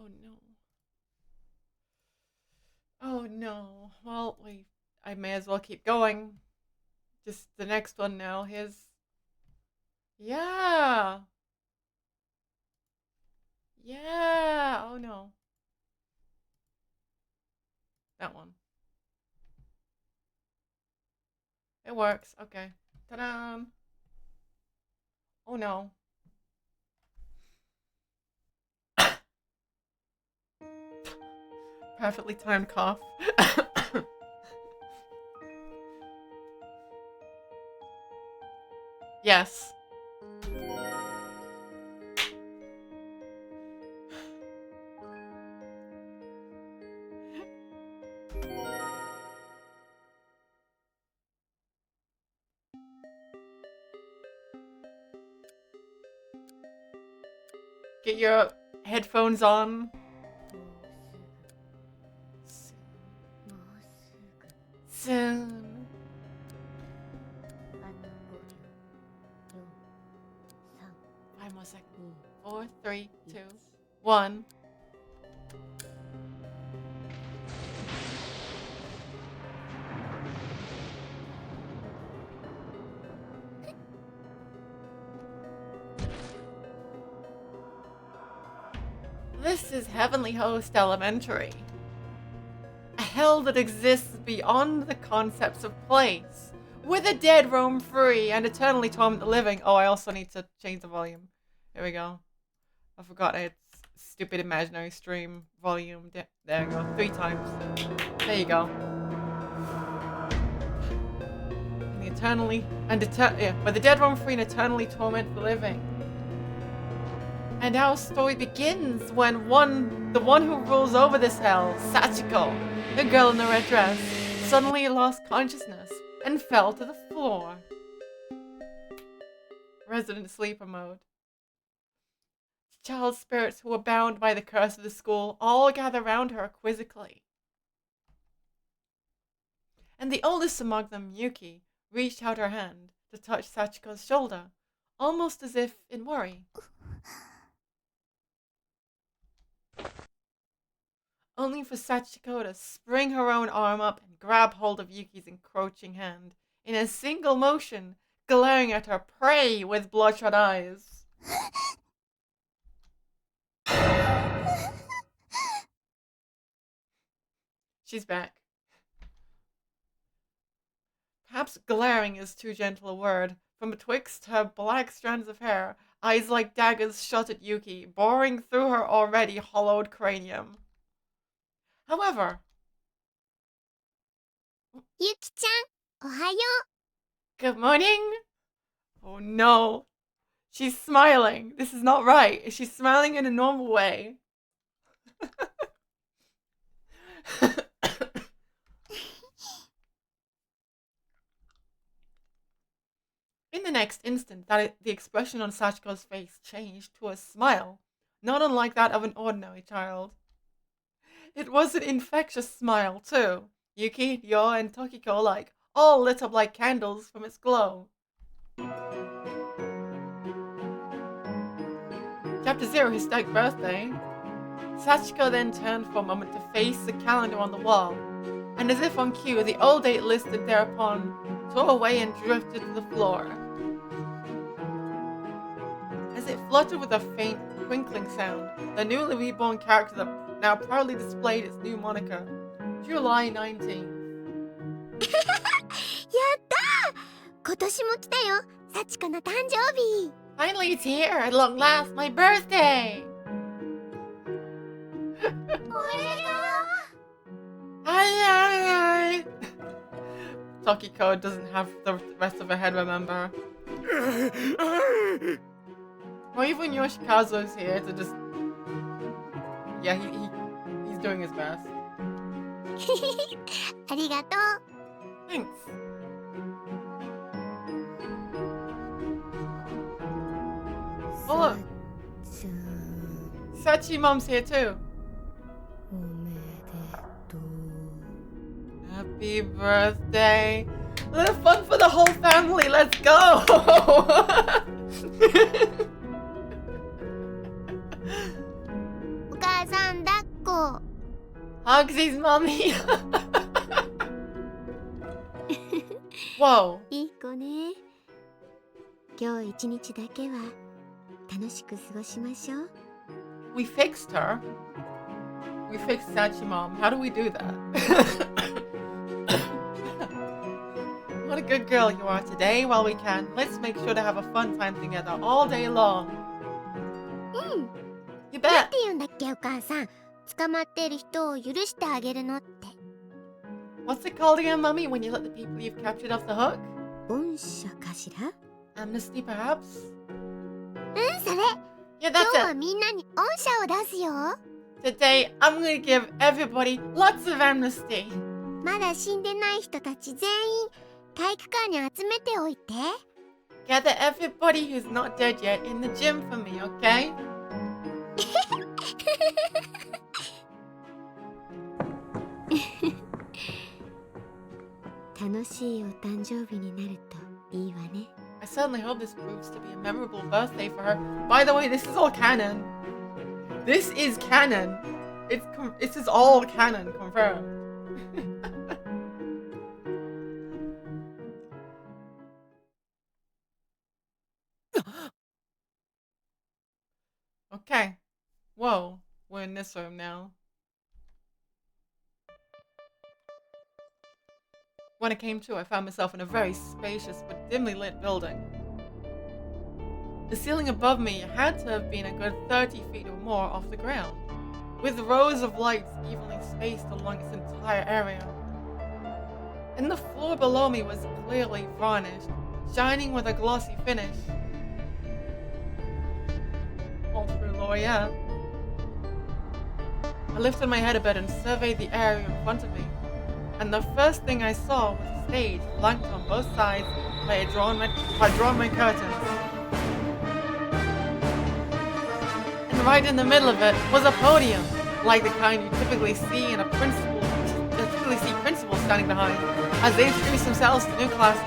Oh no. Oh no. Well, I may as well keep going. Just the next one now. Here's. Yeah. Yeah. Oh no. That one. It works. Okay. Ta-da! Oh no. Perfectly timed cough. Yes. Get your headphones on. Soon. 5 more seconds. 4, 3, 2, 1. This is Heavenly Host Elementary. A hell that exists beyond the concepts of place, where the dead roam free and eternally torment the living. Oh, I also need to change the volume. Here we go. I forgot it's stupid imaginary stream volume. There we go. 3 times. There you go. Where the dead roam free and eternally torment the living. And our story begins when the one who rules over this hell, Sachiko, the girl in the red dress, suddenly lost consciousness and fell to the floor. Resident sleeper mode. Child spirits who were bound by the curse of the school all gather round her quizzically. And the oldest among them, Yuki, reached out her hand to touch Sachiko's shoulder, almost as if in worry. Only for Sachiko to spring her own arm up and grab hold of Yuki's encroaching hand, in a single motion, glaring at her prey with bloodshot eyes. She's back. Perhaps glaring is too gentle a word. From betwixt her black strands of hair, eyes like daggers shot at Yuki, boring through her already hollowed cranium. However, Yuki-chan, ohayo. Good morning. Oh no. She's smiling. This is not right. She's smiling in a normal way. In the next instant, the expression on Sachiko's face changed to a smile, not unlike that of an ordinary child. It was an infectious smile, too. Yuki, Yo, and Tokiko alike, all lit up like candles from its glow. Chapter 0, Hysteric Birthday. Sachiko then turned for a moment to face the calendar on the wall, and as if on cue, the old date listed thereupon tore away and drifted to the floor. As it fluttered with a faint, twinkling sound, the newly reborn character that now proudly displayed its new moniker, July 19th. やったー！今年も来たよ、幸子の誕生日。 Finally, it's here at long last, my birthday! Hi! Tokiko doesn't have the rest of her head, remember? Or even Yoshikazu's here to just... Yeah, he's doing his best. ありがとう。 Thanks. Oh look! Sachi Mom's here too. Happy birthday! A little fun for the whole family, let's go! お母母さん抱っこ。 Hugs his mommy. Whoa. いい子ね。今日一日だけは楽しく過ごしましょう。 We fixed her. We fixed Sachi Mom. How do we do that? What a good girl you are today. While we can, let's make sure to have a fun time together all day long. うん。 You なん bet. て言うんだっけお母さん。捕まっている人を許してあげるのって。 What's it called again, Mummy, when you let the people you've captured off the hook? 恩赦かしら？ Amnesty, perhaps? それ。 Yeah, 今 that's 日は it. みんなに恩赦を出すよ。 Today, I'm going to give everybody lots of amnesty. まだ死んでない人たち全員体育館に集めておいて。 Gather everybody who's not dead yet in the gym for me, okay? 楽しいお誕生日になるといいわね。 I certainly hope this proves to be a memorable birthday for her. By the way, this is all canon. This is canon. This is all canon, confirmed. Okay. Whoa. We're in this room now. When I came to, I found myself in a very spacious but dimly lit building. The ceiling above me had to have been a good 30 feet or more off the ground, with rows of lights evenly spaced along its entire area. And the floor below me was clearly varnished, shining with a glossy finish. All through law, yeah. I lifted my head a bit and surveyed the area in front of me, and the first thing I saw was a stage flanked on both sides by drawn curtains. And right in the middle of it was a podium, like the kind you typically see principals standing behind as they introduce themselves to new classes.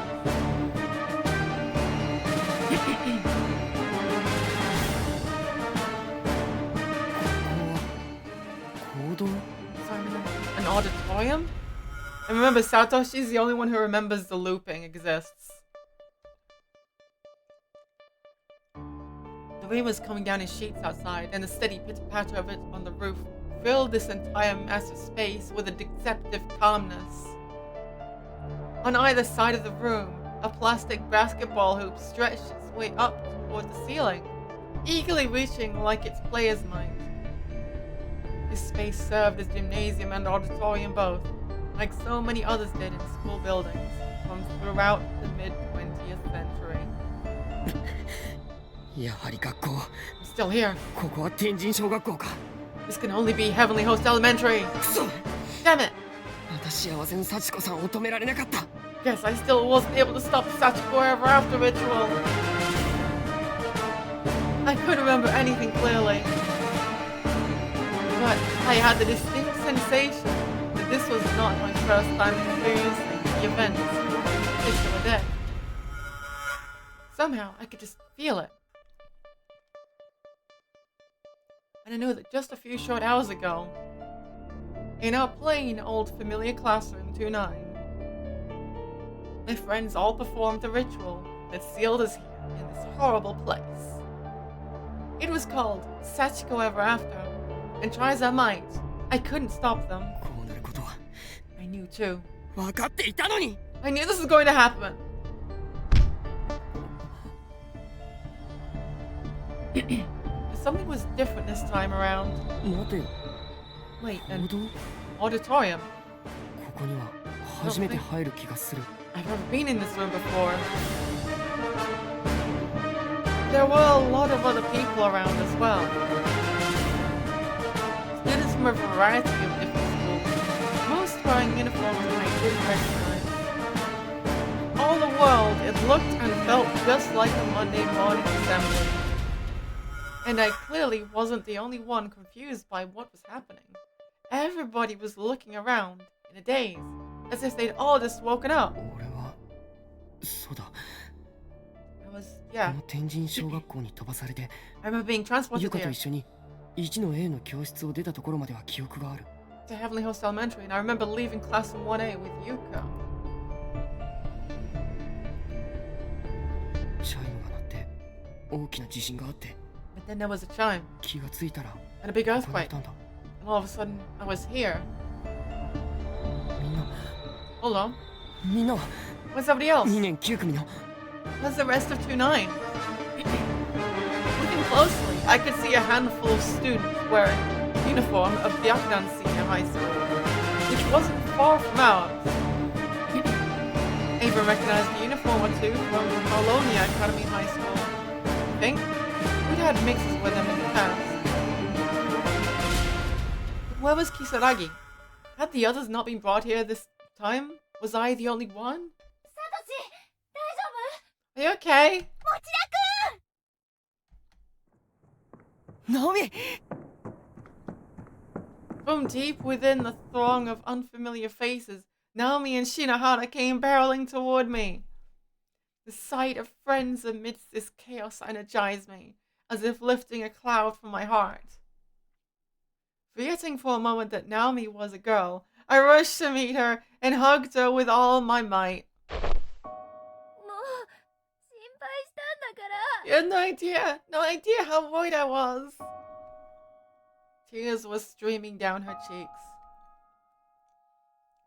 An auditorium? And remember, Satoshi's the only one who remembers the looping exists. The rain was coming down in sheets outside, and the steady pitter-patter of it on the roof filled this entire massive space with a deceptive calmness. On either side of the room, a plastic basketball hoop stretched its way up toward the ceiling, eagerly reaching like its players might. This space served as gymnasium and auditorium both, like so many others did in school buildings from throughout the mid-20th century. やはり学校 I'm still here. ここは天神小学校か This can only be Heavenly Host Elementary. くそ Damn it! また幸せの幸子さんを止められなかった Guess I still wasn't able to stop the Sachiko Ever After ritual. I couldn't remember anything clearly, but I had the distinct sensation that this was not my first time experiencing the events of this particular day. Somehow, I could just feel it. And I knew that just a few short hours ago, in our plain old familiar classroom 2-9, my friends all performed the ritual that sealed us here in this horrible place. It was called Sachiko Ever After, and try as I might, I couldn't stop them. こうなることは I knew too. 分かっていたのに I knew this was going to happen. Something was different this time around. 待てよ Wait, 行 an 動 auditorium? ここには初めて入る気がする I've never been in this room before. There were a lot of other people around as well. Students from a variety of different schools, most wearing uniforms I didn't recognize. All the world, it looked and felt just like a Monday morning assembly. And I clearly wasn't the only one confused by what was happening. Everybody was looking around in a daze, as if they'd all just woken up. 俺はそうだ I was, こ yeah, の天神小学校に飛ばされて I remember being ゆ transported かと here. 一緒に1の A の教室を出たところまでは記憶がある。 To Heavenly Host Elementary, and I remember leaving class in 1A with Yuka. チャイムが鳴って大きな地震があって But then there was a chime, 気がついたら and a big ここにい earthquake, たんだ。 and all of a sudden I was here. みんな Hold on, みんなは where's everybody else? 2年9組の Where's the rest of 2-9? Looking closely, I could see a handful of students wearing the uniform of Byakudan Senior High School, which wasn't far from ours. Ava recognized a uniform or two from Polonia Academy High School. I think we'd had mixes with them in the past. But where was Kisaragi? Had the others not been brought here this time? Was I the only one? Are you okay? ナオミ From deep within the throng of unfamiliar faces, Naomi and Shinohara came barreling toward me. The sight of friends amidst this chaos energized me, as if lifting a cloud from my heart. Forgetting for a moment that Naomi was a girl, I rushed to meet her and hugged her with all my might. You had no idea how worried I was. Tears were streaming down her cheeks.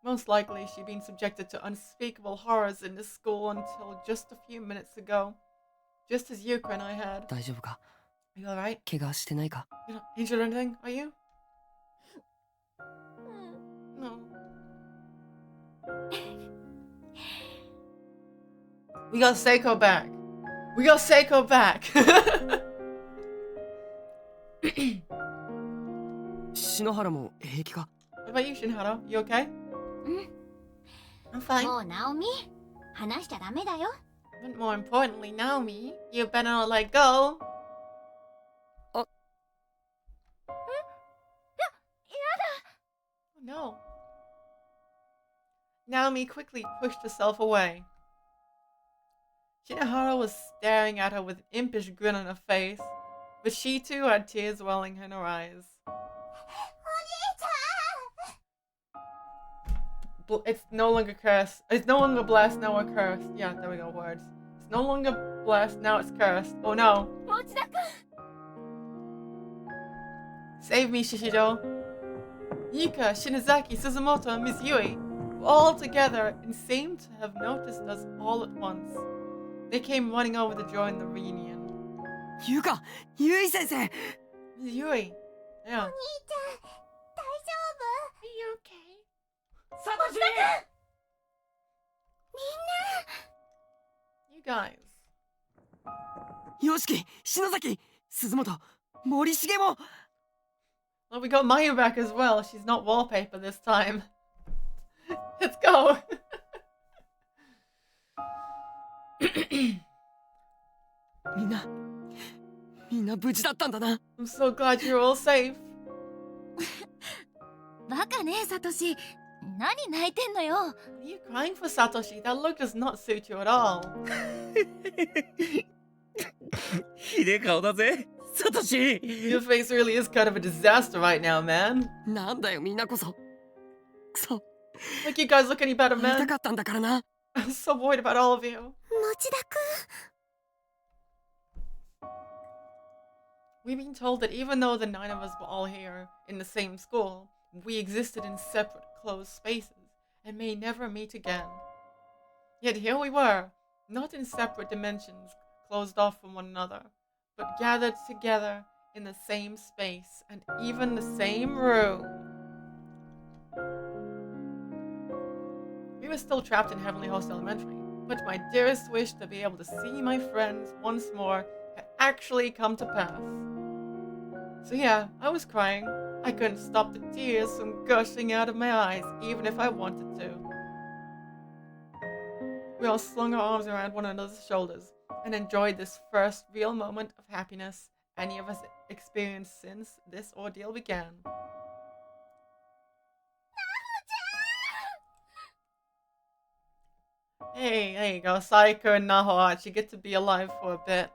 Most likely she'd been subjected to unspeakable horrors in this school until just a few minutes ago. Just as Yuka and I had. 大丈夫か Are you alright? 怪我してないか You're not injured or anything, are you? No. We got Seiko back. We got Seiko back. 篠原も平気か What about you, Shinhara? You okay? I'm fine. もうナオミ話しちゃダメだよ。 But more importantly, Naomi, you better not let go. Oh no. Naomi quickly pushed herself away. Shinohara was staring at her with an impish grin on her face, but she too had tears welling in her eyes. It's no longer cursed. It's no longer blessed, now we're cursed. Yeah, there we go, words. It's no longer blessed, now it's cursed. Oh no. Save me, Shishido. Yuka, Shinozaki, Suzumoto, and Miss Yui were all together and seemed to have noticed us all at once. They came running over to join the reunion. ユカユイ先生 Miss Yui. Yeah. Are you okay? サトシ You guys. ヨシキ篠崎鈴本森重も Well, we got Maya back as well. She's not wallpaper this time. Let's go. みんな無事だったんだな I'm so glad you're all safe. バカねサトシ。何泣いてんのよ。 Are you crying for Satoshi? That look does not suit you at all. ひでえ顔だぜサトシ Your face really is kind of a disaster right now, man. なんだよみんなこそくそ Like you guys look any better, 会いた man. かったんだからな I'm so worried about all of you. 持田く We've been told that even though the 9 of us were all here in the same school, we existed in separate closed spaces and may never meet again. Yet here we were, not in separate dimensions, closed off from one another, but gathered together in the same space and even the same room. We were still trapped in Heavenly Host Elementary, but my dearest wish to be able to see my friends once more had actually come to pass. So yeah, I was crying. I couldn't stop the tears from gushing out of my eyes, even if I wanted to. We all slung our arms around one another's shoulders and enjoyed this first real moment of happiness any of us experienced since this ordeal began. Hey, there you go. Sachiko and Naho actually get to be alive for a bit.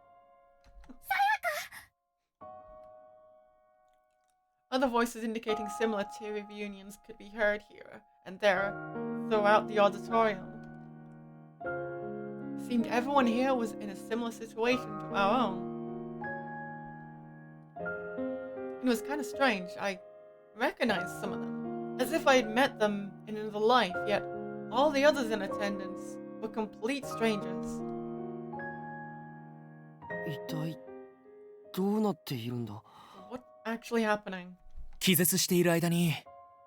Other voices indicating similar teary reunions could be heard here and there throughout the auditorium. It seemed everyone here was in a similar situation to our own. It was kind of strange. I recognized some of them, as if I had met them in another life, yet all the others in attendance were complete strangers. 一体どうなっているんだ What's actually happening? 気絶している間に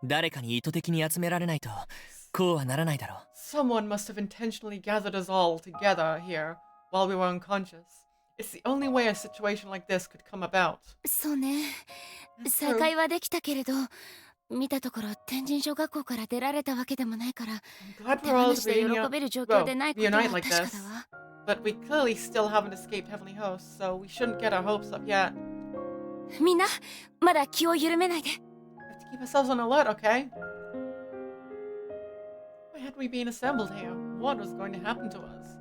誰かに意図的に集められないとこうはならないだろう。 Someone must have intentionally gathered us all together here while we were unconscious. It's the only way a situation like this could come about. そうね。再会はできたけれど、見たところ天神小学校から出られたわけでもないから、 I'm glad 手 we're all 放しで喜べる状況でないことは reunite 確 like か this. だわ。 But we clearly still haven't escaped Heavenly Hosts, so we shouldn't get our hopes up yet. みんな、まだ気を緩めないで。 We have to keep ourselves on alert, okay? Why had we been assembled here? What was going to happen to us?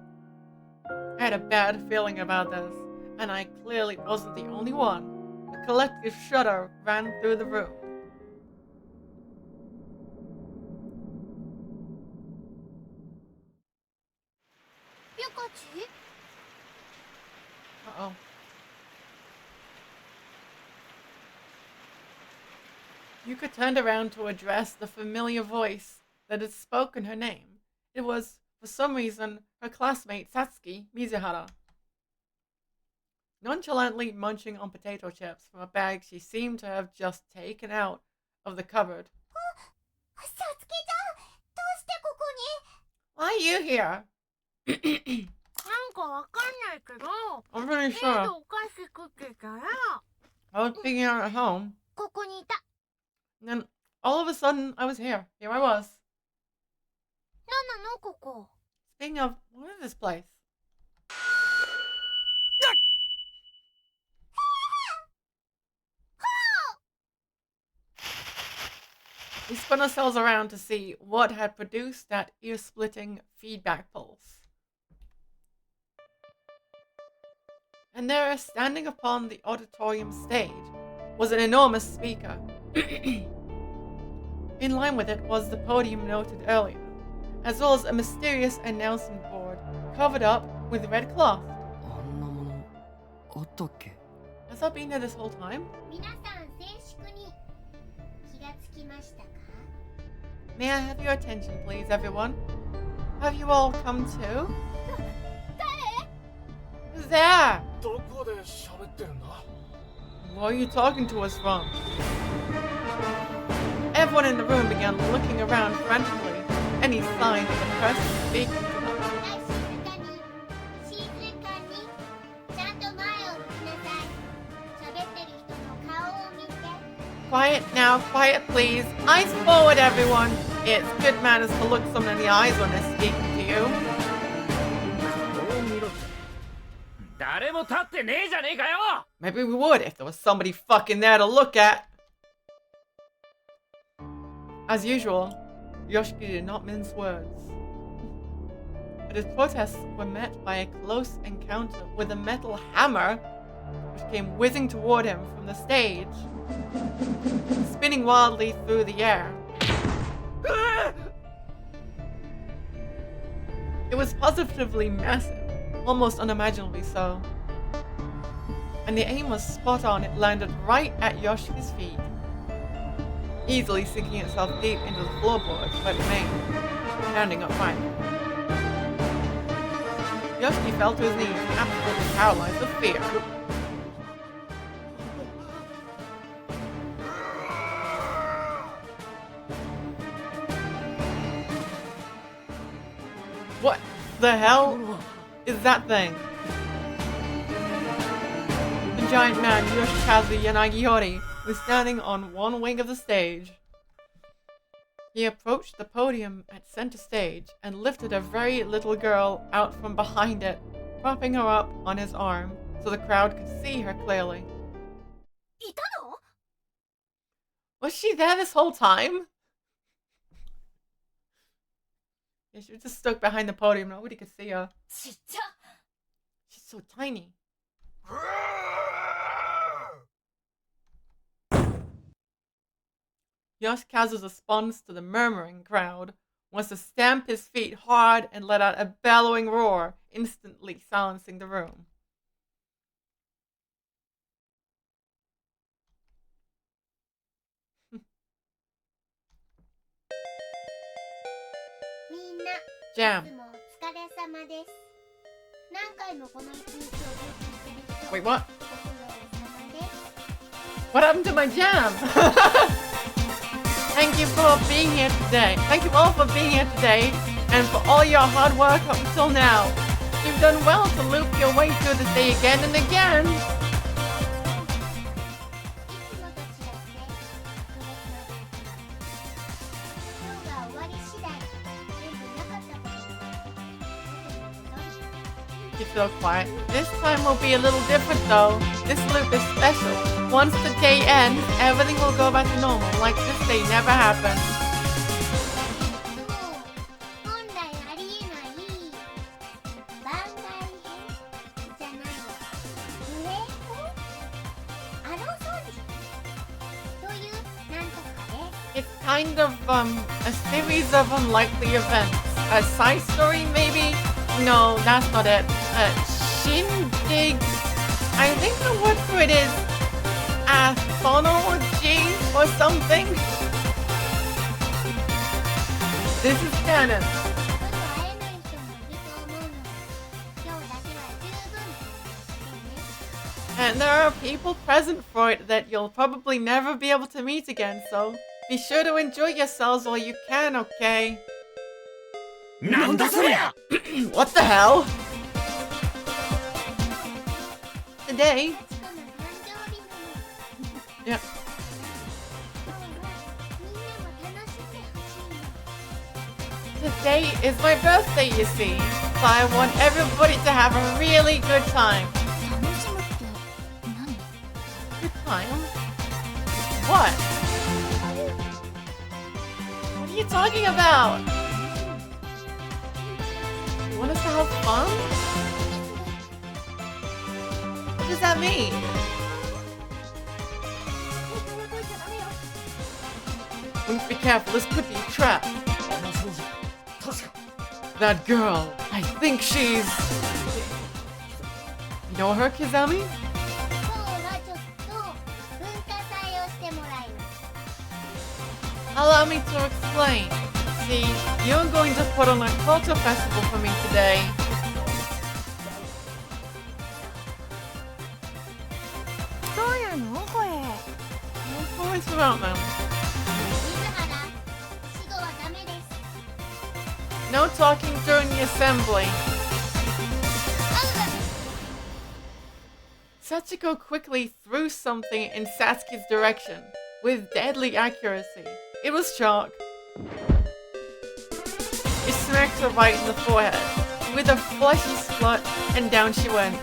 I had a bad feeling about this, and I clearly wasn't the only one. A collective shudder ran through the room. Uh-oh. Yuka turned around to address the familiar voice that had spoken her name. It was, for some reason, her classmate Satsuki Mizuhara. Nonchalantly munching on potato chips from a bag she seemed to have just taken out of the cupboard. Why are you here? なんかわかんないけど、 I'm pretty 家 sure でお菓子食ってたら、 I was picking out at home, ここにいた。 and then all of a sudden I was here. Here I was. なんなのここ。 Speaking of, what is this place? We spun ourselves around to see what had produced that ear-splitting feedback pulse. And there, standing upon the auditorium stage, was an enormous speaker. In line with it was the podium noted earlier, as well as a mysterious announcement board covered up with red cloth. あんなものあったっけ Has that been there this whole time? 皆さん静粛に気がつきましたか？ May I have your attention, please, everyone? Have you all come to? Who's there? どこで喋ってるんだ Where are you talking to us from? Everyone in the room began looking around frantically. Any sign of the person speaking to them. 静かにちゃんと前を向きなさい。喋ってる人の顔を見て。 Quiet now, quiet please. Eyes forward, everyone. It's good manners to look someone in the eyes when they're speaking to you. 顔を見ろって誰も立ってねえじゃねえかよ Maybe we would if there was somebody fucking there to look at. As usual, Yoshiki did not mince words. But his protests were met by a close encounter with a metal hammer, which came whizzing toward him from the stage, spinning wildly through the air. It was positively massive, almost unimaginably so. And the aim was spot on. It landed right at Yoshi's feet, easily sinking itself deep into the floorboards where it remained, standing upright. Yoshi fell to his knees, absolutely paralyzed with fear. What the hell is that thing? The giant man Yoshikazu Yanagihori was standing on one wing of the stage. He approached the podium at center stage and lifted a very little girl out from behind it, propping her up on his arm so the crowd could see her clearly. いたの？ Was she there this whole time? Yeah, she was just stuck behind the podium. Nobody could see her. ちっちゃ。 She's so tiny. Yoshikazu's response to the murmuring crowd was to stamp his feet hard and let out a bellowing roar, instantly silencing the room. Jam. Wait, what? What happened to my jam? Thank you for being here today. Thank you all for being here today and for all your hard work up until now. You've done well to loop your way through the day again and again. You feel quiet. This time will be a little different though. This loop is special. Once the day ends, everything will go back to normal, like this day never happened. It's kind of a series of unlikely events. A side story maybe? No, that's not it. Shindig. I think the word for it is athology or something. This is canon. And there are people present for it that you'll probably never be able to meet again, so be sure to enjoy yourselves while you can, okay? What the hell? Today? Yeah. Today is my birthday, you see. So I want everybody to have a really good time. Good time? What? What are you talking about? You want us to have fun? What does that mean? We must be careful, this could be a trap. That girl, I think she's... You know her, Kizami? Allow me to explain. See, you're going to put on a culture festival for me today. What's about them? No talking during the assembly. Sachiko quickly threw something in Satsuki's direction with deadly accuracy. It was chalk. It smacked her right in the forehead with a fleshy splut, and down she went.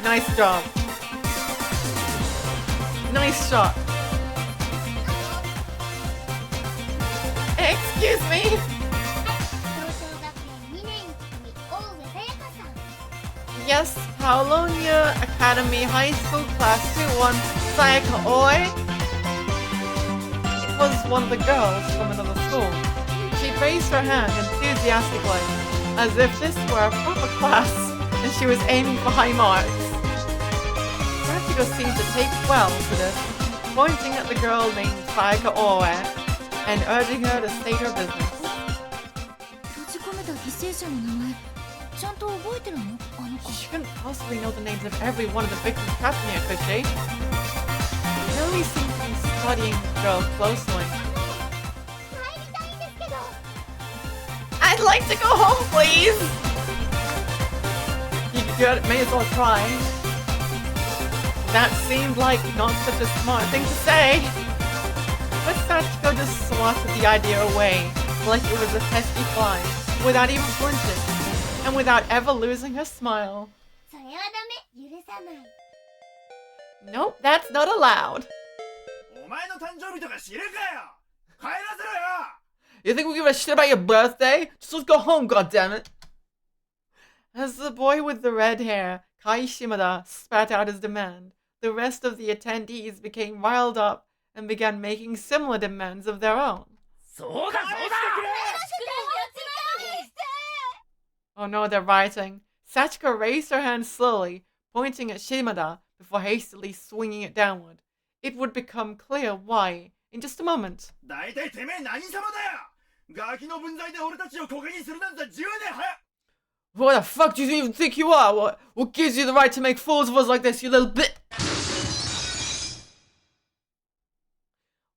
Nice job. Nice shot. Excuse me? Yes, Paolonia Academy High School Class 2-1 Sayaka Oi. It was one of the girls from another school. She raised her hand enthusiastically, as if this were a proper class and she was aiming for high marks. Sachiko seemed to take well to this, pointing at the girl named Sayaka Oi and urging her to state her business. She couldn't possibly know the names of every one of the victims trapped in here, could she? Millie seemed to be studying the girl closely. I'd like to go home, please! You may as well try. That seemed like not such a smart thing to say. But Sachiko just swatted the idea away, like it was a pesky fly, without even flinching, and without ever losing her smile. Nope, that's not allowed. You think we give a shit about your birthday? Just let's go home, goddammit! As the boy with the red hair, Kai Shimada, spat out his demand, the rest of the attendees became riled up and began making similar demands of their own. そうだそうだ Oh no, they're rioting. Sachiko raised her hand slowly, pointing at Shimada before hastily swinging it downward. It would become clear why in just a moment. 大体てめえ何様だよガキの分際で俺たちをコケにするなんて10年早っ What the fuck do you even think you are? What gives you the right to make fools of us like this, you little bit?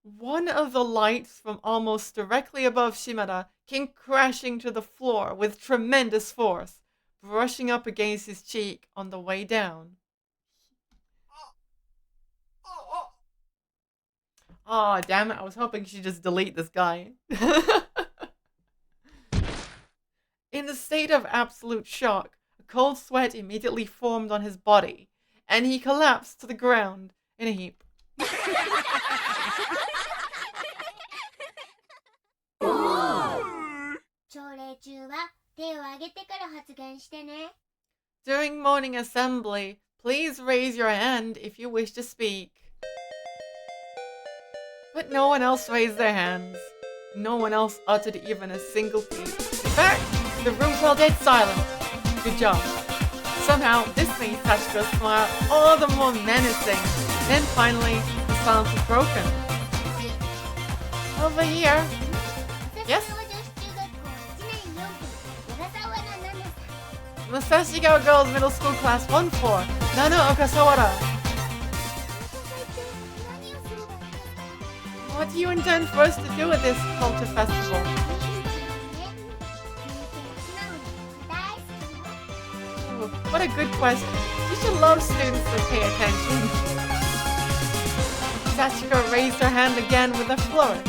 One of the lights from almost directly above Shimada came crashing to the floor with tremendous force, brushing up against his cheek on the way down. Aw, damn it, I was hoping she'd just delete this guy. In a state of absolute shock, a cold sweat immediately formed on his body, and he collapsed to the ground in a heap. During morning assembly, please raise your hand if you wish to speak. But no one else raised their hands. No one else uttered even a single peep. In fact, the room fell dead silent. Good job. Somehow, this made Sachiko smile all the more menacing. Then finally, the silence was broken. Over here. Yes? The Sachiko Girls Middle School Class 1-4. Nano Okasawara. What do you intend for us to do at this culture festival? Ooh, what a good question. You should love students that pay attention. Sachiko raised her hand again with a flourish,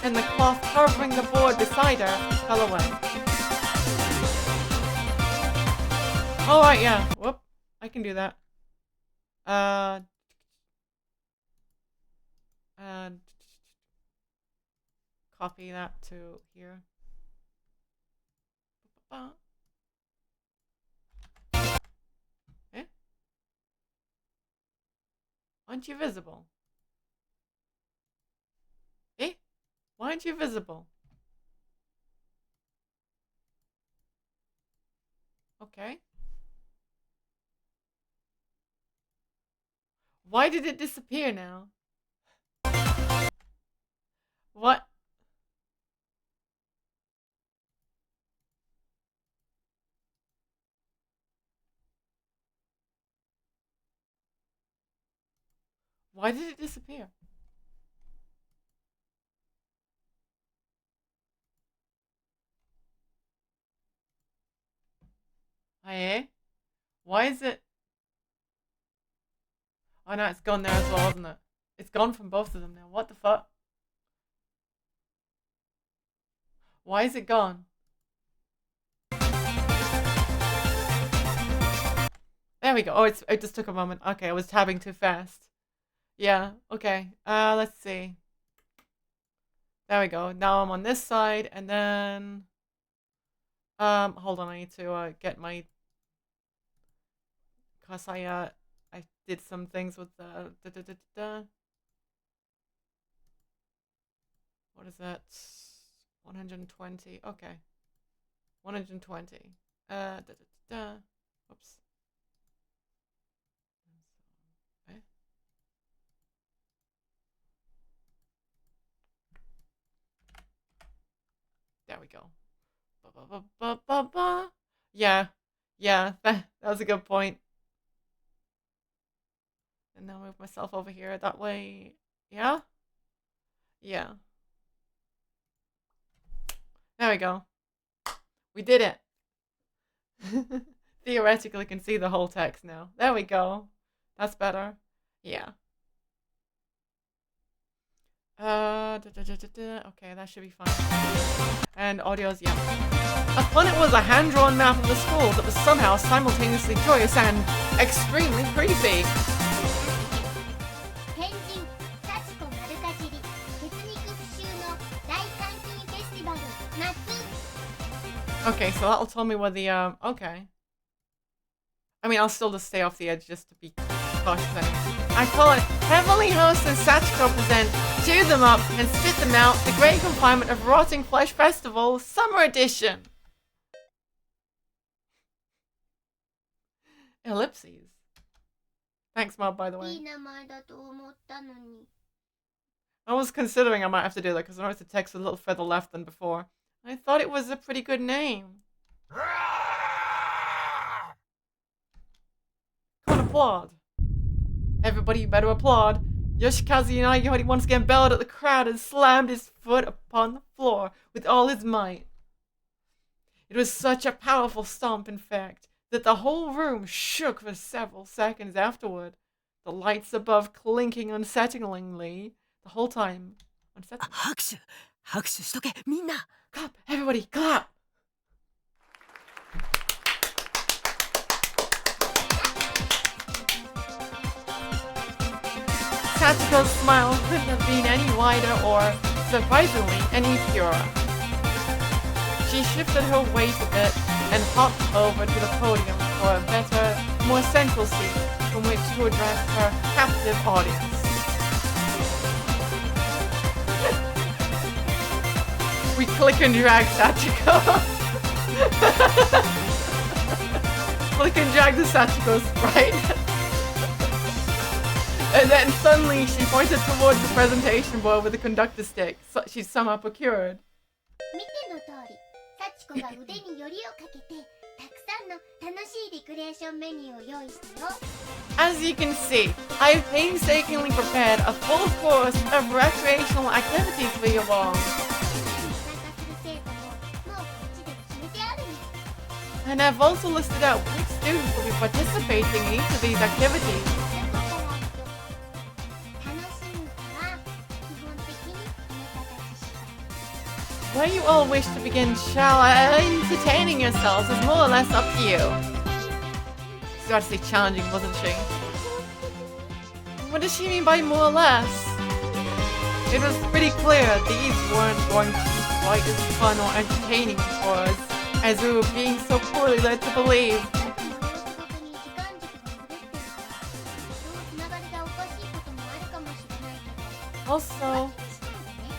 and the cloth covering the board beside her fell away. Alright, yeah. Whoop. I can do that. Copy that to here. Eh? Aren't you visible? Eh? Why aren't you visible? Okay. Why did it disappear now? What? Why did it disappear? Hey? Why is it? Oh no, it's gone there as well, isn't it? It's gone from both of them now. What the fuck? Why is it gone? There we go. Oh, it just took a moment. Okay, I was tabbing too fast. Yeah, okay. Let's see. There we go. Now I'm on this side, and then... hold on, I need to, get my... Cause I did some things with the... What is that? 120. Okay. 120. Whoops. There we go. Yeah. Yeah, that was a good point. And now move myself over here that way. Yeah? Yeah. There we go. We did it. Theoretically, I can see the whole text now. There we go. That's better. Yeah. Okay, that should be fine. And audio's, yeah. Upon it was a hand-drawn map of the school that was somehow simultaneously joyous and extremely creepy. Okay, so that'll tell me where the, okay. I mean, I'll still just stay off the edge just to be gosh, I call it Heavenly Host and Sachiko present Chew Them Up and Spit Them Out, the Great Confinement of Rotting Flesh Festival, Summer Edition. Ellipses. Thanks, Mob, by the いい way. 名前だと思ったのに。 I was considering I might have to do that because I noticed the text was a little further left than before. I thought it was a pretty good name. Come on, applaud. Everybody better applaud. Yoshikazu Yanagi once again bellowed at the crowd and slammed his foot upon the floor with all his might. It was such a powerful stomp, in fact, that the whole room shook for several seconds afterward, the lights above clinking unsettlingly the whole time. Unsettling. 拍手しとけみんな Clap! Everybody, clap! Sachiko's smile couldn't have been any wider or, surprisingly, any purer. She shifted her weight a bit and hopped over to the podium for a better, more central seat from which to address her captive audience. We click and drag Sachiko. Click and drag the Sachiko sprite. And then suddenly she pointed towards the presentation board with the conductor stick she'd somehow procured. 見ての通り、幸子が腕によりをかけて、たくさんの楽しいリクレーションメニューを用意したよ。 As you can see, I've painstakingly prepared a full course of recreational activities for you all. 参加する生徒ももうこっちで決めてあるの。 And I've also listed out which students will be participating in each of these activities. どこからと楽しむかは基本的にあなたたち次第。 Where you all wish to begin entertaining yourselves is more or less up to you. She's got to say challenging, wasn't she? What does she mean by more or less? It was pretty clear these weren't going to be quite as fun or entertaining for us as we were being so poorly led to believe. あとも様子ごとに時間軸が狂ってるから、そのつながりがおかしいこともあるかもしれないけど。 Also, 気にしないでね。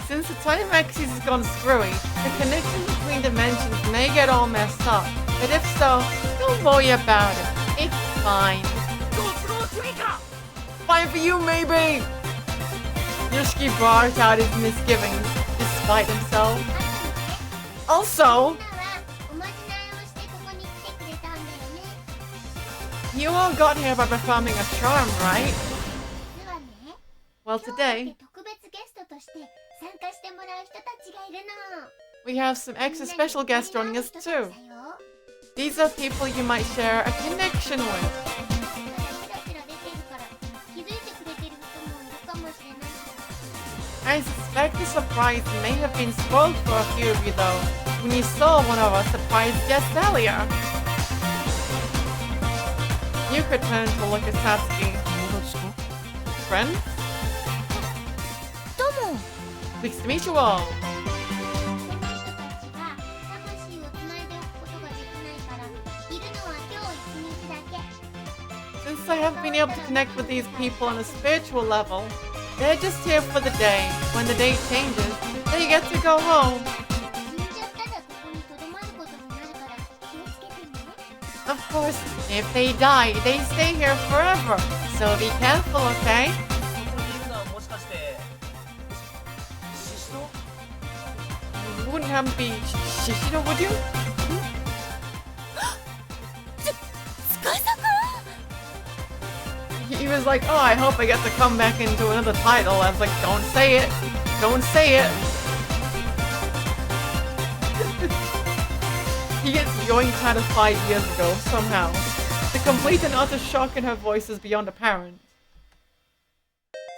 since the time axis has gone screwy, the connection between dimensions may get all messed up. But if so, don't worry about it. It's fine. Fine for you, maybe! Yoshiki barked out his misgivings, despite himself. あとね、 Also, みんなはおまじないをしてここに来てくれたんだよね。 you all got here by performing a charm, right? 実はね、 Well, 今日だ today, け特別ゲストとして参加してもらう人たちがいるの。 we have some extra special guests joining us みんなに too. 人たちだよ。 These are people you might share a connection with. チラチラ出てるから気づいてくれてる人もいるかもしれないけど。 I suspect the surprise may have been spoiled for a few of you though, when you saw one of our surprise guests earlier. You could turn to look at Satsuki. 友達か Friend? どうも Pleased to meet you all. この人たちは魂をつないでおくことができないからいるのは今日一日だけ。 Since I haven't been able to connect with these people on a spiritual level, they're just here for the day. When the day changes, they get to go home. 死んじゃったらここにとどまることになるから気をつけてね。 Of course, if they die, they stay here forever. So be careful, okay? そこにいるのはもしかしてシシド You wouldn't happen to be Shishido, would you? 司さくん He was like, oh, I hope I get to come back into another title. I was like, don't say it. Don't say it. He gets yoinked out of 5 years ago, somehow. The complete and utter shock in her voice is beyond apparent.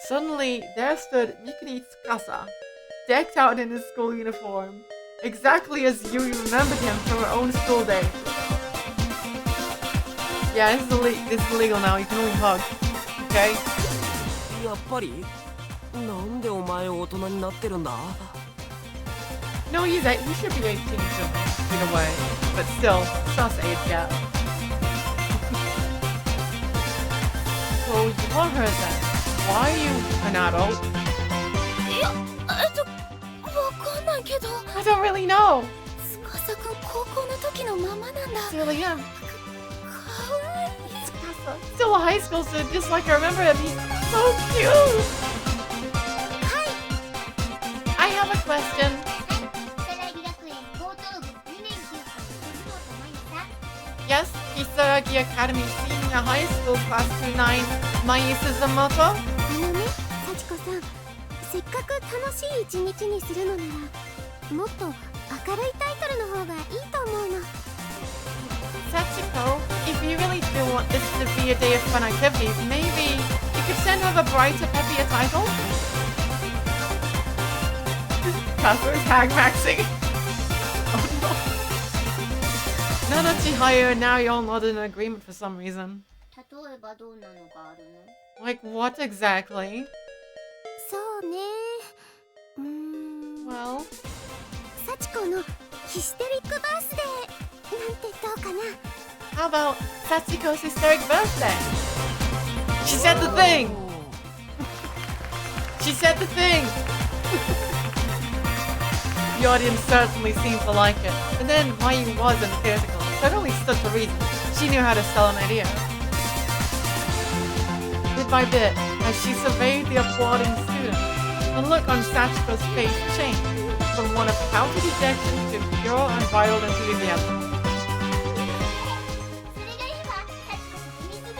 Suddenly, there stood Mikuni Tsukasa, decked out in his school uniform, exactly as you remembered him from her own school days. Yeah, this is illegal now. You can only hug. Okay? やっぱりなんでお前大人になってるんだ No, he should be 18 either way. But still, sus age gap. So you are her then. Why are you an adult? いや、わかんないけど I don't really know. 司くん高校の時のままなんだ Still young. かわいい Still a high school student, just like I remember him. He's so cute. I have a question. はい木更木学園高等部2年9組藤本真由さん Yes, Hysteric Academy Senior High School Class 29, Mai Suzumoto. 幸子さん、せっかく楽しい一日にするのならもっと明るいタイトルの方がいいと思うの。 Sachiko, if you really do want this to be a day of fun activities, maybe you could send her a brighter, peppier title? Casper is hag maxing. Oh no. Nana Chihaya, now you're not in agreement for some reason. 例えばどんなのがあるの？ Like what exactly? そうね。Well, 幸子のヒステリックバースデーなんてどうかな？ how about Sachiko's hysteric birthday? She said the thing! She said the thing! The audience certainly seemed to like it. And then Mayu was enthusiastic, so it only stood to reason. She knew how to sell an idea. Bit by bit, as she surveyed the applauding students, the look on Sachiko's face changed from one of pouty dejection to pure unbridled enthusiasm. それがいいわ。幸子先にする？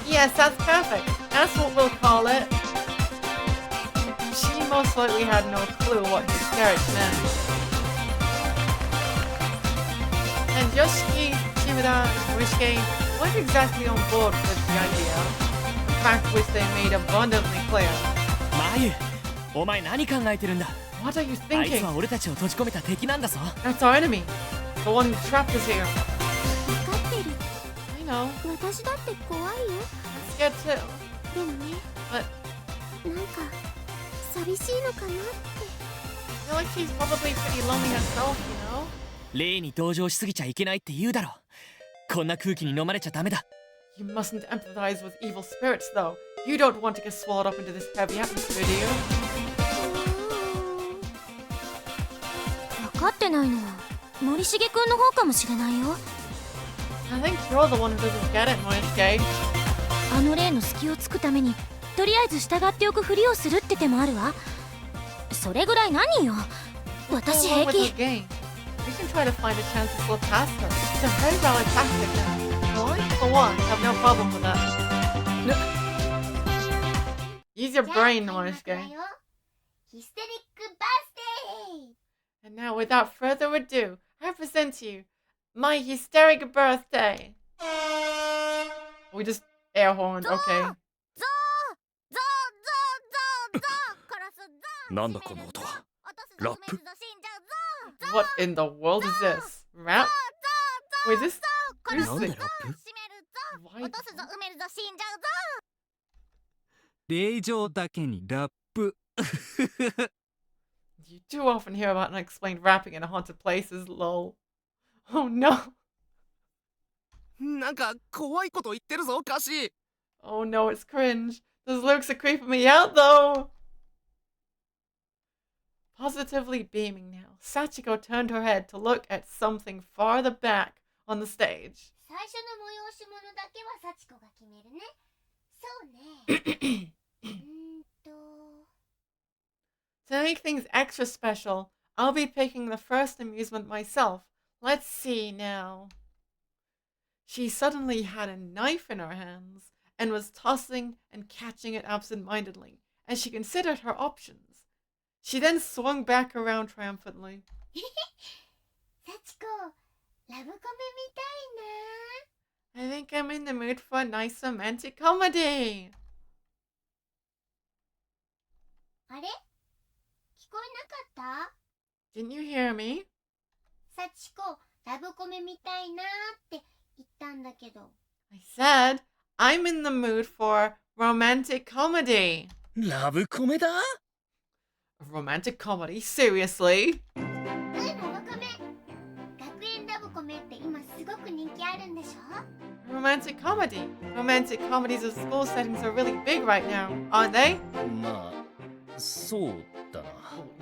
Yes, that's perfect. That's what we'll call it. She most likely had no clue what hysteric meant. And Yoshiki, Shimura, and Morishige weren't exactly on board with the idea. A fact which they made abundantly clear. マユ、お前何考えてるんだ。 What are you あいつ thinking? は俺たちを閉じ込めた敵なんだぞ。 That's our enemy. The one who trapped us here. 分かってる。 I know. 私だって怖いよ。 I'm scared too. でもね、 But なんか寂しいのかなって。 I feel like she's probably pretty lonely herself, you know? 霊に同情しすぎちゃいけないって言うだろ。こんな空気に飲まれちゃダメだ。 You mustn't empathize with evil spirits, though. You don't want to get swallowed up into this heavy atmosphere, do you? 分かってないのは森重くんの方かもしれないよ I think you're the one who doesn't get it, Morishige. あの霊の隙をつくためにとりあえず従っておくふりをするって手もあるわそれぐらい何よ私 Go along 平 with 気 the game. We can try to find a chance to slip past her. It's a very valid tactic, and well, I, for one, have no problem with that. Use your じゃあ brain, 開幕だ Morishige. よ。ヒステリックバースデー。 And now, without further ado, I present to you my hysteric birthday. We just air horned, okay. ゾー殺すゾーなんだこの音は。ラップ？ What in the world is this? Rap? Wait, this? なんで Seriously? ラップ？ Why? 落とすぞ埋めるぞ死んじゃうぞ令状だけにラップ You do often hear about unexplained rapping in haunted places, lol. Oh no. なんか怖いこと言ってるぞ歌詞 Oh no, it's cringe. Those lyrics are creeping me out though. Positively beaming now, Sachiko turned her head to look at something farther back on the stage. 最初の催し物だけは幸子が決めるねそうねTo make things extra special, I'll be picking the first amusement myself. Let's see now. She suddenly had a knife in her hands and was tossing and catching it absent-mindedly as she considered her options. She then swung back around triumphantly. 幸子ラブコメみたいな I think I'm in the mood for a nice romantic comedy. あれ聞こえなかった Didn't you hear me? 幸子ラブコメみたいなって言ったんだけど I said, I'm in the mood for romantic comedy. ラブコメだ A romantic comedy? Seriously? ラブコメ学園ラブコメって今すごく人気あるんでしょ romantic comedy. Romantic comedies of school settings are really big right now, aren't they? まあそうだな。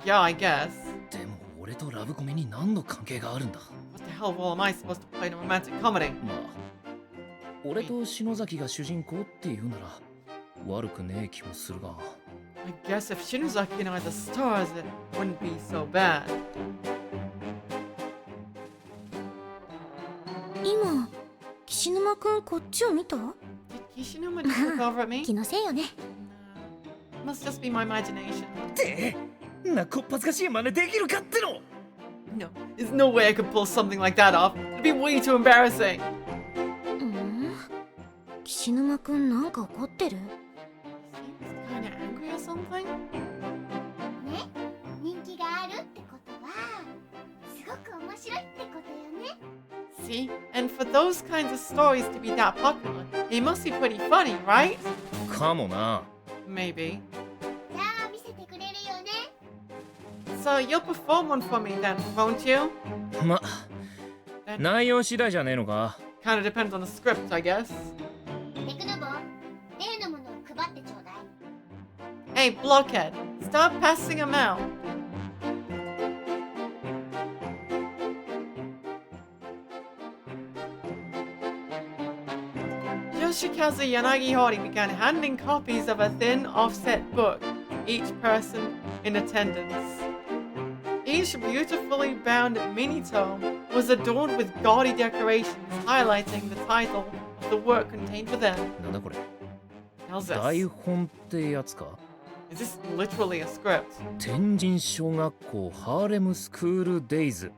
Yeah, I guess. でも俺とラブコメに何の関係があるんだ。 What the hell role am I supposed to play in a romantic comedy? まあ俺と篠崎が主人公っていうなら悪くねえ気もするが。 I guess if Shinozaki and I are the stars, it wouldn't be so bad. 今岸沼くんこっちを見た？ Did Kishinuma just look over at me? 気のせいよね。 Must just be my imagination. ってなこっぱずかしい真似できるかっての。 No, there's no way I could pull something like that off. It'd be way too embarrassing. 岸沼くんなんか怒ってる？ Seems kinda angry or something? ね、人気があるってことはすごく面白いってことよね。 See? And for those kinds of stories to be that popular, they must be pretty funny, right? かもな。 Maybe. じゃあ見せてくれるよね。 So you'll perform one for me then, won't you? ま内容次第じゃねえのか。 Kinda depends on the script, I guess. テクノボ、例のものを配ってちょうだい。 Hey, blockhead, stop passing them out. Yoshikazu Yanagihori began handing copies of a thin offset book, each person in attendance. Each beautifully bound mini-tome was adorned with gaudy decorations highlighting the title of the work contained within. なんだこれ。 How's 台 this? 本ってやつか。 Is this literally a script? 天神小学校ハーレムスクールデイズ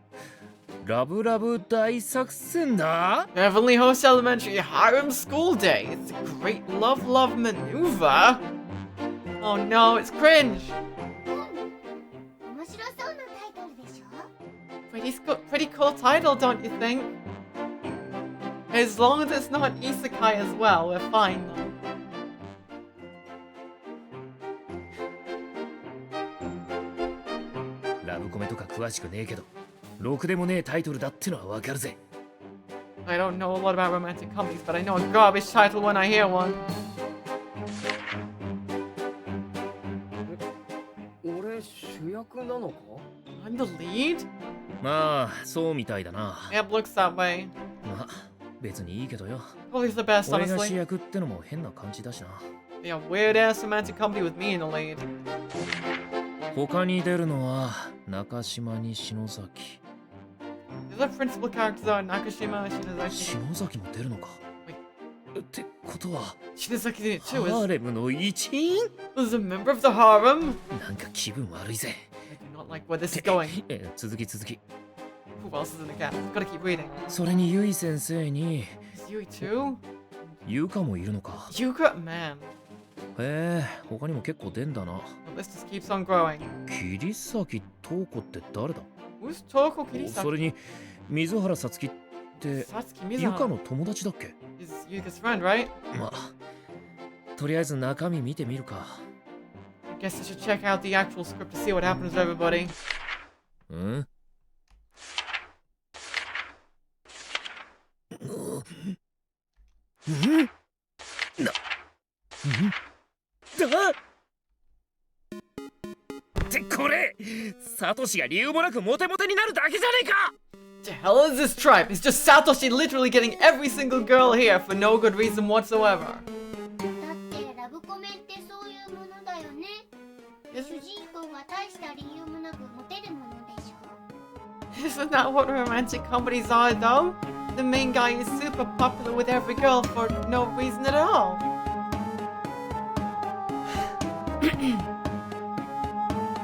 ラブラブ大作戦だ。 Heavenly Host Elementary Harem School Day. It's a great love maneuver. Oh no, it's cringe. 面白そうなタイトルでしょ。 Pretty cool title, don't you think? As long as it's not isekai as well, we're fine though. ラブコメとか詳しくねえけどろくでもねえタイトルだってのはわかるぜ。 I don't know a lot about romantic comedies, but I know a garbage title when I hear one. 俺主役なのか？ I'm the lead? まあそうみたいだな。 Yep, looks that way. まあ別にいいけどよ。 Probably the best, 俺が主 honestly. 役ってのも変な感じだしな。 Yeah, weird ass romantic comedy with me in the lead. 他に出るのは中島に篠崎。 The other principal characters are Nakashima, Shinozaki. 篠崎も出るのか。ってことは Shinozaki in it ハ too ー is レムの一員。 a member of the harem. なんか気分悪いぜ。 I do not like where this is going. 続き続き。 Who else is in the cast? Gotta keep reading. それにゆい先生に Is Yui too? ゆかもいるのか。 Yuka? Man. へえ、他にも結構出んだな。 The list just keeps on growing. 桐崎東子って誰だ。 Who's Toko そ Kirisaki? れに水原さつきって Satsuki ゆか Mizuha の友達だっけ。 is Yuka's friend, right? まあとりあえず中身見てみるか。 I guess I should check out the actual script to see what happens to everybody. うんだってこれサトシが理由もなくモテモテになるだけじゃねえか。 The hell is this tribe? It's just Satoshi literally getting every single girl here for no good reason whatsoever. だってラブコメってそういうものだよね。主人公が大した理由もなくモテるものでしょ。 Isn't that what romantic comedies are, though? The main guy is super popular with every girl for no reason at all.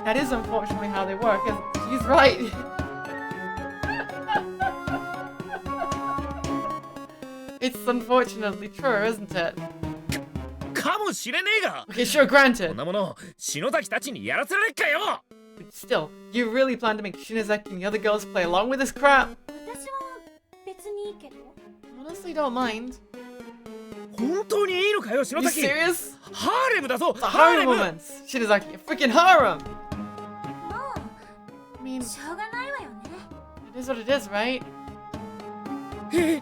That is unfortunately how they work, and she's right. It's unfortunately true, isn't it? かもしれねえが。 Okay, sure, こ granted. んなもの篠崎たちにやらせられっかよ。 But still, you really plan to make Shinozaki and the other girls play along with this crap? 私は別にいいけど。 Honestly, don't mind. 本当にいいのかよ篠 You 崎。 serious? ハーレムだぞ。 The ハー harem レム。 moments. Shinozaki, a freaking harem. まあ I mean, しょうがないわよね。 it is what it is, right? え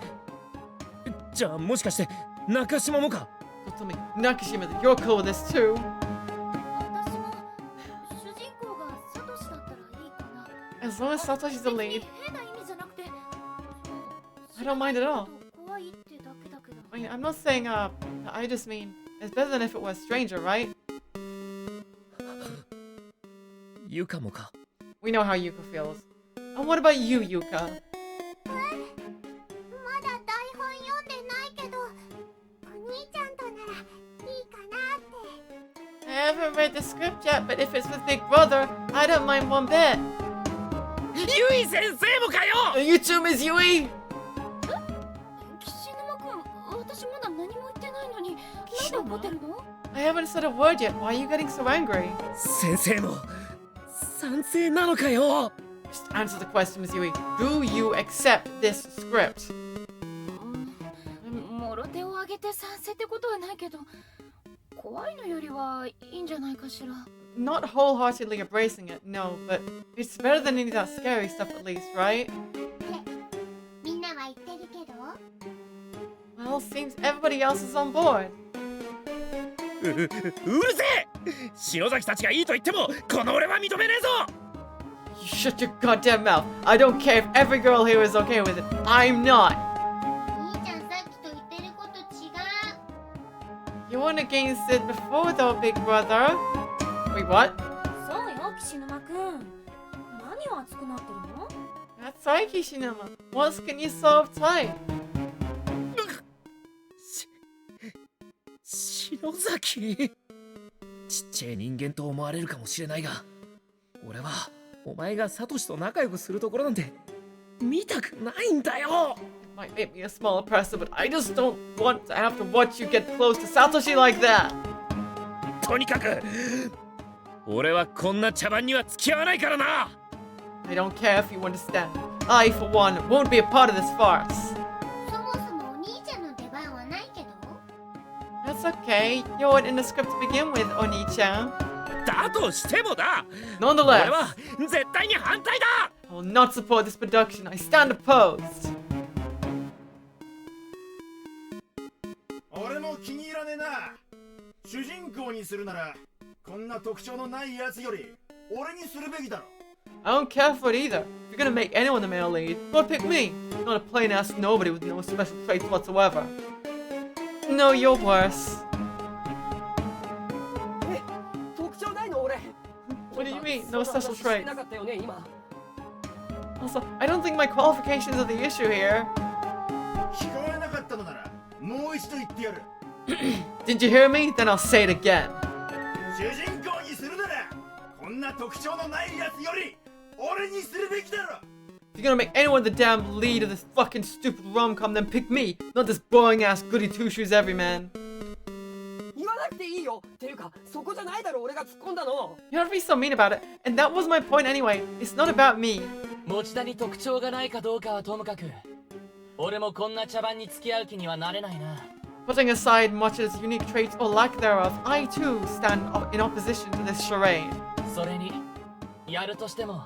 じゃあもしかして中島もか。 So tell me, Nakashima, that you're cool with this too. 私も主人公がサトシだったらいいかな。 As long as Satoshi's the 別 lead, に変な意味じゃなくて I don't mind at all. 怖いってだけだけど。 I mean, I'm not saying, I just mean, it's better than if it was a stranger, right? ゆかもか。 We know how Yuka feels. And what about you, Yuka? まだ台本読んでないけど、お兄ちゃんとならいいかなって。 I haven't read the script yet, but if it's with Big Brother, I don't mind one bit. ゆい先生もかよ。 You too, Miss Yui! 岸沼君、私まだ何も言ってないのに、なんで怒ってるの？ I haven't said a word yet. Why are you getting so angry? 先生も賛成なのかよ。 Just answer the question, Miss Yui. Do you accept this script? もろ手を挙げて賛成ってことはないけど、怖いのよりはいいんじゃないかしら。 Not wholeheartedly embracing it, no, but it's better than any of that scary stuff at least, right? みんなは言ってるけど、 Well, seems everybody else is on board. うるせえ。篠崎たちがいいと言ってもこの俺は認めねえぞ。 You shut your goddamn mouth. I don't care if every girl here is okay with it. I'm not. 兄ちゃんさっきと言ってること違う。 You went against it before though, Big Brother. Wait, what? そうよ、岸沼君。何を熱くなってるの？ That's right, Kishinama. What else can you solve tight? 篠崎。ちっちゃい人間と思われるかもしれないが、俺はお前がサトシと仲良くするところなんて見たくないんだよ。 Might make me a small oppressor, but I just don't want to have to watch you get close to Satoshi like that. とにかく俺はこんな茶番には付き合わないからな。 I don't care if you understand. I, for one, won't be a part of this farce. そもそもお兄ちゃんの出番はないけど。 That's okay. You weren't in the script to begin with, Oni-chan. だとしてもだ。 Nonetheless, 俺は絶対に反対だ。 I will not support this production. I stand opposed. 俺も気に入らねえな。主人公にするならこんな特徴のないやつより俺にするべきだろ。 I don't care for it either. If you're gonna make anyone the male lead, go pick me. Not a plain-ass nobody with no special traits whatsoever. No, you're worse. 特徴ないの俺。 What do you mean? No special して traits. なかったよね今。 Also, I don't think my qualifications are the issue here. 聞こえなかったのならもう一度言ってやる。 Did you hear me? Then I'll say it again. 主人公にするならこんな特徴のないやつより俺にするべきだろ。 If you're gonna make anyone the damn lead of this fucking stupid rom-com, then pick me, not this boring-ass goody two-shoes everyman. 言わなくていいよ。っていうかそこじゃないだろ俺が突っ込んだの。 You don't have to be so mean about it, and that was my point anyway. It's not about me. 持田に特徴がないかどうかはともかく、俺もこんな茶番に付き合う気にはなれないな。 Putting aside much of its unique traits or lack thereof, I too stand in opposition to this charade. それにやるとしても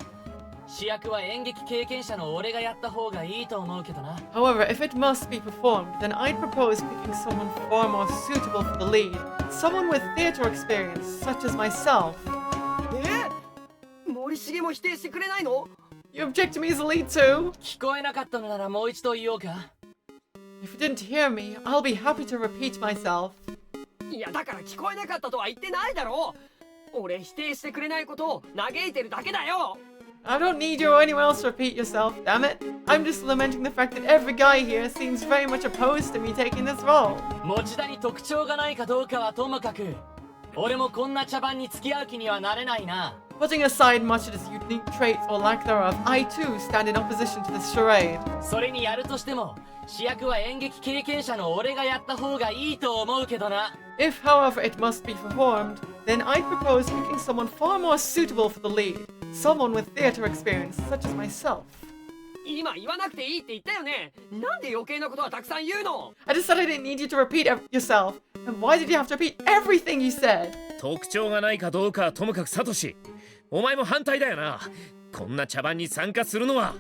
主役は演劇経験者の俺がやった方がいいと思うけどな。 However, if it must be performed, then I'd propose picking someone far more suitable for the lead. Someone with theater experience, such as myself. 森重も否定してくれないの？ You object to me as a lead too? 聞こえなかったのならもう一度言おうか。 If you didn't hear me, I'll be happy to repeat myself. いやだから聞こえなかったとは言ってないだろう。俺否定してくれないことを嘆いてるだけだよ。 I don't need you or anyone else to repeat yourself, damn it. I'm just lamenting the fact that every guy here seems very much opposed to me taking this role. 持田に特徴がないかどうかはともかく、俺もこんな茶番に付き合う気にはなれないな。 Putting aside much of its unique traits or lack thereof, I too stand in opposition to this charade. それにやるとしても主役は演劇経験者の俺がやった方がいいと思うけどな。 If, however, it must be performed, then I'd propose picking someone far more suitable for the lead. Someone with theater experience, such as myself. 今言わなくていいって言ったよね。なんで余計なことはたくさん言うの？ I just said I didn't need you to repeat yourself. And why did you have to repeat everything you said? 特徴がないかどうかはともかくサトシ、お前も反対だよな。こんな茶番に参加するのは。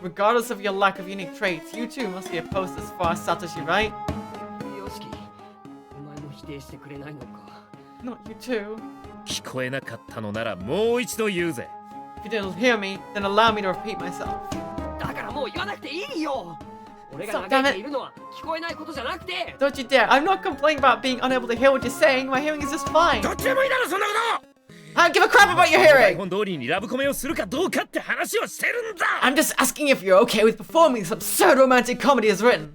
Regardless of your lack of unique traits, you too must be opposed as far as Satoshi, right? よしき、お前も否定してくれないのか。 Not you too. 聞こえなかったのならもう一度言うぜ。 If you didn't hear me, then allow me to repeat myself. だからもう言わなくていいよ。俺が Stop, 嘆 damn いているのは聞こえないことじゃなくて。 Don't you dare. I'm not complaining about being unable to hear what you're saying. My hearing is just fine. どっちでもいいだろそんなこと I don't give a crap about your 台 hearing. 本通りにラブコメをするかどうかって話をしてるんだ I'm just asking if you're okay with performing this absurd romantic comedy as written.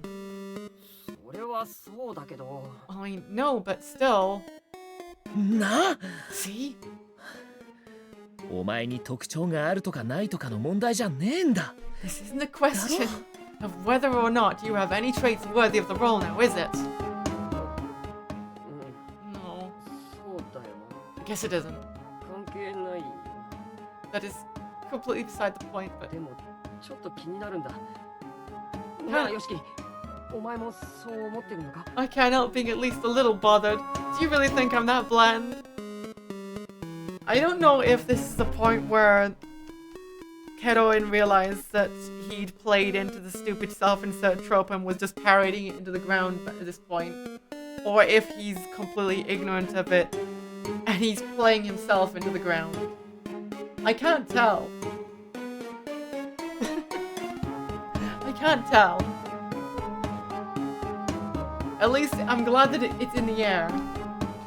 それはそうだけど。 I mean, no, but still. な See? お前に特徴があるとかないとかの問題じゃねえんだ This isn't a question of whether or not you have any traits worthy of the role now, is it? うん、 No, そうだよ I guess it isn't. な。関係ないよ。 That is completely beside the point, but でもちょっと気になるんだ。なあよしき、お前もそう思ってるのか？ I can't help being at least a little bothered. Do you really think I'm that bland? I don't know if this is the point where Keroin realized that he'd played into the stupid self-insert trope and was just parodying it into the ground at this point, or if he's completely ignorant of it and he's playing himself into the ground. I can't tell. I can't tell. At least I'm glad that it's in the air. Do you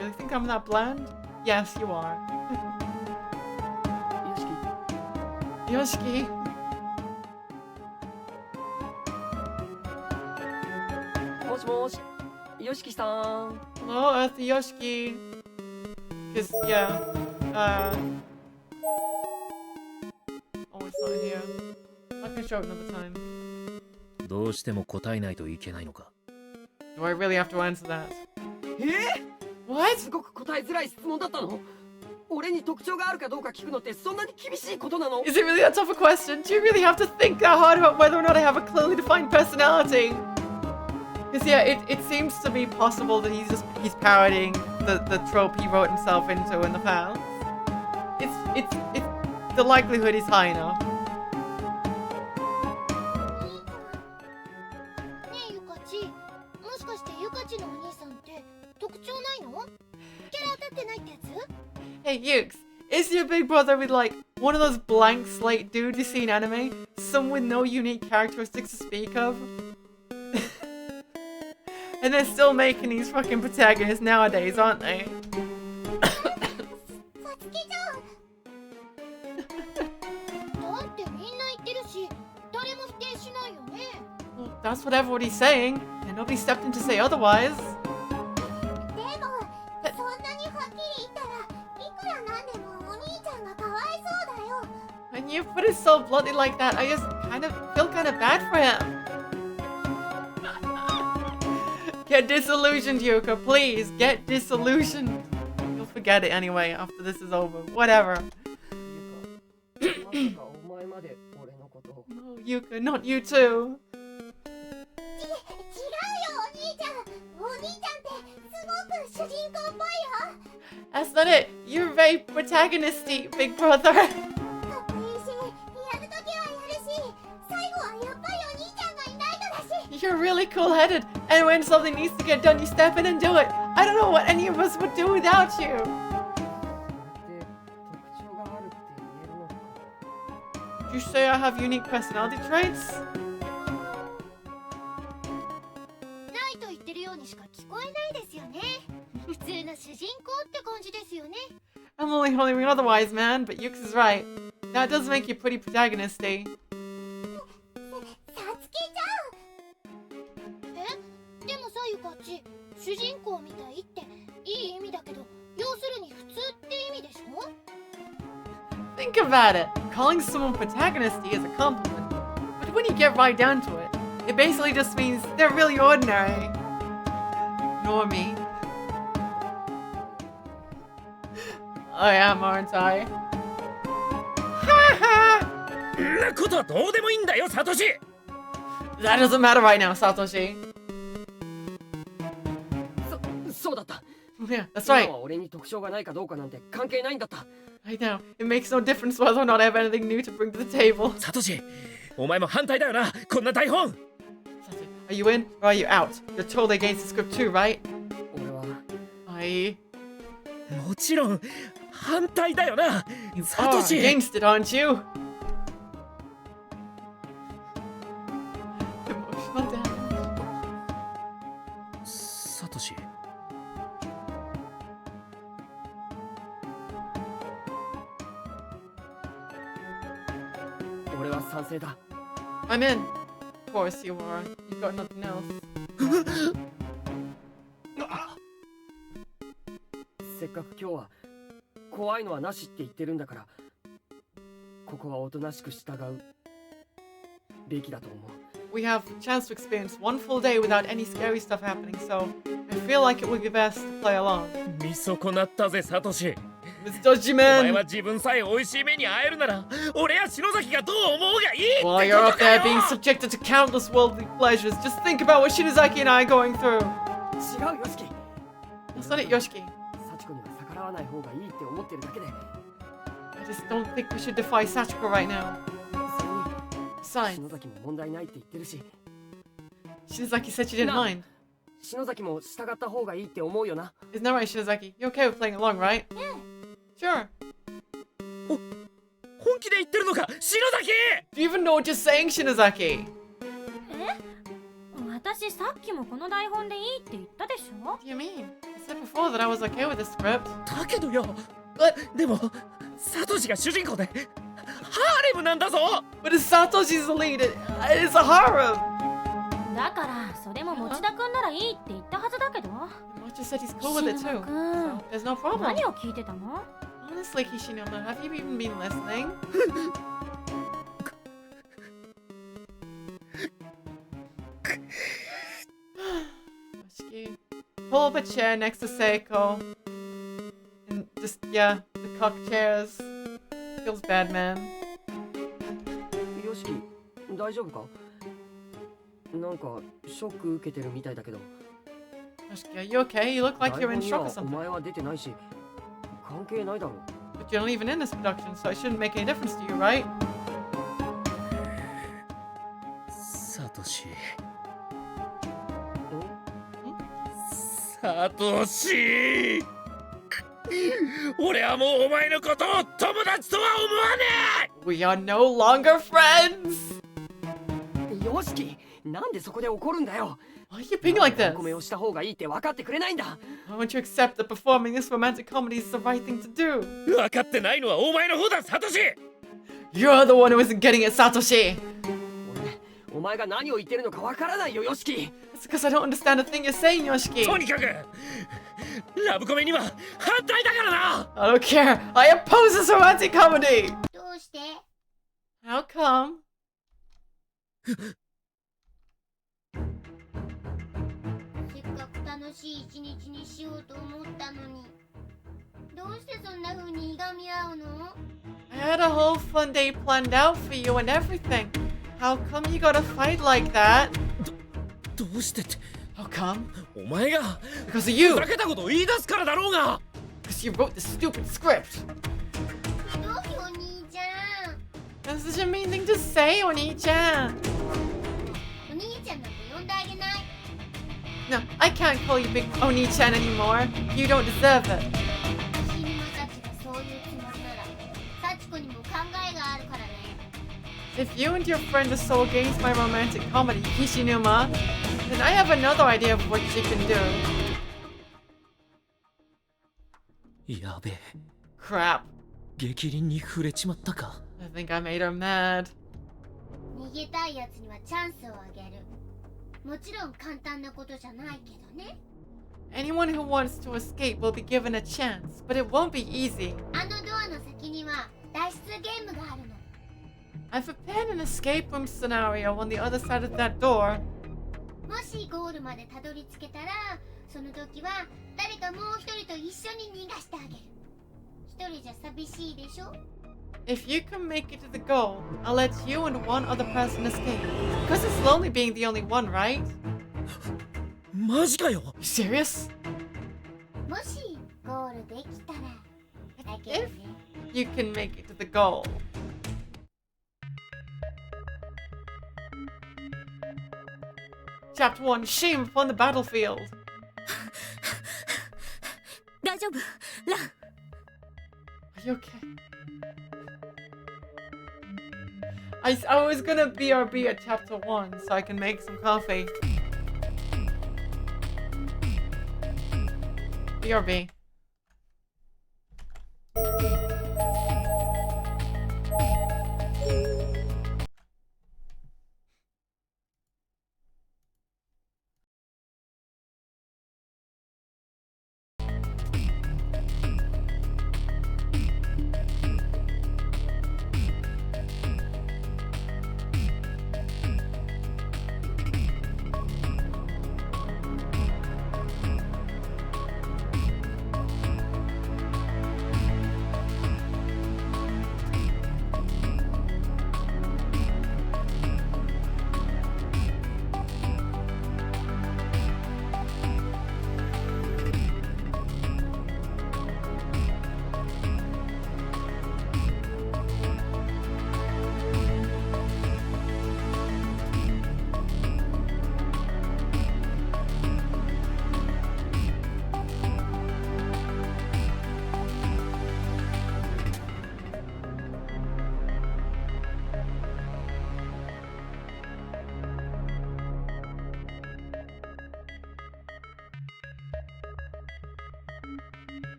really think I'm that bland? Yes, you are. よしき、 Yoshiki. もしもし、よしきさん。 Hello, Earth Yoshiki. Cause yeah, oh, it's not in here. I can show it another time. どうしても答えないといけないのか Do I really have to answer that? す What? ごく答えづらい質問だったの？俺に特徴があるかどうか聞くのってそんなに厳しいことなの？ Is it really that tough a question? Do you really have to think that hard about whether or not I have a clearly defined personality? Because yeah, it seems to be possible that he's parodying the trope he wrote himself into in the past. It's the likelihood is high enough. ねえゆかち、もしかしてゆかちのお兄さんって特徴ないの？キャラ当たってないってやつ？ Hey, Yukes, is your big brother with like one of those blank slate dudes you see in anime? Some with no unique characteristics to speak of? And they're still making these fucking protagonists nowadays, aren't they? さつきちゃん。だってみんな言ってるし、誰も否定しないよね。 Well, that's what everybody's saying, and nobody stepped in to say otherwise. でも、そんなにはっきり言ったら、いくらなんでもお兄ちゃんがかわいそうだよ。 When you put it so bluntly like that, I just feel kind of bad for him. Get disillusioned, Yuka, please. Get disillusioned. You'll forget it anyway after this is over. Whatever. まさかお前まで俺のことを。 No, Yuka, not you too. 違うよ、お兄ちゃん。お兄ちゃんってすごく主人公っぽいよ。 That's not it. You're very protagonisty, big brother. かっこいいし、やるときはやるし、最後はやっぱりお兄ちゃんがいないとだし。 You're really cool-headed, and when something needs to get done, you step in and do it. I don't know what any of us would do without you. それって特徴があるって言えるのか？ Did you say I have unique personality traits? ないと言ってるようにしか聞こえないですよね。普通の主人公って感じですよね。 I'm only holding otherwise, man, but Yux is right. That does make you pretty protagonisty. さつきちゃん。でもさゆかち、主人公みたいっていい意味だけど、要するに普通って意味でしょ？ Think about it. Calling someone protagonisty is a compliment. But when you get right down to it, it basically just means they're really ordinary. Ignore me. I am, aren't I? Ha ha! んなことはどうでもいいんだよサトシ That doesn't matter right now, Satoshi. そうだった。 Yeah, that's 今 right. は俺に特徴がないかどうかなんて関係ないんだった。 I know. It makes no difference whether or not I have anything new to bring to the table. サトシお前も反対だよな、こんな台本。 Are you in or are you out? You're totally against the script too, right? 俺は I... もちろん反対だよな、 You サ are トシ。 against it, aren't you? Emotional damage. サトシ。俺は賛成だ。 I'm in. Of course you are. You've got nothing else. せっかく今日は怖いのはなしって言ってるんだから、ここはおとなしく従うべきだと思う。 We have a chance to experience one full day without any scary stuff happening, so I feel like it would be best to play along. 見損なったぜサトシ。 Mr. Dodgy お前 Man! は自分さえ美味しい目に会えるなら、俺や篠崎がどう思うがいいってこと While you're up か there よ。 being subjected to countless worldly pleasures, just think about what Shinozaki and I are going through. 違うよしき。 That's not it, Yoshiki. 幸子には逆らわない方がいいって思ってるだけで。 I just don't think we should defy Sachiko right now. それに Besides, 篠崎も問題ないって言ってるし、 Shinozaki said she didn't No. mind. 篠崎も従った方がいいって思うよな。 Isn't that right, Shinozaki? You okay with playing along, right? Sure. 本気で言ってるのか篠崎。 Do you even know what you're saying, Shinozaki? 私さっきもこの台本でいいって言ったでしょ。 What do you mean? I said before that I was okay with the script. だけどよ、でもサトシが主人公でハーレムなんだぞ。 But if Satoshi's the lead, it's a harem. だからそれも持田くんならいいって言ったはずだけど。 Mocha said he's cool with it too. くん So there's no problem. 何を聞いてたの？ Honestly, Kishinuma, have you even been listening? Yoshiki, pull up a chair next to Seiko. And just, yeah, the cock chairs. Feels bad, man. よしき、大丈夫か？なんかショック受けてるみたいだけど。 Yoshiki, are you okay? You look like you're in 台 shock 本 or にはお something. 前は出てないし、関係ないだろう。 But you're not even in this production, so it shouldn't make any difference to you, right? サトシ。ん？サトシ。俺はもうお前のことを友達とは思わね We are no longer friends! よしき、なんでそこで怒るんだよ。 Why are you being like お this? 米をした方がいいって分かってくれないんだ。 Why won't you accept that performing this romantic comedy is the right thing to do? え。分かってないのはお前の方だサトシ。 You're the one who isn't getting it, Satoshi! お前が何を言ってるのか分からないよ、よしき。 It's because I don't understand a thing you're saying, Yoshiki! とにかくラブコメには反対だからな。 I don't care! I oppose this romantic comedy! どうして？ How come? せっかく楽しい一日にしようと思ったのに、どうしてそんな風にいがみ合うの？ I had a whole fun day planned out for you and everything. How come you gotta fight like that? どうしてって。 How come? お前が Because of you! ふざけたことを言い出すからだろうが。 Because you wrote this stupid script! ひどいお兄ちゃん。 That's such a mean thing to say, Oni-chan! お兄ちゃんなんて呼んであげない。 No, I can't call you Big Oni-chan anymore. You don't deserve it. 死ぬまたちがそういうつもりなら、幸子にも考えがあるからね。 If you and your friend are so against my romantic comedy, Kishinuma, then I have another idea of what you can do. やべえ、 Crap. 激鱗に触れちまったか。 I think I made her mad. 逃げたいやつにはチャンスをあげる。もちろん簡単なことじゃないけどね。 Anyone who wants to escape will be given a chance, but it won't be easy. あのドアの先には脱出ゲームがあるの。 I've prepared an escape room scenario on the other side of that door. もしゴールまでたどり着けたら、その時は誰かもう一人と一緒に逃がしてあげる。一人じゃ寂しいでしょ？ If you can make it to the goal, I'll let you and one other person escape. Because it's lonely being the only one, right? マジかよ。 You serious? もしゴールできたらだけどね。 You can make it to the goal. chapter 1, shame upon the battlefield. 大丈夫ラン Are you okay? I was gonna BRB at chapter 1 so I can make some coffee. BRB.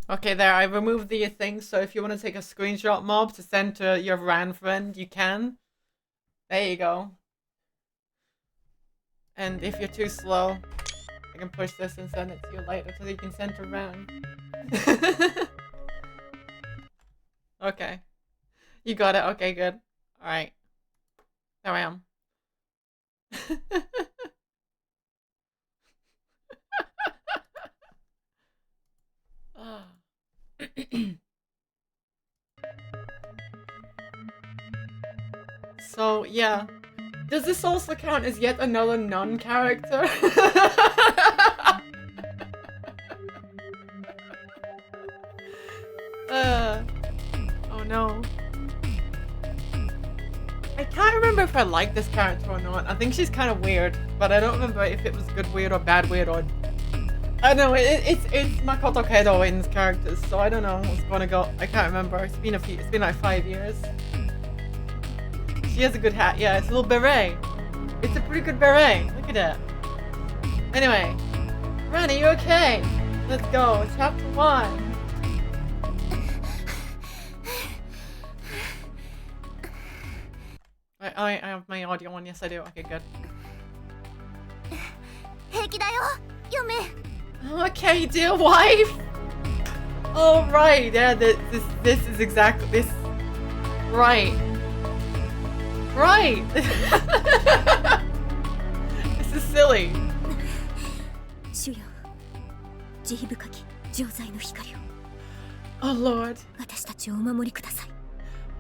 Okay, there, I removed the thing, so if you want to take a screenshot, Mob, to send to your RAN friend, you can. There you go. And if you're too slow, I can push this and send it to you later so that you can send to RAN. Okay. You got it. Okay, good. Alright. There I am. So, yeah. Does this also count as yet another nun character? Oh no. I can't remember if I like this character or not. I think she's kind of weird, but I don't remember if it was good weird or bad weird or... I don't know, it's Makoto Kedo in his characters, so I don't know what's gonna go. I can't remember. It's been like 5 years. She has a good hat, yeah, it's a little beret. It's a pretty good beret. Look at it. Anyway, Ran, are you okay? Let's go. Chapter 1. I have my audio on. Yes, I do. Okay, good. 平気だよ嫁 Okay, dear wife. Oh right, yeah. This is exactly this. Right. Right. This is silly. 主よ慈悲深き錠剤の光を Oh Lord, 私たちをお守りください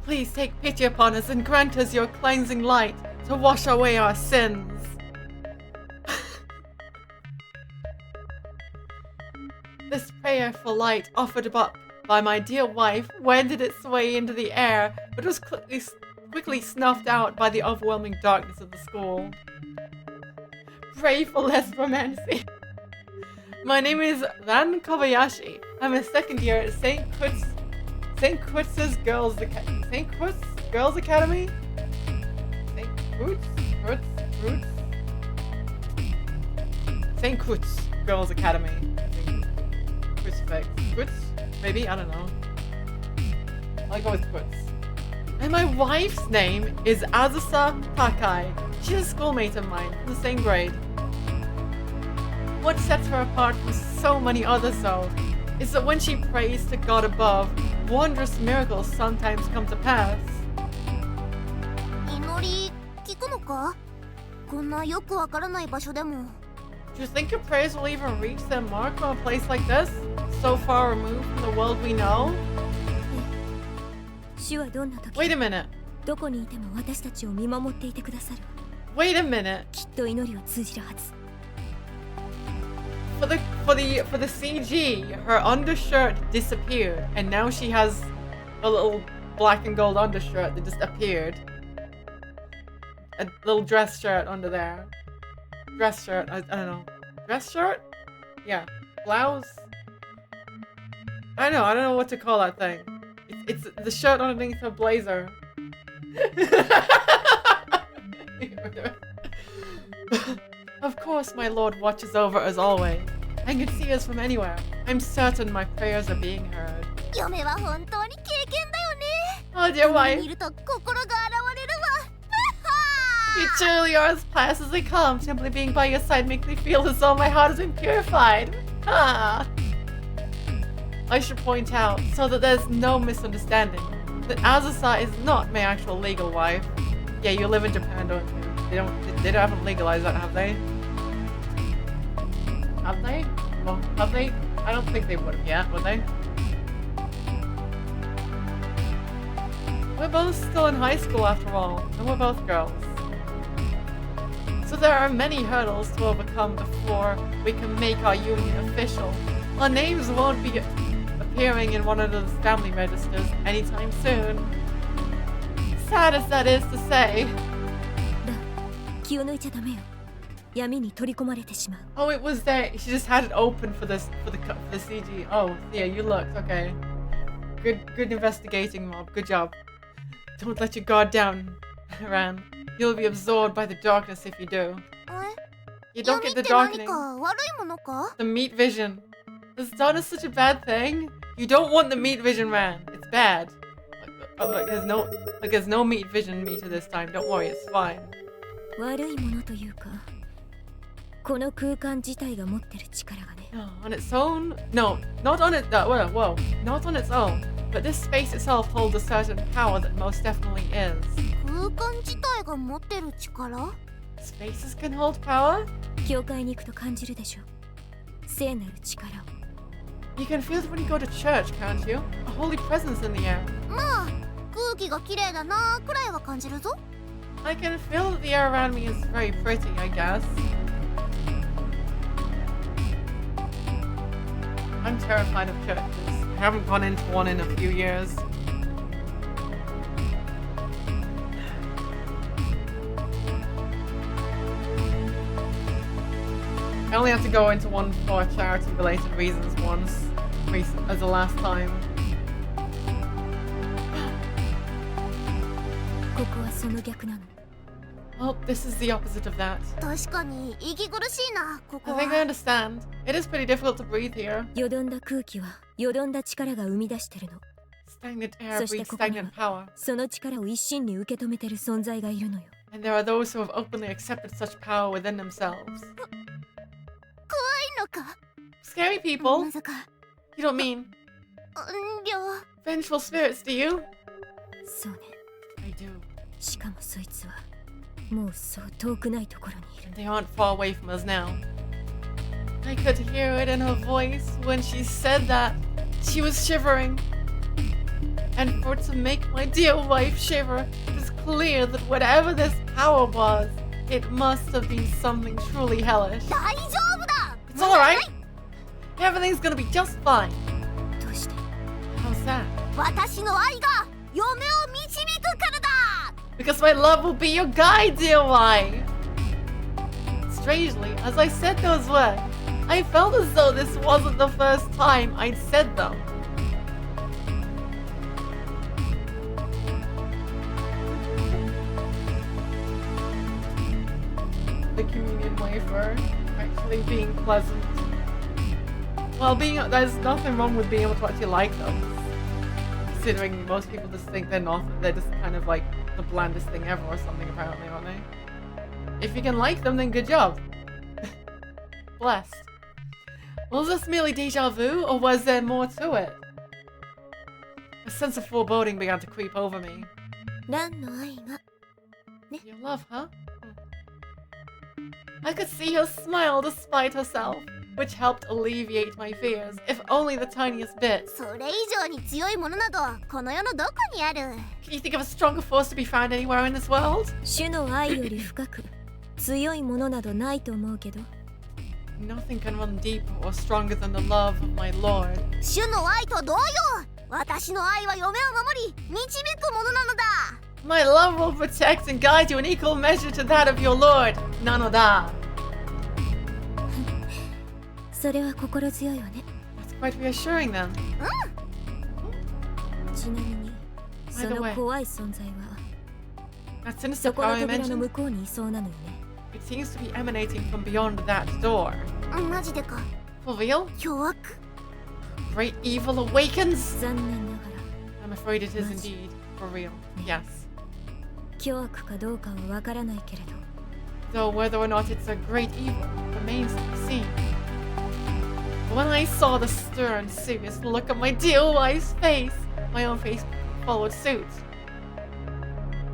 please take pity upon us and grant us your cleansing light to wash away our sins. This prayer for light offered up by my dear wife wended its way into the air, but was quickly snuffed out by the overwhelming darkness of the school. Pray for less romancing. My name is Ran Kobayashi. I'm a second year at St. Kutz's Girls Academy. St. Kutz Girls Academy? St. Kutz Girls Academy. Crucifix. Kutz? Maybe? I don't know. I'll go with Kutz. And my wife's name is Azusa Takai. She's a schoolmate of mine, in the same grade. What sets her apart from so many others, though, is that when she prays to God above, wondrous miracles sometimes come to pass. 祈り聞くのかこんなよくわからない場所でも Do you think your prayers will even reach their mark on a place like this? So far removed from the world we know? 主はどんな時 Wait a minute. どこにいても私たちを見守っていてくださる Wait a minute. きっと祈りは通じるはず For the CG, her undershirt disappeared, and now she has a little black and gold undershirt that just appeared. A little dress shirt under there. Dress shirt, I don't know. Dress shirt? Yeah. Blouse? I don't know what to call that thing. It's the shirt underneath her blazer. Of course, my lord watches over us always, and can see us from anywhere. I'm certain my prayers are being heard. 嫁は本当に経験だよね Oh, dear 見 wife, ると心が現れるわ you truly are as pious as they come. Simply being by your side makes me feel as though my heart has been purified. Ah. I should point out, so that there's no misunderstanding, that Azusa is not my actual legal wife. Yeah, you live in Japan, don't you? They haven't legalized that, have they? Have they? Well, have they? I don't think they would have yet, would they? We're both still in high school after all, and we're both girls. So there are many hurdles to overcome before we can make our union official. Our names won't be appearing in one of those family registers anytime soon. Sad as that is to say. 気を抜いちゃダメよ闇に取り込まれてしまう Oh, it was there. She just had it open for the CG. Oh, yeah, you looked okay. Good investigating, Mob. Good job. Don't let your guard down, Ran. You'll be absorbed by the darkness if you do. え You don't 闇 get っ the て何 darkening. か悪いものか The meat vision. Is darkness such a bad thing? You don't want the meat vision, Ran. It's bad. There's no meat vision meter this time. Don't worry, it's fine. 悪いものというかこの空間自体が持ってる力がね No, on its own? No, not on it. Whoa, not on its own. But this space itself holds a certain power that most definitely is. 空間自体が持ってる力 Spaces can hold power? 教会に行くと感じるでしょ聖なる力を You can feel it when you go to church, can't you? A holy presence in the air. まあ空気がきれいだなくらいは感じるぞ I can feel that the air around me is very pretty, I guess. I'm terrified of churches. I haven't gone into one in a few years. I only had to go into one for charity-related reasons once, as the last time. ここはその逆なの。 Oh, this is the opposite of that. 確かに息苦しいな、ここ I は。 think I understand. It is pretty difficult to breathe here. よどんだ空気はよどんだ力が生み出してるの。 Stagnant air そして breeds ここには stagnant power. その力を一心に受け止めてる存在がいるのよ。 And there are those who have openly accepted such power within themselves. のか Scary people? まさか You don't mean りょ vengeful spirits, do you? そうね。 I do. しかもそいつはもうそう遠くないところにいる。 And they aren't far away from us now. I could hear it in her voice when she said that. She was shivering. And for it to make my dear wife shiver, it is clear that whatever this power was, it must have been something truly hellish. 大丈夫だ It's alright. Everything's gonna be just fine. どうして？ How's that? 私の愛が嫁を導くからだ Because my love will be your guide, dear wife. Strangely, as I said those words, I felt as though this wasn't the first time I'd said them. The communion wafer actually being pleasant. Well, there's nothing wrong with being able to actually like them. Considering most people just think they're not, they're just kind of like the blandest thing ever or something apparently, aren't they? If you can like them, then good job. Blessed. Was this merely deja vu, or was there more to it? A sense of foreboding began to creep over me. ランの愛が Your love, huh? I could see her smile despite herself, which helped alleviate my fears, if only the tiniest bit. それ以上に強いものなどこの世のどこにある Can you think of a stronger force to be found anywhere in this world? 主の愛より深く強いものなどないと思うけど。 Nothing can run deeper or stronger than the love of my Lord. 主の愛と同様私の愛は嫁を守り導くものなのだ My love will protect and guide you in equal measure to that of your Lord, Nanoda. それは心強いわね。 That's quite reassuring then. ちなみにその怖い存在は That sinister そこの power I 扉の mentioned, 向こうにいそうなのよね。 it seems to be emanating from beyond that door. マジでか For real? 凶悪 Great evil awakens? 残念なが I'm afraid it is indeed for real. Yes. ら凶悪かどうかはわからないけれど Though whether or not it's a great evil remains to be seen. When I saw the stern, serious look on my dear wife's face, my own face followed suit.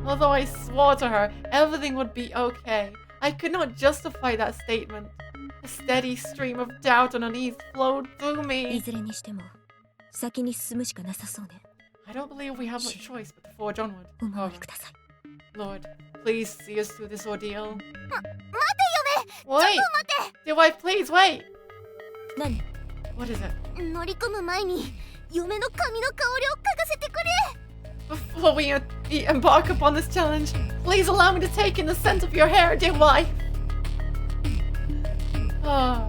Although I swore to her everything would be okay, I could not justify that statement. A steady stream of doubt and unease flowed through い me. ずれにしても先に進むしかなさそうね。 I don't believe we have much choice but to forge onward. お守りください。 Lord, please see us through this ordeal. 待て嫁 Wait! Dear wife, please wait! 何？ What is it? 乗り込む前に嫁の髪の香りを嗅がせてくれ Before we embark upon this challenge, please allow me to take in the scent of your hair, dear wife. Ah,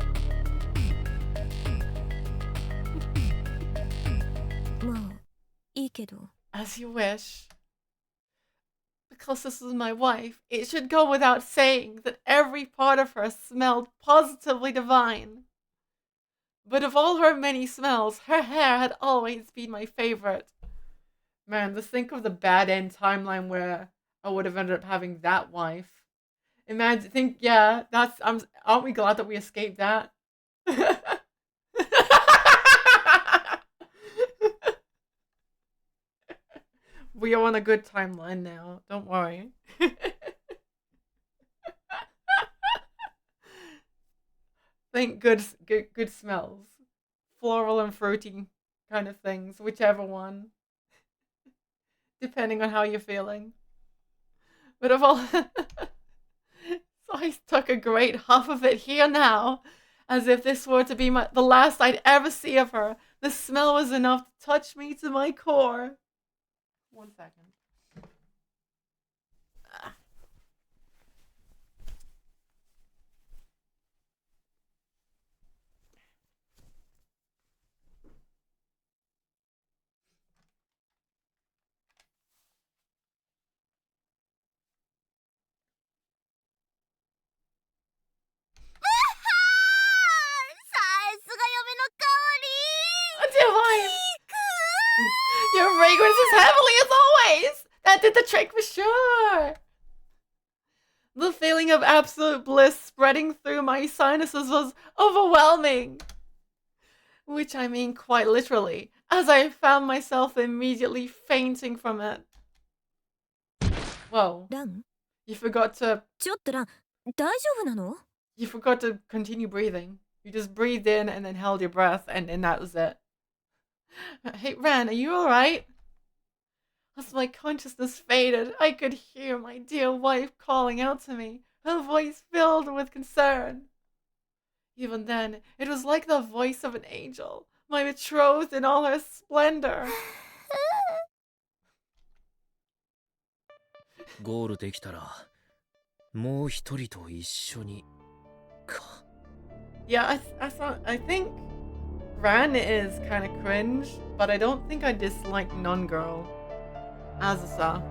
まあいいけど as you wish. Because this is my wife, it should go without saying that every part of her smelled positively divine. But of all her many smells, her hair had always been my favorite. Man, just think of the bad end timeline where I would have ended up having that wife. Imagine, yeah, aren't we glad that we escaped that? We are on a good timeline now, don't worry. Think good smells. Floral and fruity kind of things, whichever one. Depending on how you're feeling. But of all... So I took a great huff of it here now, as if this were to be the last I'd ever see of her. The smell was enough to touch me to my core. 1 second. Divine! Your fragrance is heavenly as always! That did the trick for sure! The feeling of absolute bliss spreading through my sinuses was overwhelming. Which I mean quite literally, as I found myself immediately fainting from it. Whoa. ラン You forgot to... ちょっとラン大丈夫なの You forgot to continue breathing. You just breathed in and then held your breath and that was it. Hey, Ran, are you alright? As my consciousness faded, I could hear my dear wife calling out to me, her voice filled with concern. Even then, it was like the voice of an angel, my betrothed in all her splendor. ゴールできたらもう一人と一緒にか。 Yeah, I think Ran is kind of cringe, but I don't think I dislike Nun Girl. Azusa.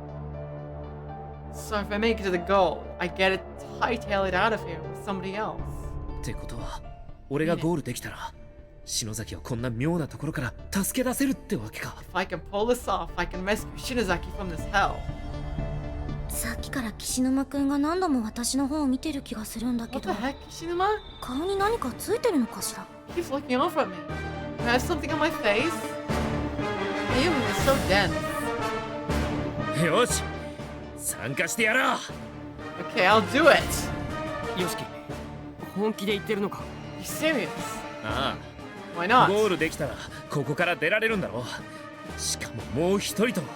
So if I make it to the goal, I get it hightail it out of here with somebody else. ってことは俺がゴールできたら篠崎をこんな妙なところから助け出せるってわけか。 If I can pull this off, I can rescue Shinozaki from this hell. さっきから岸沼くんが何度も私の方を見てる気がするんだけ What ど the heck, Kishinuma? 顔に何かついてるのかしら He keeps looking over at me. I have something on my face? Ayumi is so dense. よし参加してやろう。 Okay, I'll do it. よしき本気で言ってるのか You serious? あ Why あ not? ゴールできたらここから出られるんだろう。しかももう一人と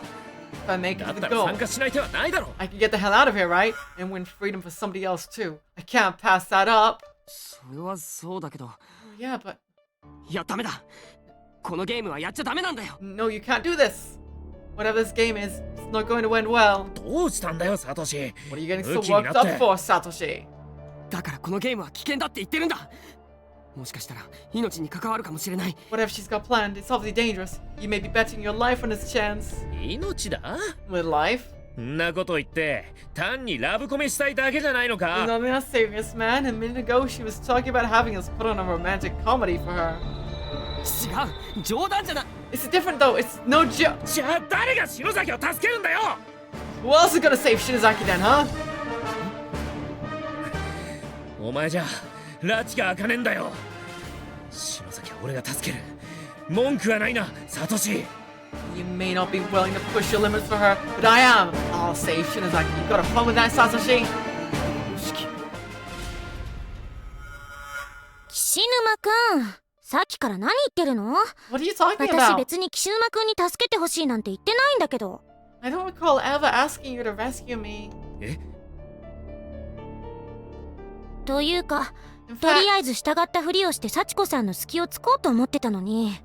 If I make it だ to っ the たら goal, 参加しない手はないだろう。 I can get the hell out of here, right? And win freedom for somebody else too. I can't pass that up. それはそうだけど Yeah, but いやダメだこのゲームはやっちゃダメなんだよ no, you can't do this. Whatever this game is, it's not going to end well. どうしたんだよサトシ。 What are you getting so ムキに worked な up って for, Satoshi? だからこのゲームは危険だって言ってるんだもしかしたら命に関わるかもしれない Whatever she's got planned, it's obviously dangerous. You may be betting your life on this chance. 命だ With life? んなこと言って単にラブコメしたいだけじゃないのか。 Nothing that serious, man. A minute ago, she was talking about having us put on a romantic comedy for her. 違う冗談じゃな It's different though. It's no joke. じゃあ誰が篠崎を助けるんだよ。 Who else is gonna save Shinozaki then, huh? お前じゃ拉致が開かねえんだよ。篠崎は俺が助ける。文句はないなサトシ。 You may not be willing to push your limits for her, but I am. I'll save Shinozaki. You got a problem with that, Satoshi? 岸沼くんさっきから何言ってるの What are you talking 私 about? 別に岸沼くんに助けてほしいなんて言ってないんだけど I don't recall ever asking you to rescue me. えというか In とり fact, あえず従ったふりをして幸子さんの隙を突こうと思ってたのに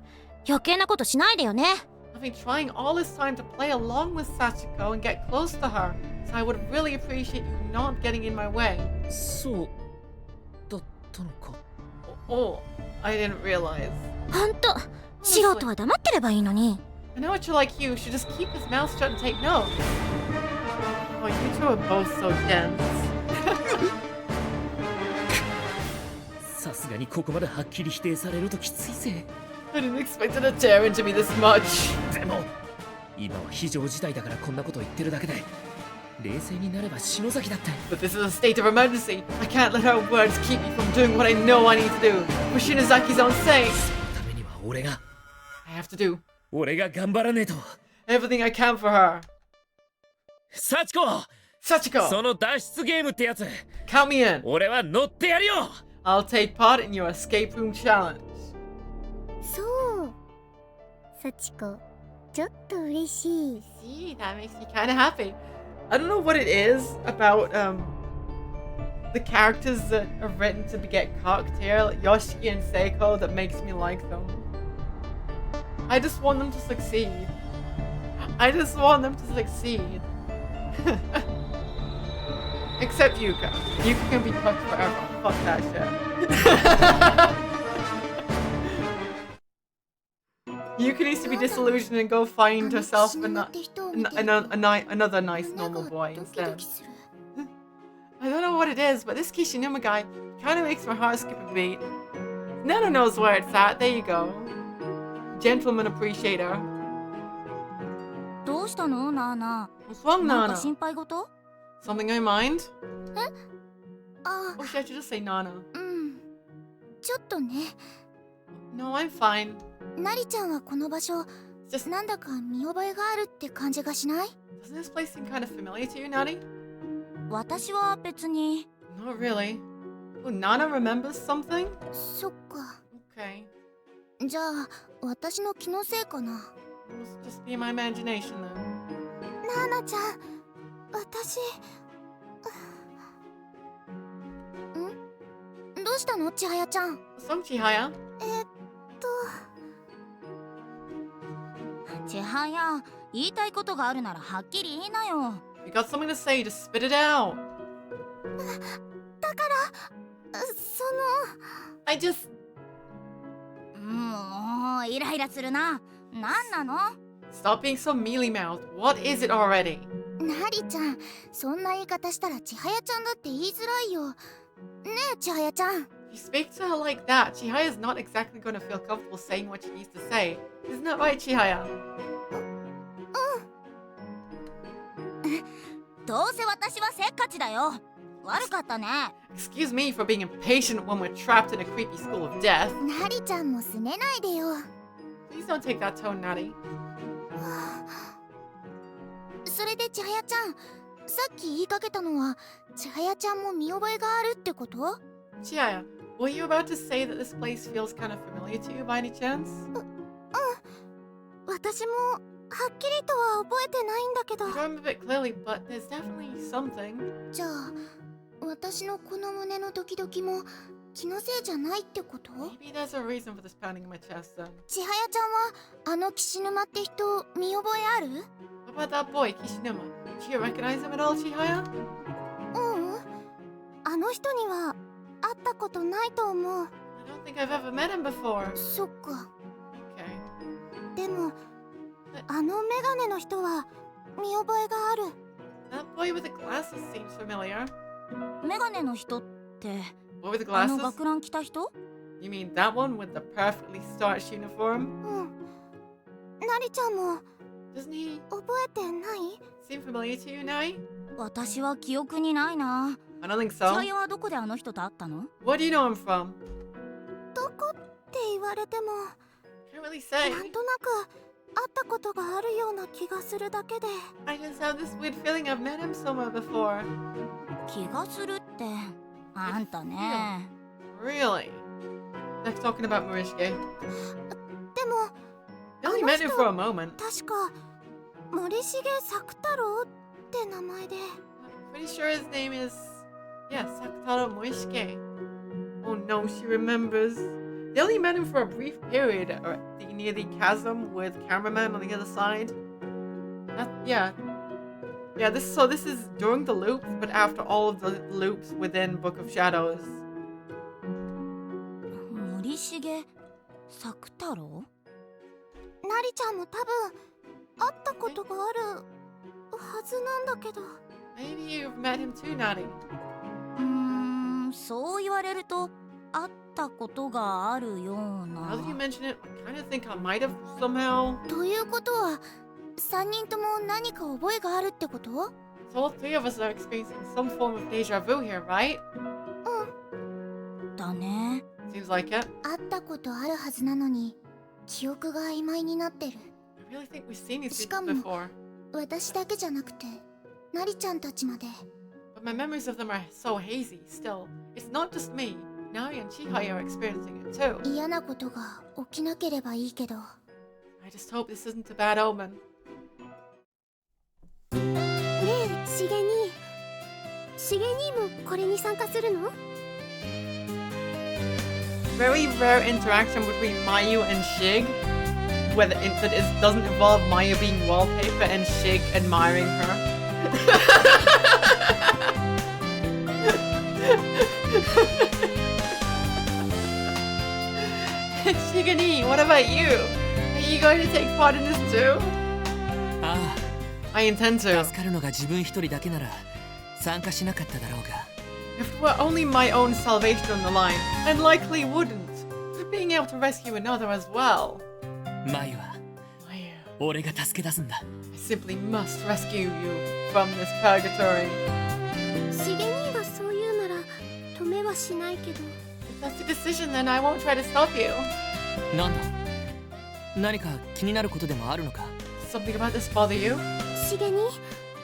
余計なことしないでよね I've been trying all this time to play along with Sachiko and get close to her, so I would really appreciate you not getting in my way. そうだったのか。 Oh, I didn't realize. ほんと素人は黙ってればいいのに I know a true like you should just keep his mouth shut and take notes. Oh, you two are both so dense. さすがにここまではっきり否定されるときついぜ。 I didn't expect it to tear into me this much. でも今は非常事態だからこんなこと言ってるだけで冷静になれば篠崎だって But this is a state of emergency. I can't let her words keep me from doing what I know I need to do. For Shinozaki's own sake. そのためには俺が I have to do 俺が頑張らねえと。 everything I can for her. サチコ Sachiko, その脱出ゲームってやつ count me in. 俺は乗ってやるよ。 I'll take part in your escape room challenge. そう幸子ちょっと嬉しい See, that makes me kind of happy. I don't know what it is about the characters that are written to get cocked here, like Yoshiki and Seiko, that makes me like them. I just want them to succeed. I just want them to succeed. Except Yuka. Yuka can be cooked forever. Fuck that shit. Yuka needs to be disillusioned and go find herself another nice normal boy instead. I don't know what it is, but this Kishinuma guy kind of makes my heart skip a beat. Nana knows where it's at. There you go. Gentleman appreciator. どうしたのナーナ What's wrong, なんか Nana? 心配事 Something on your mind? あ Or should I just say Nana? うんちょっとね No, I'm fine. ナリちゃんはこの場所 Just なんだか見覚えがあるって感じがしない doesn't this place seem kind of familiar to you, Nani? 私は別に Not really. Oh, Nana remembers something? そっか Okay. じゃあ私の気のせいかな Must just be my imagination then. ナーナちゃん私どうしたの千早ちゃん What's wrong, Chihaya? 千早言いたいことがあるならはっきり言いなよ You got something to say, just spit it out. そ I just... のもうイライラするななんなの Stop being so mealy-mouthed. What is it already? ナリちゃんそんな言い方したら千早ちゃんだって言いづらいよねえ千早ちゃん If you speak to her like that, Chihaya's not exactly going to feel comfortable saying what she needs to say. Isn't that right, Chihaya? どうせ私はせっかちだよ悪かったね Excuse me for being impatient when we're trapped in a creepy school of death. ナリちゃんもすねないでよ Please don't take that tone, Natty. それで千早ちゃんさっき言いかけたのは千早ちゃんも見覚えがあるってこと Chihaya, were you about to say that this place feels kind of familiar to you by any chance? 私もはっきりとは覚えてないんだけど I don't remember it clearly, but there's definitely something. じゃあ私のこの胸のドキドキも気のせいじゃないってこと Maybe there's a reason for this pounding in my chest then. 千早ちゃんはあの岸沼って人見覚えある What about that boy, Kishinuma? Do you recognize him at all, Chihaya? あの人には会ったことないと思う I don't think I've ever met him before. そっか Okay. でもあのメガネの人は見覚えがある That boy with the glasses seems familiar. メガネの人って Boy with the あの glasses? 学ラン着た人 You mean that one with the perfectly starched uniform? ナリちゃんも Doesn't he 覚えてない seem familiar to you, Nai? 私は記憶にないな I don't think 千 so. 早はどこであの人と会ったの Where do you know him from? どこって言われても Can't really say. なんとなく会ったことがあるような気がするだけで I just have this weird feeling I've met him somewhere before. 気がするってあんたね Really? They're talking about Morishige. でも I only met him for a moment. 確か森重作太郎って名前で I'm pretty sure his name is... Yeah, Sakutaro Morishige. Oh no, she remembers. They only met him for a brief period near the chasm with cameraman on the other side. Yeah. Yeah, this is during the loops, but after all of the loops within Book of Shadows. 森重作太郎ナリちゃんも多分会ったことがあるはずなんだけど Maybe you've met him too, Natty. そう言われると会ったことがあるよう Now that you な mention it, I kind of think I might have somehow... ということは3人とも何か覚えがあるってこと So all three of us are experiencing some form of deja vu here, right? だね Seems like it. 会ったことあるはずなのに記憶が曖昧になってる I really think we've seen these しか people も before. 私だけじゃなくてナリちゃんたちまで But my memories of them are so hazy still. It's not just me. Nari and Chihaya are experiencing it too. 嫌なことが起きなければいいけど I just hope this isn't a bad omen. ねえしげにもこれに参加するの？ Very rare interaction between Mayu and Shig, whether that doesn't involve Mayu being wallpaper and Shig admiring her. Shigani, what about you? Are you going to take part in this too? あ I intend あ to. 助かるのが自分一人だけなら参加しなかっただろうが If it were only my own salvation on the line, I likely wouldn't. But being able to rescue another as well. マユは Mayu, 俺が助け出すんだ I simply must rescue you from this purgatory. しげにがそう言うなら止めはしないけど。 If that's the decision, then I won't try to stop you. なんだ何か気になることでもあるのか Something about this bother you? しげに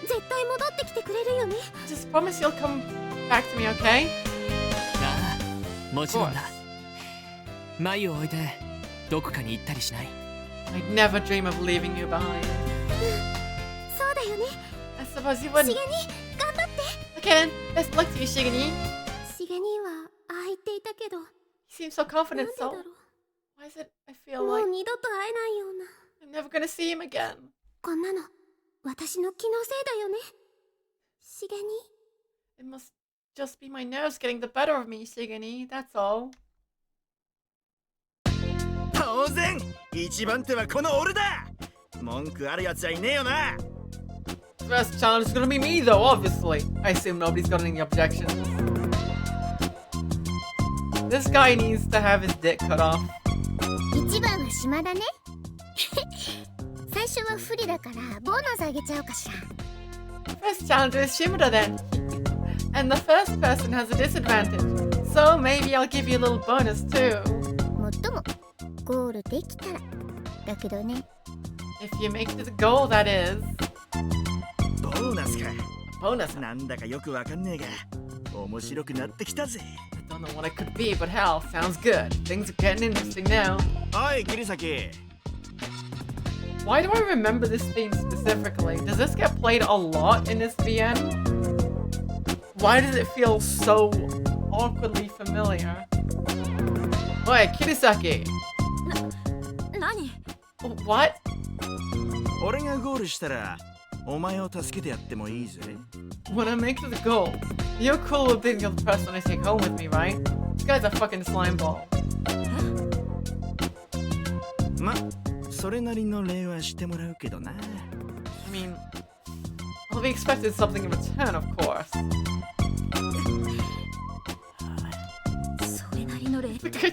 絶対戻ってきてくれるよね。 Just promise you'll come back to me, okay? ああもちろんだ Of マユを置いてどこかに行ったりしない I'd never dream of leaving you behind. そうだよね。 I suppose you し wouldn't. げに頑張って。 Again, best luck to you, Shigani. しげにはああ言っていたけど、な You seem so ん confident, でだ so ろ why is it I う。 feel も like う二度と会えないような。 I'm never gonna see him again? こんなの私の気のせいだよね。しげに It must just be my nerves getting the better of me, Shigani, that's all. 当然一番手はこの俺だ。文句あるやつはいねえよな。 First challenge is gonna be me, though, obviously. I assume nobody's got any objections. This guy needs to have his dick cut off. 一番は島だね。最初は不利だからボーナスあげちゃおうかしら。 First challenger is Shimada then. And the first person has a disadvantage. So maybe I'll give you a little bonus too. もっともゴールできたらだけどね。 If you make it to the goal, that is. ボーナスか。 Bonus. なんだかよくわかんねえが面白くなってきたぜ。 I don't know what it could be, but hell, sounds good. Things are getting interesting now. おい桐崎。 Why do I remember this theme specifically? Does this get played a lot in this VN? Why does it feel so awkwardly familiar? Oi, Kirisaki! 何？ What? 俺がゴールしたらお前を助けてやってもいいぜ。 When I make it to the goal, you're cool with being the person I take home with me, right? This guy's a fucking slime ball. ま、それなりの礼はしてもらうけどな。 I mean, I'll be expected something in return, of course. それなりの礼。 Good job.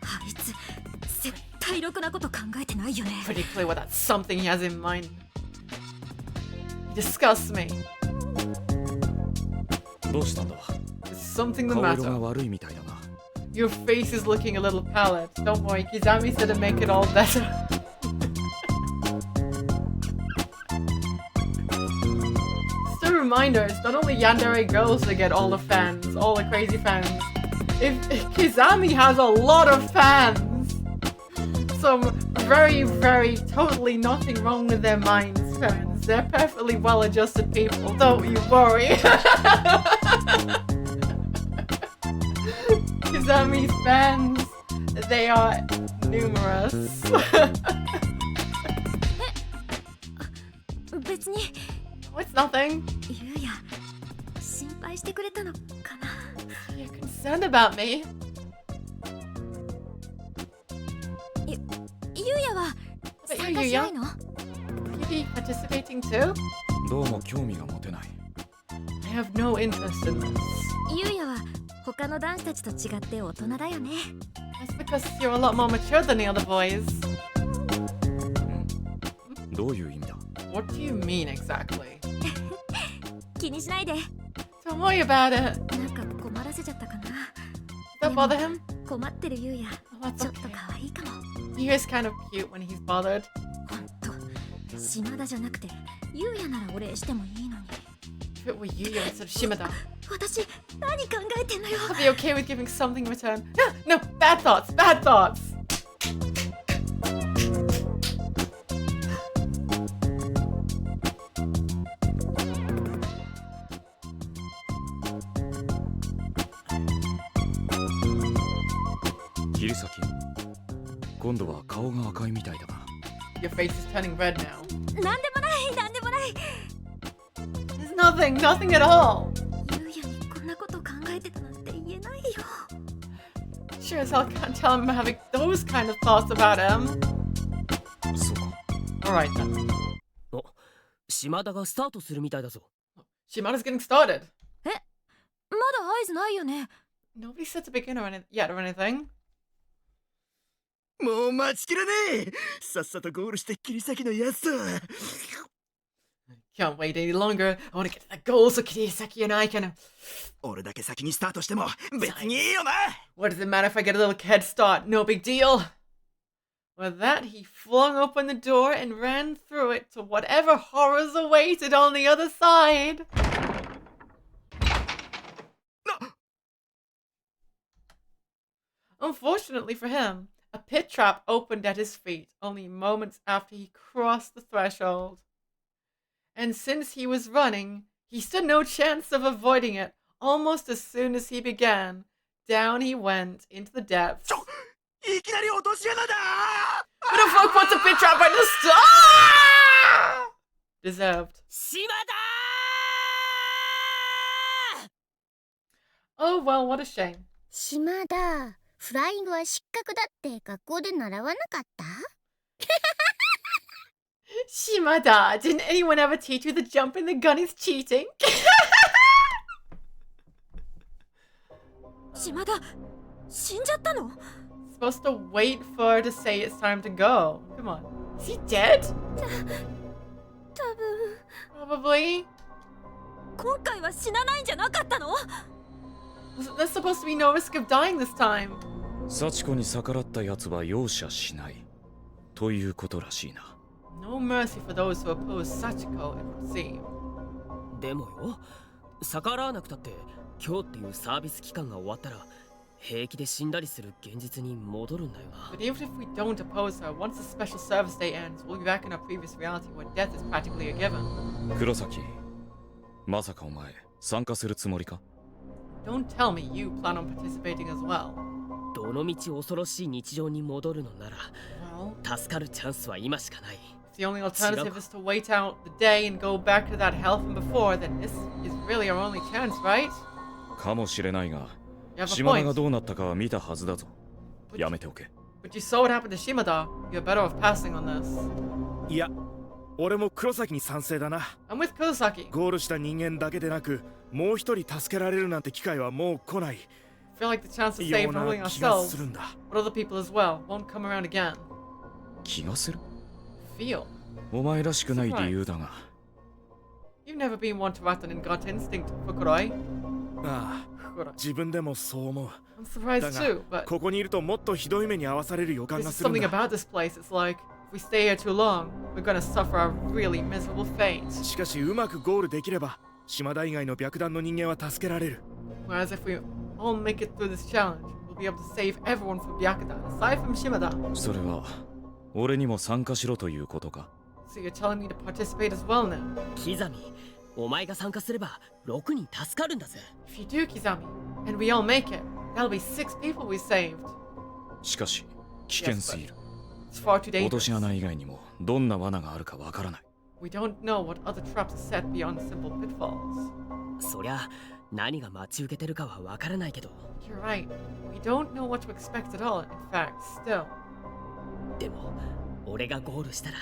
あいつ絶対ろくなこと考えてないよね。 Pretty clear what that something he has in mind. He disgusts me. どうしたんだ There's something the 顔色が matter. 悪いみたいだな。 Your face is looking a little pallid. Don't worry, Kizami said to make it all better. Just a reminder, it's not only yandere girls that get all the fans, all the crazy fans. If Kizami has a lot of fans, some very, very, totally nothing wrong with their minds fans. They're perfectly well-adjusted people, don't you worry. Kizami's fans, they are numerous. 別に No, it's nothing. ゆうや心配してくれたのかな。 You're concerned about me. ゆうやは But 参 you, 加しない Yuya, の？ you be participating too? どうも興味が持てない。 I have no interest in this. ゆうやは他の男子たちと違って大人だよね。 That's because you're a lot more mature than the other boys. どういう意味だ What do you mean exactly? 気にしないで。 Don't worry about it. なんか困らせちゃったかな。 Does that bother him? 困ってるゆうや Oh, that's ちょっと okay. 可愛いかも。 He is kind of cute when he's bothered. ほんと島田じゃなくてゆうやならお礼してもいいのに。 If it were Yuya instead of Shimada, 私何考えてんのよ。 I'd be okay with giving something in return. No, bad thoughts, bad thoughts. 今度は顔が赤いみたいだが。 Your face is turning red now. なんでもないなんでもない。 There's nothing at all. ゆうやにこんなこと考えてたなんて言えないよ。 Sure as hell can't tell him having those kind of thoughts about him. そうか。 Alright then. お、島田がスタートするみたいだぞ。 Shimada's getting started. まだ合図ないよね。 Nobody said to begin yet or anything. もう待ちきれねえ。さっさとゴールして切り裂きのやつと。 Can't wait any longer. I want to get to that goal so Kirisaki and I can... 俺だけ先にスタートしても別にいいよな。 What does it matter if I get a little head start? No big deal. With that, he flung open the door and ran through it to whatever horrors awaited on the other side. Unfortunately for him, a pit trap opened at his feet only moments after he crossed the threshold. And since he was running, he stood no chance of avoiding it. Almost as soon as he began, down he went into the depths. いきなり落とし穴だ。 Who the fuck wants a pit trap by the start? Deserved. 島田 Oh well, what a shame. 島田、フライングは失格だって学校で習わなかった？ Shimada, didn't anyone ever teach you the jump in the gun is cheating? 島田、死んじゃったの？ Supposed to wait for her to say it's time to go. Come on. Is he dead? 多分 Probably. 今回は死なないんじゃなかったの？ There's supposed to be no risk of dying this time. サチコに逆らったやつは容赦しない。ということらしいな。 No mercy for those who oppose Sachiko, it would seem. でもよ、逆らわなくたって今日っていうサービス期間が終わったら平気で死んだりする現実に戻るんだよな。 But even if we don't oppose her, once the special service day ends, we'll be back in our previous reality where death is practically a given. 黒崎、まさかお前参加するつもりか？ Don't tell me you plan on participating as well. どの道恐ろしい日常に戻るのなら Well, 助かるチャンスは今しかない。 if the only alternative is to wait out the day and go back to that hell from before, then this is really our only chance, right? かもしれないが、 You have a 島田が point. どうなったかは見たはずだぞ。やめておけ。 But you saw what happened to Shimada. You're better off passing on this. いや、俺も黒崎に賛成だな。 I'm with Kurosaki. ゴールした人間だけでなく、もう一人助けられるなんて機会はもう来ない。 I feel like the chance of よ saving う not only な気が ourselves, するんだ。 but other people as well, won't come around again. 気がする？ Feel. お前らしくない理由だが。 You've never been one to act on gut instinct, Fukuroi. ああ、 Fukuroi. 自分でもそう思う。 I'm surprised だ too, が、 but ここにいるともっとひどい目に遭わされる予感 there's がするん something だ。 about this place. It's like, if we stay here too long, we're gonna suffer a really miserable fate. しかしうまくゴールできれば、島田以外の白弾の人間は助けられる。 Whereas if we all make it through this challenge, we'll be able to save everyone from Byakuda, aside from Shimada. それは俺にも参加しろということか？ So you're telling me to participate as well now? キザミ、お前が参加すれば6人助かるんだぜ。 If you do, Kizami, and we all make it, that'll be 6 people we saved. しかし危険すぎる。 It's far too 落とし dangerous. 穴以外にもどんな罠があるかわからない。 We don't know what other traps are set beyond simple pitfalls. そりゃ何が待ち受けてるかはわからないけど、 You're right. We don't know what to expect at all, in fact, still. でも俺がゴールしたら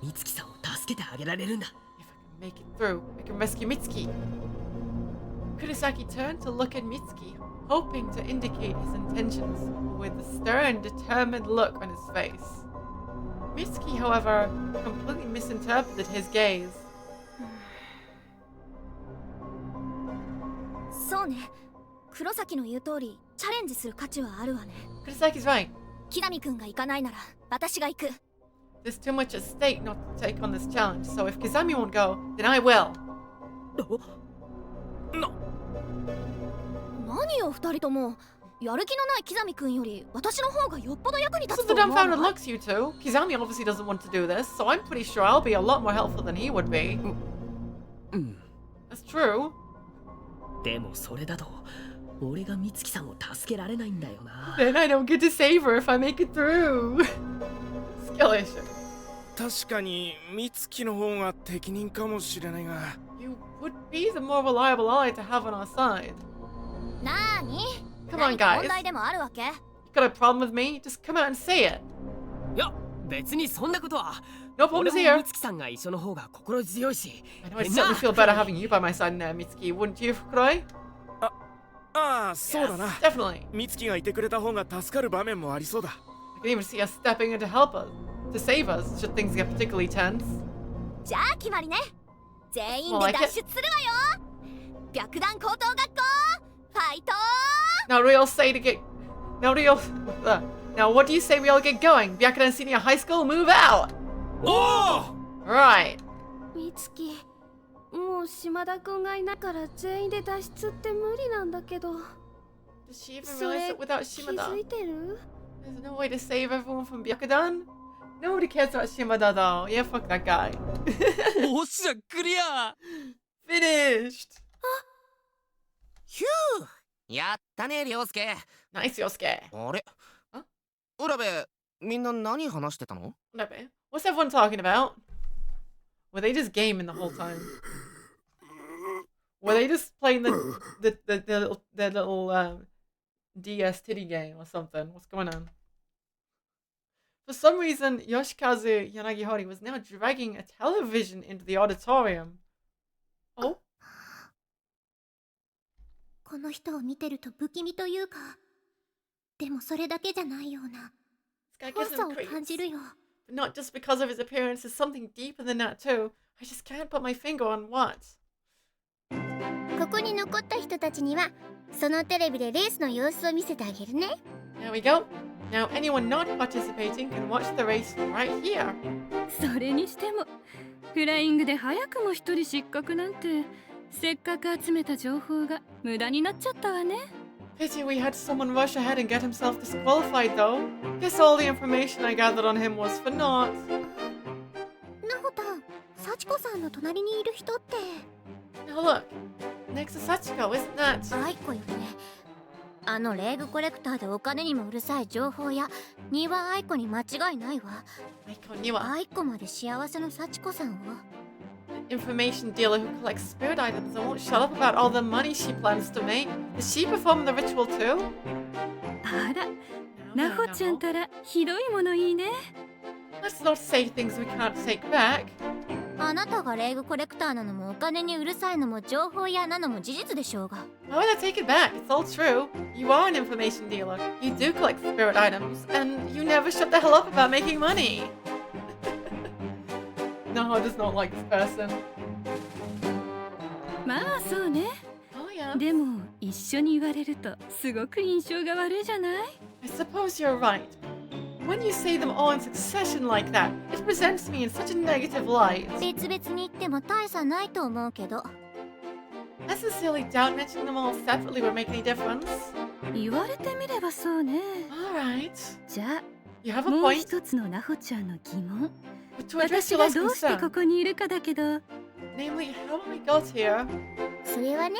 美月さんを助けてあげられるんだ。 If I can make it through, I can rescue Mitsuki. Kurosaki turned to look at Mitsuki, hoping to indicate his intentions with a stern, determined look on his face. Mitsuki, however, completely misinterpreted his gaze. そうね。黒崎の言う通り、チャレンジする価値はあるわね。 Kurosaki's right. 木上くんが行かないなら、私が行く。 There's too much at stake not to take on this challenge, so if Kizami won't go, then I will. 何よ、二人とも。やる気のない木上くんより、私の方がよっぽど役に立 So つ the と思うわ。 dumbfounded looks, you two. Kizami obviously doesn't want to do this, so I'm pretty sure I'll be a lot more helpful than he would be. うん。 That's true. でもそれだと俺が美月さんを助けられないんだよな。 Then I don't get to save her if I make it through. Skill issue. 確かに美月の方が適任かもしれないが。 You would be the more reliable ally to have on our side. なーに Come on, guys. 問題でもあるわけ You got a problem with me? Just come out and say it. いや、別にそんなことは。 No 俺 problems も here. 美月さんが一緒の方が心強いし。 I know I'd certainly feel better having you by my side now, Mitsuki, wouldn't you, Kuroi? ああ、そうだな。 Yes, definitely. 美月がいてくれた方が助かる場面もありそうだ。 I can even see us stepping in to help us, to save us, should things get particularly tense. じゃあ決まりね。全員で脱出するわよ。白弾高等学校ファイト Now we all say to get... Now what do you say we all get going? Byakudan Senior High School, move out! おお Right. 美月、もう島田くんがいないから全員で脱出って無理なんだけど。 Does she even そ realize れ that without 気 Shimada? づいてる？ There's no way to save everyone from Byakudan? Nobody cares about Shimada though. Yeah, fuck that guy. おっしゃクリア。 Finished! ヒュー、やったね、涼介。 Nice, Yosuke. あれあ浦部、みんな何話してたの？ Whatever. What's everyone talking about? Were they just gaming the whole time? Were they just playing the little DS titty game or something? What's going on? For some reason, Yoshikazu Yanagihori was now dragging a television into the auditorium. Oh? この人を見てると不気味というか、でもそれだけじゃないような This guy 怖 gives さ him を感 creeps. じるよ。 But not just because of his appearance, there's something deeper than that too. I just can't put my finger on what. ここに残った人たちには、そのテレビでレースの様子を見せてあげるね。 There we go. Now anyone not participating can watch the race right here. それにしても、フライングで早くも一人失格なんて、せっかく集めた情報が無駄になっちゃったわね。 Pity we had someone rush ahead and get himself disqualified though. Guess all the information I gathered on him was for naught. なほたん、幸子さんの隣にいる人って。 Now look, next to Sachiko, isn't that? アイコよね。あのレーグコレクターでお金にもうるさい情報や庭アイコに間違いないわ。 Aiko Niwa, アイコまで幸せの幸子さんを。 information dealer who collects spirit items and won't shut up about all the money she plans to make. Does she perform the ritual too? あら、 No, なほちゃんたらひどいものいいね。 Let's not say things we can't take back. あなたがレーグコレクターなのもお金にうるさいのも情報屋なのも事実でしょうが。 Why would I take it back? It's all true. You are an information dealer. You do collect spirit items, and you never shut the hell up about making money. No, I does not like this person. まあそうね。 Oh yeah. でも一緒に言われるとすごく印象が悪いじゃない？ I suppose you're right. When you say them all in succession like that, it presents me in such a negative light. 別々に言っても大差ないと思うけど。 I sincerely doubt mentioning them all separately would make any difference. 言われてみればそうね。 Alright. じゃ You have あ a もう point. 一つのなほちゃんの疑問。 But to address 私 your が last どうしてこ concern, こにいるかだけど。 namely how I got here, それはね、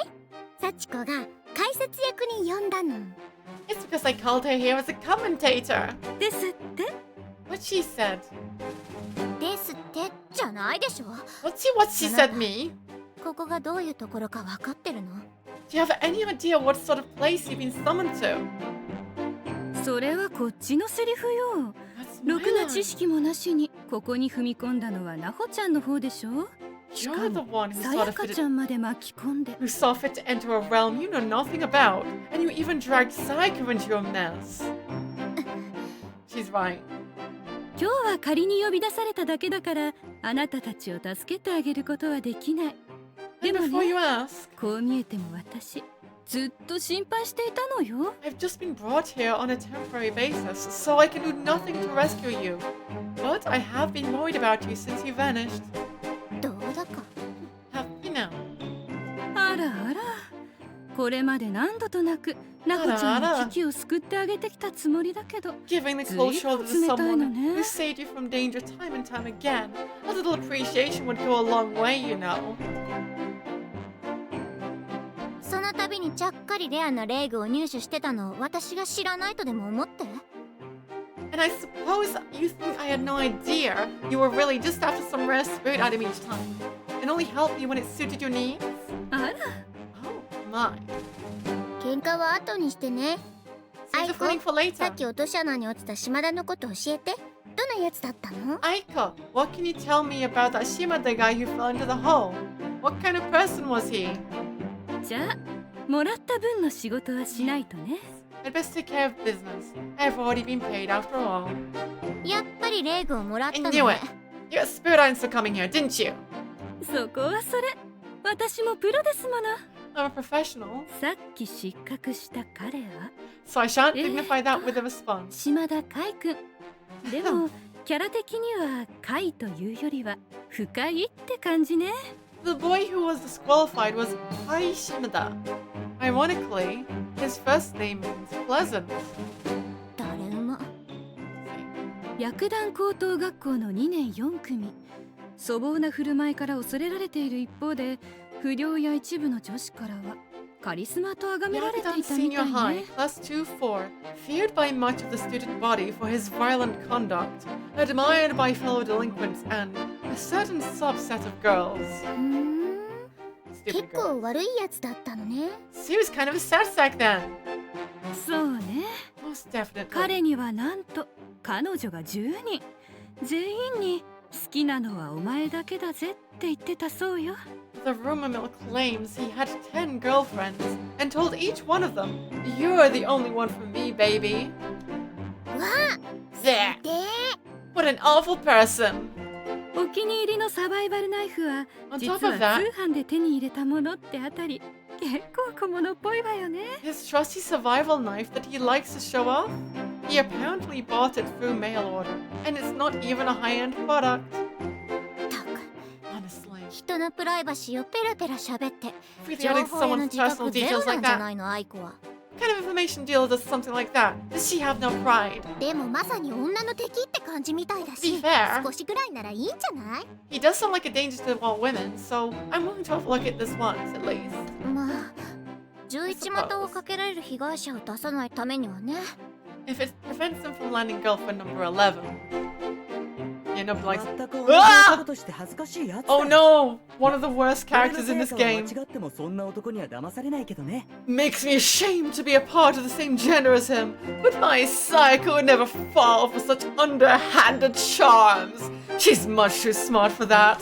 幸子が解説役に呼んだの。 it's because I called her here as a commentator. ですって。 What she said. ですってじゃないでしょ。 What she said me? ここがどういうところか分かってるの？ Do you have any idea what sort of place you've been summoned to? それはこっちのセリフよ。 That's ろ my くな line. 知識もなしにここに踏み込んだのはなほちゃんの方でしょ。しか You're the も one who さ saw や the か fit ちゃんまで巻き込んで。 who saw fit to enter a realm you know nothing about, and you even dragged Sachiko into your mess. She's right. 今日は仮に呼び出されただけだからあなたたちを助けてあげることはできない。で And も before you ね、 ask, こう見えても私ずっと心配していたのよ。 I've just been brought here on a temporary basis, so I can do nothing to rescue you. But I have been worried about you since you vanished. どうだか。 Have you now? あらあら、これまで何度となくなほちゃんの危機を救ってあげてきたつもりだけど。 Giving the cold shoulder to ずいぶん冷たいの someone ね。 who saved you from danger time and time again. A little appreciation would go a long way, you know. その度にちゃっかりレアな霊具を入手してたのを私が知らないとでも思って？ And I suppose you think I had no idea you were really just after some rare spirit item each time, and only helped you when it suited your needs? あら、 Oh my. 喧嘩は後にしてね。 Save the feeling for さ later. っき落とし穴に落ちた島田のこと教えて。どんなやつだったの？ Aiko, what can you tell me about that Shimada guy who fell into the hole? What kind of person was he? じゃあもらった分の仕事はしないとね。 I'd best take care of business. I've already been paid after all. やっぱり霊具をもらった I の knew ね it. You got spirit items for coming here, didn't you? そこはそれ。私もプロですもの。 I'm a professional, さっき失格した彼は so I shan't dignify that with a response. 島田海君。でもキャラ的には海というよりは深いって感じね。 The boy who was disqualified was Kai Shimada. Ironically, his first name means pleasant. 誰馬？薬団高等学校の2年4組。粗暴な振る舞いから恐れられている一方で、不良や一部の女子からはカリスマと崇められて Yakudan いたみ Senior たい High, ね。 Class 2-4, feared by much of the student body for his violent conduct, admired by fellow delinquents and a certain subset of girls. 結 Stupid girls. 構悪いやつだったのね。 So he was kind of a sad sack then. そうね。 Most definitely. 彼にはなんと彼女が10人。全員に好きなのはお前だけだぜって言ってたそうよ。 The rumor mill claims he had 10 girlfriends and told each one of them, "You're the only one for me, baby." わあ、 There. で What an awful person. お気に入りのサバイバルナイフは On 実は top of that, 通販で手に入れたものってあたり結構小物っぽいわよね。 his trusty survival knife that he likes to show off, he apparently bought it through mail order, and it's not even a high-end product. たく Honestly. 人のプライバシーをペラペラ喋って Really 情 adding 報屋の someone's 自覚 personal ゼロ details な like んじゃ that. ないのアイコは。 What kind of information dealer does something like that? Does she have no pride? でもまさに女の敵って感じみたいだ To し be fair, 少しぐらいならいいんじゃない？ he does sound like a danger to all women, so I'm willing to have a look at this once at least. まあ11股をかけられる被害者を出さないためにはね。 If it prevents him from landing girlfriend number 11. Yeah, nobody likes it. 全く同じ男として恥ずかしいやつだ。 Oh no! One of the worst 俺 characters の in さ this やかは game. 間違ってもそんな男には騙されないけどね。 Makes me ashamed to be a part of the same gender as him, but my Sachiko would never fall for such underhanded charms. She's much too smart for that.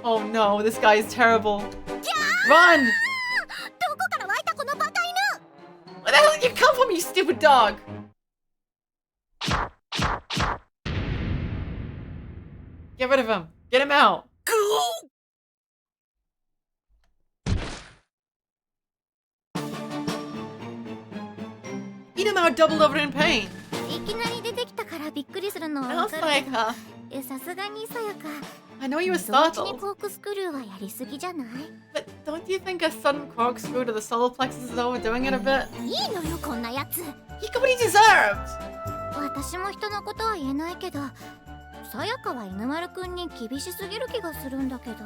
Oh no, this guy is terrible. Run! どこから湧いたこのバカ犬？ Where the hell did you come from, you stupid dog? Get rid of him. Get him out. Eat him out doubled over in pain. いきなり出てきたからびっくりするのは Now, わかるけど Sachiko, さすがにさやか I know you were 同時に startled, コークスクリューはやりすぎじゃない？ but don't you think a sudden corkscrew to the solar plexus is overdoing it a bit? いいのよこんなやつ。 He got what he deserved! 私も人のことは言えないけどさやかは犬丸くんに厳しすぎる気がするんだけど。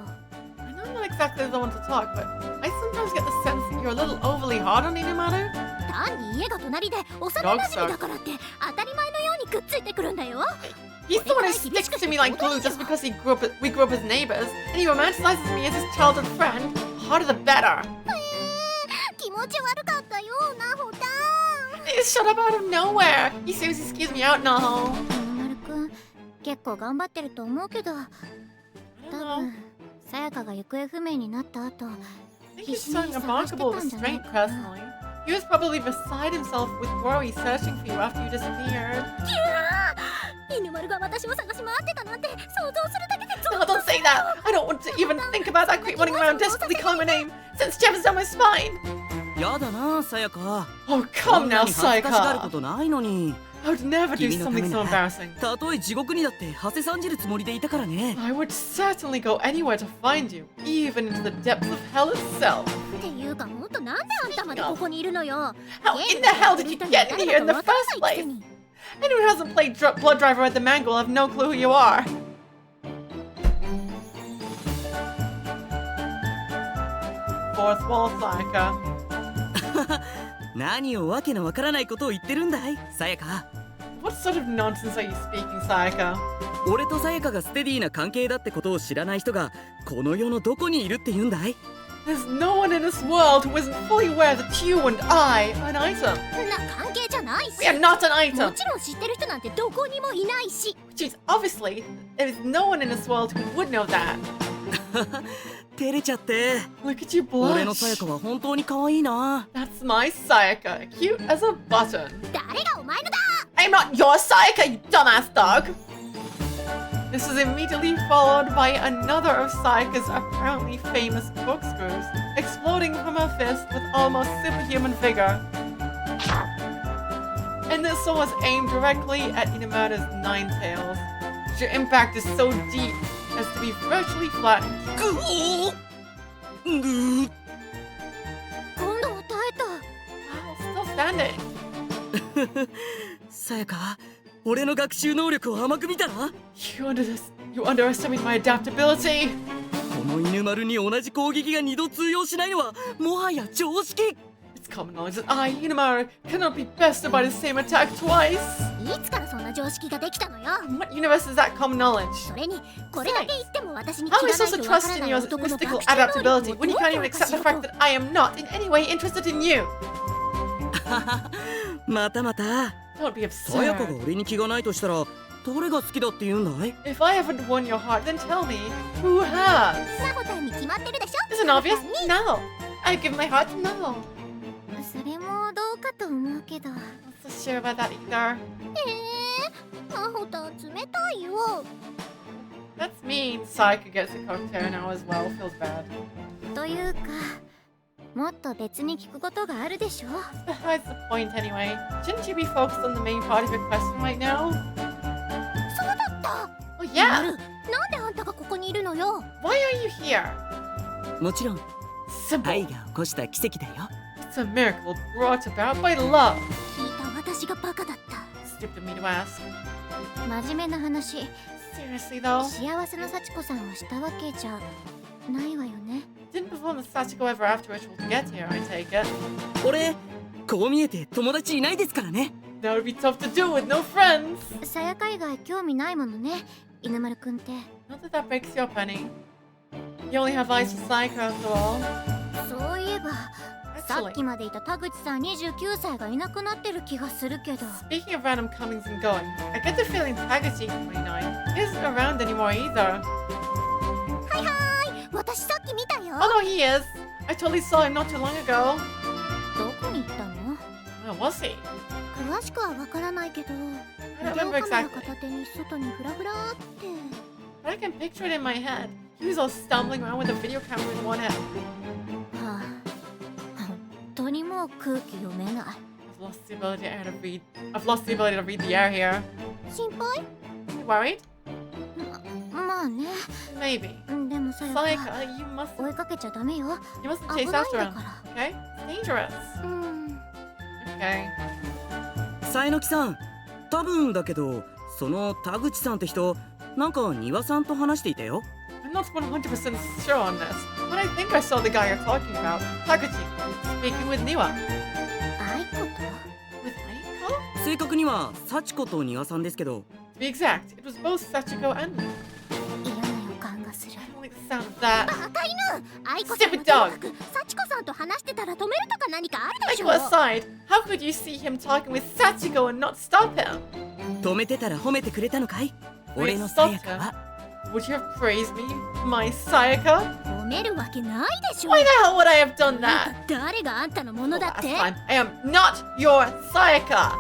I know I'm not exactly the one to talk, but I sometimes get the sense that you're a little overly hard on Inumaru. 単に家が隣で幼馴染だからって当たり前のようにくっついてくるんだよ。 He's the one who sticks to me like glue just because we grew up as neighbors, and he romanticizes me as his childhood friend. Harder the better. 気持ち悪かったよなほた。 He just shut up out of nowhere. He seriously skews me out now. 犬丸くん結構頑張ってると思うけど I 多 don't know. 分さやかが行方不明になった後 I think he's showing remarkable restraint personally. He was probably beside himself with worry searching for you after you disappeared. 犬丸が私を探し回ってたなんて想像するだけで No, don't say that! I don't want to even think about that creep running around desperately calling my name since Jeff down my spine! やだな、さやか。 Oh, come now, 恥ずかしがるこ Sachiko! とないのに。 I would never do 君のため something な so ら embarrassing. たとえ地獄にだって馳せさんじるつもりでいたからね。 I would certainly go anywhere to find you, even into the depths of hell itself. っていうかもっとなんであんたまでここにいるのよ。 How in the hell did you get in here in the first place? Anyone who hasn't played Blood Driver at the Mango will have no clue who you are. Fourth wall, Sachiko. 何をわけのわからないことを言ってるんだい、さやか。 What sort of nonsense are you speaking, Sayaka? 俺とさやかがステディな関係だってことを知らない人がこの世のどこにいるって言うんだい？ There's no one in this world who isn't fully aware that you and I are an item. な関係じゃないし。 We are not an も item. ちろん知ってる人なんてどこにもいないし。 Which is obviously there is no one in this world who would know that. 照れちゃって。 Look at you 俺のさや blush. かは本当に可愛いな。 That's my Sayaka, cute as a button. 誰がお前のだ。 I'm not your Sayaka, you dumbass dog. This is immediately followed by another of Sayaka's apparently famous corkscrews, exploding from her fist with almost superhuman vigor. And this one was aimed directly at Inamada's nine tails. Your impact is so deep as to be virtually flattened. 今度は耐えた。 Wow, still standing. さやか、俺の学習能力を甘く見たら？ You underestimate my adaptability. この犬丸に同じ攻撃が2度通用しないのはもはや常識。 It's common knowledge that I, Inamaru, cannot be bested by the same attack twice. いつからそんな常識ができたのよ。 In what universe is that common knowledge? それにこれだけ言っても私に How 気 am I がない supposed と to わか trust ら in ない your 男の mystical 学習能 adaptability 力を when you どう can't 評 even 価 accept し the よう fact と。 that I am not in any way interested in you? またまた。 Don't be さやかが absurd. 俺に気がないとしたら誰が好きだって言うんだい？ If I haven't won your heart, then tell me, who has? ナホタンに決まってるでしょ。 Isn't obvious? No. I give my heart to no. それもどうかと思うけど。 Not so sure about that either. ナホタン冷たいよ。 That's mean. Saika gets a cocktail now as well. Feels bad. というか、もっと別に聞くことがあるでしょ。 Besides the point anyway. Shouldn't you be focused on the main part of your question right now? そうだった。 Oh yeah. なんであんたがここにいるのよ。 Why are you here? もちろん Simple. 愛が起こした奇跡だよ。 It's a miracle brought about by love. 聞いた私がバカだった。 Stupid of me to ask. 真面目な話。 Seriously though, 幸せな幸子さんをしたわけじゃないわよね。 didn't perform the Sachiko ever after ritual to get here, I take it. 俺こう見えて友達いないですからね。 That would be tough to do with no friends. さやか以外興味ないものね、犬丸くんって。 Not that that breaks your penny. You only have eyes for Saika after all. そういえば、さ Actually, っきまでいた田口さん29歳がいなくなってる気がするけど。 speaking of random comings and goings, I get the feeling Tagachi 29 isn't around anymore either. はいはーい、私さっき見たよ。 Oh no, he is. I totally saw him not too long ago. どこに行ったの？ Where was he? 詳しくはわからないけど、 I ビデ don't オ remember カメラ exactly. 片手に外にフラフラーって。 But I can picture it in my head. He was all stumbling around with a video camera in one hand. はあ、本当にもう空気読めない。 I've lost the ability to read the air here. 心配？ You worried? まあね。 Maybe. でもさやか、 Saika, you must 追いかけちゃダメよ。 you mustn't 危 chase ないん after だ him. から Okay? It's dangerous. Okay. さえのきさん、多分だけどその田口さんって人なんか庭さんと話していたよ。 I'm not 100% sure on this, but I think I saw the guy you're talking about, Tagachi, speaking with Niwa. 愛子と With Aiko? 正確には幸子と庭さんですけど。 To be exact, it was both Sachiko and me. 嫌な予感がする。 I don't like the sound of that. バカ犬！愛子さんは Stupid と dog! もかく幸子さんと話してたら止めるとか何かあるでしょ。 Aiko aside, how could you see him talking with Sachiko and not stop him? 止めてたら褒めてくれたのかい？ We 俺のさ stopped やか him. は。 Would you have praised me, my Sayaka? 褒めるわけないでしょ。 Why the hell would I have done あ that? んた誰があんたのものだっ Last て？ time, I am not your Sayaka.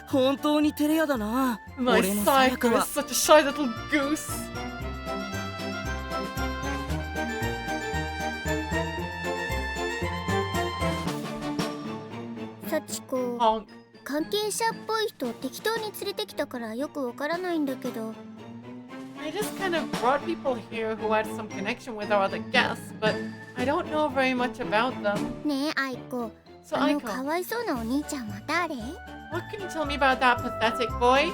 本当に照れ屋だな。 My 俺のさやか Sayaka は is such a shy little goose. 幸子、 Honk. 関係者っぽい人を適当に連れてきたからよくわからないんだけど。 I just kind of brought people here who had some connection with our other guests, but I don't know very much about them. ねえ愛子、 So あの Aiko, かわいそうなお兄ちゃんは誰？ what can you tell me about that pathetic boy?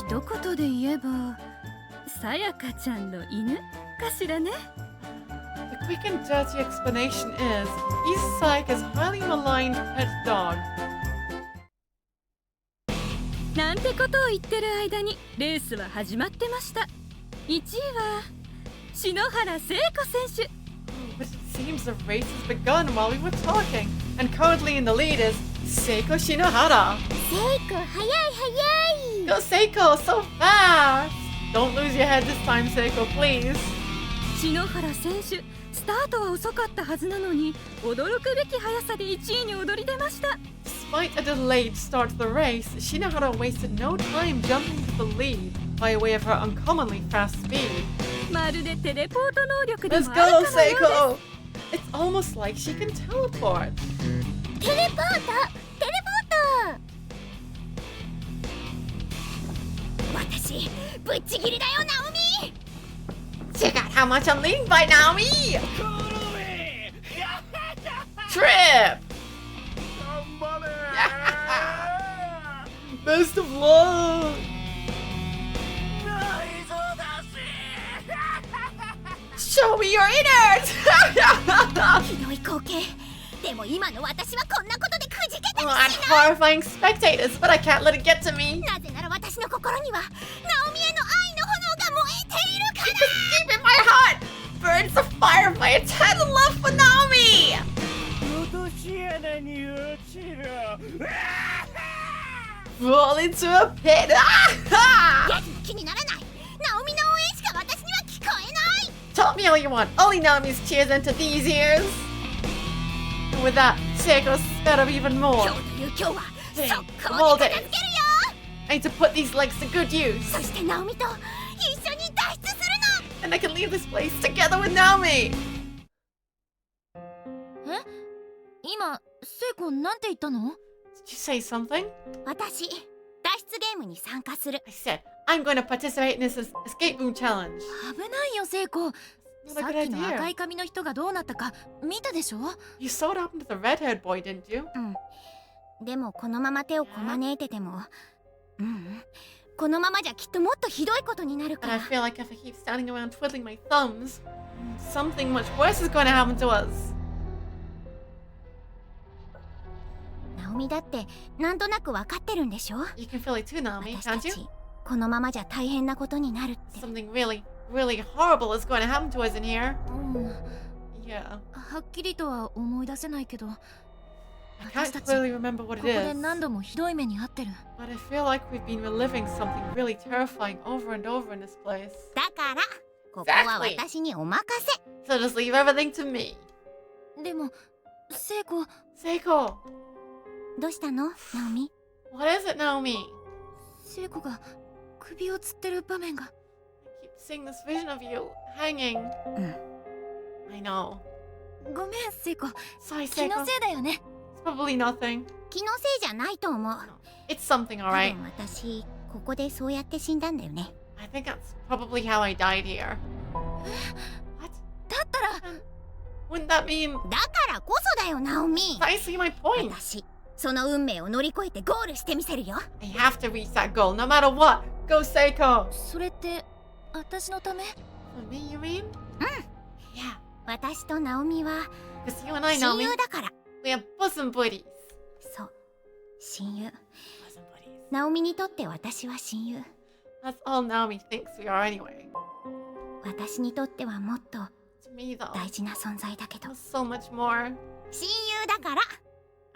一言で言えばさやかちゃんの犬かしらね。 The quick and dirty explanation is he's Saika's highly maligned pet dog. なんてことを言ってる間にレースは始まってました。1位は篠原聖子選手。 But it seems the race has begun while we were talking, and currently in the lead is Seiko Shinohara. セイコ早い早い。 Go Seiko, so fast! Don't lose your head this time, Seiko, please. 篠原選手、スタートは遅かったはずなのに驚くべき速さで1位に躍り出ました。 Despite a delayed start to the race, Shinohara wasted no time jumping to the lead by way of her uncommonly fast speed. まるでテレポート能力で Let's もあるか go, のようです。 Seiko! It's almost like she can teleport. テレポートテレポート。私ぶっちぎりだよナオミ。 Check out how much I'm leading by Naomi! Trip! Best of luck! Show me your innards! ひどい光景。でも今の私はこんなことでくじけたりし Oh, な I'm い。 horrifying spectators, but I can't let it get to me. なぜなら私の心にはナオミへの愛の炎が燃えているから。 Deep in my heart burns the fire of my eternal love for Naomi! 落とし穴に落ちる。 Fall into a pit! Ah! やる気にならない。ナオミの応援しか私には聞こえない。 Tell me all you want. Only Naomi's cheers enter these ears. And with that, Seiko sped up even more. 今日という今日は Hey, 速 of 攻 all で片 days. 付けるよ。 I need to put these legs to good use. そしてナオミと一緒に脱出するの。 And I can leave this place together with Naomi. 今聖子なんて言ったの？ Did you say something? 私脱出ゲームに参加する。 I said, I'm going to participate in this escape room challenge. 危ないよ聖子。 Not a さっ good きの idea. 赤い髪の人がどうなったか見たでしょ？ You saw what happened to the red-haired boy, didn't you? でもこのまま手をこまねいてても、このままじゃきっともっとひどいことになるか And I ら。 feel like if I keep standing around twiddling my thumbs, something much worse is going to happen to us. ナオミだってなんとなく分かってるんでしょ？ You can feel it too, Naomi, 私た can't you? ちこのままじゃ大変なことになるって。 Something really, really horrible is going to happen to us in here. うん。 Yeah. はっきりとは思い出せないけど、 I 私 can't たち clearly remember こ what こ it で is. 何度もひどい目に遭ってる。 But I feel like we've been reliving something really terrifying over and over in this place. だからここは Exactly. 私にお任せ。 So just leave everything to me. でも聖子、 Seiko, どうしたのナオミ？ what is it, Naomi? 聖子が首をつってる場面が。 I keep seeing this vision of you hanging. I know. ごめん聖子、 Sorry, 気の Seiko. せいだよね。 It's probably nothing. 気のせいじゃないと思う。 It's something, 多 alright. 分私ここでそうやって死んだんだよね。 I think that's probably how I died here. What? だったら Wouldn't that mean だからこそだよナオミ。 precisely my point? 私その運命を乗り越えてゴールしてみせるよ。 I have to reach that goal no matter what. Go, Seiko. それって私のため？ For me, you mean? Yeah. 私とナオミは Because you and I, 親 Naomi, 友だから。 we are bosom buddies. そう、親友。 Bosom buddies. ナオミにとって私は親友。 That's all Naomi thinks we are anyway. 私にとってはもっと To me, though, 大事な存在だけど。 there's so much more. 親友だから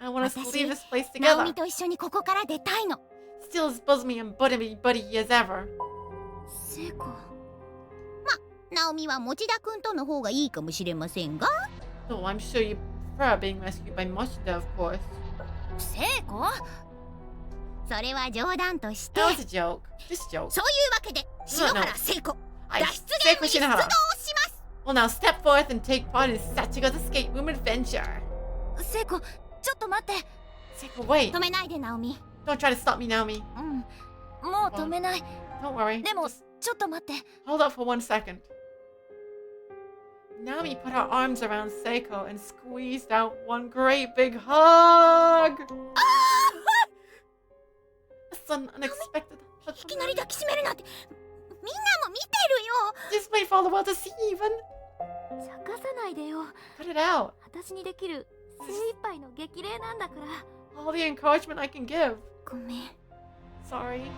I want us to 私 leave this place ナオ together. ミと一緒にここから出たいの。 Still as bosomy and buddy as ever. 聖子、ナオミは持田くんとの方がいいかもしれませんが。 Though I'm sure you prefer being rescued by Moshida, of course. 聖子？それは冗談として。 That was a joke. Just a joke. そういうわけで篠原聖子 I 脱出ゲームに出動します Well, now step forth and take part in Sachiko's escape room adventure. 聖子、ちょっと待って。 Seiko, wait. 止めないでナオミ。 Don't try to stop me, Naomi. うん、もう止めない。 Don't worry. でも Just ちょっと待って。 hold up for 1 second. Naomi put her arms around Seiko and squeezed out one great big hug. A sudden, unexpected hug い from きなり Naomi. 抱きしめるなんてみんなも見てるよ。 Just wait for all the world to see, even. 茶化さないでよ。 Cut it out. 私にできる精一杯の激励なんだから。 All the encouragement I can give. ごめん。 Sorry.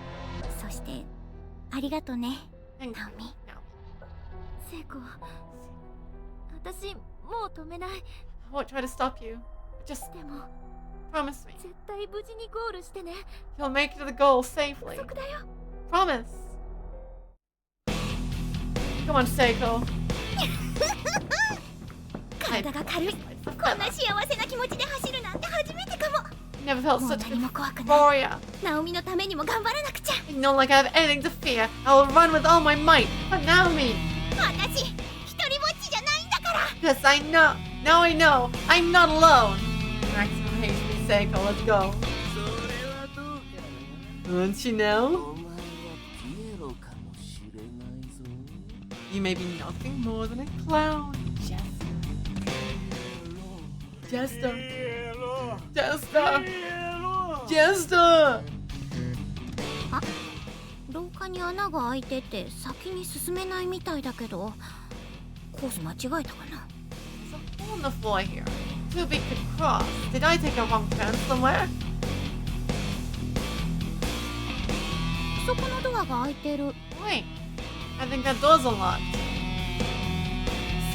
そしてありがとね、 Thank ナオミ。 you. 聖子、私もう止めない。 I won't try to stop you. Just でも promise me. 絶対無事にゴールしてね。 You'll make it to the goal safely. 約束だよ。 Promise. Come on, Seiko. 体が軽い。こんな幸せな気持ちで走るなんて初めてかも。 Never felt もう such 何も怖く a ない。 warrior. ナオミのためにも頑張らなくちゃ。 I don't like I have anything to fear. I will run with all my might. But now me. 私、一人ぼっちじゃないんだから。 Yes, I know. Now I know. I'm not alone. Maximum HP, Seiko. Let's go. Don't you know? You may be nothing more than a clown. Jester. Jester. Jester. 廊下に穴が開いてて先に進めないみたいだけど、コース間違えたかな。 There's a hole in the floor here. Too big to cross. Did I take a wrong turn somewhere? そこのドアが開いてる。 Wait. I think that door's unlocked.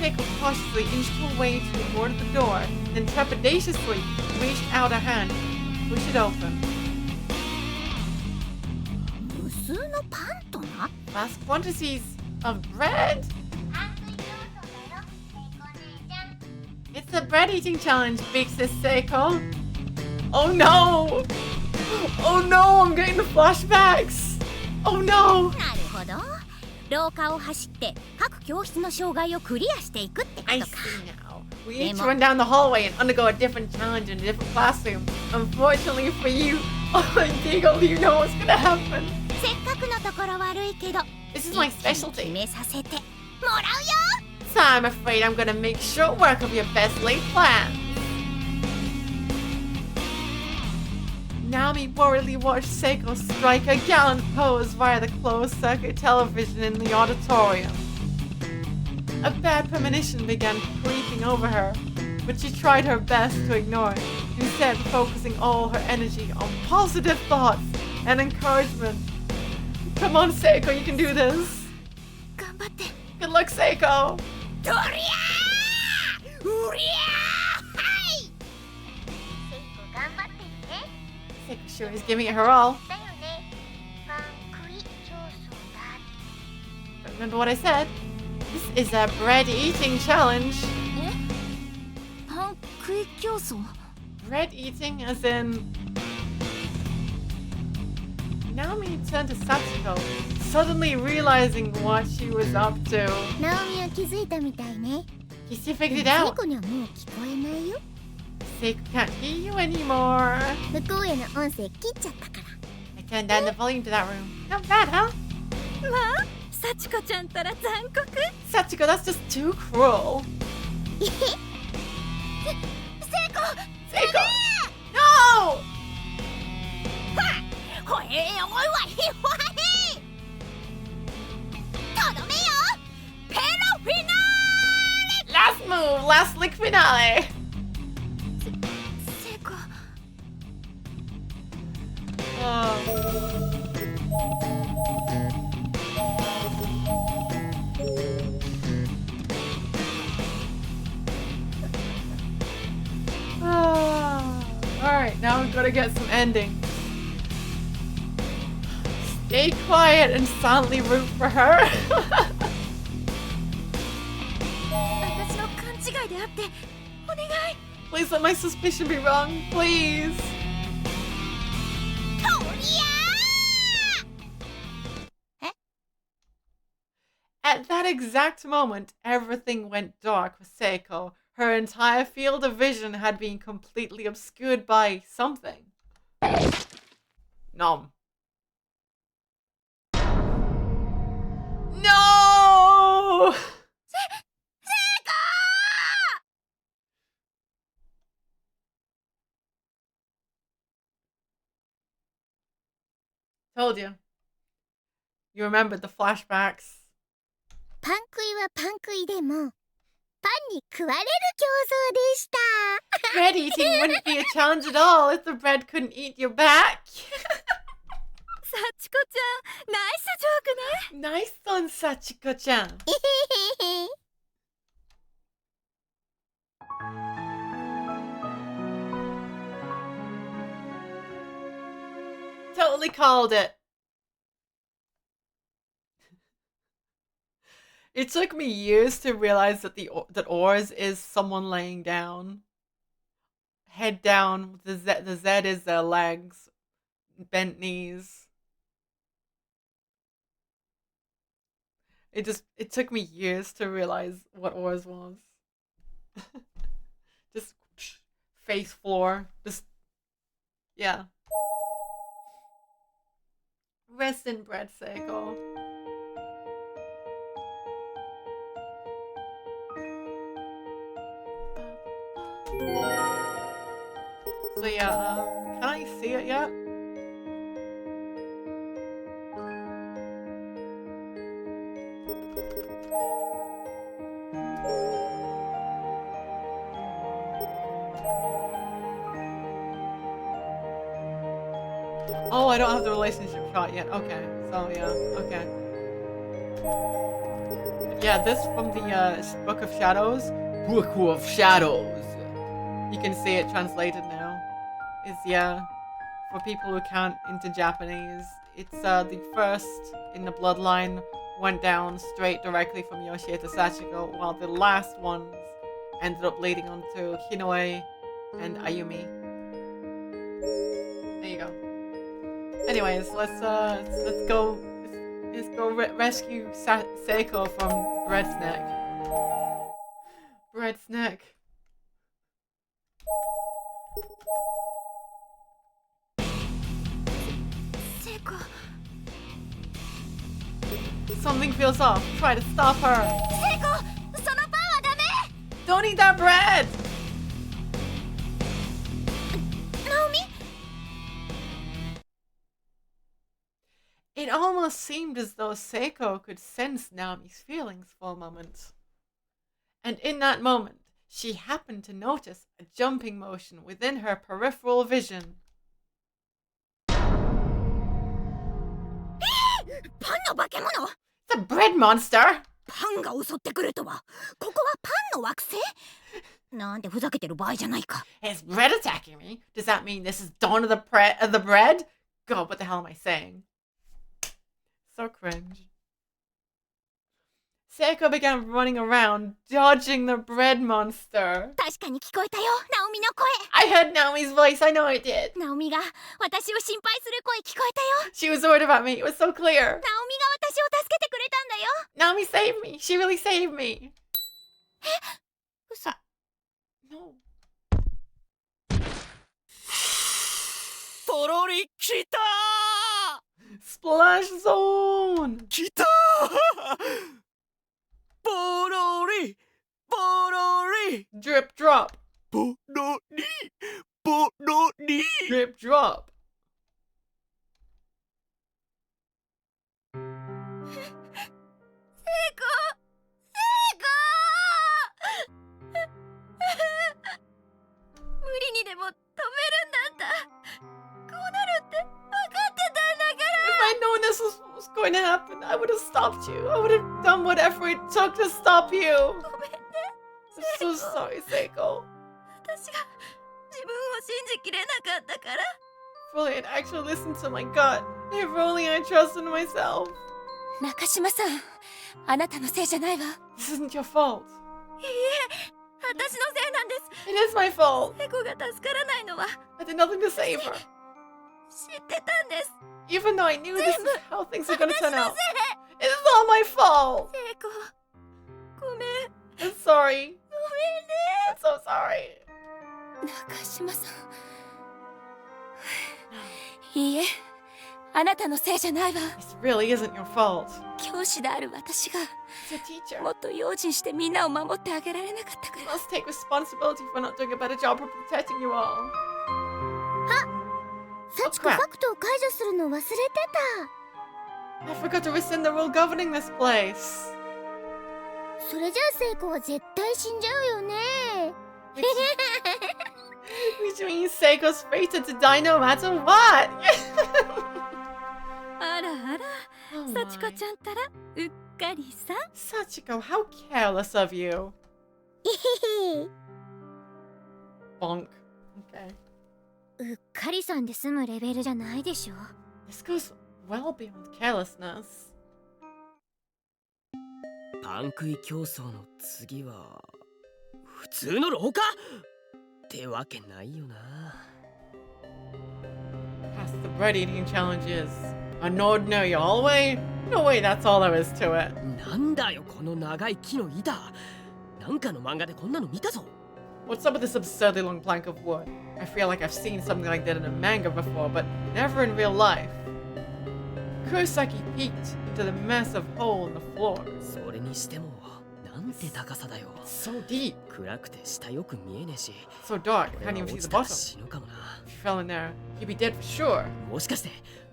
Seiko cautiously inched her way toward the door, then trepidatiously reached out a hand to push it open. 無数のパンとな。 Vast quantities of bread? It's a bread eating challenge, big sis Seiko. Oh no! Oh no, I'm getting the flashbacks! Oh no! なるほど。廊下を走って各教室の障害をクリアしていくってこ I とか。 see now. We each run down the hallway and undergo a different challenge in a different classroom. Unfortunately for you, oh my giggle, you know what's gonna happen. せっかくのところ悪いけど、 This is my 決 specialty. めさせてもらうよ。 So I'm afraid I'm gonna make short work of your best laid plans. Naomi worriedly watched Seiko strike a gallant pose via the closed-circuit television in the auditorium. A bad premonition began creeping over her, but she tried her best to ignore it, instead focusing all her energy on positive thoughts and encouragement. Come on, Seiko, you can do this. 頑張って。 Good luck, Seiko. とりゃーうりゃーはい。セイコ頑張ってね。 Seiko sure is giving it her all. だよね。パン食い競争だ。 But remember what I said? This is a bread eating challenge. え？パン食い競争？ Bread eating as in... Naomi turned to Sachiko, suddenly realizing what she was up to. ナオミは気づいたみたいね。 Guess you figured it セイ out. コにはもう聞こえないよ。 Seiko can't hear you anymore. 向こうへの音声切っちゃったから。 I turned down the volume to that room. Not bad, huh? まあ、幸子ちゃんたら残酷。 Sachiko, that's just too cruel. セイコ Seiko! No! ほえーおいわひほわひ。とどめよ。ペロフィナーレ。 Last move, last lick finale. セイコ。 Alright, now we've got to get some endings. Stay quiet and silently root for her. 私の勘違いであってお願い。 Please let my suspicion be wrong, please. とりゃー。 At that exact moment, everything went dark for Seiko. Her entire field of vision had been completely obscured by something. Nom. No! Told you. You remembered the flashbacks. パン食いはパン食いでもパンに食われる競争でした。 Bread eating wouldn't be a challenge at all if the bread couldn't eat your back. サチコちゃん、ナイスジョークね。 Nice one, Sachiko-chan. Totally called it. It took me years to realize that that oars is someone laying down, head down. The Z is their legs, bent knees. It took me years to realize what oars was. Just face floor, just yeah. Rest in bread, Seiko. So yeah, can I see it yet? Oh, I don't have the relationship shot yet. Okay, so yeah, okay. Yeah, this from the Book of Shadows. Book of Shadows. You can see it translated now. Is yeah, for people who can't into Japanese. It's the first in the bloodline went down straight directly from Yoshie to Sachiko, while the last ones ended up leading on to Hinoe and Ayumi. There you go. Anyways, let's go rescue Seiko from Bread's neck. Bread's neck. Seiko. Something feels off. Try to stop her. Seiko, そのパンはダメ. Don't eat that bread. Naomi? It almost seemed as though Seiko could sense Naomi's feelings for a moment. And in that moment, she happened to notice a jumping motion within her peripheral vision. パンの化け物? The bread monster! パンが襲ってくるとは、ここはパンの惑星? なんでふざけてる場合じゃないか。 Is bread attacking me? Does that mean this is dawn of the bread? God, what the hell am I saying? So cringe. Seiko began running around, dodging the bread monster. 確かに聞こえたよ、ナオミの声。 I heard Naomi's voice, I know I did. ナオミが私を心配する声聞こえたよ。 She was worried about me, it was so clear. ナオミが私を助けてくれたんだよ。 Naomi saved me, she really saved me. え、嘘。No. ポロリ来たー Splash zone! 来たーポロリポロリ Drip drop! ポロリポロリ Drip drop! 無理にでも止めるんだった。こうなるって分かってたんだから。 If I'd known this was going to happen, I would have stopped you. I would have done whatever it took to stop you. ごめんね。 I'm so sorry, Seiko. 私が自分を信じきれなかったから。 If only I'd actually listened to my gut. If only I trusted myself. 中島さん、あなたのせいじゃないわ。 This isn't your fault. いいえ、私のせいなんです。 It is my fault. セコが助からないのは I did nothing to save her. 知ってたんです。 Even though I knew this is how things are going to turn 私の out. せい。 It is all my fault. セコ、ごめん。 I'm sorry. ごめんね。 I'm so sorry. 中島さん。いいえ、あなたのせいじゃないわ。 This really isn't your fault. 教師である私が As a teacher, もっと用心してみんなを守ってあげられなかったか you ら。 must take responsibility for not doing a better job of protecting you all. サチコファクトを解除するの忘れて I forgot to rescind the rule governing this place. た。それじゃあ聖子は絶対死んじゃうよね。Which means Seiko's fated to die no matter what. あらあら、幸子ちゃんたらうっかりさ。Sachiko, how careless of you. Bonk. Okay. うっかりさんで済むレベルじゃないでしょ。 This goes well beyond carelessness. パン食い競争の次は普通の廊下ってわけないよな。 Past the bread eating challenge is an ordinary hallway? No way, that's all there is to it. なんだよこの長い木の板。なんかの漫画でこんなの見たぞ。 What's up with this absurdly long plank of wood? I feel like I've seen something like that in a manga before, but never in real life. Kurosaki peeked into the massive hole in the floor. それにしてもなんて高さだよ。 So deep. 暗くて下よく見えねえし。 So dark, こ can't れ even は see 落 the ちたら bottom. 死ぬかもな。 If you fell in there, you'd be dead for sure. もしかして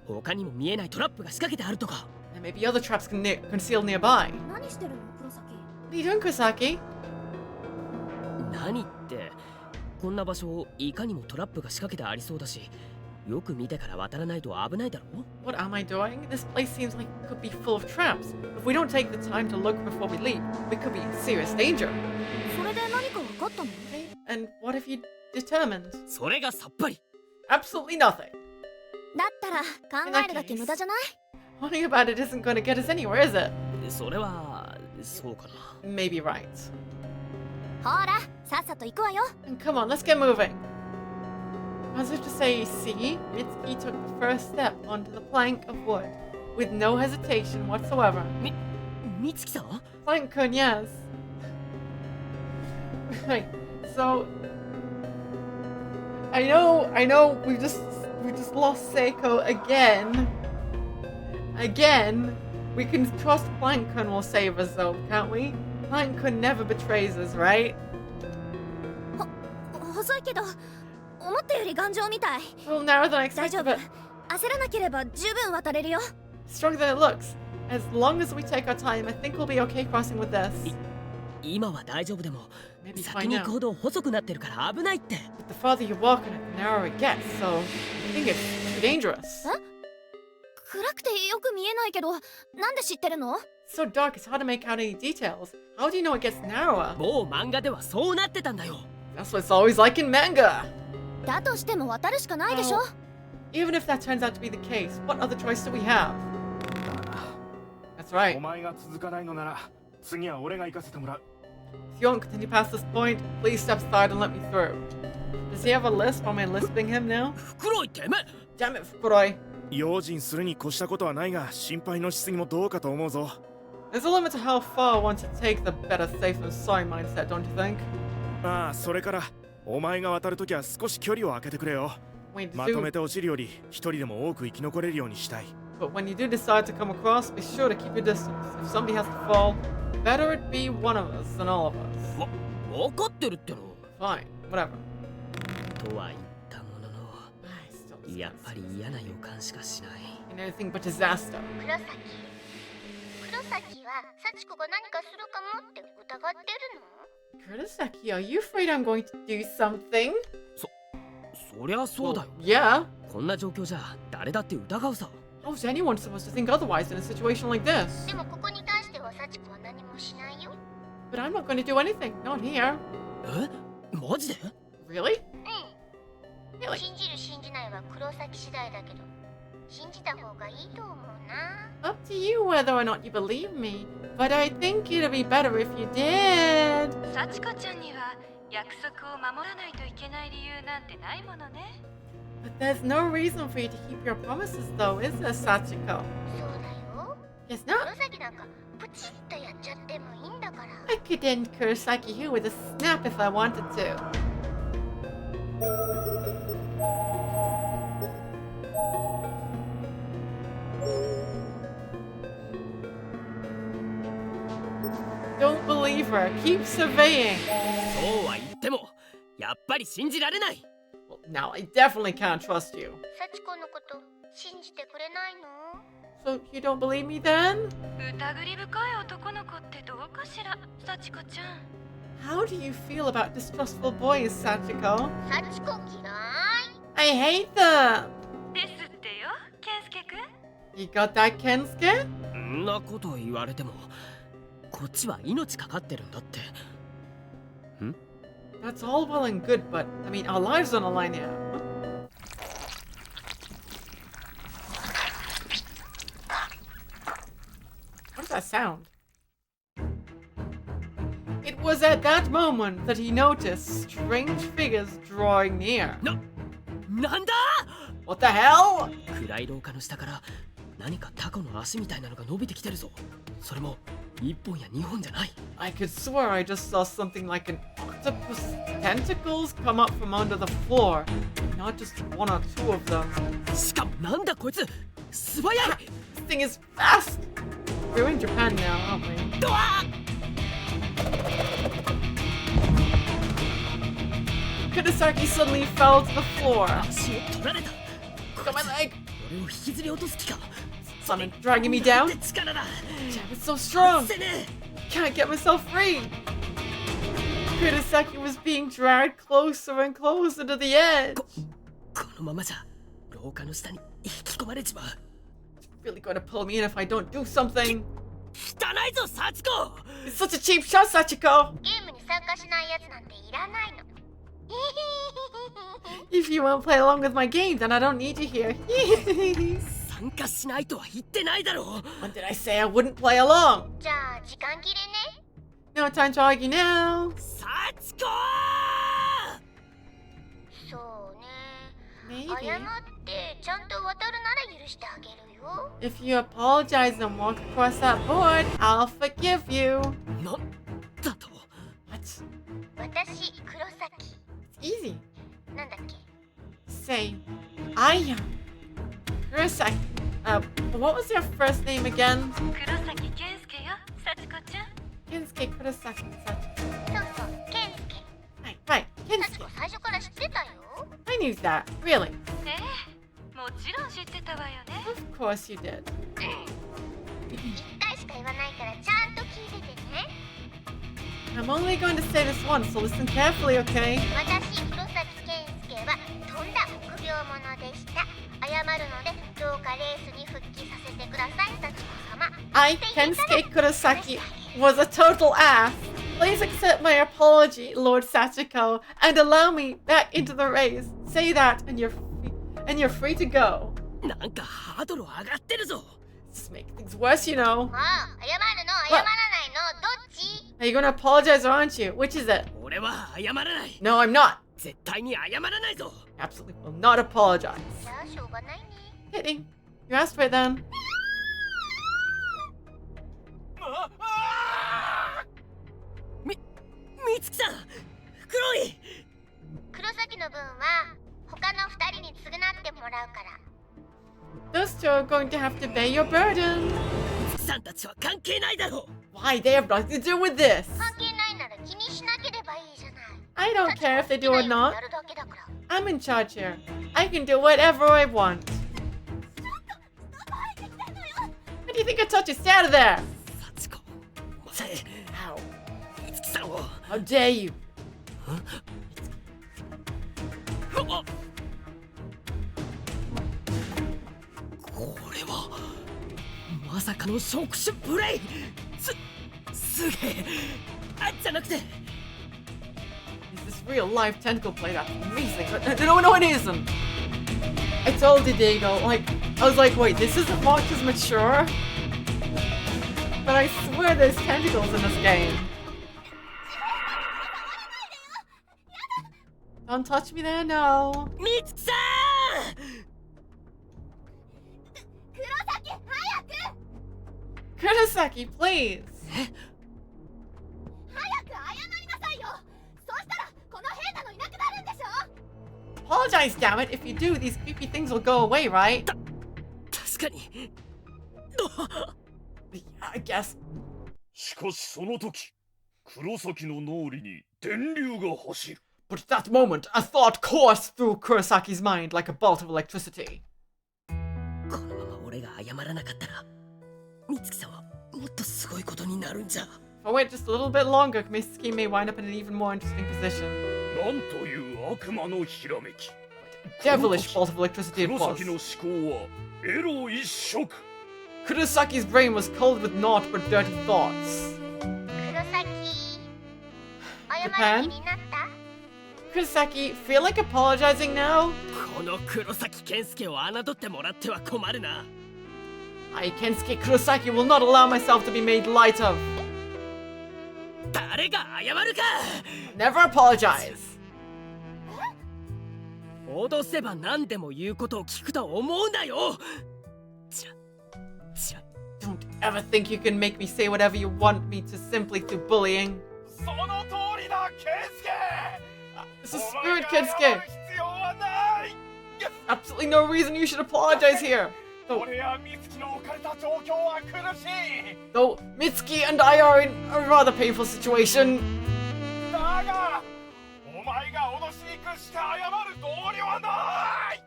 他にも見えないトラップが仕掛けてあるとか。 There may be other traps concealed nearby. 何してるの黒崎。 What are you doing, Kurosaki? 何ってこんな場所いかにもトラップが仕掛けてありそうだし、よく見てから渡らないと危ないだろ。 What am I doing? This place seems like it could be full of traps. If we don't take the time to look before we leave, we could be in serious danger. それで何か分かったの？ And what have you determined? それがさっぱり。 Absolutely nothing. だったら考えるだけ無駄じゃない？ Worrying about it isn't going to get us anywhere, is it? それはそうかな。 Maybe right. ほら、さっさと行くわよ。 And come on, let's get moving. As if to say, see, Mitsuki took the first step onto the plank of wood with no hesitation whatsoever. 美月さん？ Plank-kun, yes. Right, so I know, we just lost Seiko again. Again, we can trust Plank-kun will save us though, can't we? Plank-kun never betrays us, right? 細いけど思ったより頑丈みたい。 A little narrower than I 大丈 expected, 夫。 but 焦らなければ十分渡れるよ。 stronger than it looks. As long as we take our time, I think we'll be okay crossing with this. 今は大丈夫でも Maybe 先 fine に now. 行くほど細くなってるから危ないって。 But the farther you walk on it, the narrower it gets, so I think it's too dangerous. 暗くてよく見えないけど、なんで知ってるの？ It's so dark, it's hard to make out any details. How do you know it gets narrower? もう漫画ではそうなってたんだよ。 That's what it's always like in manga. だとしても渡るしかないでしょ。 Even if that turns out to be the case, what other choice do we have? That's right. お前が続かないのなら次は俺が行かせてもらう。 If you won't continue past this point, please step aside and let me through. Does he have a lisp? Am I lisping him now? 袋井てめえ。 Damn it, Fukuroi. 用心するに越したことはないが心配のしすぎもどうかと思うぞ。 There's a limit to how far one should take the better safe than sorry mindset, don't you think? ああ、それからお前が渡るときは少し距離を空けてくれよ。 When you まと do, めて落ちるより一人でも多く生き残れるようにしたい。 but when you do decide to come across, be sure to keep your distance. If somebody has to fall, better it be one of us than all of us. 分かってるっての。 Fine, whatever. とは言ったものの I still やっぱり嫌な予感しかしない。 in anything but disaster. 黒崎は幸子が何かするかもって疑ってるの？ Kurosaki, are you afraid I'm going to do something? そりゃそうだよ。 Yeah. こんな状況じゃ誰だって疑うさ。 How's anyone supposed to think otherwise in a situation like this? でもここに関しては幸子は何もしないよ。 But I'm not going to do anything. Not here. え？マジで？ Really? うん。 Really? 信じる信じないは黒崎次第だけど、信じた方がいいと思うな。 Up to you whether or not you believe me. But I think it'd be better if you did. 幸子ちゃんには約束を守らないといけない理由なんてないものね。 But there's no reason for you to keep your promises, though, is there, Sachiko? そうだよ。 Yes, not. 黒崎なんかプチッとやっちゃってもいいんだから。 I could end Kurosaki here with a snap if I wanted to. Don't believe her. Keep surveying. そうは言ってもやっぱり信じられない。 Well, now I definitely can't trust you. 幸子のこと信じてくれないの？ So you don't believe me then? 疑り深い男の子ってどうかしら、幸子ちゃん。 How do you feel about distrustful boys, Sachiko? 幸子嫌い。 I hate them! ですってよ、健介くん。 You got that, Kensuke? んなこと言われても、こっちは命かかってるんだって。ん？ That's all well and good, but I mean, our lives are on the line here. What does that sound? It was at that moment that he noticed strange figures drawing near. なんだ What the hell? 暗い廊下の下から何かタコの足みたいなのが伸びてきてるぞ。それも1本や2本じゃない。 I could swear I just saw something like an octopus tentacles come up from under the floor. Not just one or two of them. しかもなんだこいつ、素早い。 This thing is fast! We're in Japan now, aren't we? ドア Kurosaki suddenly fell to the floor. 足を取られた。 Look at my leg! 俺を引きずり落とす気か。 Someone dragging me down? 力だ。 Damn, it's so strong! せね Can't get myself free! Kurosaki was being dragged closer and closer to the edge. このままじゃ廊下の下に引き込まれちまう。 It's really going to pull me in if I don't do something. 汚いぞサチコ。 It's such a cheap shot, Sachiko! ゲームに参加しないやつなんていらないの。 If you won't play along with my game, then I don't need you here. 参加しないとは言ってないだろう。 When did I say I wouldn't play along? じゃあ時間切れね。 No time to argue now. サチコ。そうね。 Maybe. 謝ってちゃんと渡るなら許してあげるよ。 If you apologize and walk across that board, I'll forgive you. なんだと。 What? 私、黒崎。 It's easy. なんだっけ？ Say, I am Kurosaki. What was your first name again? 黒崎健介よ、幸子ちゃん。 Kensuke Kurosaki. そうそう、健介。Hi, hi, 幸 Kensuke. 子最初から知ってたよ。 I knew that. Really? ええ、もちろん知ってたわよね。 Of course you did. 一回しか言わないからちゃんと聞いててね。 I'm only going to say this once, so listen carefully, okay? 私、黒崎健介はとんだ臆病者でした。謝るので、どうかレースに復帰させてください、幸子様。 I, Kensuke Kurosaki, was a total ass. Please accept my apology, Lord Sachiko, and allow me back into the race. Say that, and you're free to go. なんかハードル上がってるぞ。 Just make things worse, you know. もう、謝るの、謝らないの、どっち？ Are you gonna apologize or aren't you? Which is it? 俺は謝らない。 No, I'm not. 絶対に謝らないぞ。 Absolutely will not apologize. じゃあ、しょうがないね。 Kidding. You asked for it then. みつきさん、黒い。黒崎の分は、他の二人に償ってもらうから。 Those two are going to have to bear your burden. みつきさんたちは関係ないだろう。 Why? They have nothing to do with this. 関係ないなら気にしなければいいじゃない。 I don't care if they do or や not. るだけだから。 I'm in charge here. I can do whatever I want. What do you think I taught you? Stay out of there! サチコ、お前、 Ow. みつきさんを。 How dare you? あ、これはまさかの触手プレイ。すげえ。あ、じゃなくて。 Is this real live tentacle play? That's amazing. No, it isn't. I told you, Diego. I was like, wait, this isn't marked as mature? But I swear there's tentacles in this game. Don't touch me there, no. みつきさん。黒崎、早く！ Kurosaki, please. 早く謝りなさいよ。そうしたらこの変なのいなくなるんでしょ。 Apologize, damn it. If you do, these creepy things will go away, right? 確かに。 Yeah, I guess. しかしその時、黒崎の脳裏に電流が走る。 But at that moment, a thought coursed through Kurosaki's mind like a bolt of electricity. このまま俺俺が謝らなかったら美月さんはもっとすごいことになるんじゃ。 If I wait just a little bit longer, Mitsuki may wind up in an even more interesting position. なんという悪魔のひらめき。 Devilish bolt of electricity it 黒 was. 崎の思考はエロ一色。 Kurosaki's brain was cold with naught but dirty thoughts. 黒崎謝る Japan? 気になった？ Kurosaki, feel like apologizing now? この黒崎健介を侮ってもらっては困るな。 I, Kensuke Kurosaki, will not allow myself to be made light of. 誰が謝るか。 Never apologize. 脅せば何でも言うことを聞くと思うなよ。 Don't ever think you can make me say whatever you want me to simply through bullying. その通りだ、ケンスケ。 This is spirit, Kensuke. Absolutely no reason you should apologize here. Though Mitsuki and I are in a rather painful situation.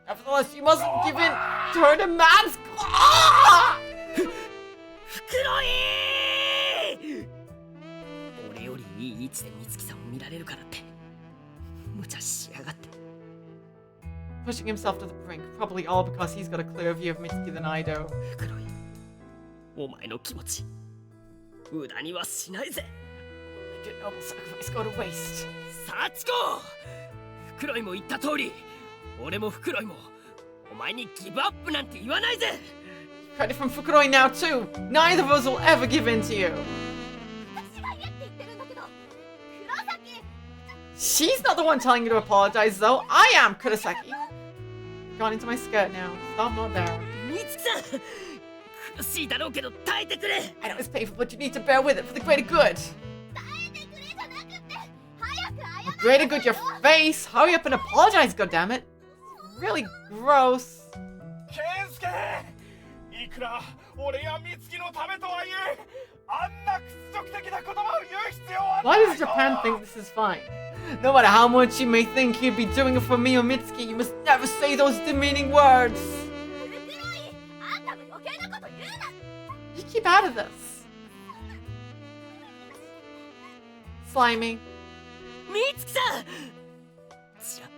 Nevertheless, you mustn't give in to her demands. Ah! 俺よりいい位置で美月さんを見られるからって無茶しやがって。 Pushing himself to the brink, probably all because he's got a clearer view of Mitsuki than I do. お前の気持ち無駄にはしないぜ。 Let your noble sacrifice go to waste. サチコ、袋井も言った通り、俺も袋井もお前にギブアップなんて言わないぜ。 Credit from Fukuroi now too. Neither of us will ever give in to you. She's not the one telling you to apologize, though. I am, Kurosaki. Gone into my skirt now. Stop not there. 美月さん、苦しいだろうけど耐えてくれ。 I know it's painful, but you need to bear with it for the greater good. The greater good, your face. Hurry up and apologize, goddammit. Really gross. ケンスケ、いくら俺や美月のためとはいえ、あんな屈辱的な言葉を言う必要はない。 Why does Japan think this is fine? No matter how much you may think you'd be doing it for me or Mitsuki, you must never say those demeaning words. You keep out of this. Slimy. 美月さん、ちら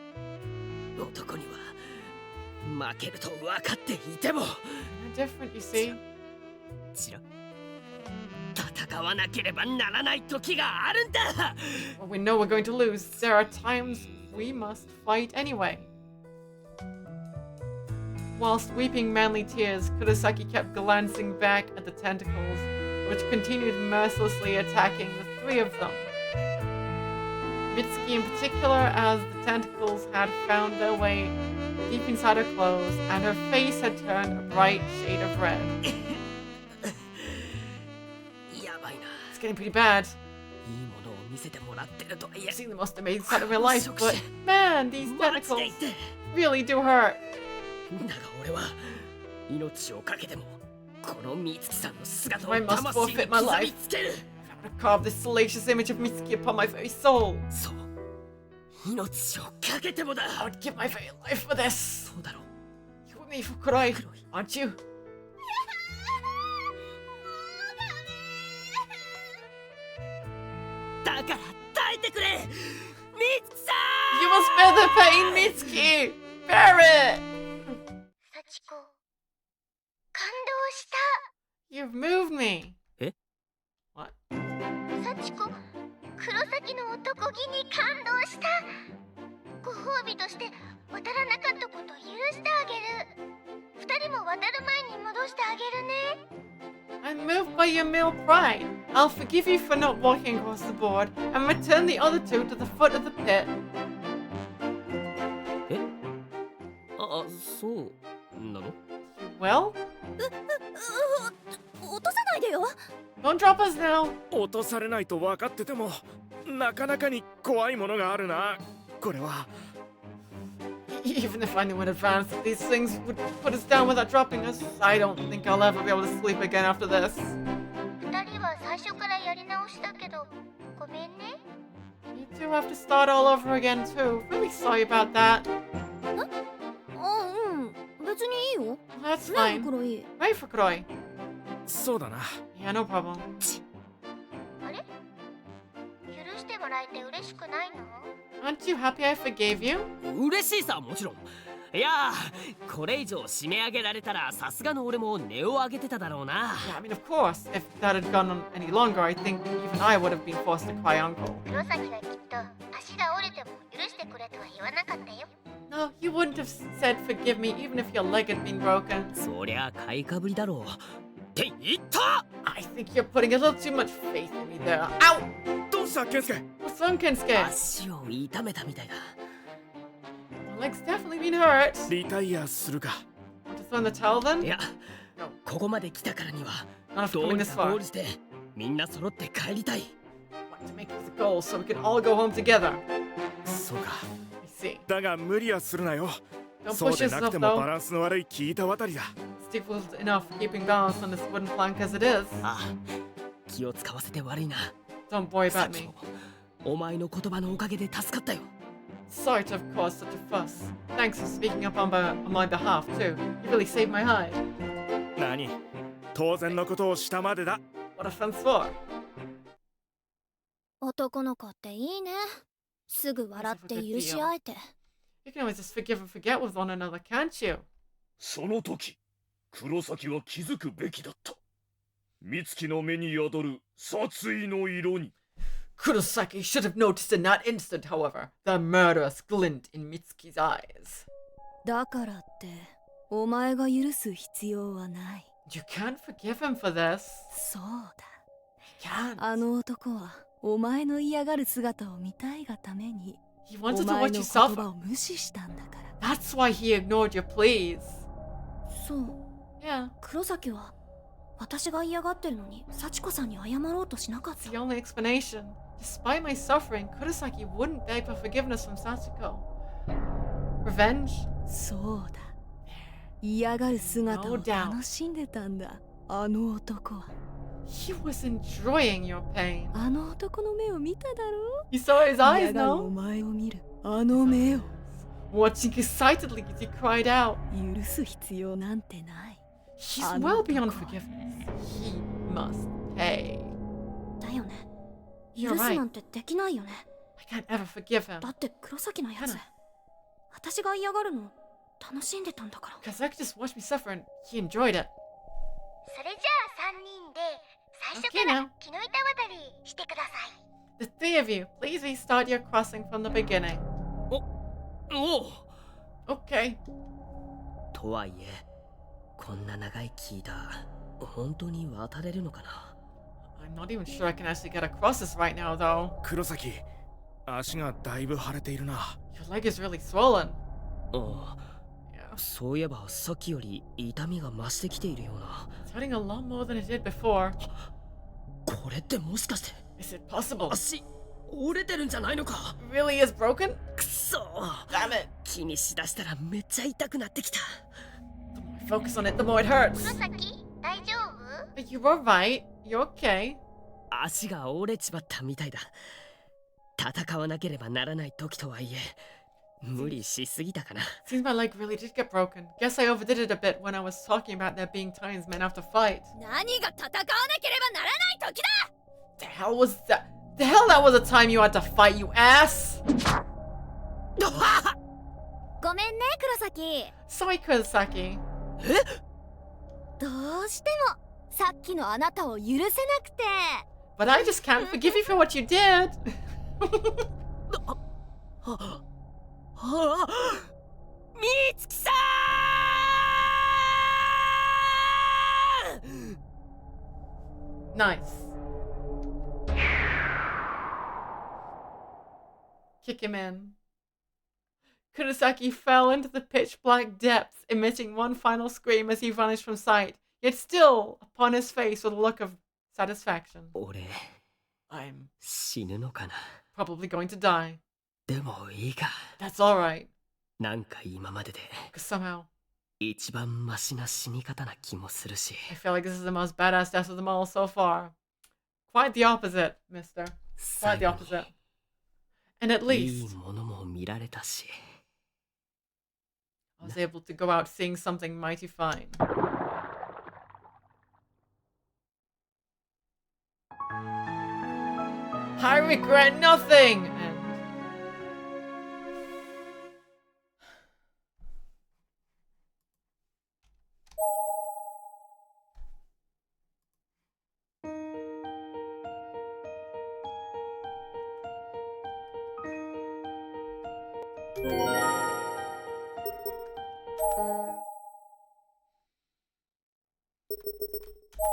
男には負けると分かっていても Different, you see. ちら戦わなければならない時があるんだ。 When we know we're going to lose, there are times we must fight anyway. Whilst weeping manly tears, Kurosaki kept glancing back at the tentacles, which continued mercilessly attacking the three of them. Mitsuki in particular, as the tentacles had found their way deep inside her clothes, and her face had turned a bright shade of red. It's getting pretty bad. I've seen the most amazing side of my life, but man, these tentacles really do hurt. だが俺は命を懸けてもこの美月さんの姿を I must 魂に forfeit my 刻 life. みつける。 I'm gonna carve this salacious image of Mitsuki upon my very soul. そう、命を懸けてもだ。 I would give my very life for this. そうだろう。 You and me, Fukuroi, aren't you? だから耐えてくれ、美月さん。 You must bear the pain, Mitsuki. Bear it. サチコ、感動した。 You've moved me. え？ What? サチコ、黒崎の男気に感動した。ご褒美として渡らなかったこと許してあげる。二人も渡る前に戻してあげるね。 I'm moved by your male pride. I'll forgive you for not walking across the board and return the other two to the foot of the pit. え？あ、そうなの？ You will? 落とさないでよ。 Don't drop us now. 落とされないと分かっててもなかなかに怖いものがあるな。これは Even if I knew in advance that these things would put us down without dropping us, I don't think I'll ever be able to sleep again after this. 二人は最初からやり直しだけど、ごめんね。 You two have to start all over again too. Really sorry about that. うん、別別にいいよ。 That's ねえ fine. フクロイ。 Right, Fukuroi. そうだな。 Yeah, no problem. あれ許してもらえて嬉しくないの？ Aren't you happy I forgave you? 嬉しいさ、もちろん。いやー、これ以上締め上げられたらさすがの俺も値を上げてただろうな。 Yeah, I mean, of course. If that had gone on any longer, I think even I would have been forced to cry uncle. 黒崎はきっと足が折れても許してくれとは言わなかったよ。 No, he wouldn't have said forgive me even if your leg had been broken. そりゃ買いかぶりだろう。って言った！ I think you're putting a little too much faith in me there. Ow! どうしたケンスケ？ What's wrong, Kensuke? 足を痛めたみたいだ。 My leg's definitely been hurt. リタイアするか。 Want to throw in the towel then? いや、ここまで来たからには Not after どう coming に this かゴー far. ルしてみんな揃って帰りたい。 Want to make this a goal so we can all go home together. そうか。 I see. だが無理はするなよ。 Don't そう push でなく yourself てもバ though. ランスの悪い聞いた渡りだ。Stick with enough for keeping balance on this wooden plank as it is. ああ、気を使わせて悪いな。 Don't worry さ about っき me. もお前の言葉のおかげで助かったよ。 Sorry to have caused such a fuss. Thanks for speaking up on my behalf too. You really saved my hide. 何？当然のことをしたまでだ。 What offense for? 男の子っていいね。すぐ笑って許し合えて。 You can always just forgive and forget with one another, can't you? その時黒崎は気づくべきだった。美月の目に宿る殺意の色に。 Kurosaki should have noticed in that instant, however, the murderous glint in Mitsuki's eyes. だからってお前が許す必要はない。 You can't forgive him for this. そうだ。 You can't. あの男はお前の嫌がる姿を見たいがために He お wanted to 前 watch の you 言 suffer. 葉を無視したんだから。 That's why he ignored your pleas. そう。 Yeah. 黒崎は私が嫌がってるのに幸子さんに謝ろうとしなかっ It's た。 the only explanation. Despite my suffering, Kurosaki wouldn't beg for forgiveness from Sachiko. Revenge? そうだ。嫌がる姿 No を doubt. 楽しんでたんだ。あの男は。 He was enjoying your pain. あの男の目を見ただろ You saw his う。 eyes, 嫌がるお no? 前を見るあの目を Watching excitedly as he cried out. 許す必要なんてない。 He's well beyond forgiveness. He must pay. だよね。 You're 許す right. なんてできないよね。 I can't ever forgive him. だって黒崎のやつ Hannah.。私が嫌がるの楽しんでたんだから。 Because I could just watch me suffer and he enjoyed it. それじゃあ3人で最初から木の板渡りしてください。 The three of you, please restart your crossing from the beginning. おう。 Okay. とはいえ、こんな長い木だ。本当に渡れるのかな。 I'm not even sure I can actually get across this right now, though. 黒崎、足がだいぶ腫れているな。 Your leg is really swollen. ああ、 Yeah. そういえばさっきより痛みが増してきているような。 It's hurting a lot more than it did before. これってもしかして Is it possible? 足折れてるんじゃないのか。 It really is broken? くそ Damn it. 気にしだしたらめっちゃ痛くなってきた。 The more I focus on it, the more it hurts. 黒崎、大丈夫？ You were right. You're okay. 足が折れちまったみたいだ。戦わなければならない時とはいえ、無理しすぎたかな。 Seems my leg really did get broken. Guess I overdid it a bit when I was talking about there being times men have to fight. 何が戦わなければならない時だ。 The hell was that? The hell that was a time you had to fight, you ass! ごめんね黒崎。 Sorry, Kurosaki. どうしてもさっきのあなたを許せなくて。 But I just can't forgive you for what you did. みつきさん。 Nice. Kick him in. Kurosaki fell into the pitch black depths, emitting one final scream as he vanished from sight, yet still upon his face with a look of satisfaction. 俺 I'm 死ぬのかな。 probably going to die. でもいいか。 That's alright. なんか今までで Because somehow 一番マシな死に方な気もするし。 I feel like this is the most badass death of them all so far. Quite the opposite, mister. Quite the opposite. And at いい least ものも見られたし。I was able to go out seeing something mighty fine. I regret nothing! And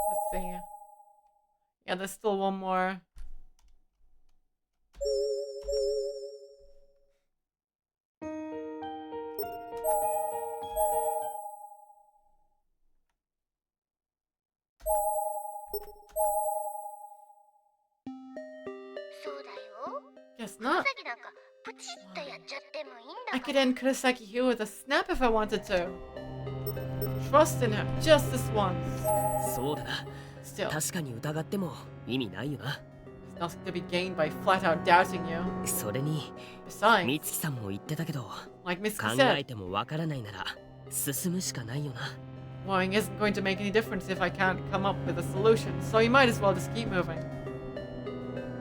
let's see. Yeah, there's still one more. Guess not. I could end Kurosaki here with a snap if I wanted to. Trust in her, just this once. そうだな。 Still, 確かに疑っても意味ないよな。 there's nothing to be gained by flat out doubting you. それに、 Besides, 美月さんも言ってたけど、 like Mitsuki 考 said, えてもわからないなら進むしかないよな。 worrying isn't going to make any difference if I can't come up with a solution, so you might as well just keep moving.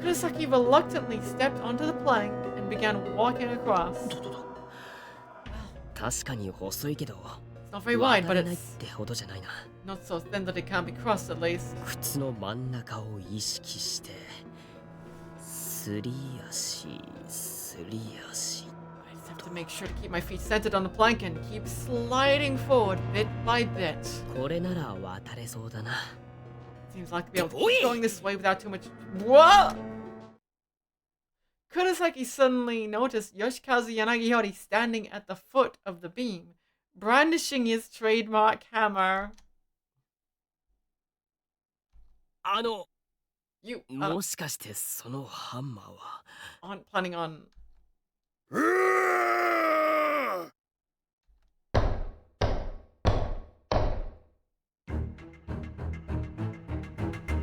Kurosaki reluctantly stepped onto the plank and began walking across. 確かに細いけど、 It's not very wide, 渡 but れないっ it's てほどじゃないな。 not so thin that it can't be crossed at least. 靴の真ん中を意識して、すり足、すり足。 I just have to make sure to keep my feet centered on the plank and keep sliding forward bit by bit. これなら渡れそうだな。 Seems like to be able to keep going this way without too much. What? Kurosaki suddenly noticed Yoshikazu Yanagihori standing at the foot of the beam, brandishing his trademark hammer. You もしかしてそのハンマーは aren't planning on.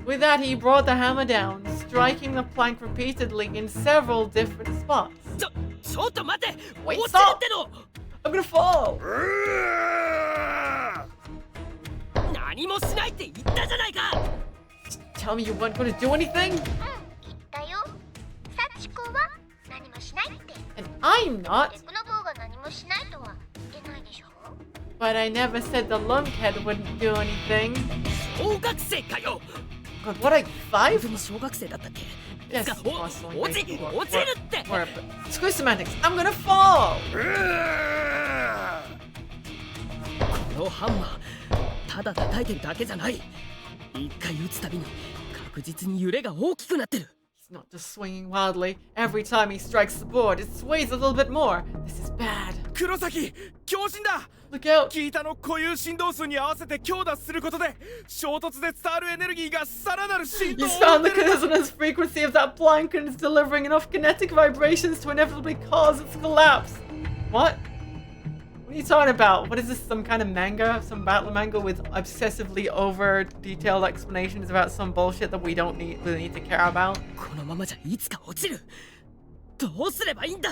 With that, he brought the hammer down, striking the plank repeatedly in several different spots. ちょっと待って Wait, 落ちる stop! っての I'm gonna fall! 何もしないって言ったじゃないか Tell me you weren't gonna do anything? And I'm not. But I never said the lunkhead wouldn't do anything. 小学生かよ God, what are you, 5? 本当に小学生だったっけ Yes, つか落ちるって Screw semantics. I'm gonna fall! このハンマーただ叩いてるだけじゃない一回打つたびに確実に揺れが大きくなってる He's not just swinging wildly. Every time he strikes the board, it sways a little bit more. This is bad. 黒崎強振だ Look out! キータの固有振動数に合わせて強打することで衝突で伝わるエネルギーがさらなる振動 You を found the resonance frequency of that plank and it's delivering enough kinetic vibrations to inevitably cause its collapse. What? What are you talking about? What is this, some kind of manga? Some battle manga with obsessively over detailed explanations about some bullshit that we don't really need to care about? このままじゃいつか落ちるどうすればいいんだ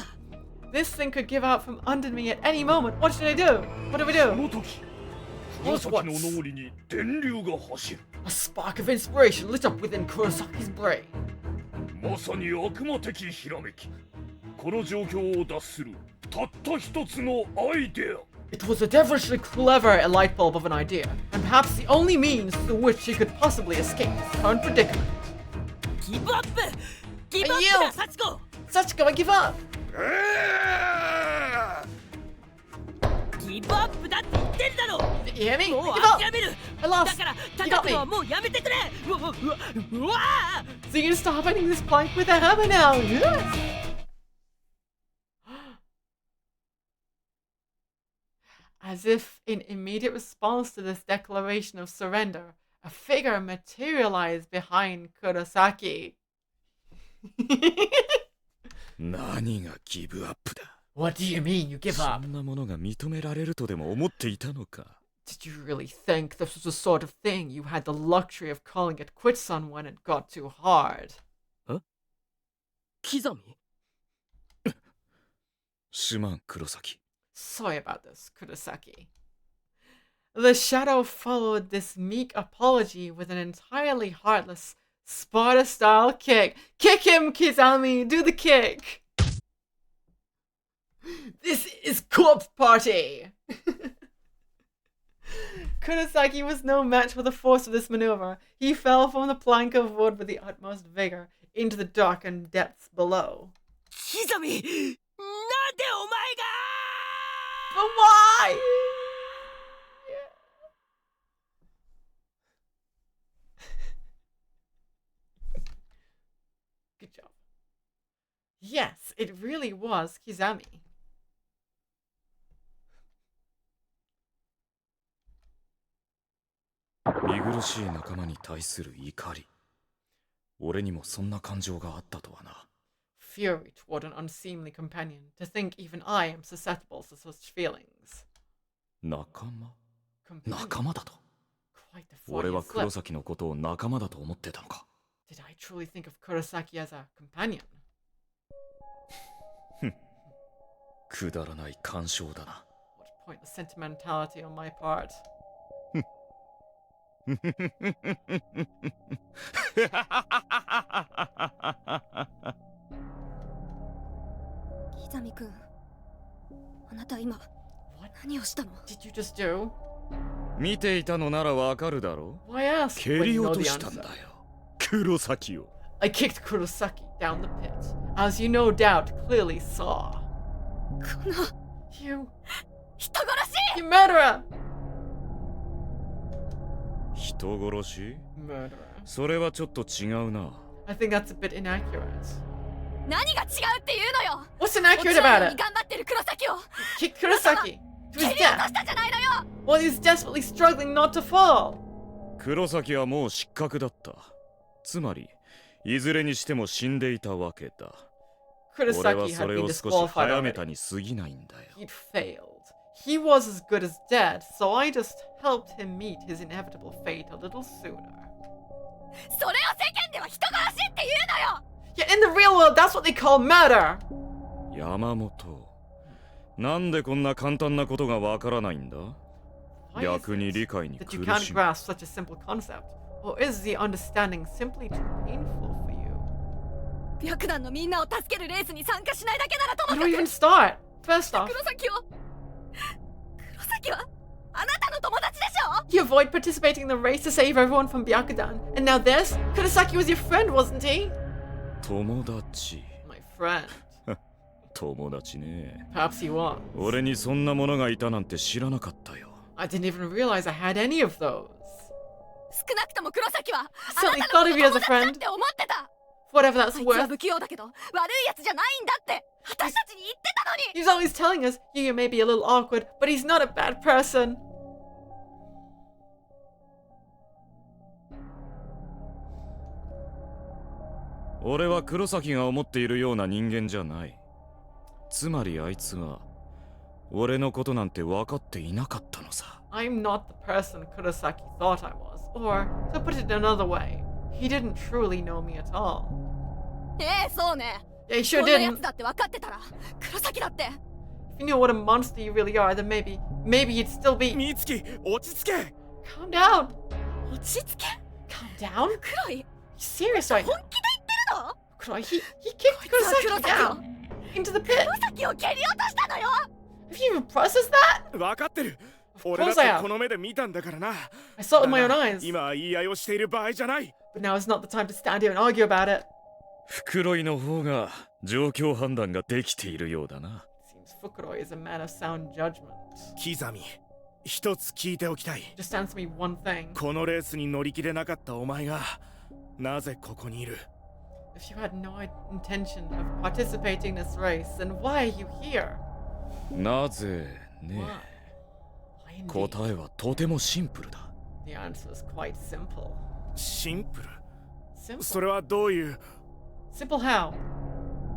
This thing could give out from under me at any moment. What should I do? What do we do? その時黒崎の脳裏に電流が走る A spark of inspiration lit up within Kurosaki's brain. まさに悪魔的ひらめきこの状況を脱するたった一つのアイデア It was a devilishly clever light bulb of an idea, and perhaps the only means through which she could possibly escape his current predicament. ギブアップギブアッ You! プだサチコ Sachiko, I give up! ギブアップだって言ってんだろ Did you hear me? もう I give up! 諦める I だ lost! から You 叩 got くのは me! もうやめてくれうわ So you're gonna stop hitting this plank with a hammer now! Yes! As if in immediate response to this declaration of surrender, a figure materialized behind Kurosaki. 何がギブアップだ What do you mean you give そ up? んなものが認められるとでも思っていたのか Did you really think this was the sort of thing you had the luxury of calling it quits on when it got too hard? 刻みすまん黒崎 Sorry about this, Kurosaki. The shadow followed this meek apology with an entirely heartless Sparta-style kick. Kick him, Kizami! Do the kick! This is corpse party! Kurosaki was no match for the force of this maneuver. He fell from the plank of wood with the utmost vigor into the darkened depths below. Kizami! Nande omae ga! But why? Good job. Yes, it really was Kizami. Fury toward an unseemly companion. To think even I am susceptible to such feelings. 仲間 Companion. だと Quite the 俺は Freudian 黒 slip. 崎のことを仲間だと思ってたのか Did I truly think of Kurosaki as a companion? くだらない干渉だな What pointless sentimentality on my part. キザミ君、あなた今何をしたの？ Did you just do? 見ていたのならわかるだろ Why ask 蹴 when り you know 落と the したんだ answer? よ黒崎を I kicked Kurosaki down the pit, as you no doubt clearly saw. この You 人殺し！ You murderer! 人殺し Murderer. それはちょっと違うな I think that's a bit inaccurate. 何が違うっていうのよ！ What's inaccurate about に it? 頑張ってる黒崎を Kick Kurosaki to 蹴り his 落とし death たじゃないのよ！ while he's desperately struggling not to fall. 黒崎はもう失格だったつまりいずれにしても死んでいたわけだ俺は Kurosaki そ had れ been を少し disqualified 早め already. たに過ぎないんだよ He'd failed. He was as good as dead, so I just helped him meet his inevitable fate a little sooner. それを世間では人殺しって言うのよ！ Yeah, in the real world, that's what they call murder! 山本なんでこんな簡単なことがわからないんだ Why is 逆に理解に that 苦 you can't しむ grasp such a simple concept? Or is the understanding simply too painful for you? 白団のみんなを助けるレースに参加しないだけならと You も don't か even く start! First off, 黒崎はあなたの友達でしょ？ you avoid participating in the race to save everyone from Byakudan. And now this? Kurosaki was your friend, wasn't he? 友達 My friend. 友達ね Perhaps he was. 俺にそんなものがいたなんて知らなかったよ I didn't even realize I had any of those. 少なくとも黒崎はあ Certainly なた thought の of you as 友 a 達だ friend. って思ってた！ Whatever あ that's いつは worth. 不器用だけど悪いやつじゃないんだって私たちに言ってたのに！ He's always telling us, you may be a little awkward, but he's not a bad person. 俺は黒崎が思っているような人間じゃないつまりあいつは俺のことなんて分かっていなかったのさ I'm not the person Kurosaki thought I was. Or, to put it another way, he didn't truly know me at all. そうね。 Yeah, he sure こんなや didn't. つだって分かってたら黒崎だって。 If you knew what a monster you really are, then maybe you'd still be. 美月落ち着け Calm down. 落ち着け。 Calm down. 黒い。 You serious right 本 now? 気で言ってるの？ Kuroi, he kicked Kurosaki down into the pit. 黒崎を蹴り落としたのよ。 Have you even processed that? 分かってる Of 俺だっ course I て have. この目で見たんだからな I saw it with my だ own が eyes. 今は言い合いをしている場合じゃない But now is not the time to stand here and argue about it. 袋井の方が状況判断ができているようだな Seems Fukuroi is a man of sound judgment. キザミ一つ聞いておきたい Just answer me one thing. このレースに乗り切れなかったお前がなぜここにいる If you had no intention of participating in this race, then why are you here? なぜね Why indeed? 答えはとてもシンプルだ The answer is quite simple. シンプル Simple? それはどういう Simple how?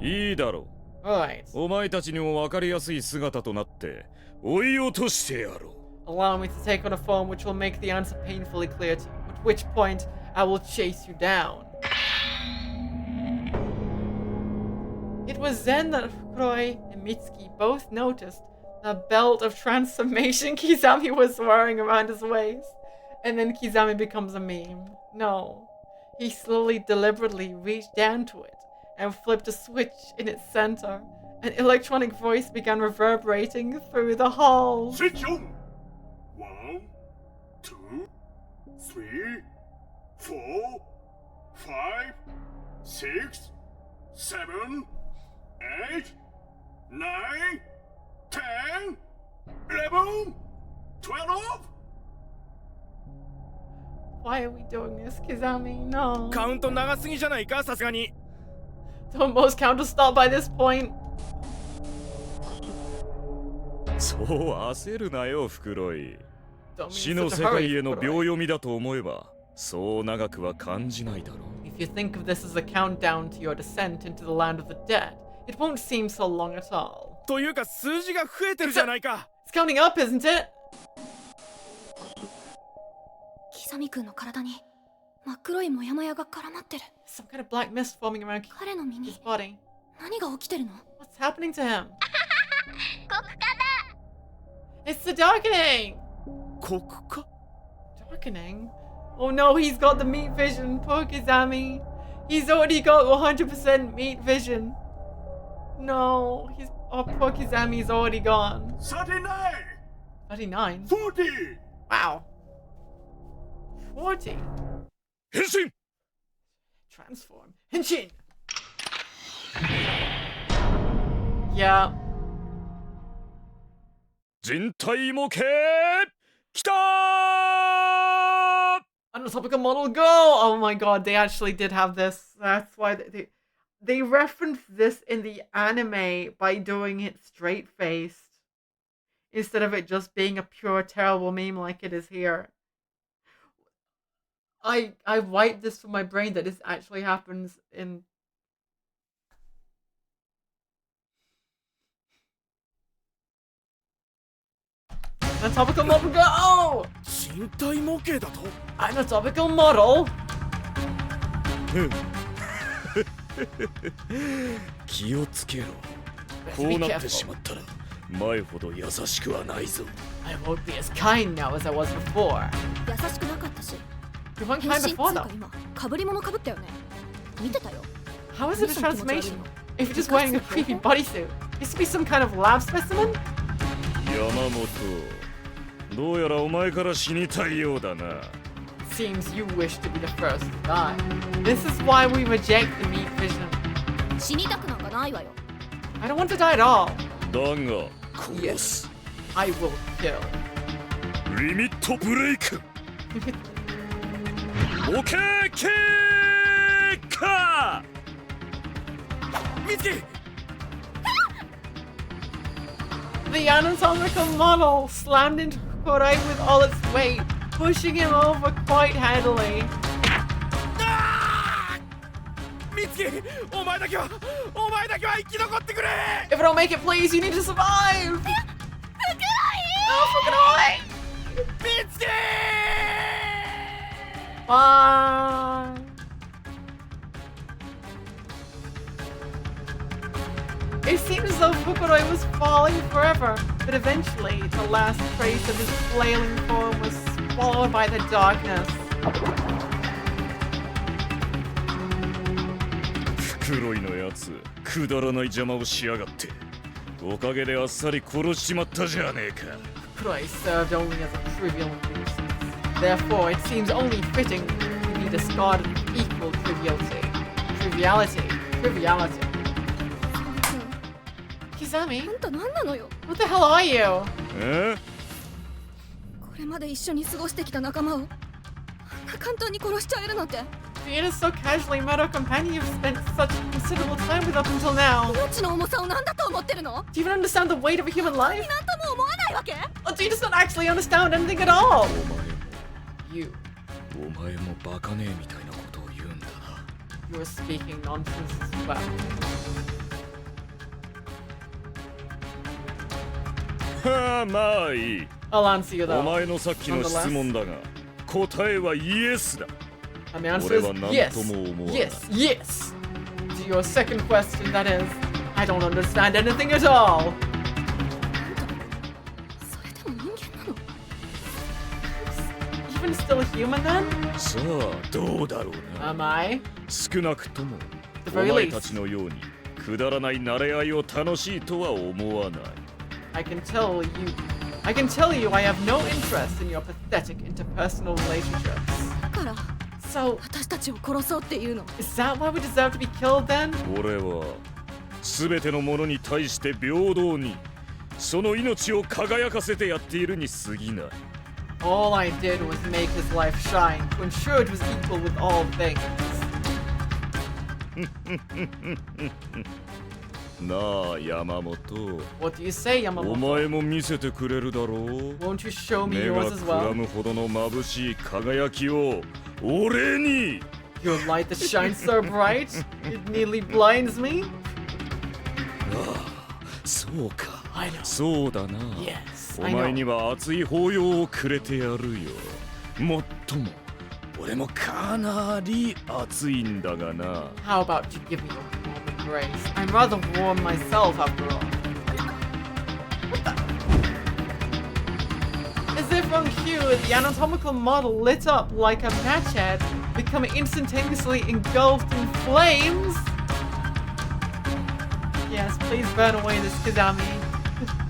いいだろ Alright. うお前たちにも分かりやすい姿となって追い落としてやろう Allow me to take on a form which will make the answer painfully clear to you, at which point I will chase you down. It was then that Fukuroi and Mitsuki both noticed a belt of transformation Kizami was wearing around his waist. And then Kizami becomes a meme. No. He slowly, deliberately reached down to it and flipped a switch in its center. An electronic voice began reverberating through the halls. Switch on! 1, 2, 3, 4, 5, 6, 7, 8, 9, 10, 11, 12. Why are we doing this, Kizami? No. カウント長すぎじゃないか、さすがに。 Don't most count to stop by this point. そう焦るなよ、フクロイ。 Don't mean 死の such 世 a hurry, 界への秒 Fukuroi. 読みだと思えば、そう長くは感じないだろう。 If you think of this as a countdown to your descent into the land of the dead, it won't seem so long at all. というか数字が増えてるじゃないか。 It's counting up, isn't it? キザミ君の体に真っ黒いモヤモヤが絡まってる。 Some kind of black mist forming around 彼の身に his body. 何が起きてるの？ What's happening to him? ここか It's the darkening! ここか Darkening? Oh no, he's got the meat vision. Poor Kizami. He's already got 100% meat vision. No, oh, poor Kizami's already gone. 39! 39? 40! Wow. 40? 変身 Transform. Henshin! Yeah. 人体模型きたー Anatomical model go! Oh my god, they actually did have this. That's why they referenced this in the anime by doing it straight-faced. Instead of it just being a pure terrible meme like it is here. I wiped this from my brain that this actually happens in... Anatomical model go! 人体模型だと Anatomical model? 気をつけろ。こうなってしまったら前ほど優しくはないぞ。 I won't be as kind now as I was before. 優しくなかったし。 You weren't 変 kind 身っつ before うか though. 今被り物かぶったよね。見てたよ。 How is it a transformation? If you're just wearing a creepy bodysuit, this could be some kind of lab specimen? 山本、どうやらお前から死にたいようだな。 Seems you wish to be the first to die. This is why we reject the meat vision. 死にたくなんかないわよ。 I don't want to die at all. だが、殺す。 I will kill. リミットブレイク。オケーケーか。ミツキ The anatomical model slammed into Korai with all its weight, pushing him over quite handily. ミツキお前だけは生き残ってくれ If I don't make it, please, you need to survive! Oh, Fukuroi! ミツキ Bye! It seemed as though Fukuroi was falling forever, but eventually the last trace of his flailing form was swallowed by the darkness. フクロイのやつ、くだらない邪魔をしやがって。おかげであっさり殺しちまったじゃねえか。 Fukuroi served only as a trivial nuisance. Therefore, it seems only fitting to be discarded with equal triviality. Triviality. Kizami? あんた何なのよ。 What the hell are you? え？これまで一緒に過ごしてきた仲間をあんな簡単に殺しちゃえるなんて。 You just so casually met our companion you've spent such considerable time with up until now. 命の重さを何だと思ってるの？ Do you even understand the weight of a human life? 何とも思わないわけ？ Or do you just not actually understand anything at all? You. お前もバカねえみたいなことを言うんだな。 You're speaking nonsense as well. はあ、まあいい。 I'll answer you though. お前のさっきの質問だが、答えはイエスだ。 And the answer 俺 is は何 yes. とも思わない。 Yes. To your second question, that is, I don't understand anything at all. even still a human then? さあどうだろうな。 Am I? 少なくとも The お very 前 least. たちのようにくだらない慣れ合いを楽しいとは思わない。 I can tell you I have no interest in your pathetic interpersonal relationships. だから So, 私たちを殺そうっていうの。 is that why we deserve to be killed then? 俺は全てのものに対して平等にその命を輝かせてやっているに過ぎない。 All I did was make his life shine to ensure it was equal with all things. なあ山本。 What do you say, お Yamamoto? 前も見せてくれるだろう。 Won't you show me 目 yours が as くら well? むほどの眩しい輝きを俺に。 Your light that shines so bright, it nearly blinds me? そうか。 I know. そうだな。 Yes, お I 前に know. は熱い抱擁をくれてやるよ。もっとも俺もかなり熱いんだがな。 How about you give me a warm embrace? I'm rather warm myself after all. What the? As if on cue, the anatomical model lit up like a match head, becoming instantaneously engulfed in flames. Yes, please burn away this Kazami.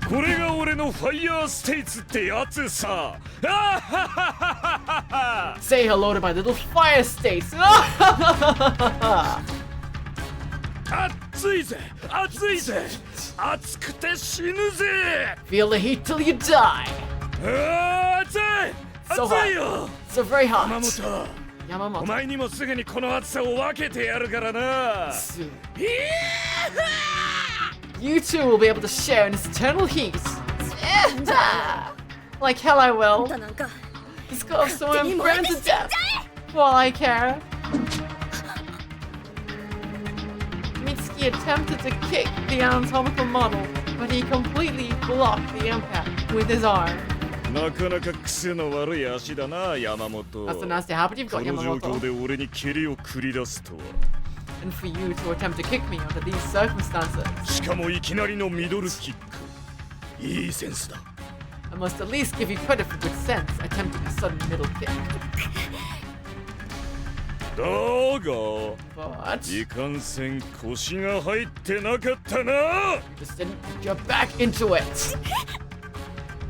これが俺のファイヤーステイツってやつさ。 Say hello to my little fire states. 熱いぜ熱いぜ熱くて死ぬぜ。 Feel the heat till you die. 熱い So 熱いよ。 So very hot. 山本、 Yamamoto. お前にもすぐにこの熱さを分けてやるからな。 Soon. You two will be able to share in this eternal heat. Like hell I will. なんか This corpse will burn to death. While I care. Mitsuki attempted to kick the anatomical model, but he completely blocked the impact with his arm. なかなか癖の悪い足だな山本。 That's a nasty habit you've こ got, の状況 Yamamoto. で俺に蹴りを繰り出すとは。 And for you to attempt to kick me under these circumstances. しかもいきなりのミドルキック。いいセンスだ。 I must at least give you credit for good sense attempting a sudden middle kick. だが But いかんせん腰が入ってなかったな。 you just didn't put your back into it.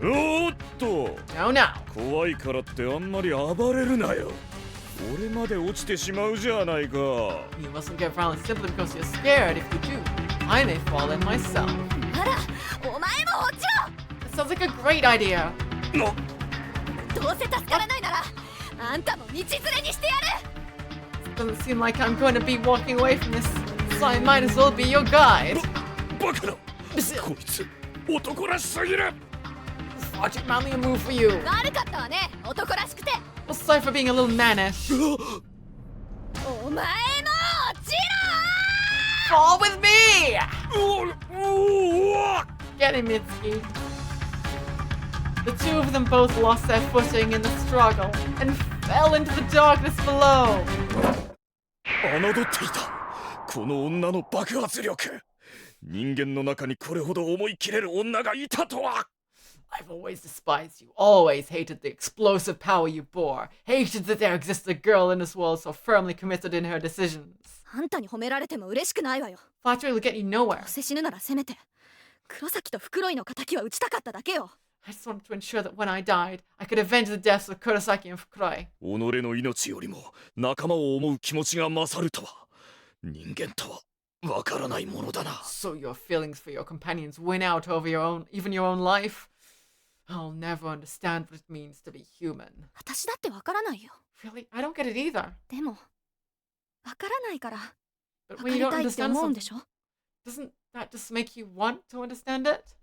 おっと Now, now. 怖いからってあんまり暴れるなよ。俺まで落ちてしまうじゃないか。 You mustn't get violent simply because you're scared. If you do, I may fall in myself. あらお前も落ち That sounds like a great idea. ろ。どうせ助からないならあんたも道連れにしてやる。 Doesn't seem like I'm going to be walking away from this, so I might as well be your guide. バカだ。こいつ男らしすぎる。 Far too manly a move for you. 悪かったわね男らしくて。 Well, sorry for being a little mannish. お前も落ち Fall with me! Get him, Mitsuki. The two of them both lost their footing in the struggle and fell into the darkness below. 侮っていた。この女の爆発力。人間の中にこれほど思い切れる女がいたとは。 I've always despised you, always hated the explosive power you bore, hated that there existed a girl in this world so firmly committed in her decisions. あんたに褒められても嬉しくないわよ。 Flattery will get you nowhere. どうせ死ぬならせめて黒崎と袋井の仇は打ちたかっただけよ。 I just wanted to ensure that when I died, I could avenge the deaths of Kurosaki and Fukuroi. 己の命よりも仲間を思う気持ちが勝るとは。人間とはわからないものだな。 So your feelings for your companions win out over your own, even your own life? I'll never understand what it means to be human. 私だってわからないよ。 Really? I don't get it either. でもわからないから But わか when り you don't たいって understand 思うん something, でしょ。 doesn't that just make you want to understand it?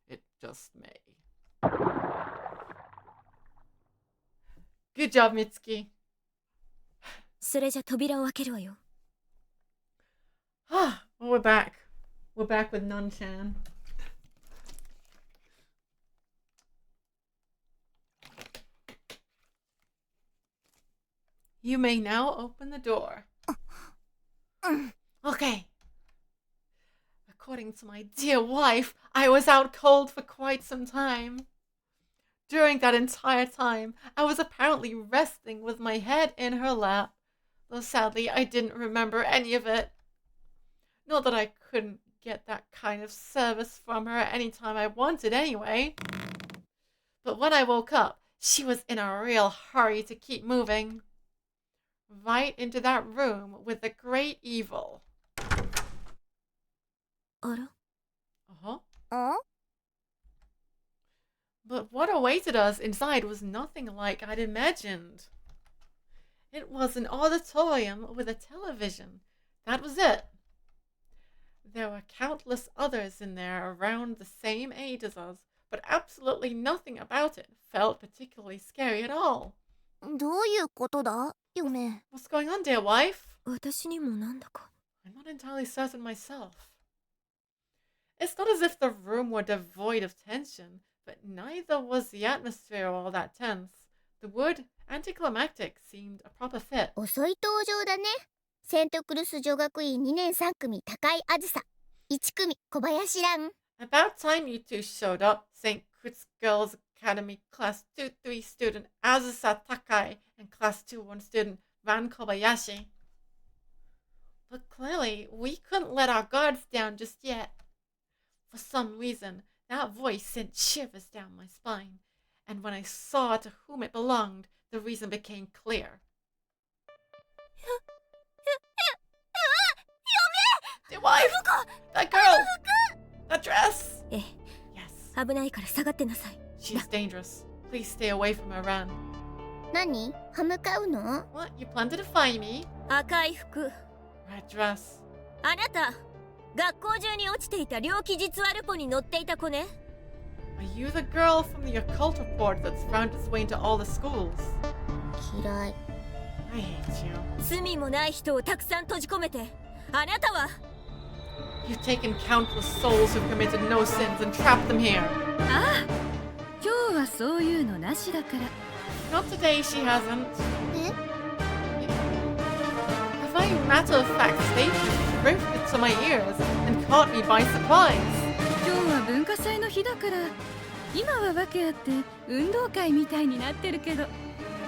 It just may. Good job, Mitsuki. それじゃ扉を開けるわよ。 Well, we're back. We're back with Nun-chan. You may now open the door. Okay. According to my dear wife, I was out cold for quite some time. During that entire time, I was apparently resting with my head in her lap, though sadly I didn't remember any of it. Not that I couldn't get that kind of service from her any time I wanted anyway. But when I woke up, she was in a real hurry to keep moving. Right into that room with the great evil. あら Uh-huh. ん But what awaited us inside was nothing like I'd imagined. It was an auditorium with a television. That was it. There were countless others in there around the same age as us, but absolutely nothing about it felt particularly scary at all. どういうことだ嫁 What's going on, dear wife? 私にもなんだか I'm not entirely certain myself. It's not as if the room were devoid of tension, but neither was the atmosphere all that tense. The word anticlimactic seemed a proper fit. 遅い登場だねセントクルス女学院2年3組高井あずさ1組小林蘭 About time you two showed up, St. Kitts Girls Academy Class 2-3 student Azusa Takai and Class 2-1 student Ran Kobayashi. But clearly, we couldn't let our guards down just yet. For some reason, that voice sent shivers down my spine, and when I saw to whom it belonged, the reason became clear. Dear wife! That girl! That dress! ええ Yes. 危ないから下がってなさい She's dangerous. Please stay away from her, Ran. 何歯向かうの What? You plan to defy me? 赤い服 Red dress. あなた学校中に落ちていた猟奇実話ルポに載っていた子ね Are you the girl from the occult report that's found its way into all the schools? 嫌い I hate you. 罪もない人をたくさん閉じ込めてあなたは You've taken countless souls who've committed no sins and trapped them here. ああ今日はそういうのなしだから Not today, she hasn't. え A very matter-of-fact statement drifted to my ears and caught me by surprise. 今日は文化祭の日だから今は訳あって運動会みたいになってるけど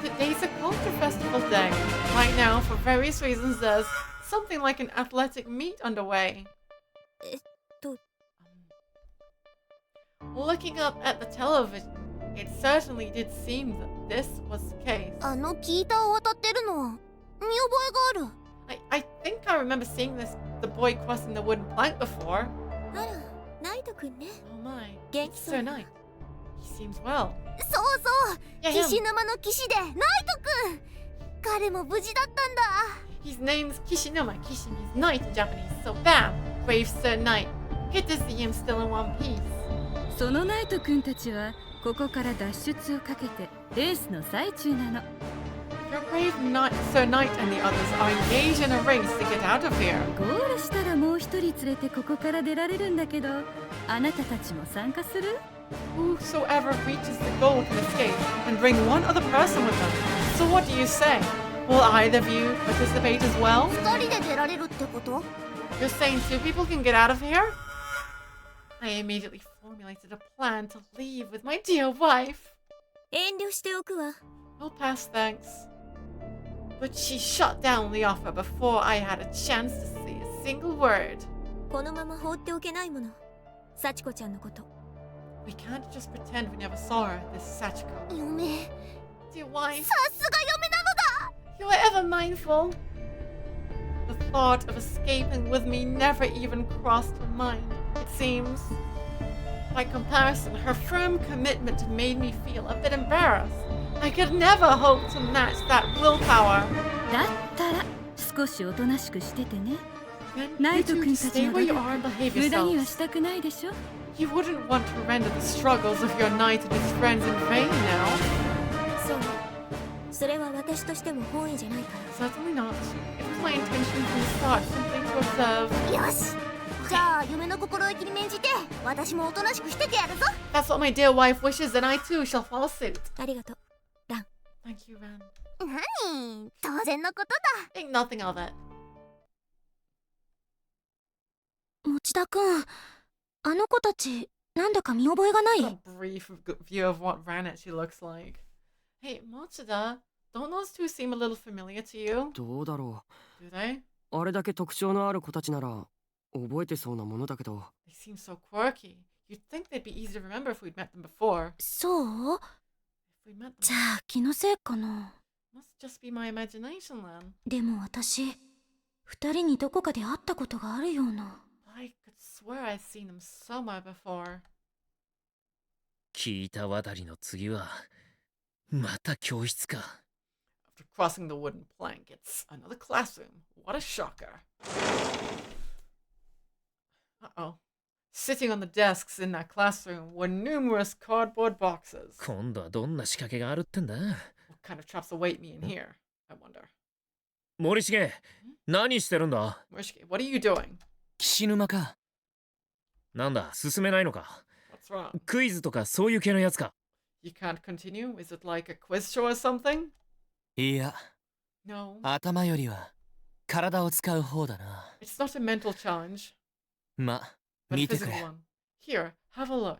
Today's a culture festival day. Right now, for various reasons, there's something like an athletic meet underway. えっと Looking up at the television, it certainly did seem that this was the case. あのキータを渡ってるの見覚えがある I think I remember seeing the boy crossing the wooden plank before. あらナイトくんね Oh my. 元気 It's そう Sir だ Knight. He seems well. そうそう Yeah, 騎士 him. 沼の騎士でナイトくん彼も無事だったんだ His name's Kishinuma. Kishi means knight in Japanese. So bam, brave Sir Knight. Good to see him still in one piece. そのナイトくんたちはここから脱出をかけてレースの最中なの Your brave knight, Sir Knight and the others are engaged in a race to get out of here. ゴールしたらもう一人連れてここから出られるんだけどあなたたちも参加する Whosoever reaches the goal can escape and bring one other person with them. So what do you say? Will either of you participate as well? 2人で出られるってこと You're saying two people can get out of here? I immediately formulated a plan to leave with my dear wife. 遠慮しておくわ I'll pass, thanks. But she shut down the offer before I had a chance to say a single word. このまま放っておけないもの幸子ちゃんのこと We can't just pretend we never saw her, this Sachiko. 嫁 Dear wife, さすが嫁なのだ you are ever mindful. The thought of escaping with me never even crossed her mind, it seems. By comparison, her firm commitment made me feel a bit embarrassed. I could never hope to match that willpower. だったら少しおとなしくしててね Then ナ you イト two 君たち stay の where 努 you are and 力 behave 無駄には yourselves. したくないでしょ You wouldn't want to render the struggles of your knight and his friends in vain now. そうねそれは私としても本意じゃないから Certainly not. It was my intention from the start simply to observe. よしじゃあ嫁の心意気に免じて私もおとなしくしててやるぞ That's what my dear wife wishes, and I too shall follow suit. ありがとう Thank you, Ran. 何当然のことだ Think nothing of it. 持田くんあの子たちなんだか見覚えがない。 A brief view of what Ranich looks like. Hey, Matsuda, don't those two seem a little familiar to you? どうだろ Do they? う。あれだけ特徴のある子たちなら覚えてそうなものだけど。They seem so quirky. You'd think they'd be easy to remember if we'd met them before. そう If we met them, じゃあ気のせいかな。 must just be my imagination then. でも私、二人にどこかで会ったことがあるような。I could swear I've seen them somewhere before. 聞いた渡りの次はまた教室か。 After crossing the wooden plank, it's another classroom. What a shocker. Uh-oh. Sitting on the desks in that classroom were numerous cardboard boxes. 今度はどんな仕掛けがあるってんだ。 What kind of traps await me in here? I wonder. 森重、何してるんだ。 Morishige, what are you doing? 岸沼か。なんだ、進めないのか。 What's wrong? クイズとかそういう系のやつか。 You can't continue? Is it like a quiz show or something? いや、 No. 頭よりは体を使う方だな。 It's not a mental challenge, ま、 but a 見てく physical れ。 one. Here, have a look.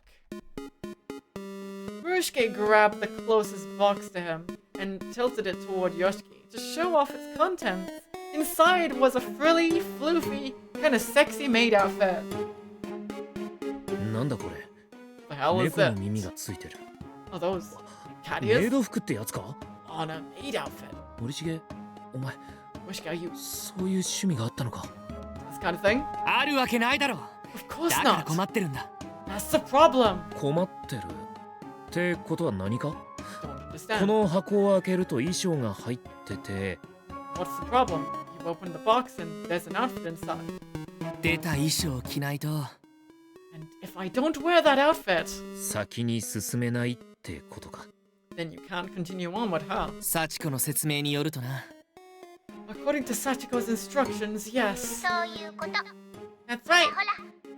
Morishige grabbed the closest box to him and tilted it toward Yoshiki to show off its contents. Inside was a frilly, floofy, kind of sexy maid outfit. なんだこれ。 The hell is 猫の it? 耳がついてる。 Are those メイ cat ears? ド服ってやつか。 On a maid outfit. 森重、お前 Morishige, are you そういう趣味があったのか。 this kind of thing? あるわけないだろう。 Of course だから not. 困ってるんだ。 That's the problem. 困ってるってことは何か。 Don't こ understand. の箱を開けると衣装が入ってて。 What's the problem? You've opened the box and there's an outfit inside. 出た衣装を着ないと。 And if I don't wear that outfit, 先に進めないってことか。 then you can't continue on with her. 幸子の説明によるとな。 According to Sachiko's instructions, yes. そういうこと。 That's right. ほら、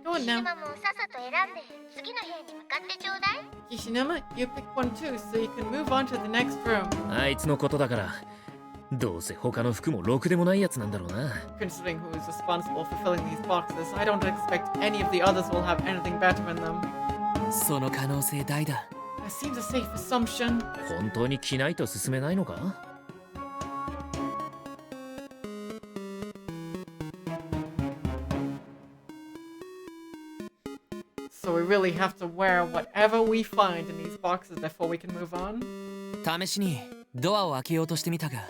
Go on 岸 now. 沼もさっさと選んで次の部屋に向かってちょうだい。 Kishinuma, you pick one too, so you can move on to the next room. あいつのことだから。どうせ他の服もろくでもないやつなんだろうな。 Considering who is responsible for filling these boxes, I don't expect any of the others will have anything better in them. その可能性大だ。 That seems a safe assumption. 本当に着ないと進めないのか。 So we really have to wear whatever we find in these boxes before we can move on. 試しにドアを開けようとしてみたが、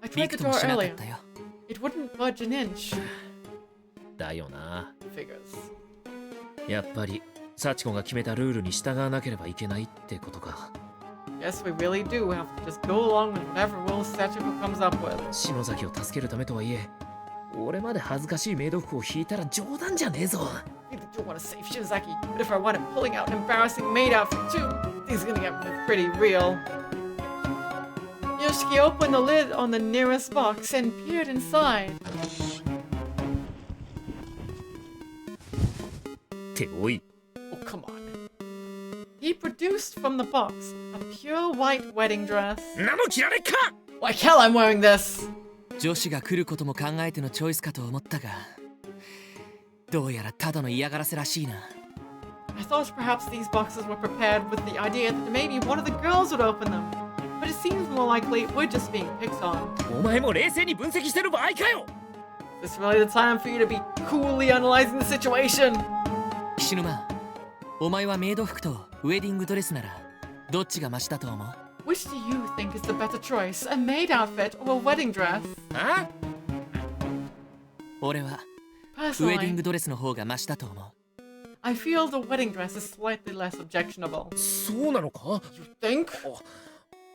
I び tried く the とも door しなかっ earlier. たよ。 It wouldn't budge an inch. だよな。 Figures. やっぱり幸子が決めたルールに従わなければいけないってことか。 Yes, we really do have to just go along with whatever rules Sachiko comes up with. 篠崎を助けるためとはいえ、俺まで恥ずかしいメイド服を引いたら冗談じゃねえぞ。 I really do want to save Shinzaki, but if I want him pulling out an embarrassing maid outfit too, things are gonna get pretty real. Yoshiki opened the lid on the nearest box and peered inside. っておい。 Oh, come on. He produced from the box a pure white wedding dress. なの着られっか。 Like hell, I'm wearing this. 女子が来ることも考えてのチョイスかと思ったが、どうやらただの嫌がらせらしいな。 I thought perhaps these boxes were prepared with the idea that maybe one of the girls would open them. But it seems more likely we're just being picked on. お前も冷静に分析してる場合かよ。 Is this really the time for you to be coolly analyzing the situation? 岸沼、お前はメイド服とウェディングドレスならどっちがマシだと思う？ Which do you think is the better choice, a maid outfit or a wedding dress? あ？俺はウェディン Personally, グドレスの方がマシだと思う。 I feel the wedding dress is slightly less objectionable. そうなのか？ You think?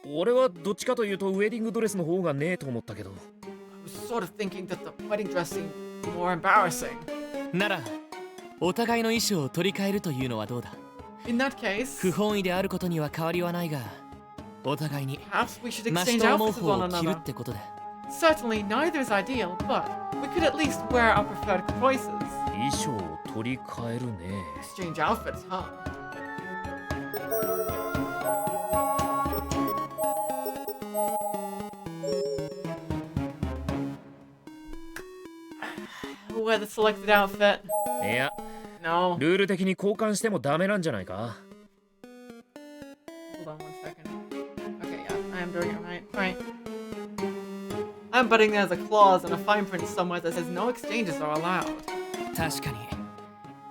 俺はどっちかというとウェディングドレスの方がねえと思ったけど。 I was sort of thinking that the wedding dress seemed more embarrassing. ならお互いの衣装を取り替えるというのはどうだ？ In that case, 不本意であることには変わりはないが、お互いに perhaps we should マシ exchange と思う outfits with 方 one を着る another. ってことだ。 Certainly, neither is ideal, but we could at least wear our preferred choices. 衣装を取り替えるね。 Exchange outfits, huh? Wear the selected outfit. いや、No. ルール的に交換してもダメなんじゃないか？ Hold on 1 second. Okay, yeah, I am doing it right. Right. I'm betting there's a clause in a fine print somewhere that says no exchanges are allowed. 確か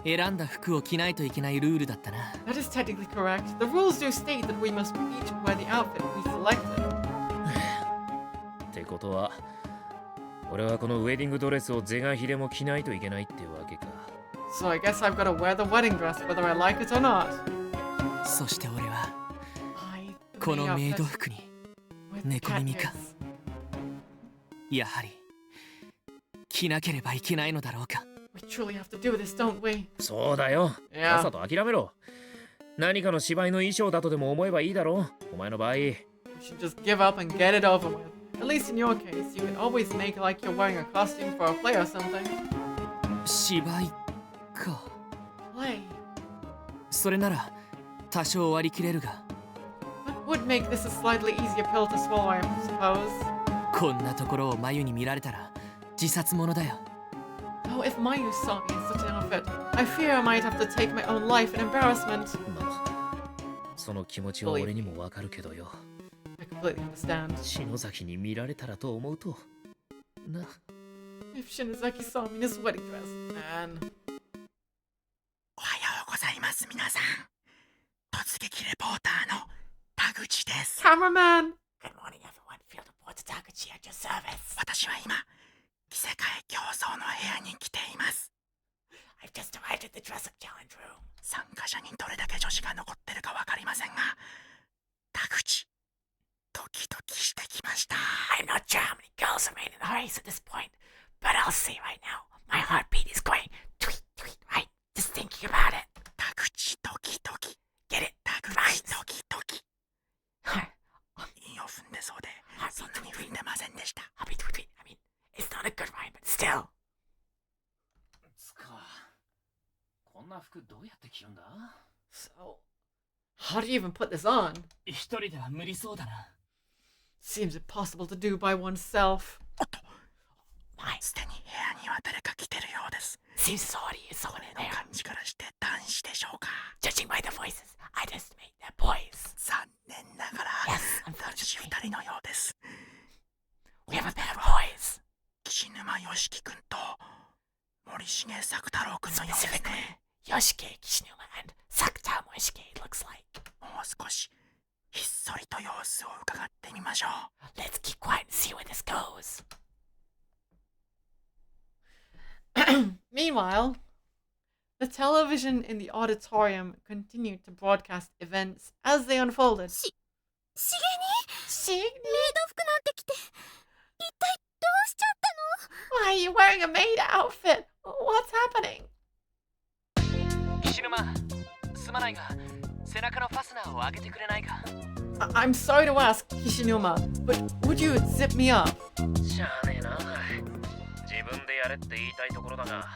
に選んだ服を着ないといけないルールだったな。 That is technically correct. The rules do state that we must each wear the outfit we selected. ってことは、俺はこのウェディングドレスを是が非でも着ないといけないってわけか。So I guess I've got to wear the wedding dress whether I like it or not. そして俺はこのメイド服に猫耳か。やはり着なければいけないのだろうか。 We truly have to do this, don't we? そうだよ。Yeah. さっさと諦めろ。何かの芝居の衣装だとでも思えばいいだろう。お前の場合。You should just give up and get it over with. At least in your case, you can always make like you're wearing a costume for a play or something. 芝居か。Play. それなら多少割り切れるが。 What would make this a slightly easier pill to swallow, I suppose? こんなところを眉に見られたら自殺者だよ。 Oh, if Mayu saw me in such an outfit, I fear I might have to take my own life in embarrassment. その気持ちは俺にもわかるけどよ。I completely understand. 篠崎に見られたらと思うとな。 If Shinozaki saw me in his wedding dress, man. おはようございます皆さん。突撃レポーターの田口です。 Cameraman! Good morning everyone. Field reporter 田口 at your service. 私は今着せ替え競争の部屋に来ています。I've just arrived at the dress-up challenge room. 参加者にどれだけ女子が残ってるかわかりませんが、田口、ドキドキしてきました。I'm not sure how many girls remain in the race at this point, but I'll say right now, my heartbeat is going tweet tweet right, just thinking about it. 田口ドキドキ。Get it? 田口ドキドキ。韻を踏んでそうで、そんなに踏んでませんでした。Heartbeat tweet tweet. I mean, it's not a good rhyme, but still. つか、こんな服どうやって着るんだ？ So, how do you even put this on? 一人では無理そうだな。 Seems impossible to do by oneself. おっと、すでに部屋には誰か来てるようです。Seems sorry, it's someone in there. 感じからして男子でしょうか？ Judging by the voices, I'd estimate they're boys. 残念ながら、男子2人のようです。We have a pair of boys. 岸沼よしき君と森重作太郎君のようですね。Yoshike Kishinuma and Sakuta Moishike, it looks like. もう少しひっそりと様子を伺ってみましょう。Let's keep quiet and see where this goes. Meanwhile, the television in the auditorium continued to broadcast events as they unfolded. しげにしげにメイド服なんて着て一体どうしちゃったの？ Why are you wearing a maid outfit? What's happening? 岸沼、すまないが背中のファスナーを開けてくれないか？ I'm sorry to ask, Kishinuma, but would you zip me up? しゃあねえな。自分でやれって言いたいところだが。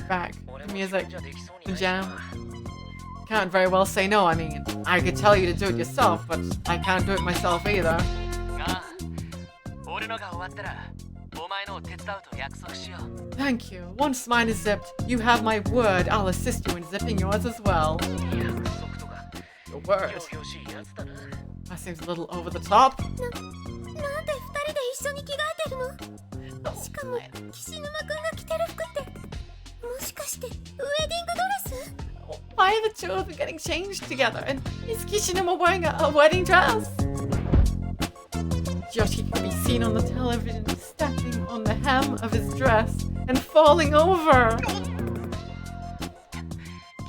Back, music, jam. Can't very well say no. I mean, I could tell you to do it yourself, but I can't do it myself either. ああ、俺のが終わったらお前のを手伝うと約束しよう。 Thank you. Once mine is zipped, you have my word. I'll assist you in zipping yours as well. Your word? That seems a little over the top. なんで2人で一緒に着替えてるの？しかも岸沼くんが着てる服ってもしかしてウェディングドレス？ Why are the two of them getting changed together? And is Kishinuma wearing a wedding dress? Yoshi can be seen on the television stepping on the hem of his dress and falling over.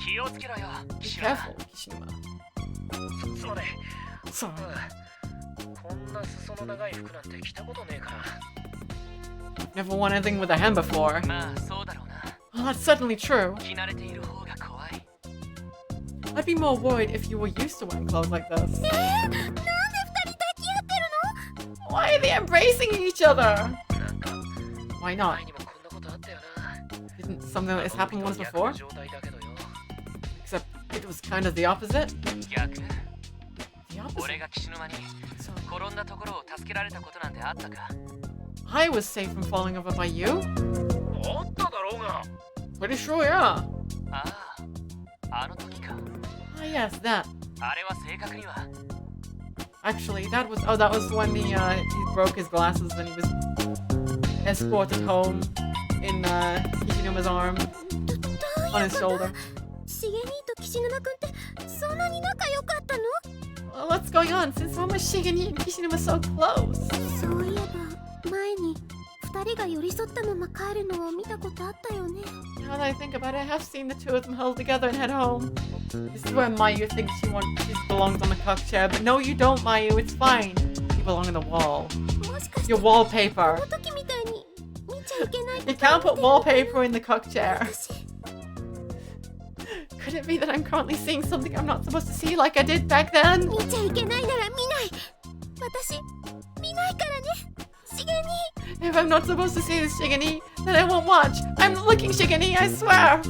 気をつけろよ。 Be careful, Kishinuma. すまねえ。 Sorry. こんな裾の長い服なんて着たことねえから。 Never worn anything with a hem before. まあそうだろうな。 Well, that's certainly true. 着慣れている方が怖い。 I'd be more worried if you were used to wearing clothes like this. なんで2人抱き合ってるの？ Why are they embracing each other? Why not? Didn't something like this happen once before? Except it was kind of the opposite. 逆。 The opposite? 俺が岸沼に転んだところを助けられたことなんてあったか？ I was safe from falling over by you? あっただろうが。 Pretty sure, yeah. ああ、Oh yes, that. あれは正確には Actually, that was when he broke his glasses and he was escorted home in Kishinuma's arm on his shoulder. シゲ兄と岸沼くんってそんなに仲良かったの？ Well, what's going on? Since when was Shigeni and Kishinuma so close? そういえば前に二人が寄り添ったまま帰るのを見たことあったよね。 Now that I think about it, I have seen the two of them held together and head home. This is where Mayu thinks she belongs on the cuck chair, but no, you don't, Mayu. It's fine. You belong on the wall. Your wallpaper. You can't put wallpaper in the cuck chair. Could it be that I'm currently seeing something I'm not supposed to see like I did back then? 見ちゃいけないなら見ない。私見ないからね。シゲ兄。 If I'm not supposed to see this Shigeni, then I won't watch. I'm looking Shigeni, I swear.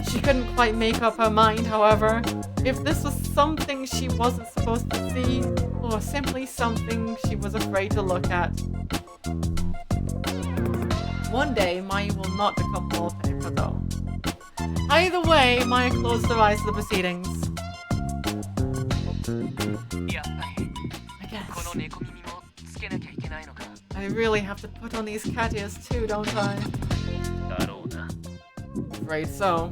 She couldn't quite make up her mind, however. If this was something she wasn't supposed to see, or simply something she was afraid to look at. One day, Maya will not become wallpaper, though. Either way, Maya closed her eyes to the proceedings. I guess. I really have to put on these cat ears too, don't I? Afraid so.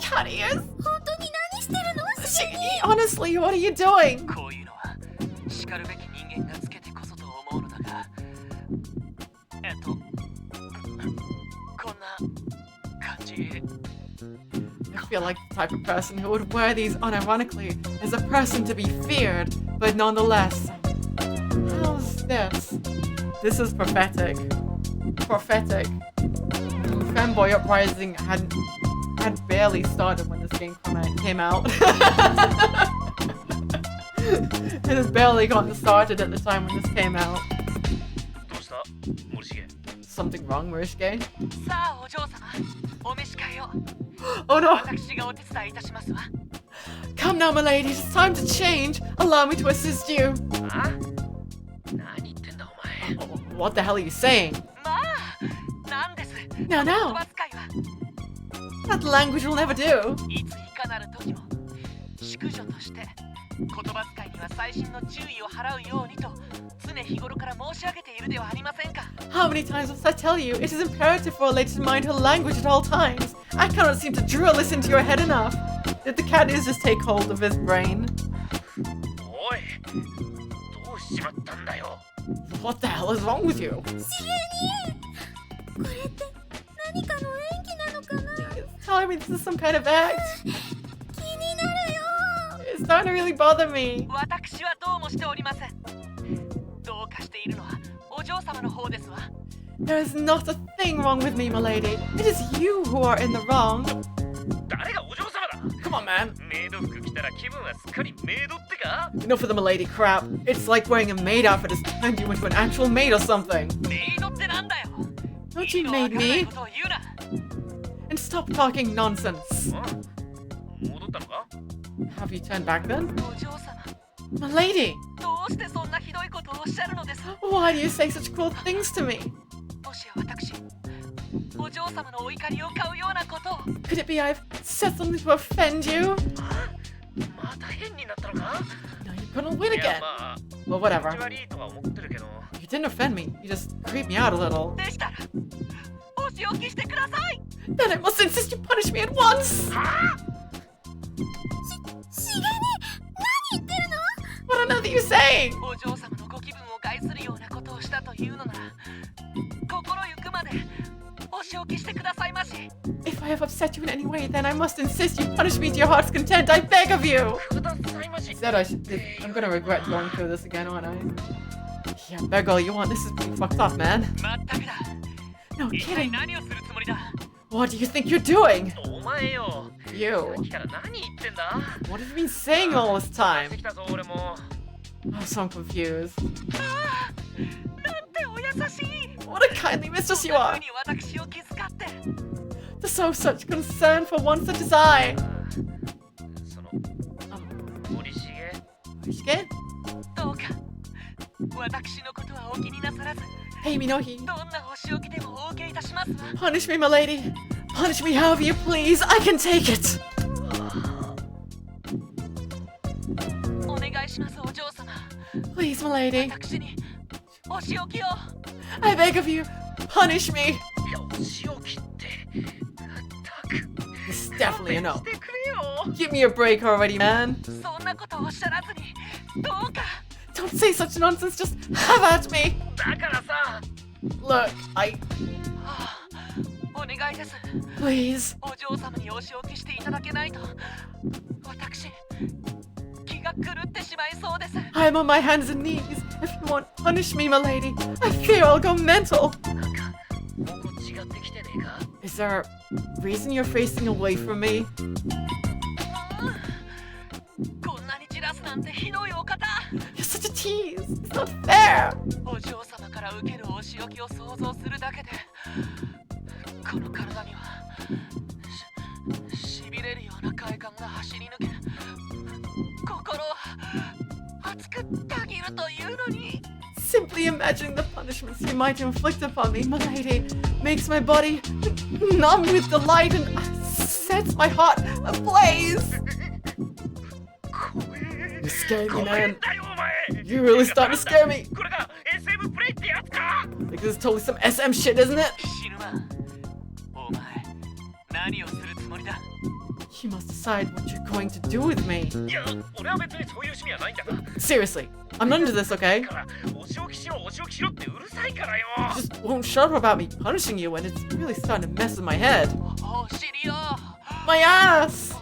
Cat ears? Shiggy, honestly, what are you doing? I feel like the type of person who would wear these unironically as a person to be feared, but nonetheless. How's this? This is prophetic. Prophetic. Fanboy Uprising had barely started when this game came out. It had barely gotten started at the time when this came out. Something wrong, Murishige? Oh no! Come now, my ladies, it's time to change. Allow me to assist you. What the hell are you saying? Now. That language will never do. How many times must I tell you? It is imperative for a lady to mind her language at all times. I cannot seem to drill this into your head enough. Did the cat ears just take hold of his brain? What the hell is wrong with you? It's telling me this is some kind of act. It's starting to really bother me. There is not a thing wrong with me, my lady. It is you who are in the wrong. Come on, man. Enough of the milady crap. It's like wearing a maid outfit has turned you into an actual maid or something. Don't you made me? And stop talking nonsense. Have you turned back then? My lady! Why do you say such cruel things to me? Could it be I've said something to offend you? No, you're gonna win again. Well, whatever. You didn't offend me. You just creeped me out a little. Then I must insist you punish me at once! What on earth are you saying? If I have upset you in any way, then I must insist you punish me to your heart's content. I beg of you! Said I'm gonna regret going through this again, aren't I? Yeah, beg all you want. This is pretty fucked up, man. No kidding. What do you think you're doing? You. What have you been saying all this time? Oh, so I'm confused. What a kindly mistress you are! To show such concern for one such as I! Morishige? Hey, Minohi. Punish me, my lady. Punish me however you please. I can take it. Please, milady. I beg of you, punish me. This is definitely a no. Give me a break already, man. Don't say such nonsense, just have at me. Look, Please. I am on my hands and knees. If you won't punish me, milady, I fear I'll go mental. Is there a reason you're facing away from me? You're such a tease. It's not fair. Simply imagining the punishments you might inflict upon me, milady, makes my body numb with delight and sets my heart ablaze. You scare me, man. You're really starting to scare me. Like this is totally some SM shit, isn't it? You must decide what you're going to do with me. Seriously, I'm not into this, okay? You just won't shut up about me punishing you, and it's really starting to mess with my head. My ass!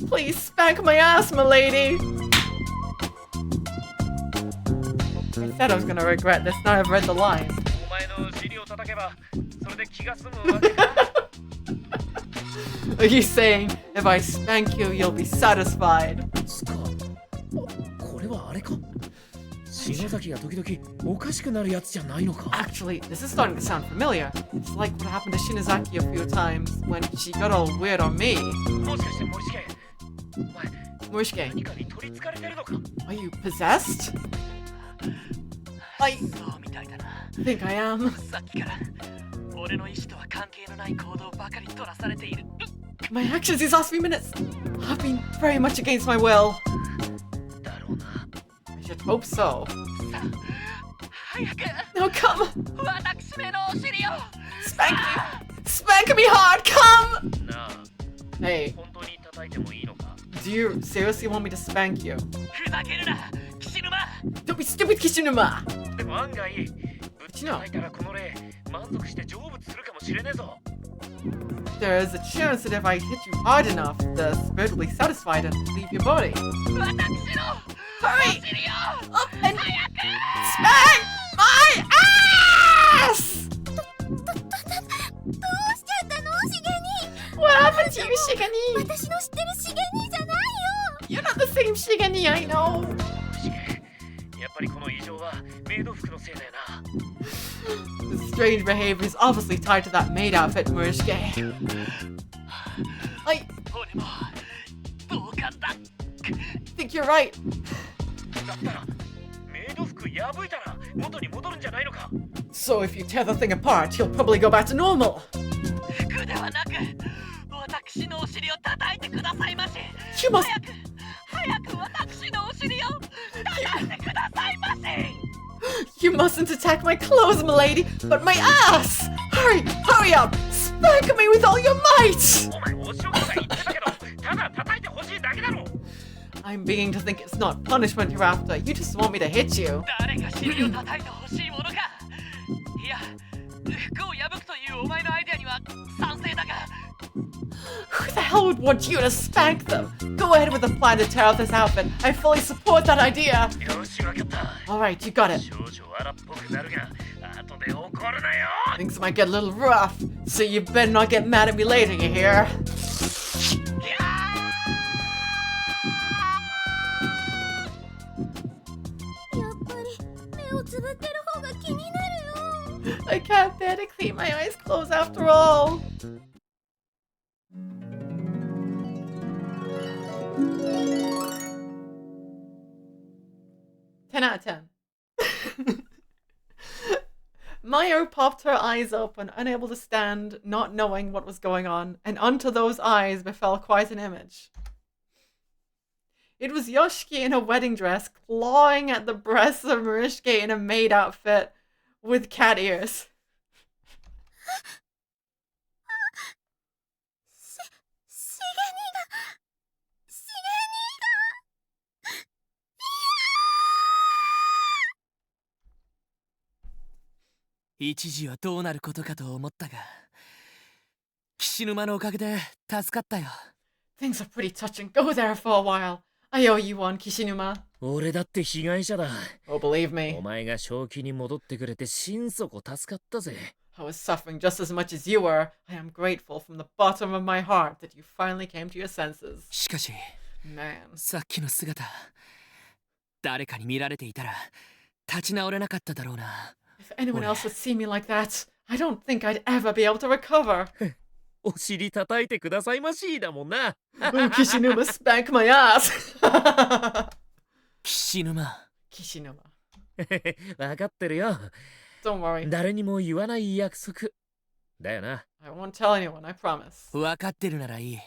Please spank my ass, milady! I said I was gonna regret this, now I've read the line. Are you saying, if I spank you, you'll be satisfied? Actually, this is starting to sound familiar. It's like what happened to Shinozaki a few times when she got all weird on me. Morishige, are you possessed? I think I am. My actions these last few minutes have been very much against my will. I should hope so. No, come! Spank me! Spank me hard, come! Hey. Do you seriously want me to spank you? Don't be stupid, Kishinuma! But you know, there is a chance that if I hit you hard enough, the spirit will be satisfied and leave your body. Hurry! Up and spank my ass! What happened to you, Shigani? You're not the same Shigani I know. The strange behavior is obviously tied to that maid outfit, Morishige. I think you're right. So if you tear the thing apart, he'll probably go back to normal. You must... You mustn't attack my clothes, milady, but my ass! Hurry, hurry up! Spank me with all your might! I'm beginning to think it's not punishment you're after. You just want me to hit you. Who the hell would want you to spank them? Go ahead with the plan to tear off this outfit. I fully support that idea. Alright, you got it. Things might get a little rough, so you better not get mad at me later, you hear? I can't bear to keep my eyes closed after all. Ten out of 10. Mayu popped her eyes open, unable to stand, not knowing what was going on, and unto those eyes befell quite an image. It was Yoshiki in a wedding dress, clawing at the breasts of Marishke in a maid outfit with cat ears.一時はどうなることかと思ったが、岸沼のおかげで助かったよ。Things are pretty touch and go there for a while. I owe you one, Kishinuma. 俺だって被害者だ。Oh, believe me. お前が正気に戻ってくれて心底助かったぜ。I was suffering just as much as you were. I am grateful from the bottom of my heart that you finally came to your senses. しかし、Man. さっきの姿、誰かに見られていたら立ち直れなかっただろうな。If anyone else would see me like that, I don't think I'd ever be able to recover. お尻叩いてくださいましだもんな。Ooh, Kishinuma spank my ass. 岸沼。Kishinuma. わかってるよ。Don't worry. 誰にも言わない約束。だよな。I won't tell anyone, I promise. わかってるならいい。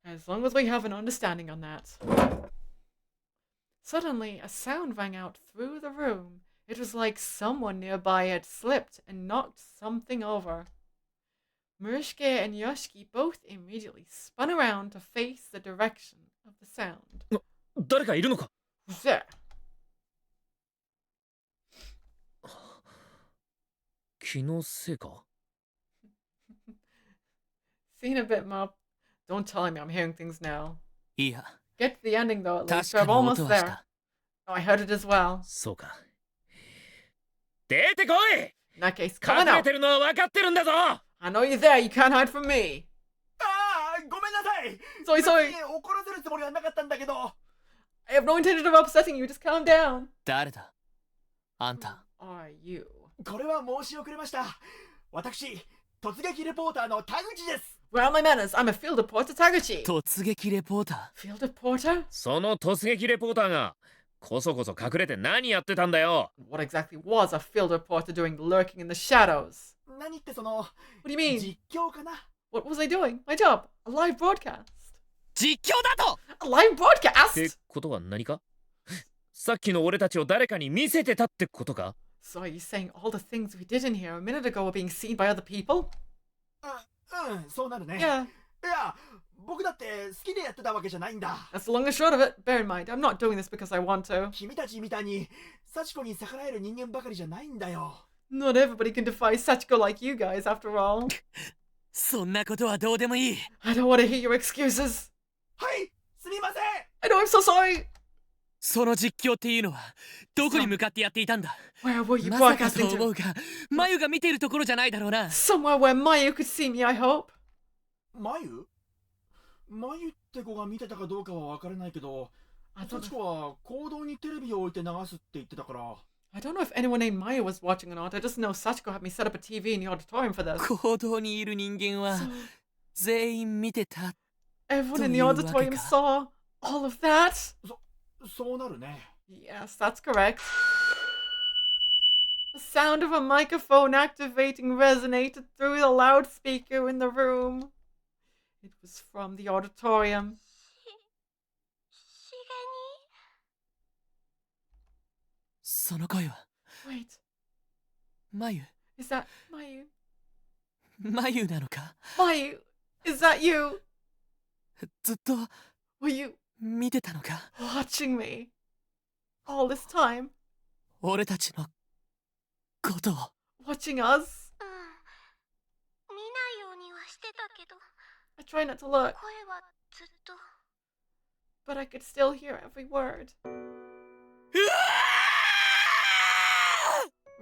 As long as we have an understanding on that. Suddenly, a sound rang out through the room. It was like someone nearby had slipped and knocked something over. Murishke and Yoshiki both immediately spun around to face the direction of the sound. 誰かいるのか? Who's there? 気のせいか? Seen a bit, Mop. Don't tell me I'm hearing things now. いや。 Get to the ending though, at least. I'm almost there. Oh, I heard it as well. そうか。出てこい! In that case, come on out. 隠れてるのは分かってるんだぞ! I know you're there, you can't hide from me. ごめんなさい。Sorry. 怒らせるつもりはなかったんだけど。I have no intention of upsetting you, just calm down. 誰だ? あんた。Who are you? これは申し遅れました。私、突撃レポーターの田口です。Where are my manners? I'm a field reporter, Taguchi. 突撃レポーター Field reporter? その突撃レポーターがこそこそ隠れて何やってたんだよ。 What exactly was a field reporter doing lurking in the shadows? 何ってその What do you mean? 実況かな? What was I doing? My job. A live broadcast. 実況だと A live broadcast? ってことは何か? さっきの俺たちを誰かに見せてたってことか? So are you saying all the things we did in here a minute ago were being seen by other people? そうなるね。Yeah. いや、僕だって好きでやってたわけじゃないんだ。That's the long and short of it. Bear in mind, I'm not doing this because I want to. 君たちみたいにサチコに逆らえる人間ばかりじゃないんだよ。Not everybody can defy Sachiko like you guys, after all. そんなことはどうでもいい。I don't want to hear your excuses. はい、すみません。I know, I'm so sorry. その実況っていうのはどこに向かってやっていたんだ? Where were you まさか broadcasting と思うが、マユが見ているところじゃないだろうな。Somewhere where Mayu could see me, I hope. マユって子が見てたかどうかは分からないけど、サチコは行動にテレビを置いて流すって言ってたから。I don't know if anyone named Mayu was watching or not. I just know Sachiko had me set up a TV in the auditorium for this. 行動にいる人間は全員見てた。Everyone in the auditorium saw all of that? そうなるね。Yes, that's correct. The sound of a microphone activating resonated through the loudspeaker in the room. It was from the auditorium. その声は Wait. マユ Is that Mayu? マユなのか Mayu? Is that you? ずっと Were you 見てたのか watching me? All this time? 俺たちのことを Watching us? 見ないようにはしてたけど。 I try not to look. 声はずっと。 But I could still hear every word.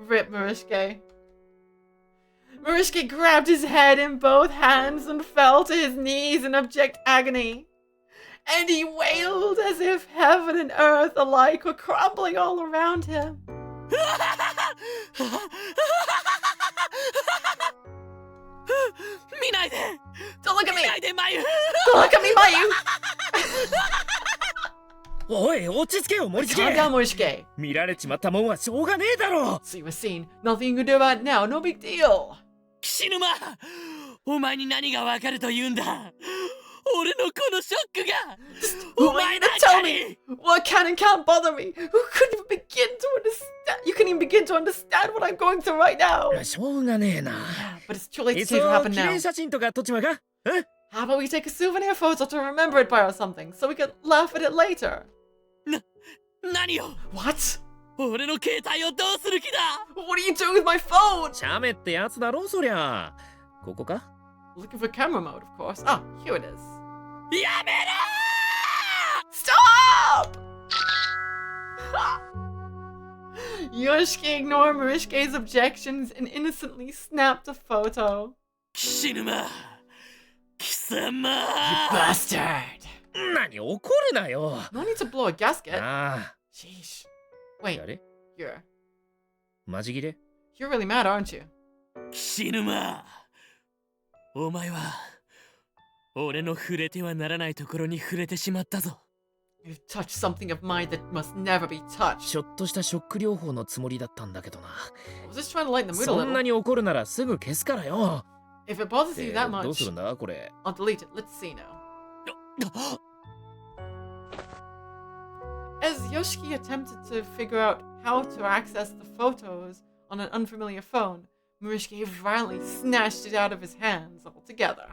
Rip Marishke. Marishke grabbed his head in both hands and fell to his knees in abject agony. And he wailed as if heaven and earth alike were crumbling all around him. Don't look at me! Don't look at me, Mayu! おい、落ち着けよ、森重。 Calm down, Morishige. 見られちまったもんはしょうがねえだろ。 See, we're seen. Nothing you can do about it now. No big deal. 岸沼、お前に何がわかると言うんだ。俺のこのショックが Who お are 前 you な to ん tell か me に what can and can't bother me? Who couldn't even begin to understand? You couldn't even begin to understand what I'm going through right now. しょうがねえな。 But it's too late to いっそ change what happened 記 now. 念写真とか撮っちまうか？ How about we take a souvenir photo to remember it by or something, so we can laugh at it later? 何よ What? 俺の携帯をどうする気だ What are you doing with my phone? チャメってやつだろ、そりゃ。ここか？ Looking for camera mode, of course. Ah, here it is. やめろ Stop! Yoshiki ignored Marishke's objections and innocently snapped a photo. 岸沼貴様 You bastard! 何、怒るなよ。 No need to blow a gasket. ああ、 Sheesh. Wait, やれ？ you're マジ切れ？ you're really mad, aren't you? 岸沼お前は俺の触れてはならないところに触れてしまったぞ。 You've touched something of mine that must never be touched. ちょっとしたショック療法のつもりだったんだけどな。 I was just trying to lighten the mood a そんな little. に怒るならすぐ消すからよ。 If it bothers you that どうす much, るんだこれ？ I'll delete it. Let's see now. As Yoshiki attempted to figure out how to access the photos on an unfamiliar phone, Marishke violently snatched it out of his hands altogether.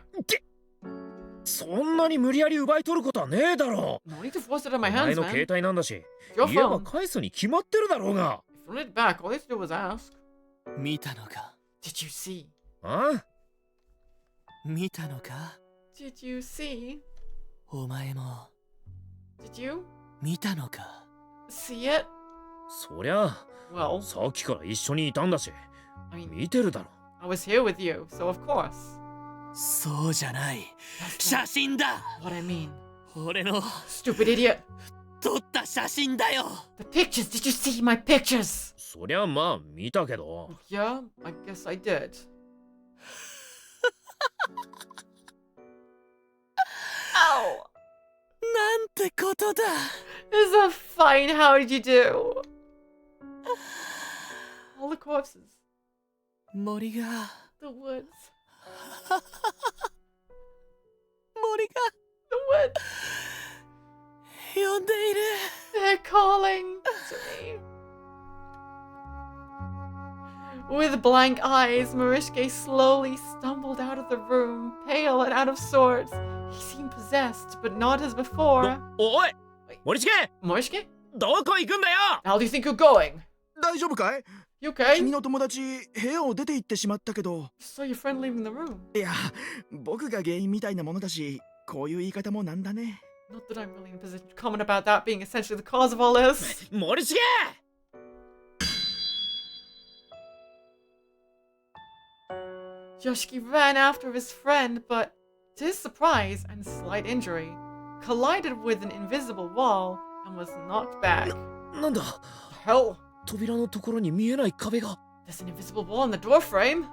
そんなに無理やり奪い取ることはねえだろ。 No need to force it on my お前 hands, の携 man. 帯なんだし、 Your 言えば phone. 返すに決まってるだろうが。 If you wanted it back, all you have to do was ask. 見たのか Did you see? あ？見たのか Did you see? お前も Did you 見たのか see it? そりゃ、 Well, さっきから一緒にいたんだし、 I mean, 見てるだろ。 I was here with you, so of course. そうじゃない That's 写真だ what I mean. 俺の Stupid idiot. 撮った写真だよ The pictures. Did you see my pictures? そりゃまあ見たけど。 Yeah, I guess I did. Ow! なんてことだ This is a fine. How did you do? All the corpses. 森が The woods. 森が The woods. 呼んでいる They're calling to me. With blank eyes, Marishke slowly stumbled out of the room, pale and out of sorts. He seemed possessed, but not as before. おい、森重、 Morishke? どこ行くんだよ。 How do you think you're going? 大丈夫かい？ You okay? 君の友達部屋を出て行ってしまったけど。 Saw your friend leaving the room. いや、僕が原因みたいなものだし、こういう言い方もなんだね。 Not that I'm really in a position to comment about that being essentially the cause of all this. 森重。 Yoshiki ran after his friend, but to his surprise and slight injury, collided with an invisible wall and was knocked back. なんだ？ Hell, 扉のところに見えない壁が。 there's an invisible wall in the door frame.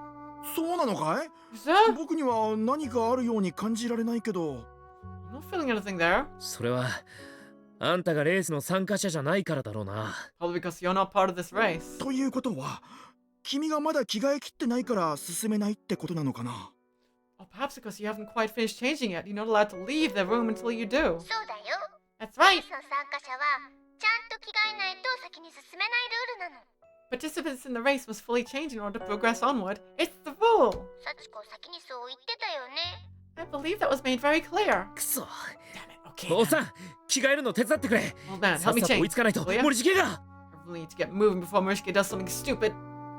そうなのかい？ Is there? 僕には何かあるように感じられないけど。 I'm not feeling anything there. それはあんたがレースの参加者じゃないからだろうな。 Probably because you're not part of this race. ということは、君がまだ着替えきってないから進めないってことなのかな。 Or perhaps because you haven't quite finished changing yet. You're not allowed to leave the room until you do. そうだよ That's レー right. スの参加者はちゃんと着替えないと先に進めないルールなの Participants in the race must fully change in order to progress onward. It's the rule. サチコ先にそう言ってたよね I believe that was made very clear. くそ。 Okay. おっさん、着替えるの手伝ってくれ。 Old man, さ help っ me さと change. 追いつかないと will ya? 森重が。 I really need to get moving before Marishke does something stupid.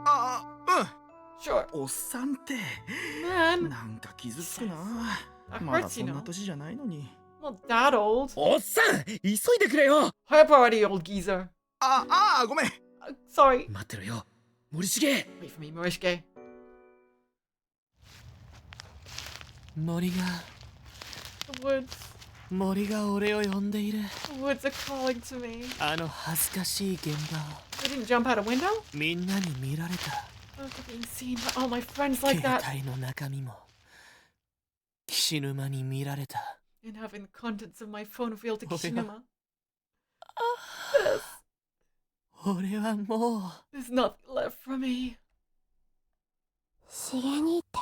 ああ、Sure. うん。おっさんって。 Man, なんか傷つくな。 that まだ hurts, そ you んな know. 年じゃないのに。 Not that old. おっさん、急いでくれよ。 Hurry up already, old geezer. ごめん。Sorry. 待ってろよ、森重。 Wait for me, Marishke. 森が The woods. 森が俺を呼んでいる The woods are calling to me. あの恥ずかしい現場 I didn't jump out a window? をみんなに見られた After being seen by all my friends like 携 that 帯の中身も岸沼に見られた and having the contents of my phone revealed to Oh, yeah. Kishinuma. 俺はもう There's nothing left for me. しげにって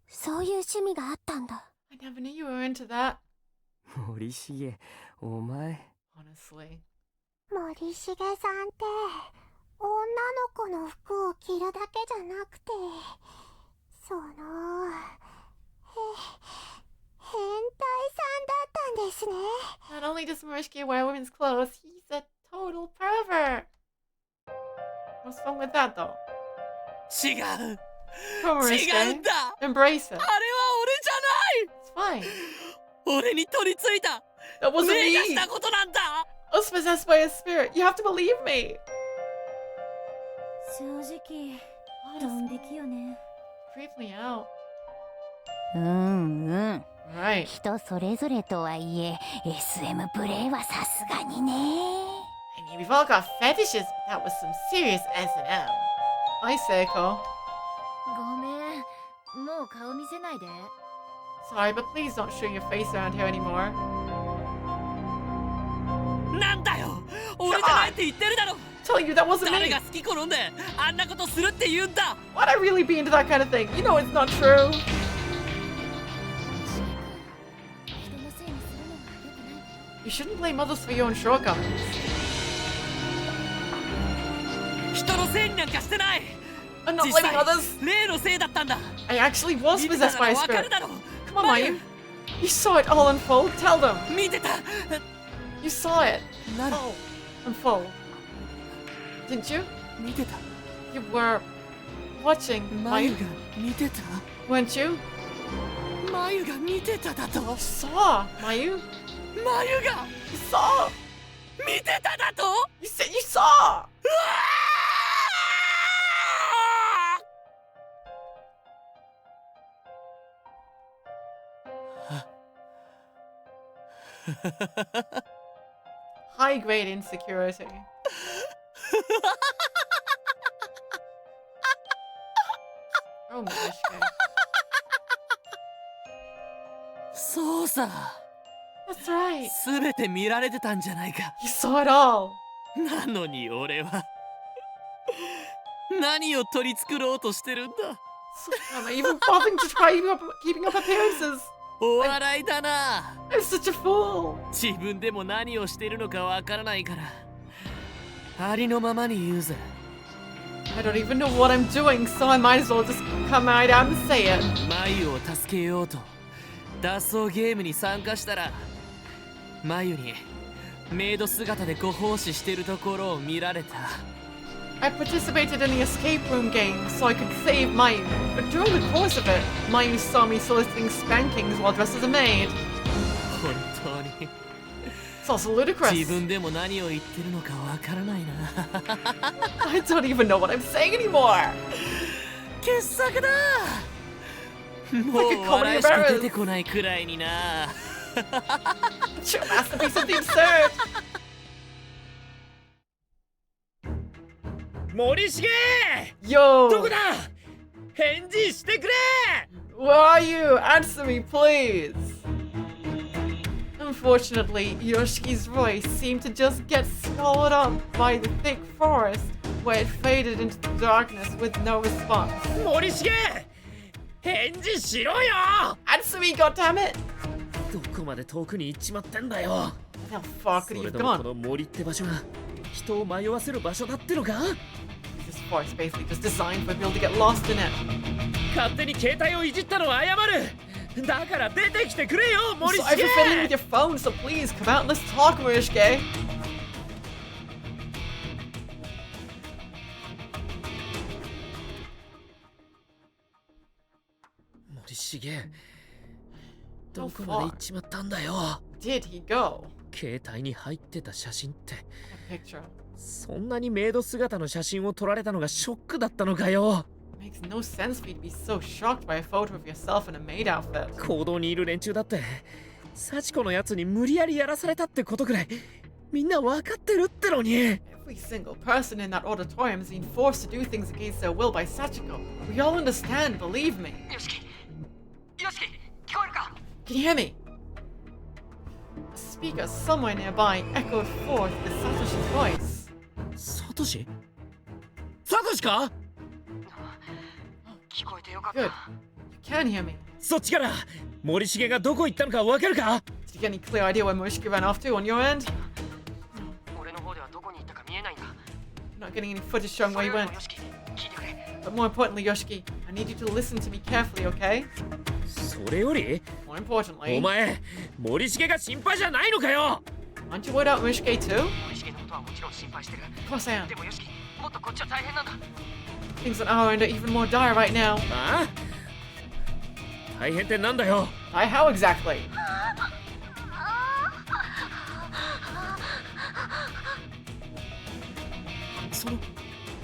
そういう趣味があったんだ。 I never knew you were into that. 森重、お前。Honestly. 森重さんって女の子の服を着るだけじゃなくて、その変態さんだったんですね。 Not only does Marishki wear women's clothes, he's a total pervert. What's wrong with that though? 違う Come on, 違 Marishki. うんだ Embrace it. あれは俺じゃない It's fine. 俺に取り付いた That wasn't 目が me. したことなんだ I was possessed by a spirit. You have to believe me. 正直ドン引きよね。 Creep me out. Right. 人それぞれとはいえ SM プレイはさすがにね。 I mean, we've all got fetishes, but that was some serious S&M. Hi, Seiko. ごめん、もう顔見せないで。 Sorry, but please don't show your face around here anymore. なんだよ俺じゃないって言ってるだろ Telling you that wasn't 誰 me. が好き好んであんなことするって言うんだ Why'd I really be into that kind of thing? You know it's not true. You shouldn't blame others for your own shortcomings. 人のせいになんかしてない I'm not 実 blaming 際 others. 例のせいだったんだ I actually was 見てた possessed な by ら a わかる spirit. だろ Come on, Mayu. You saw it all unfold. Tell them. 見てた You saw it なら all unfold. Didn't you? 見てた You were watching 眉 Mayu, が見てた weren't you? 眉が見てただと You saw Mayu. 眉が You saw. 見てただと You said you saw. High grade insecurity. Oh, Mishka. そうさ That's right. すべて見られてたんじゃないか You saw it all. なのに俺は何を取り繕ろうとしてるんだ Am I even bothering to try keeping up appearances? お笑いだな I'm such a fool. 自分でも何をしてるのかわからないからありのままに言うぜ I don't even know what I'm doing, so I might as well just come right out and say it. マユを助けようと脱走ゲームに参加したらマユにメイド姿でご奉仕してるところを見られた I participated in the escape room game so I could save Mayu, but during the course of it, Mayu saw me soliciting spankings while dressed as a maid. 本当に It's also ludicrous. 自分でも何を言ってるのかわからないな I don't even know what I'm saying anymore. 傑作だも Like う a comedy 笑い of しか errors. 出てこないくらいにな True masterpiece of the absurd. 森重 Yo. どこだ返事してくれ Where are you? Answer me, please. Unfortunately, Yoshiki's voice seemed to just get swallowed up by the thick forest, where it faded into the darkness with no response. 森重返事しろよ Answer me, goddammit! どこまで遠くに行っちまってんだよ How far そ could れ you で have もこ gone? の森って場所が人を迷わせる場所だってのか This forest basically just designed for people to get lost in it. 勝手に携帯をいじったのは謝るだから出てきてくれよ I'm 森重 sorry for fiddling with your phone, so please come out and let's talk, Marishke. 森重どこまで行っちまったんだよ Did he go? 携帯に入ってた写真って A picture. そんなにメイド姿の写真を撮られたのがショックだったのかよ Makes no sense for you to be so shocked by a photo of yourself in a maid outfit. 行動にいる連中だってサチコのやつに無理やりやらされたってことくらいみんな分かってるってのに Every single person in that auditorium is being forced to do things against their will by Sachiko. We all understand, believe me. Yoshiki! Yoshiki! 聞こえるか Can you hear me? A speaker somewhere nearby echoed forth the Satoshi's voice. サトシサトシか Good. You can hear me. そっちから森重がどこ行ったのかわかるか Did you get any clear idea where Morishiki ran off to on your end? 俺の方ではどこに行ったか見えないんだ。 Not getting any footage showing where he went. But more importantly, Yoshiki, I need you to listen to me carefully, okay? それより More importantly, お前森重が心配じゃないのかよ aren't you worried about Morishiki too? 森重のことはもちろん心配してる。 Of course I am. でもよしき、もっとこっちは大変なんだ。 Things on our end are even more dire right now. ああ大変ってなんだよ How exactly? その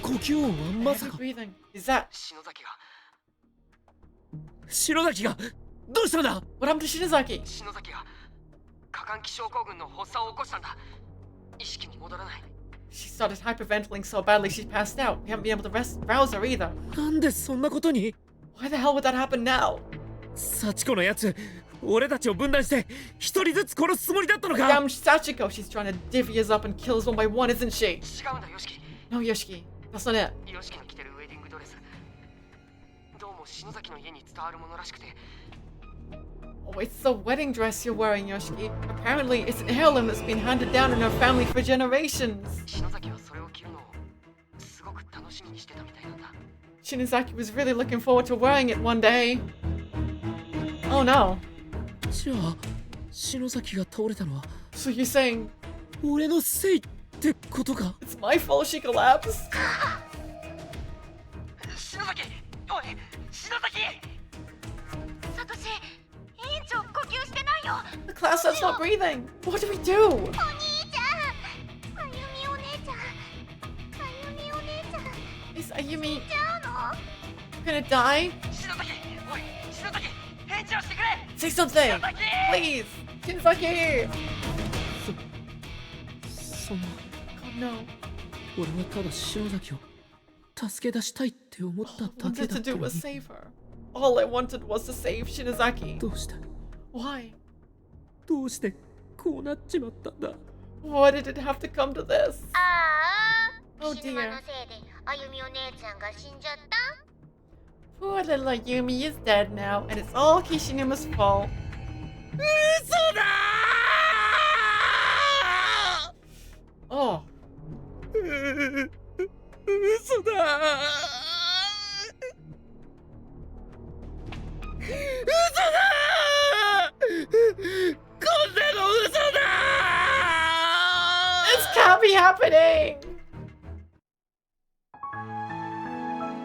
呼吸音はまさか breathing. Is that 篠崎が篠崎がどうしたんだ What happened to Shinozaki? 篠崎が過換気症候群の発作を起こしたんだ。意識に戻らない。 She started hyperventilating so badly she passed out. We haven't been able to rouse her either. なんでそんなことに Why the hell would that happen now? 幸子のやつ俺たちを分断して一人ずつ殺すつもりだったのか Damn Sachiko, she's trying to divvy us up and kill us one by one, isn't she? 違うんだ、よしき。 No, Yoshiki, that's not it. よしきの着てるウェディングドレス。どうも篠崎の家に伝わるものらしくて。 Oh, it's the wedding dress you're wearing, Yoshiki. Apparently, it's an heirloom that's been handed down in her family for generations. 篠崎はそれを着るのをすごく楽しみにしてたみたいなんだ。 Shinozaki was really looking forward to wearing it one day. Oh no. じゃあ篠崎が倒れたのは So you're saying 俺のせいってことか it's my fault she collapsed? 篠崎、おい、篠崎。サトシ、委員長呼吸してないよ。 The class starts not breathing. What do we do? お兄ちゃん、あゆみお姉ちゃん、あゆみお姉ちゃん。 Is Ayumi ちゃうの？ gonna die? 篠崎、おい、篠崎、返事をしてくれ。 Say something, please. Shinozaki. そんな God no. 俺はただ篠崎を助け出したいって思っただ All I け wanted だ to った do の was に save her. All I wanted was to save Shinozaki. どうして Why? どうしてこうなっちまったんだ Why did it have to come to this? ああ、 Oh 死ぬ間 dear. のせいであゆみお姉ちゃんが死んじゃった？ Poor little Ayumi is dead now, and it's all Kishinuma's fault. 嘘だ Oh. 嘘だ嘘だこんなの嘘だ This can't be happening!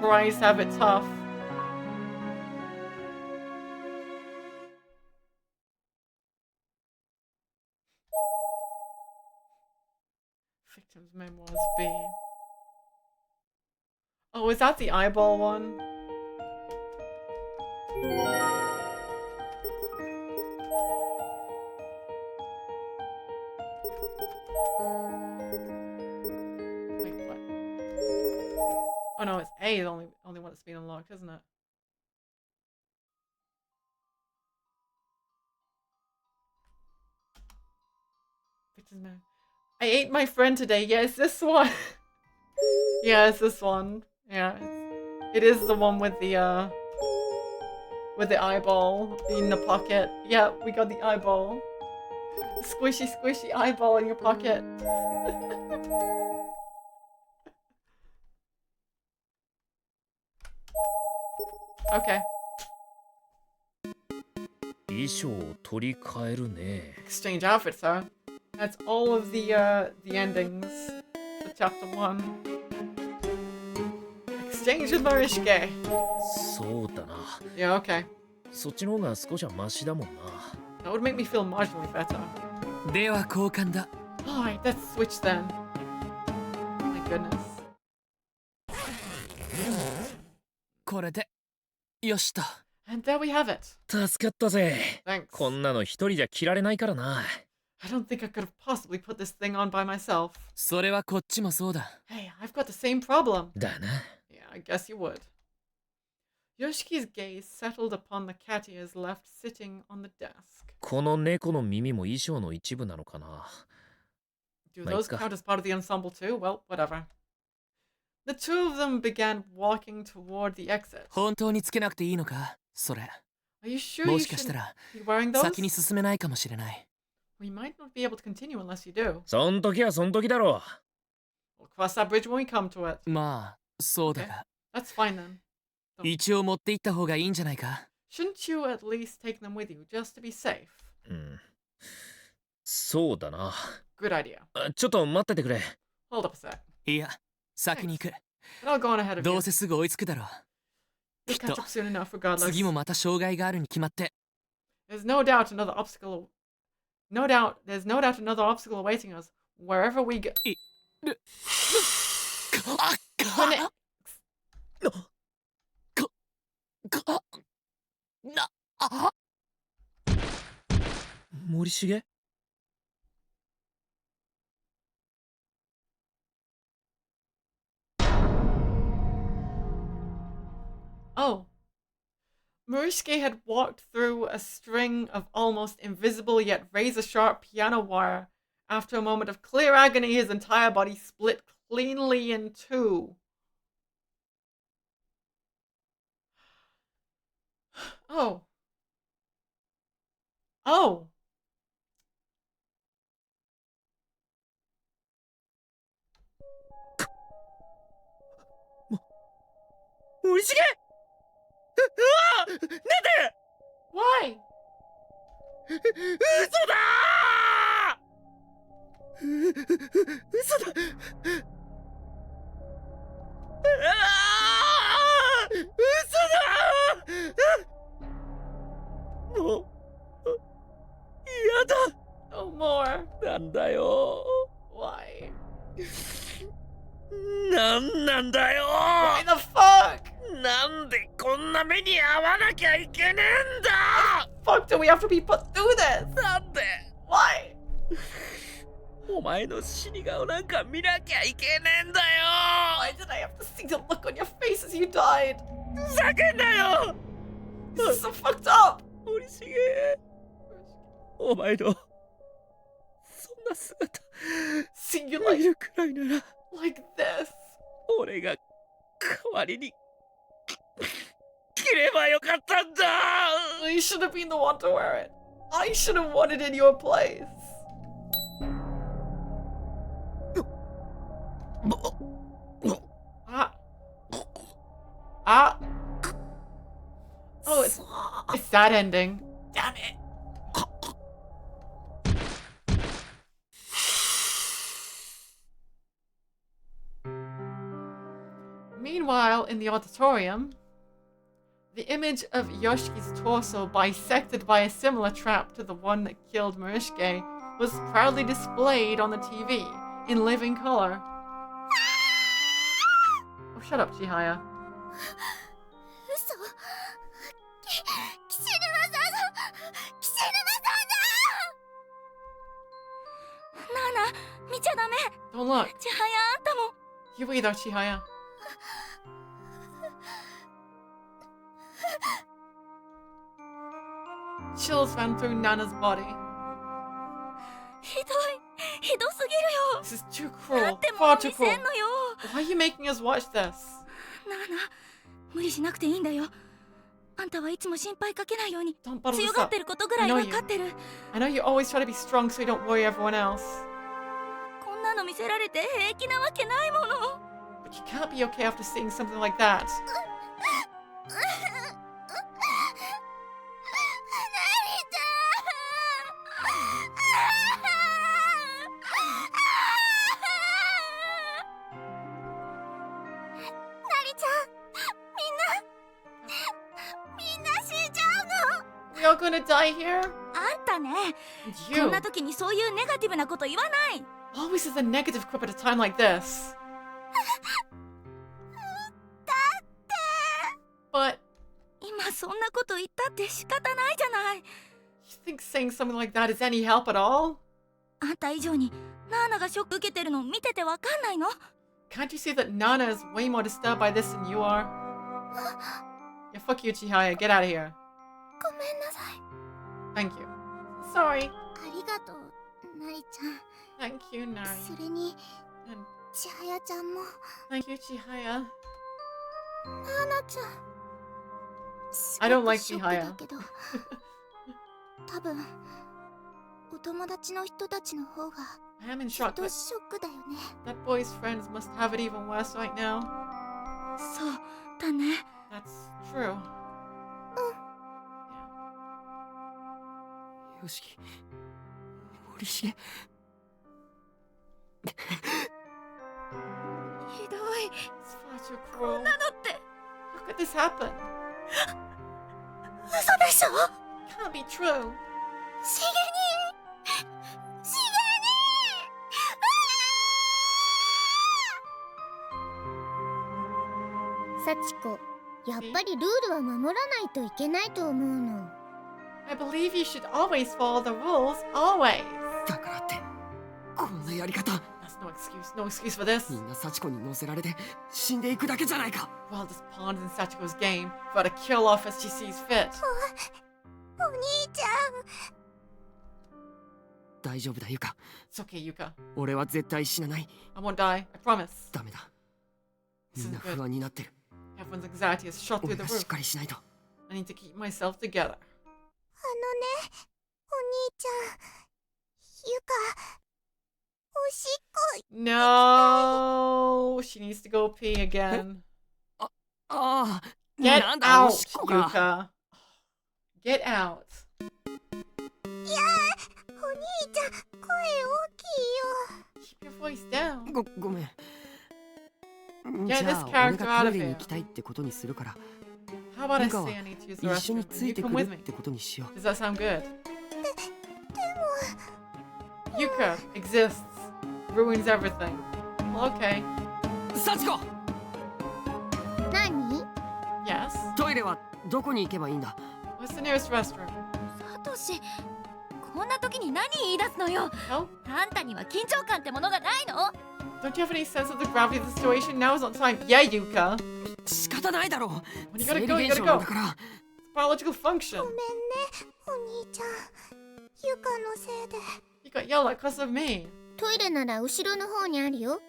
Bryce have it tough. Victim's memoirs B. Oh, is that the eyeball one? Wait, what? Oh no, it's A, the only one that's been unlocked, isn't it? Victim's memory. I ate my friend today. Yes, this one. Yeah, it's this one. Yeah, it is the one with the eyeball in the pocket. Yeah, we got the eyeball. Squishy, squishy eyeball in your pocket. Okay. 衣装を取り替えるね Exchange outfits, huh? That's all of the endings for chapter 1. Exchange with Marishke. そうだな Yeah, okay. そっちの方が少しはマシだもんな That would make me feel marginally better. では交換だ Alright, let's switch then. My goodness. これでよしと And there we have it. 助かったぜ Thanks. こんなの一人じゃ着られないからな I don't think I could have possibly put this thing on by myself. それはこっちもそうだ Hey, I've got the same problem. だな Yeah, I guess you would. Yoshiki's gaze settled upon the cat ears left sitting on the desk. この猫の耳も衣装の一部なのかな。 Do まあいっ those か。 count as part of the ensemble too? Well, whatever. The two of them began walking toward the exit. 本当につけなくていいのかそれ。 Are you sure も you しかしたら shouldn't be wearing 先に those? 進めないかもしれない。 We might not be able to continue unless you do. そん時はそん時だろ We'll cross that bridge when we come to it. まあそうだが、 That's fine then. 一応持って行った方がいいんじゃないか。 Shouldn't you at least take them with you just to be safe? う。そうだな。 Good idea. ちょっと待っててくれ。 Hold up a sec. いや、先に行く。 But I'll go on ahead of ど you. うせすぐ追いつくだろう。 You'll きっと catch up soon enough regardless. 次もまた障害があるに決まって。 There's no doubt another obstacle. There's no doubt another obstacle awaiting us wherever we go. Connect. 森重 Oh. Murishige had walked through a string of almost invisible yet razor-sharp piano wire. After a moment of clear agony, his entire body split cleanly in two. Oh. Oh. Morishige! Why? 嘘だもう嫌だ No more. なんだよ Why? なんなんだよ Why the fuck? なんでこんな目に遭わなきゃいけねえんだ Fuck do we have to be put through this? なんで Why? お前の死に顔なんか見なきゃいけねえんだよ Why did I have to see the look on your face as you died? ふざけんなよ This is so fucked up! 森重お前のそんな姿 See you 見 like るくらいなら this. 俺が代わりに着ればよかったんだ You should have been the one to wear it. I should have worn it in your place. Oh, it's that ending. Damn it. Meanwhile, in the auditorium, the image of Yoshiki's torso bisected by a similar trap to the one that killed Murishige was proudly displayed on the TV in living color. Oh, shut up, Chihaya. 見ちゃダメ Don't look. 千早あんたも You either, Chihaya. Chills ran through Nana's body. ひどすぎるよ This is too cruel. なんても Far の too 見せ cruel. んのよ Why are you making us watch this? ナーナ無理しなくていいんだよあんたはいつも心配かけないように Don't bottle 強 this がっ up. てることぐら I い know わ you. かってる I know you always try to be strong so you don't worry everyone else. こんなの見せられて平気なわけないもの But you can't be okay after seeing something like that. みんな死んじゃうの We all gonna die here? あんたね You. こんな時にそういうネガティブなこと言わない Always says a negative quip at a time like this. だって But 今そんなこと言ったって仕方ないじゃない you think saying something like that is any help at all? あんた以上にナーナがショック受けてるの見ててわかんないの Can't you see that Nana is way more disturbed by this than you are? Yeah, fuck you, Chihaya. Get out of here. ごめんなさい。 Thank you. Sorry. ありがとう、なりちゃん。 Thank you, Nari. それに、 And ちはやちゃんも。 thank you, Chihaya. ななちゃん。 I don't like すごくショック Chihaya. だけど多分、お友達の人たちの方が I am in きっ shock, と but ショックだよね。 that boy's friends must have it even worse right now. そうだね。 That's true. よしき、森重。ひどい。 It's far too こ cruel. んなのって How could this happen? 嘘でしょ。 Can't be true. しげにサチコ、やっぱりルールは守らないといけないと思うの。 I believe you should always follow the rules, always. だからってこんなやり方。 That's no excuse. No excuse for this. みんな幸子に乗せられて死んでいくだけじゃないか。 Well, just pawns in Sachiko's game for her to kill off as she sees fit. お兄ちゃん。大丈夫だユカ。 It's okay, Yuka. 俺は絶対死なない。 I won't die. I promise. ダメだ。 This みん is な good. 不安になってる。 Everyone's anxiety has shot 俺 through the がしっ roof. かりしないと。 I need to keep myself together. あのね、お兄ちゃん。ゆか、おしっこ。 No, she needs to go pee again. ああ、 Get なんだお out, しっこか。 Yuka. Get out. いやー、お兄ちゃん、声大きいよ。 Keep your voice down. ごめん。 Get じ this ゃあ character 俺が out ト of イレに here. 行きたいってことにするから、 How about I ユカは say I need to use the 一緒に restroom? つ You いて come くる with っ me. てことにしよう。 Does that sound good? でも Yuka exists. Ruins everything. Well, okay. 幸子。何？ Yes. トイレはどこに行けばいいんだ。 What's the nearest restroom? サトシ、こんな時に何言い出すのよ。 No? あんたには緊張感ってものがないの？ Don't you have any sense of the gravity of the situation? Now is not time. Yeah, Yuka. 仕方ないだろう。 When you 生 gotta 理 go, you 現 gotta 象なん go. だから。 Biological function. ごめんね、お兄ちゃん。ゆかのせいで。 You got yelled at because of me. トイレなら後ろの方にあるよ。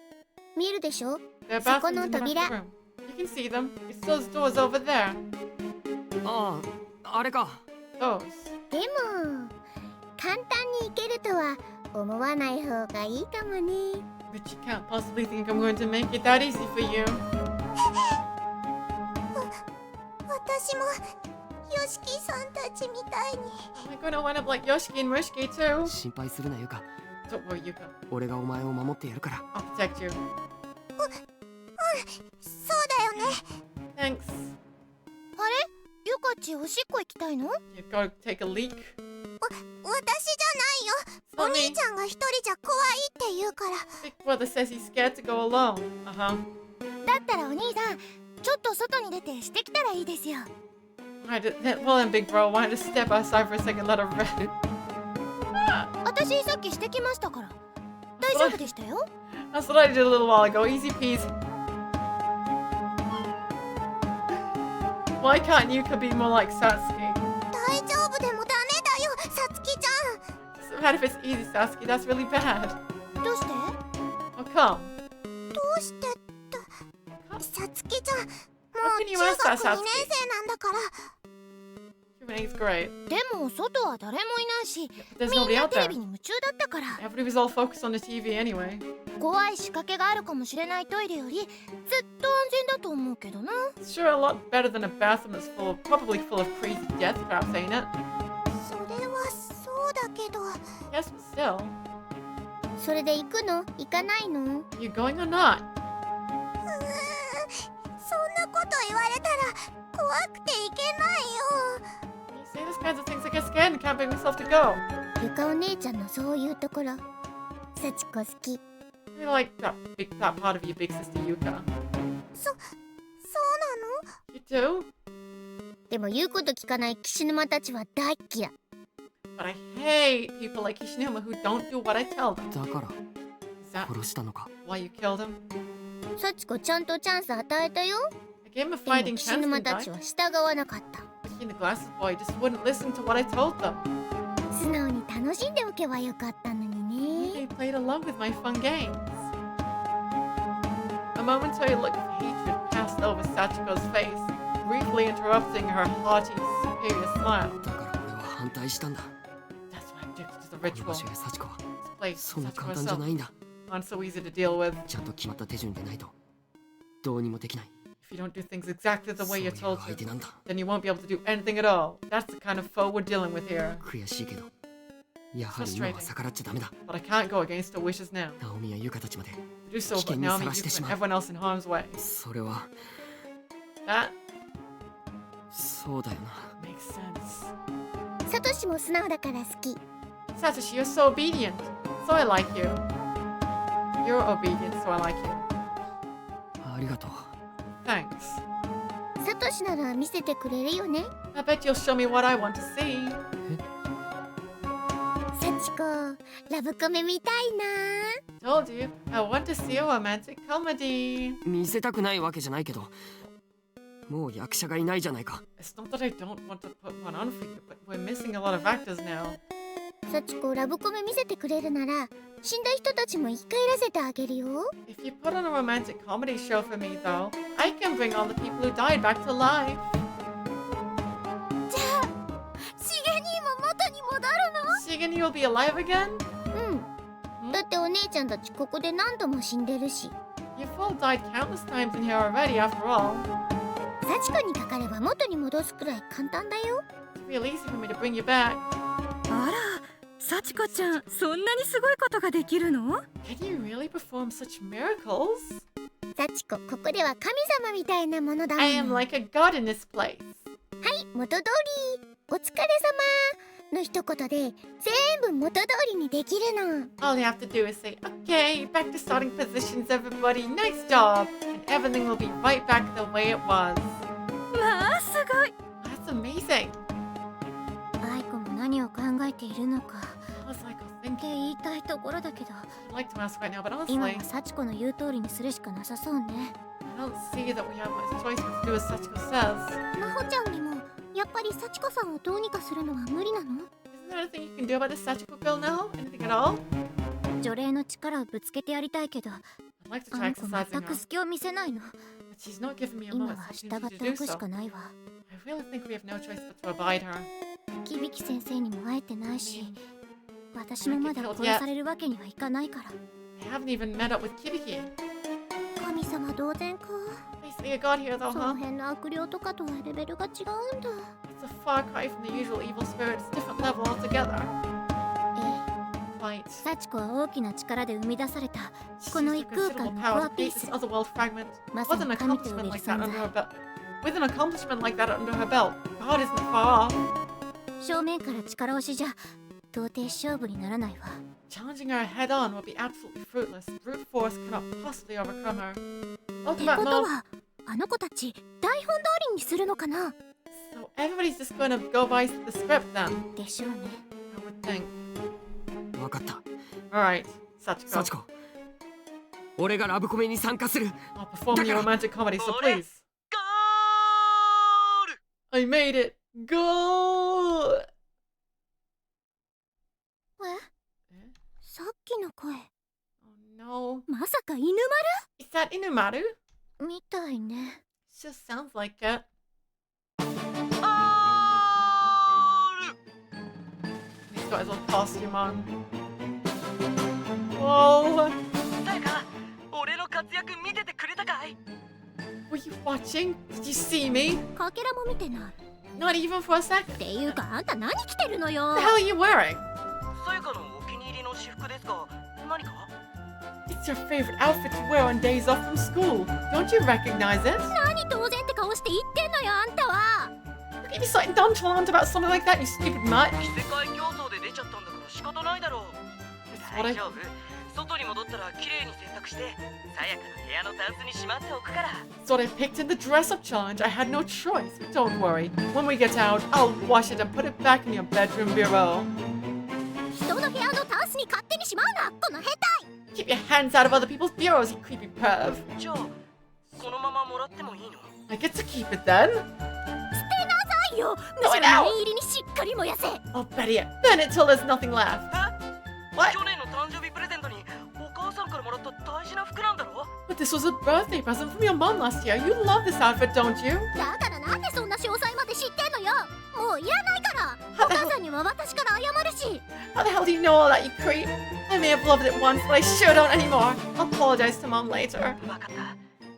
見るでしょ？ There are そこ bathrooms の in the back of the 扉。 room. You can see them. It's those doors over there. ああ、あれか。 Those. でも簡単に行けるとは思わない方がいいかもね。 But you can't possibly think I'm going to make it that easy for you. 私もヨシキさんたちみたいに。 Am I gonna wind up like Yoshiki and Mushiki too? 心配するなユカ。 Don't worry, Yuka. 俺がお前を守ってやるから。 I'll protect you. そうだよね。 Thanks. あれ？ゆかちおしっこ行きたいの？ You gotta take a leak. 私じゃないよ。お兄ちゃんが一人じゃ怖いって言うから。 Big brother says he's scared to go alone. Uh-huh. だったらお兄さん、ちょっと外に出てしてきたらいいですよ。Well then, big bro, why don't you step outside for a second, let her rest? 私さっきしてきましたから。大丈夫でしたよ。 That's what I did a little while ago. Easy peasy. Why can't Yuka be more like Satsuki? 大丈夫でもダメだよ、さつきちゃん。 So bad if it's easy, Satsuki. That's really bad. どうして？ Oh, come. どうしてってさつきちゃん、もう can you 中 ask that, 学2 Satsuki? 年生なんだから。 You're in 8th grade. でも外は誰もいないし、 There's みん nobody な out テレ there. ビに夢中だったから。 Everybody was all focused on the TV anyway. 怖い仕掛けがあるかもしれないトイレよりずっと安全だと思うけどな。 It's sure a lot better than a bathroom that's probably full of crazy death traps, ain't it? それはそうだけど。 Yes, but still. それで行くの？行かないの？ You going or not? そんなこと言われたら怖くて行けないよ。 You say those kinds of things, I get scared and can't bring myself to go. ゆかお姉ちゃんのそういうところ、さちこ好き。 I like that part of your big sister Yuka. そうなの？ You do? でも言うこと聞かない岸沼たちは大嫌い。 But I hate people like Kishinuma who don't do what I tell them. だから Is that 殺したのか。 why you killed him? さちこちゃんとチャンス与えたよ。I game of でも fighting 岸沼 Kenshin たち died. は従わなかった。 The glasses boy just wouldn't listen to what I told them. 素直に楽しんでおけばよかったのにね。 They played along with my fun games. A momentary look of hatred passed over Sachiko's face, briefly interrupting her haughty, superior smile. だから俺は反対したんだ。 That's why I objected to the ritual. 私が幸子は This place, そんな Sachiko 簡単じゃ herself, ないんだ。 aren't so easy to deal with. ちゃんと決まった手順でないとどうにもできない。 If you don't do things exactly the way you're そういう told 相手 to, なんだ。 then you won't be able to do anything at all. That's the kind of foe we're dealing with here. 悔しいけど、やはり今は逆らっちゃダメだ。 But I can't go against her wishes now. ナオミやユカたちまで To do so, 危 but 険に Naomi, さらして Yuka, し and まう。 everyone else in harm's way. それは That そうだよな。 makes sense. サトシも素直だから好き。 Satoshi, you're so obedient. So I like you. You're obedient, so I like you. ありがとう。 Thanks. サトシなら見せてくれるよね。 I bet you'll show me what I want to see. サチコ、ラブコメ見たいな。 Told you, I want to see a romantic comedy. 見せたくないわけじゃないけど、もう役者がいないじゃないか。 It's not that I don't want to put one on for you, but we're missing a lot of actors now. サチコ、ラブコメ見せてくれるなら、死んだ人たちも生き返らせてあげるよ。 If you put on a romantic comedy show for me, though, I can bring all the people who died back to life. じゃあシゲ兄も元に戻るの？ Shigany will be alive again? うん。だってお姉ちゃんたちここで何度も死んでるし。 You've all died countless times in here already, after all. サチコにかかれば元に戻すくらい簡単だよ。 It's real easy for me to bring you back. あら、幸子ちゃん、そんなにすごいことができるの？ Can you really perform such miracles? サチコ、ここでは神様みたいなものだもん。 I am like a god in this place. はい、元通り。お疲れ様の一言で全部元通りにできるの。 All you have to do is say, okay, back to starting positions, everybody. Nice job. And everything will be right back the way it was. まあ、すごい。 That's amazing. アイコも何を考えているのか How's Michael って thinking? 言いたいところだけど、 I'd like to ask right now, but 今 honestly, はサチコの言う通りにするしかなさそうね。 I don't see that we have much choice but to do as Sachiko says. マホちゃんにもやっぱりサチコさんをどうにかするのは無理なの？ Isn't there anything you can do about this Sachiko girl now? Anything at all? 除霊の力をぶつけてやりたいけど、 I'd like to あ try んこ exercising 全く her, 隙を見せないの。 but she's not giving me a 今 moment's は従 opportunity って to お do くし so. かないわ。 I really think we have no choice but to abide her. キビキ先生にも会えてないし、私もまだ殺されるわけにはいかないから。 I haven't even met up with Kibiki. 神様同然か。 Basically a god here though, その huh? 辺の悪霊とかとはレベルが違うんだ。 It's a far cry from the usual evil spirits, different level altogether. ええ、 Quite. サチコは大きな力で生み出された She's この used 異 a 空 considerable 間の power コア to ピー beat ス。 this otherworld fragment. まさ With に an 神と呼 accomplishment べる like that 存 under 在。 her belt. With an accomplishment like that under her belt, God isn't far off. 正面から力押しじゃ到底勝負にならないわ。 Challenging her head on would be absolutely fruitless. Brute force cannot possibly overcome her. って Ultimate こと mode. はあの子たち台本通りにするのかな？ So everybody's just gonna go by the script then. でしょうね。 I would think. わかった。 Alright, Sachiko. 幸子、俺がラブコメに参加する。 I'll perform your romantic comedy, so please. I made it! Goal! さっきの声、 No. まさか犬 Is that Inumaru? 丸みたいね。 Just sounds like it. He's got his little costume on. Whoa! 誰か、俺の活躍見ててくれたかい？ Were you watching? Did you see me? かけらも見てない。 Not even for a second. っていうかあんた何着てるのよ。 What the hell are you wearing? さやかのお気に入りの私服ですが、何か？ It's your favorite outfit to wear on days off from school. Don't you recognize it? 何当然って顔して言ってんのよあんたは。 Look at you so nonchalant about something like that, you stupid mutt. 世界競争で出ちゃったんだから仕方ないだろう。 what I- 大丈夫。外に戻ったら綺麗に洗濯して、さやかの部屋のタンスにしまっておくから。 It's what I picked in the dress-up challenge. I had no choice. But don't worry. When we get out, I'll wash it and put it back in your bedroom bureau. 人の部屋のタンスに勝手にしまうなこの下手い。 Keep your hands out of other people's bureaus, you creepy perv. じゃあ、このままもらってもいいの？ I get to keep it then? 捨てなさいよ。むしろ念入りにしっかり燃やせ。 Oh, Betty, burn it till there's nothing left. What? 去年の誕生日プレゼントにお母さんからもらった大事な服なんだろ But this was a birthday present from your mom last year. You love this outfit, don't you? だからなんでそんな詳細まで知ってんのよ。もういらないから。お母さんには私から謝るし。 How the hell do you know all that, you creep? I may have loved it once, but I sure don't anymore. I'll apologize to mom later.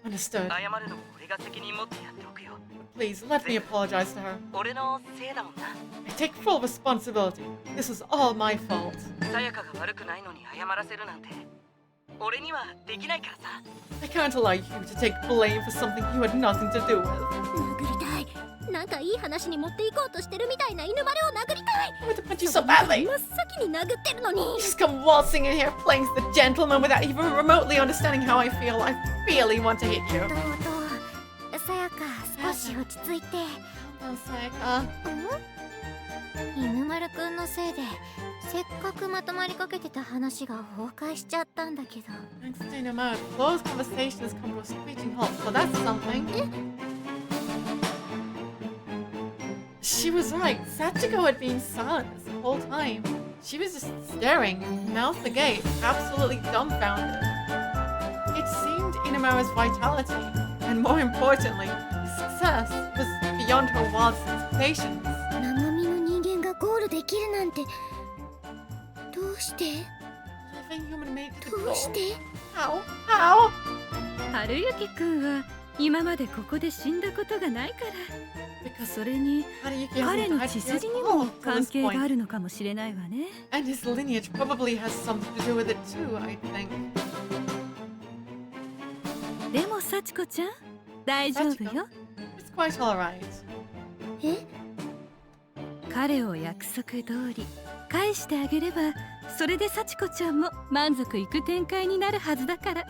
Understood. 謝るのも俺が責任持ってやっておくよ Please, let me apologize to her. 俺のせいだもんな I take full responsibility. This was all my fault. さやかが悪くないのに謝らせるなんて俺にはできないからさ I can't allow you to take blame for something you had nothing to do with. 殴りたい。なんかいい話に持っていこうとしてるみたいな犬丸を殴りたい。 I want to punch you so badly. 真っ先に殴ってるのに。 You just come waltzing in here playing the gentleman without even remotely understanding how I feel. I really want to hit you. とうとう。さやか、少し落ち着いて。さやか。犬丸くんのせいでせっかくまとまりかけてた話が崩壊しちゃったんだけど。 Thanks to Dynamite, Flo's conversation has come to a screeching halt, so that's something. She was right. Sachiko had been silent this whole time. She was just staring, mouth agape, absolutely dumbfounded. It seemed Inamura's vitality, and more importantly, his success, was beyond her wildest expectations. 生身の人間がゴールできるなんてどうして Living human made to どうして How? How? 春雪くんは今までここで死んだことがないから。それに彼の血筋にも関係があるのかもしれないわね。And his lineage probably has something to do with it too, I think. でも幸子ちゃん、大丈夫よ。It's quite alright. え？彼を約束通り返してあげれば、それで幸子ちゃんも満足いく展開になるはずだから。If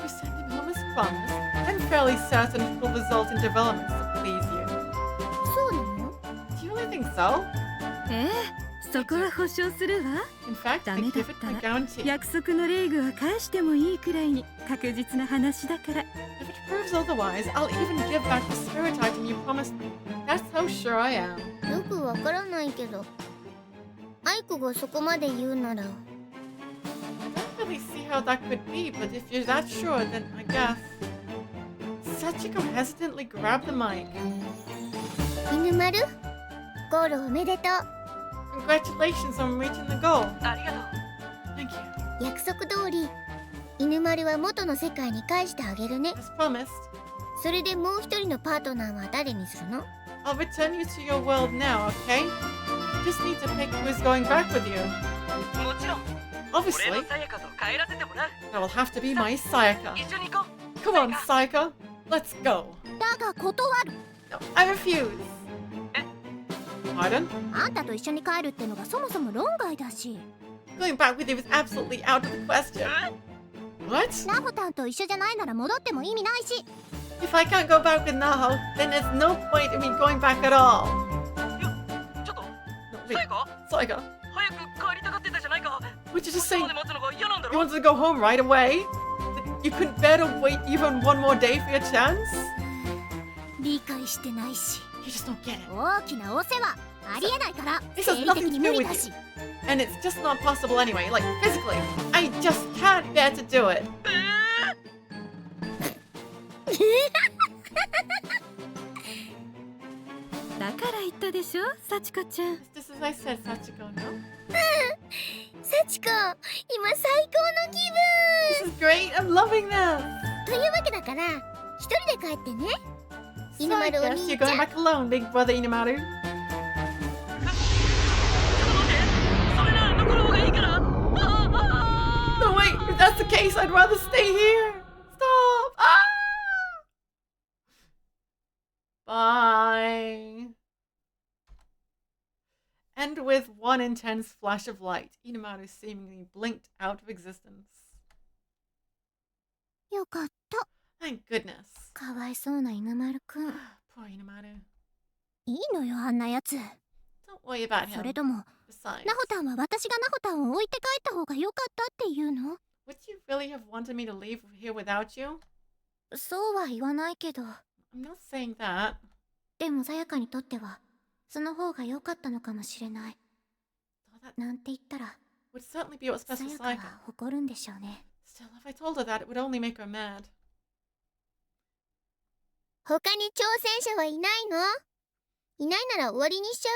you send him home as promised, I'm fairly certain it will result in developments that please you. そうなの？ Do you really think so? ええ、そこは保証するわ。In fact, ダ I メだ give っ it た my ら guarantee. 約束のレイグは返してもいいくらいに確実な話だから。If it proves otherwise, I'll even give back the spirit item you promised me. That's how sure I am. よくわからないけど、アイコがそこまで言うなら。I don't really see how that could be, but if you're that sure, then I guess. Sachiko hesitantly grabbed the mic. 犬丸、ゴールおめでとう。Congratulations on reaching the goal. ありがとう Thank you. 約束通り、犬丸は元の世界に返してあげるね。As promised. それでもう一人のパートナーは誰にするの？ I'll return you to your world now, okay? You just need to pick who's going back with you. もちろん Obviously, 俺のさやかと帰らせてもらう that will have to be my Sayaka. 一緒に行こう Come on, Sayaka. Let's go. だが断る。 No, I refuse. Pardon? あんたと一緒に帰るってのがそもそも論外だし。 Going back with you is absolutely out of the question. What? ナホタンと一緒じゃないなら戻っても意味ないし。 If I can't go back with Naho, then there's no point in me going back at all. ちょっと No, wait. Sayaka, 早く帰りたがってたじゃないか would you just say ここまで待つのが嫌なんだ you ろ wanted to go home right away? You couldn't bear to wait even one more day for your chance? 理解してないし。 You just don't get it. 大きなお世話ありえないから。 This has 生理 nothing 的 to に do 無理 with だ you. し。 And it's just not possible anyway, like physically. I just can't bear to do it. だから言ったでしょ、幸子ちゃん。 Just as I said, Sachiko, no? サチコ、今最高の気 This is great. I'm loving this. 分。というわけだから一人で帰ってね。犬 So I 丸お guess 兄 you're ちゃ going ん。 back alone, big brother Inamaru. それなら残る方がいいから No, wait. If that's the case, I'd rather stay here. Stop. Bye. And with one intense flash of light, Inamaru seemingly blinked out of existence. よかった。 Thank goodness. かわいそうな犬丸くん。 Poor Inamaru. いいのよ、あんなやつ。 Don't worry about そ him. れとも、 Besides, ナホタンは私がナホタンを置いて帰った方が良かったっていうの？ would you really have wanted me to leave here without you? そうは言わないけど。I'm not saying that. でもさやかにとってはその方が良かったのかもしれない。なんて言ったら Would certainly be what's best さ for やか Sachiko. は誇るんでしょうね。 Still, if I told her that, it would only make her mad. 他に挑戦者はいないの？いないなら終わりにしちゃ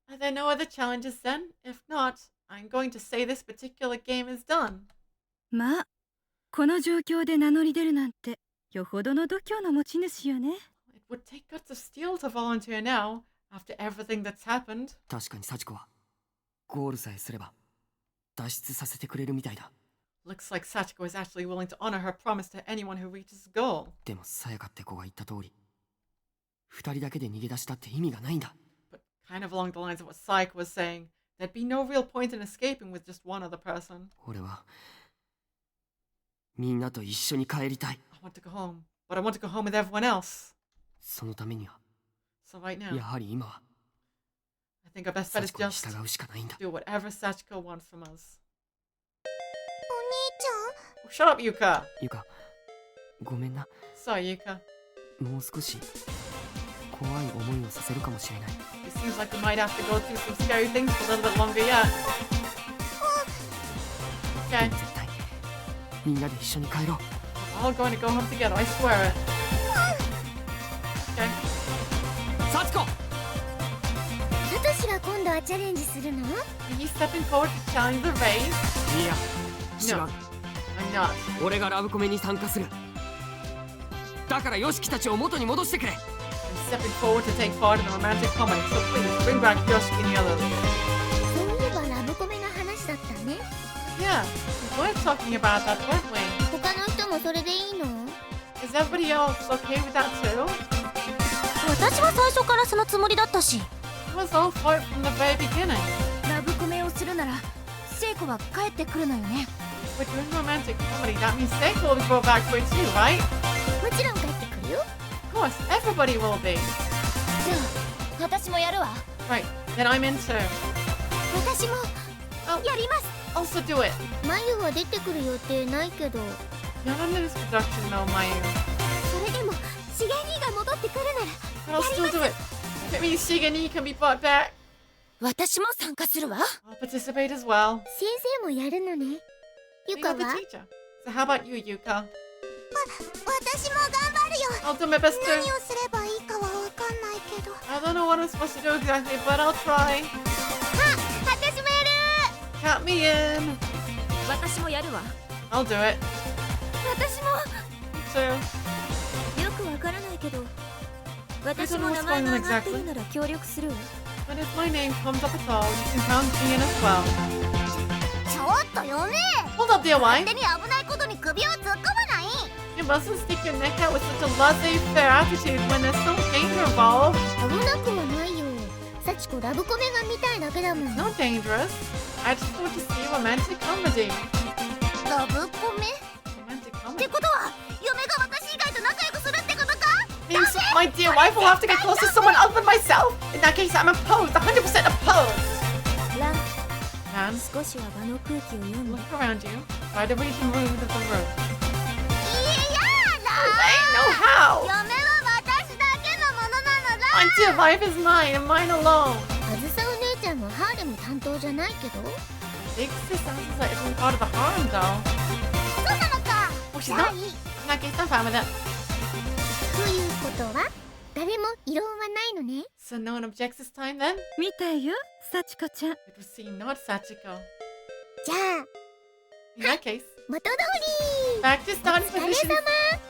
うよ。 Are there no other challenges then? If not, I'm going to say this particular game is done. まあこの状況で名乗り出るなんてよほどの度胸の持ち主よね。 It would take guts of steel to volunteer now, after everything that's happened. 確かに幸子はゴールさえすれば脱出させてくれるみたいだ。 Looks like Sachiko is actually willing to honor her promise to anyone who reaches the goal. でもさやかって子が言った通り、二人だけで逃げ出したって意味がないんだ。 But kind of along the lines of what Sachiko was saying, there'd be no real point in escaping with just one other person. 俺はみんなと一緒に帰りたい。 I want to go home, but I want to go home with everyone else. そのためには So right now, やはり今は I think our best bet is 幸子に just 従うしかないんだ。 do whatever Sachiko wants from us. お Shut up, Yuka! ゆか、ごめんな。 Sorry, Yuka. もう少し怖い思いをさせるかもしれない。 It seems like we might have to go through some scary things for a little bit longer yet. Okay. 絶対みんなで一緒に帰ろう。 We're all going to go home together, I swear it. Okay. 幸子！サトシが今度はチャレンジするの？ Are you stepping forward to challenge the race? いや、違 No, う。 I'm not. 俺がラブコメに参加する。だからヨシキたちを元に戻してくれ。 I'm stepping forward to take part in the romantic comedy, so please bring back Yoshiki and the others. そういえばラブコメの話だったね。 Yeah, we were talking about that, weren't we? 他の人もそれでいいの？ Is everybody else okay with that too? 私は最初からそのつもりだったし。 It was all for it from the very beginning. ラブコメをするなら聖子は帰ってくるのよね。 We're doing romantic comedy, that means Seiko will be brought back for it too, right? もちろん帰ってくるよ。 Of course, everybody will be. じゃあ私もやるわ。 Right, then I'm in too. 私も Oh, やります。 also do it. マユは出てくる予定ないけど。 Not under this production, no, Mayu. それでもシゲ兄が戻ってくるなら But I'll still do it. If it means Shigani can be brought back, 私も参加するわ。 I'll participate as well. 先生もやるのね。ゆ We か got は？ the teacher. So how about you, Yuka? 私も頑張るよ。 I'll do my best 何 too. をすればいいかはわかんないけど。 I don't know what I'm supposed to do exactly, but I'll try. 私もやる。 Count me in. 私もやるわ。 I'll do it. 私も。 Too. よくわからないけど、私も名前が上がってるなら協力するわ。 But if my name comes up at all, you can count me in as well. ちょっと読め。 Hold up, dear 勝 wife. 手に危ないことに首を突っ込まない。 You mustn't stick your neck out with such a laissez-faire attitude when there's so much danger involved. 危なくはないよ。サチコラブコメが見たいだけだもん。 It's not dangerous. I just want to see a romantic comedy. ラブコメ？ Romantic って comedy. ことは嫁が私以外と仲良くするってことか？ Means my dear wife will have to get close to someone other than myself. In that case, I'm opposed. 100% opposed. ラン、 Man, 少しは場の空気を読んで。 look around you. Try to read the mood of the room. いやだ。 Ain't no how. 嫁は私だけのものなのだ。 My dear wife is mine and mine alone. あずさお姉ちゃんはハーレム担当じゃないけど。 Big sis sounds like isn't part of the harm, though. そうなのか。 Well, she's じゃあ not. いい。 In that case, I'm fine with it. ということは誰も異論はないのね。 So no one objects this time, then? みたいよ、幸子ちゃん。 It was seen not Sachiko. じゃあ In that case, 元通り。 back to お starting 疲れ position. 様。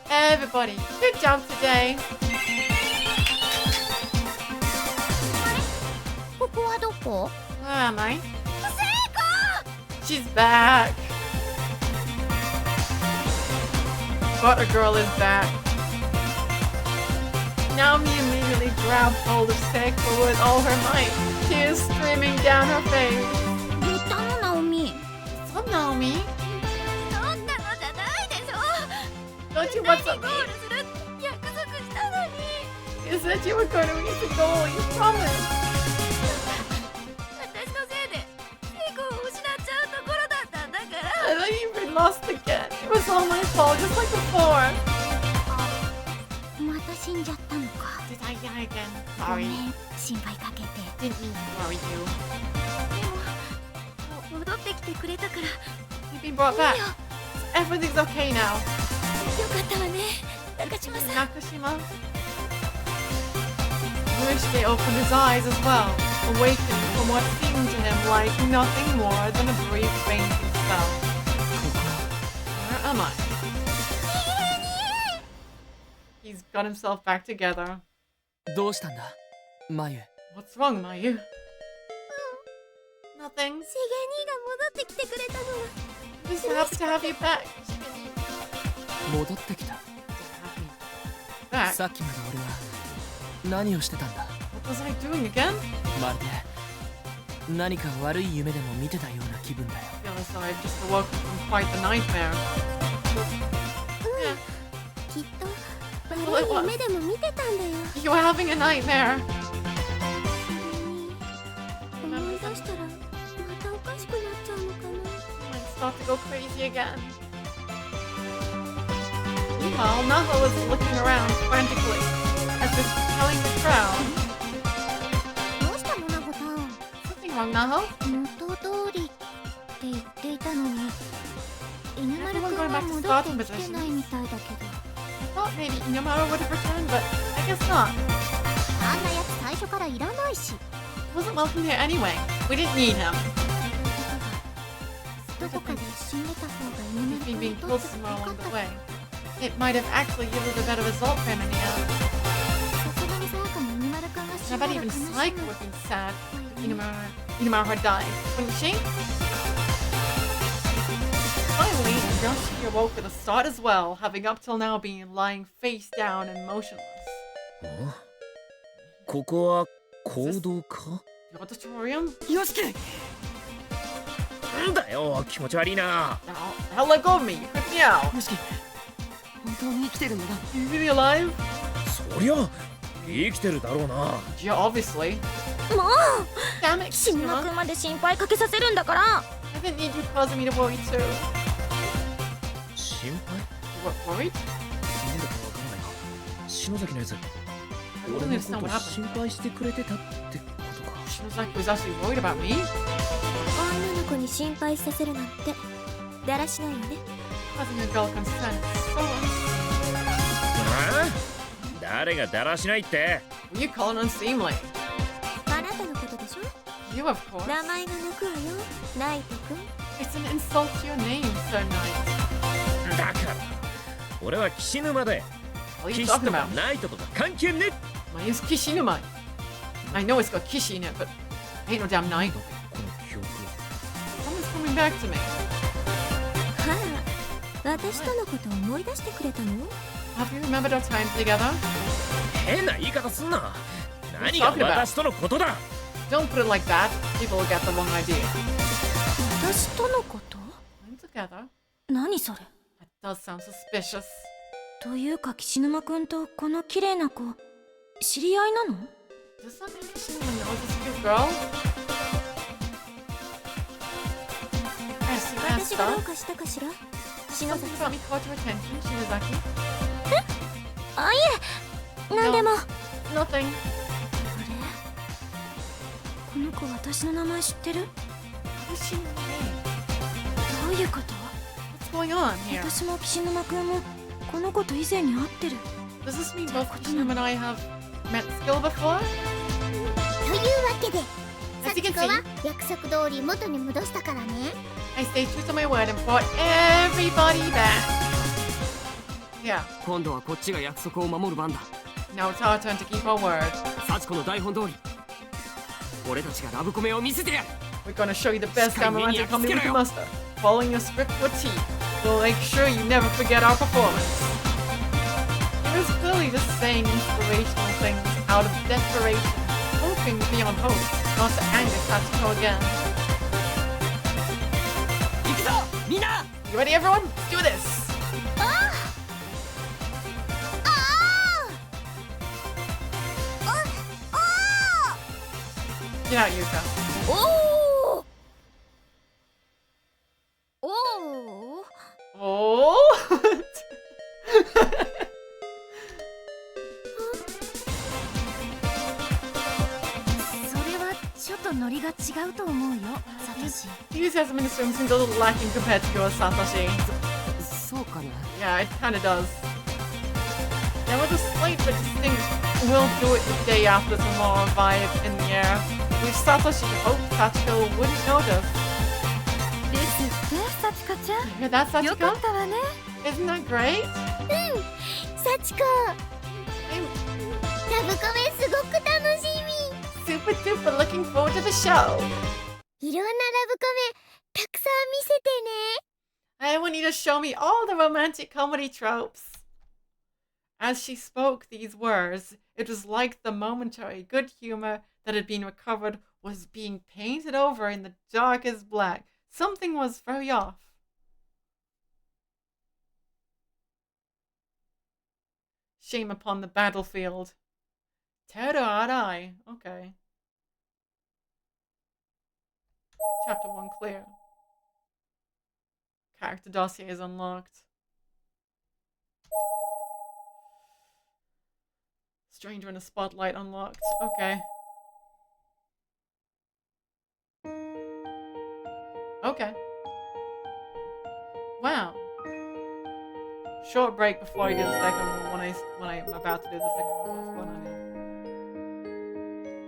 Everybody, good job today. ここはどこ？ Where am I? 成 She's back. Butter Girl is back. Naomi immediately grabbed hold of Seiko with all her might, tears streaming down her face. 言ったのナオミ。 So Naomi, そんなのじゃないでしょ。 don't you want ゴー something? ルするって約束したのに。 You said you were going to reach the goal. You promised. 私のせいで聖子を失っちゃうところだったんだから。 And then you were lost again. It was all my fault, just like before. 私死んじゃったのか。 Did I die again? ご Sorry. めん、心配かけて。 Didn't mean to worry you. でも戻ってきてくれたから You've been brought back. Everything's okay now. よかったわね、中島さん。 Nakashima. Yoshike opened his eyes as well, awakened from what seemed to him like nothing more than a brief fainting spell. Where am I? He's got himself back together. どうしたんだマユ。 What's wrong, Mayu? Nothing. シゲ兄が戻ってきてくれたのは Just happy to have you back. 戻ってきた。 Back? さっきまで俺は何をしてたんだ。 What was I doing again? まるで何か悪い夢でも見てたような気分だよ。 I feel as though I've just awoken from quite the nightmare. きっと悪い夢でも見てたんだよ。 You were having a nightmare. 思い出したらまたおかしくなっちゃうのかな。 Might start to go crazy again. Meanwhile, Naho was looking around frantically, as if telling the crowd. どうしたのナホさん。 Something wrong, Naho? 元通りって言っていたのに、犬丸くんは戻ってきてないみたいだけど。 I thought maybe Inamaru would have returned, but I guess not. あんなやつ最初からいらないし。 He wasn't welcome here anyway. We didn't need him. どこかで死んでた方が犬 He's 丸く been んに being と killed って somewhere よか along っ the た。 way. It might have actually yielded a better result for him in the end. さすがにさやかも犬丸くんが死 I んだ bet ら even 悲しむ。 Sachiko would be sad if Inamaru had died, wouldn't she? Finally, Yoshiki awoke with a start as well, having up till now been lying face down and motionless. ここは行動か？ The auditorium? よしき。なんだよ、気持ち悪いな。 The hell let go of me! You put me out! よしき、本当に生きてるんだな。 You really alive? そりゃ生きてるだろうな。 Yeah, obviously. もう Damn it, 岸沼 Kishima. くんまで心配かけさせるんだから。 I didn't need you causing me to worry too. 心配？ What, worried? なんだかわからないが、篠崎のやつ、 I 俺 don't の understand こ what と happened. 心配してくれてたってことか。 Shinozaki was actually worried about me? 女の子に心配させるなんてだらしないよね。 Causing a girl concern. So unsafe. ああ？誰がだらしないって？ Were you calling unseemly? あなたのことでしょ。 You, of course. 名前が抜くわよ、ナイトくん。 It's an insult to your name, Sir Knight. だから俺は岸沼で What are you 岸 talking とか about? ナイトとか関係ね My name's Kishinuma. I know it's got Kishi in it, but ain't no damn Knight. この記憶 Someone's coming back to me. はあ、私とのこと思い出してくれたの？ Have you remembered our time together? 変な言い方すんな。何が私とのことだ。 Don't put it like that. People will get the wrong idea. 私とのこと？ I'm together? 何それ？ That does sound suspicious. というか岸沼くんとこの綺麗な子知り合いなの？ Does that mean Kishinuma knows this cute girl? 私がどうかしたかしら？ 篠 Something 崎さ about ん。 me caught your attention, Shinozaki? あ、いえ、なんでも。 Nothing. この子私の名前知ってる？ What does she mean? どういうこと？ What's going on here? 私も岸沼くんもこの子と以前に会ってる。 Does this mean both Kishinuma and I have met skill before? というわけで、 As you can 幸子は see, 約束通り元に戻したからね。 I stayed true to my word and brought everybody back. Yeah, 今度はこっちが約束を守る番だ。 now it's our turn to keep our word. 幸子の台本通り、俺たちがラブコメを見せてやる。 We're gonna show you the best damn romantic comedy we can muster. Following your script to a T. We'll make sure you never forget our performance. He was clearly just saying inspirational things out of desperation, hoping beyond hope not to anger Sachiko again. 行くぞ、みんな。 You ready, everyone? Let's do this! Get out, Yuka. おお。おお。 Oh! あノリが違うと思うよ、サトシ。 Enthusiasm in this room seems a little lacking compared to yours, Satoshi. そうかな。 Yeah, it kinda does. There was a slight but distinct "we'll do it the day after tomorrow" vibe in the air, which Satoshi hoped Sachiko wouldn't notice. ですってサチコちゃん。 You hear that, Sachiko? よかったわね。 Isn't that great? サチコ、ラブコメすごく楽しみ。 Super duper looking forward to the show. いろんなラブコメたくさん見せてね。 I want you to show me all the romantic comedy tropes. As she spoke these words, it was like the momentary good humor that had been recovered was being painted over in the darkest black. Something was very off. Shame upon the battlefield. Teru Arai. Okay. Chapter 1 clear. Character dossier is unlocked. Stranger in a spotlight unlocked. Okay. Okay. Wow. Short break before I do the second one when I'm about to do the second one. What's going on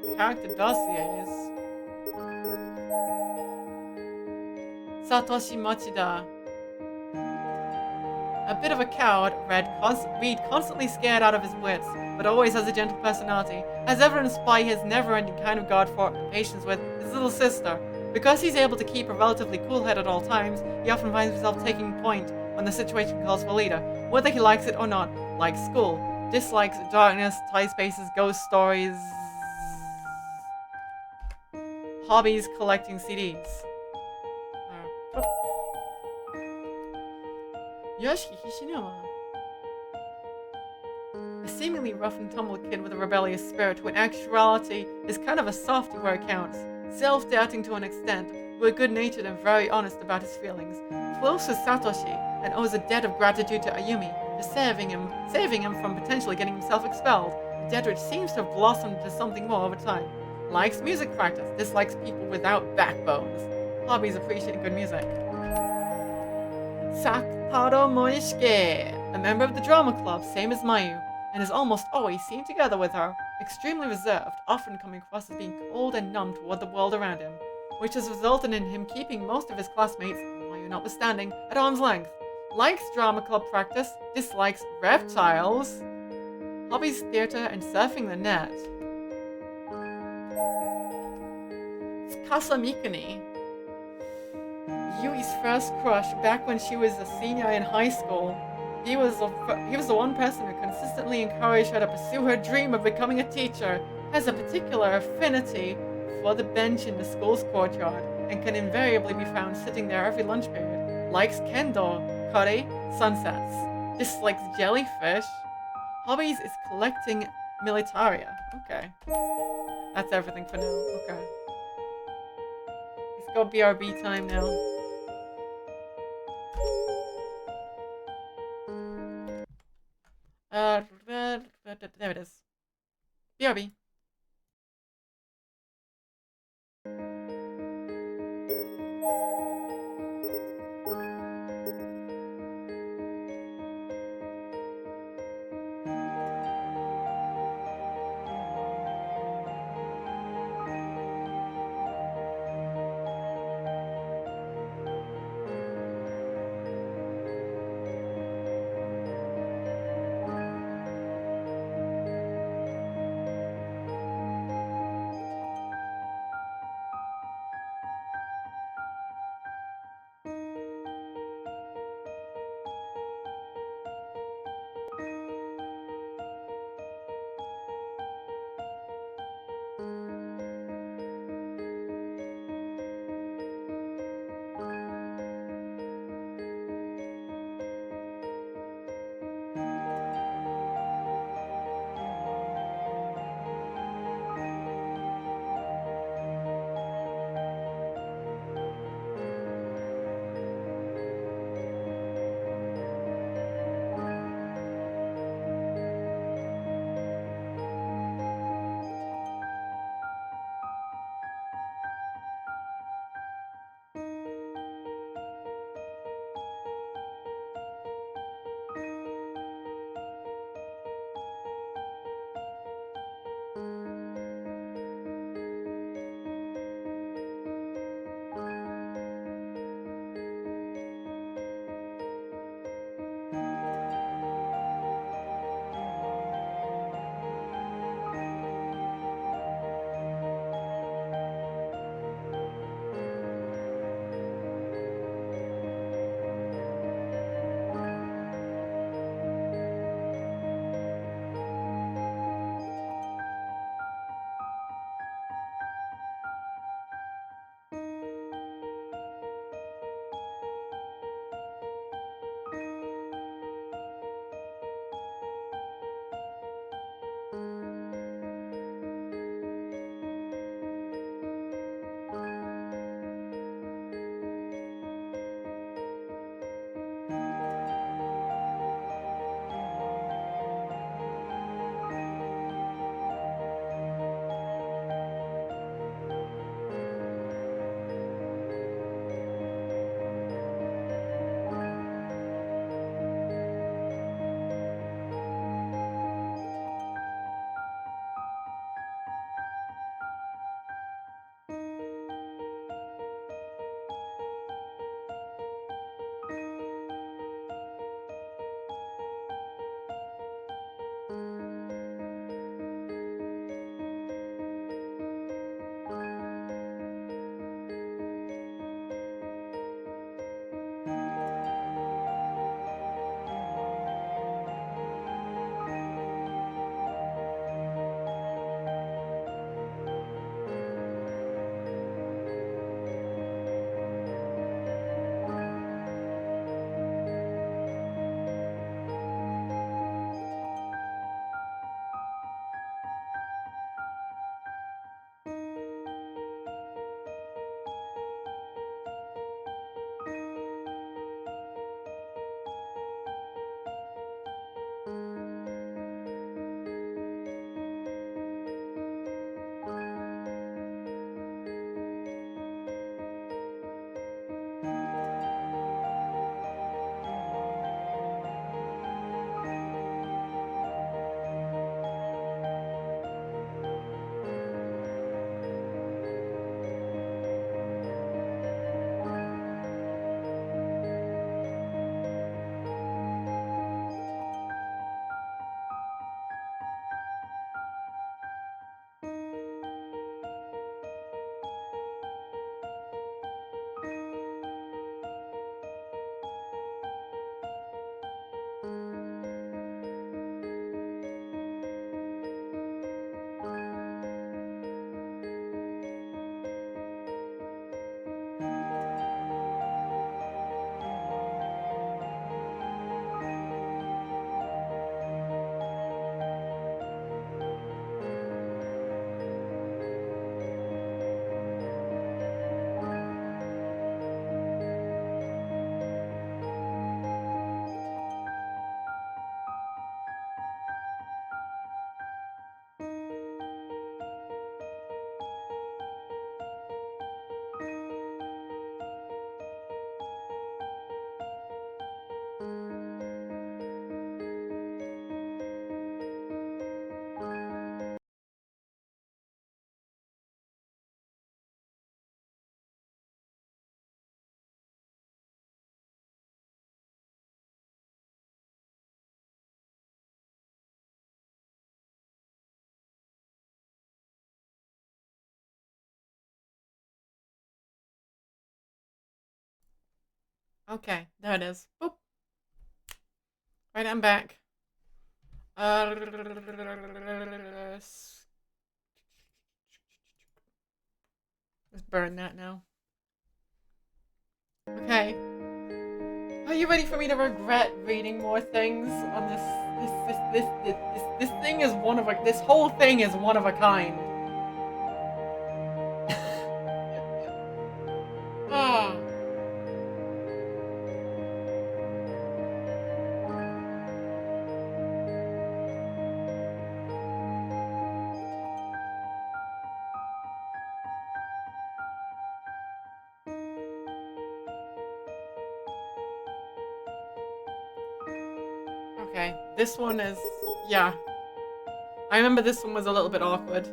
here? Character dossiers. Satoshi Machida. A bit of a coward, Reed constantly scared out of his wits, but always has a gentle personality, as evidenced by his never-ending kind of God for patience with his little sister. Because he's able to keep a relatively cool head at all times, he often finds himself taking point when the situation calls for a leader, whether he likes it or not. Likes school, dislikes darkness, tight spaces, ghost stories, hobbies, collecting CDs. Yoshiki Hishinuma. A seemingly rough and tumble kid with a rebellious spirit who in actuality is kind of a softy where it counts. Self-doubting to an extent, but good-natured and very honest about his feelings. Close with Satoshi, and owes a debt of gratitude to Ayumi for saving him from potentially getting himself expelled, a debt which seems to have blossomed into something more over time. Likes music practice, dislikes people without backbones. Hobbies appreciating good music. Sakataro Moishike, a member of the drama club, same as Mayu, and is almost always seen together with her. Extremely reserved, often coming across as being cold and numb toward the world around him, which has resulted in him keeping most of his classmates, Mayu notwithstanding, at arm's length. Likes drama club practice, dislikes reptiles. Hobbies theater and surfing the net. Tsukasa Mikuni. Yui's first crush back when she was a senior in high school. He was the one person who consistently encouraged her to pursue her dream of becoming a teacher, has a particular affinity for the bench in the school's courtyard, and can invariably be found sitting there every lunch period. Likes kendo, kare, sunsets. Dislikes jellyfish. Hobbies is collecting militaria. Okay. That's everything for now. Okay. Let's go BRB time now. There it is. BRB. Okay, there it is. Boop. Right, I'm back. Let's burn that now. Okay. Are you ready for me to regret reading more things on this? This thing is one of a. This whole thing is one of a kind. Ah. Okay, this one is, yeah. I remember this one was a little bit awkward.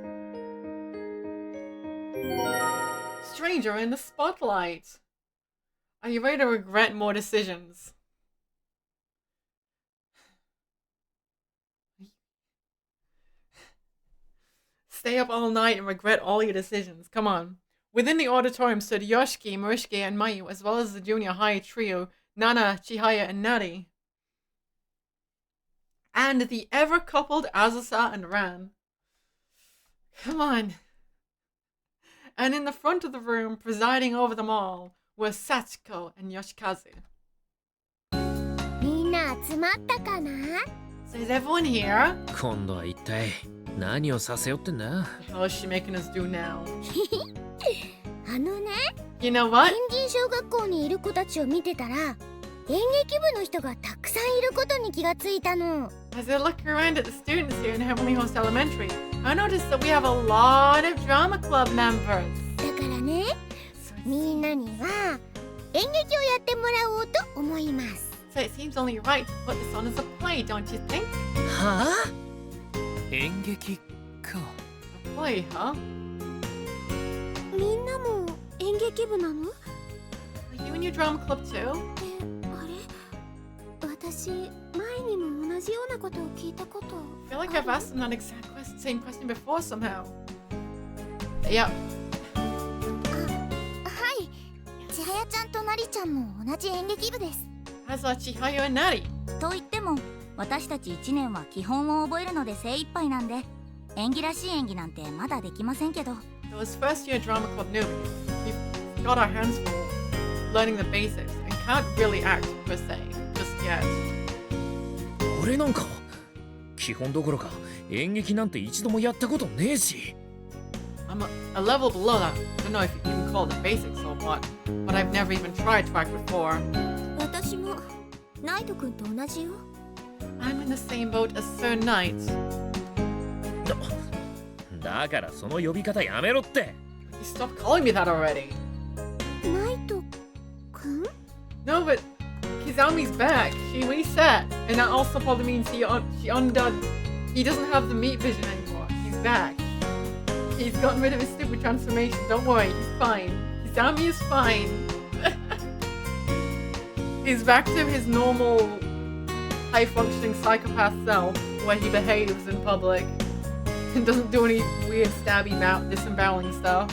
Stranger in the spotlight. Are you ready to regret more decisions? Stay up all night and regret all your decisions. Come on. Within the auditorium stood Yoshiki, Murishige, and Mayu, as well as the junior high trio, Nana, Chihaya, and Nari. And the ever-coupled Azusa and Ran. Come on. And in the front of the room, presiding over them all, were Sachiko and Yoshikazu. So is everyone here? 今度は一体何をさせよってんだ? How is she making us do now? あのね、 You know what? ペンギン小学校にいる子たちを見てたら、演劇部の人がたくさんいることに気がついたの。As I look around at the students here in Heavenly Host Elementary, I noticed that we have a lot of drama club members. だからね、みんなには演劇をやってもらおうと思います。So it seems only right to put this on as a play, don't you think? はあ? 演劇か。A play, huh? みんなも演劇部なの? Are you in your drama club too? あれ? 私、前にも同じようなことを聞いたこと。I feel like I've asked them that same question before somehow. Yep. はい。千早ちゃんとなりちゃんも同じ演劇部です。As are Chihayo and Nari. と言っても、私たち1年は基本を覚えるので精一杯なんで、演技らしい演技なんてまだできませんけど。Those first year drama club newbies, we've got our hands full learning the basics and can't really act per se, just yet. 俺なんか基本どころか演劇なんて一度もやったことねえし。I'm a level below that. I don't know if you can call it the basics or what, but I've never even tried to act before. 私もナイト君と同じよ。I'm in the same boat as Sir Knight. だからその呼び方やめろって。You stop calling me that already. ナイト君? No, but Kizami's back. She reset, and that also probably means he undone. He doesn't have the meat vision anymore. He's back. He's gotten rid of his stupid transformation. Don't worry, he's fine. Kizami is fine. He's back to his normal, high-functioning psychopath self, where he behaves in public and doesn't do any weird stabby disemboweling stuff.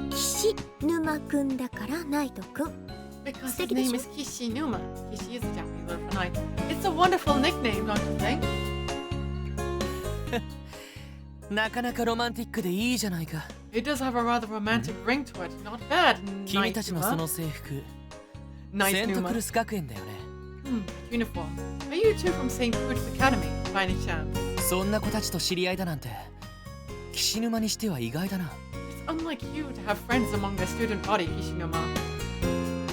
岸沼君だからナイト君。 Because his name is Kishinuma. Kishi is a Japanese word for night. It's a wonderful nickname, don't you think? なかなかロマンティックでいいじゃないか。It does have a rather romantic ring to it. Not bad, 君たちのその制服、セントクルス学園だよね。Uniform. Are you two from St. Cruz Academy, by any chance? そんな子たちと知り合いだなんて、岸沼にしては意外だな。It's unlike you to have friends among the student body, Kishinuma.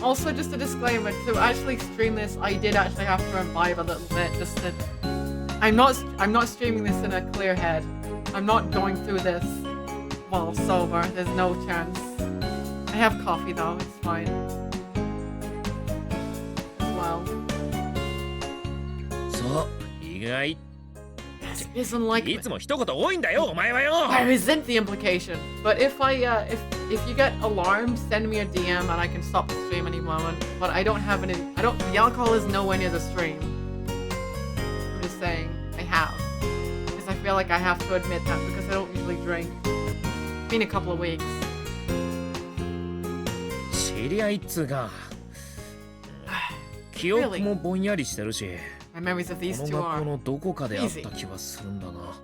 Also, just a disclaimer, to actually stream this, I did actually have to imbibe a little bit, just to... I'm not streaming this in a clear head. I'm not going through this while sober, there's no chance. I have coffee though, it's fine. As well. そう、意外。Yes, it isn't like... いつも一言多いんだよ、お前はよ。 I resent the implication, but if you get alarmed, send me a DM and I can stop the stream any moment. But I don't have any... The alcohol is nowhere near the stream. I'm just saying, I have. Because I feel like I have to admit that because I don't usually drink. It's been a couple of weeks. 知り合いっつうか記憶もぼんやりしてるし、 My memories of these こ two の学 are 校のどこかであった気はするんだが。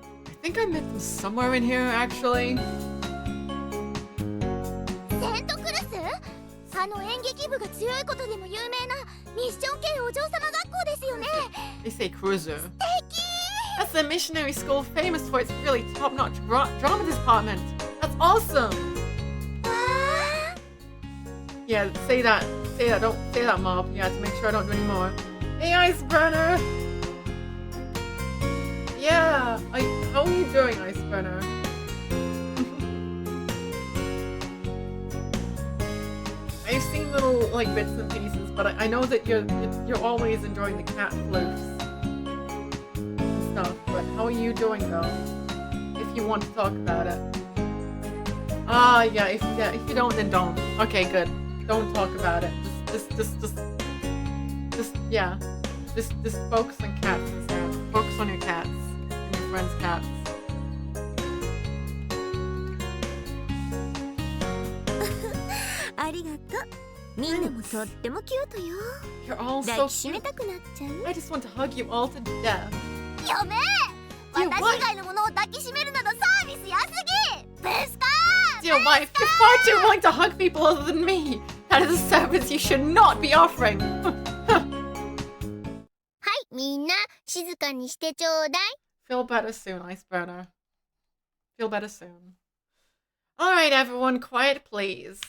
I think I met them somewhere in here, actually. セントクルス？あの演劇部が強いことでも有名なミッション系お嬢様学校ですよね。 They say cruiser. That's the missionary school famous for its really top-notch drama department. That's awesome. Yeah, say that. Don't say that, Mob. Yeah, to make sure I don't do any more. Hey, Iceburner. Yeah. How are you doing, Iceburner? I've seen little like bits and pieces, but I know that you're always enjoying the cat floofs and stuff. But how are you doing though? If you want to talk about it. Yeah. If you don't, then don't. Okay, good. Don't talk about it. Just yeah. Just focus on cats instead. Focus on your cats and your friends' cats. ありがとう。みんなもとってもキュートよ。 You're all so 抱きしめ cute. たくなっちゃう。 I just want to hug you all to death. やべえ！私以外のものを抱きしめるなどサービス安すぎ！ブスカー！ Dear wife, you're far too willing to hug people other than me. That is a service you should not be offering. はい、みんな静かにしてちょうだい。 Feel better soon, Iceburner. Feel better soon. Alright, everyone, quiet, please.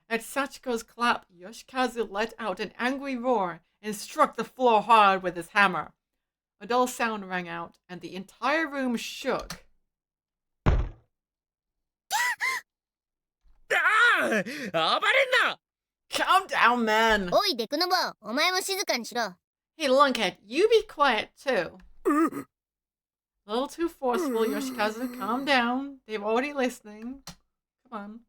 At Sachiko's clap, Yoshikazu let out an angry roar and struck the floor hard with his hammer. A dull sound rang out, and the entire room shook. Calm down, man! おい、デクノボ、お前も静かにしろ。 Hey, Lunkhead, you be quiet, too. A little too forceful, Yoshikazu. Calm down. They're already listening. Come on.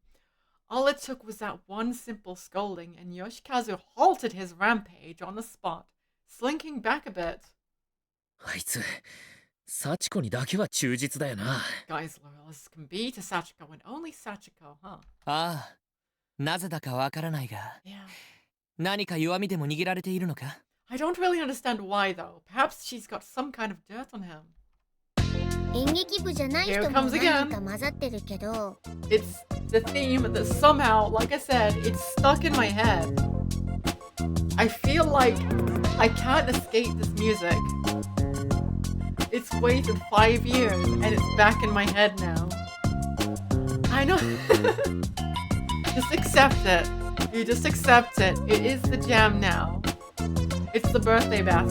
All it took was that one simple scolding, and Yoshikazu halted his rampage on the spot, slinking back a bit. あいつ、幸子にだけは忠実だよな。 Guys loyal as can be to Sachiko, and only Sachiko, huh? ああ、なぜだかわからないが、 Yeah. 何か弱みでも握られているのか？ I don't really understand why, though. Perhaps she's got some kind of dirt on him. 演劇部じゃない人 Here も comes 何 again. か混ざってるけど。 It's the theme that somehow, like I said, it's stuck in my head. I feel like I can't escape this music. It's waited 5 years and it's back in my head now. I know. Just accept it. You just accept it. It is the jam now. It's the birthday bash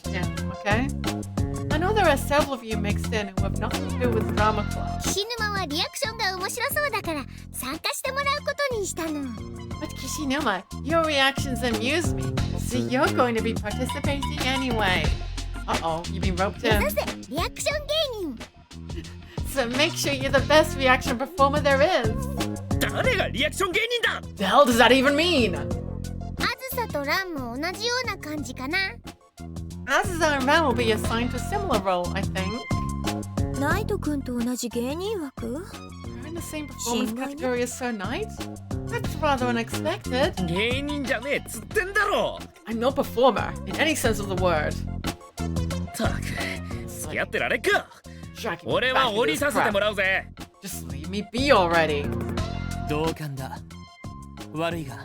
jam, okay? I know there are several of you mixed in who have nothing to do with drama club. 岸沼はリアクションが面白そうだから参加してもらうことにしたの。 But Kishinuma, your reactions amuse me, so you're going to be participating anyway. Uh-oh, you've been roped 目 in. 指せリアクション芸人。 So make sure you're the best reaction performer there is. 誰がリアクション芸人だ？ The hell does that even mean? あずさとランも同じような感じかな。 Azusa and Ran will be assigned to a similar role, I think. ナイト君と同じ芸人枠？ They're in the same performance category as Sir Knight? That's rather unexpected. 芸人じゃねえっつってんだろ。 I'm no performer, in any sense of the word. たく、付き合ってられっか。 Dragging me 俺は back into 降り this させても crap. らうぜ。 Just leave me be already. 同感だ。悪いが、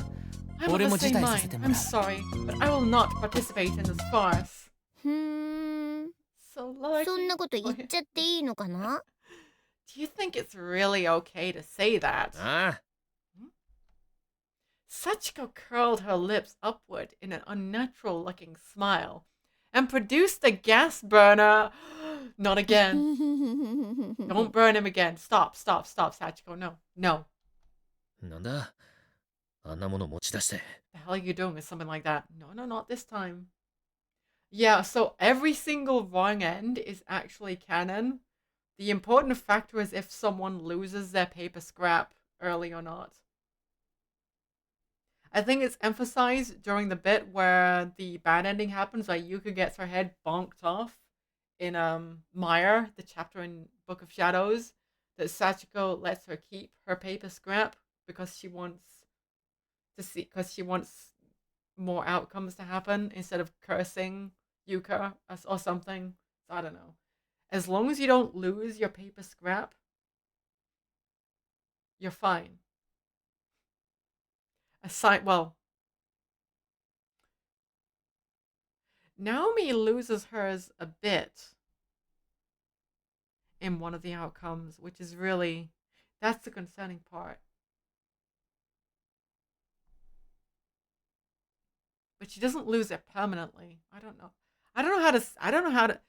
I'm 俺 of も the 辞 same 退させて mind. も I'm らう。 sorry, but I will not participate in this farce. ふーん。 So lucky. そんなこと言っちゃっていいのかな？ Do you think it's really okay to say that? ああ。 Sachiko curled her lips upward in an unnatural-looking smile and produced a gas burner. Not again. Don't burn him again. Stop, Sachiko. No, no. なんだ？あんなもの持ち出して。 The hell are you doing with something like that? No, not this time. Yeah, so every single wrong end is actually canon. The important factor is if someone loses their paper scrap early or not. I think it's emphasized during the bit where the bad ending happens, like Yuka gets her head bonked off in Mire, the chapter in Book of Shadows. that Sachiko lets her keep her paper scrap because she wants more outcomes to happen instead of cursing Yuka or something. So I don't know. As long as you don't lose your paper scrap, you're fine. Well, Naomi loses hers a bit in one of the outcomes, which is really, that's the concerning part. But she doesn't lose it permanently. I don't know how to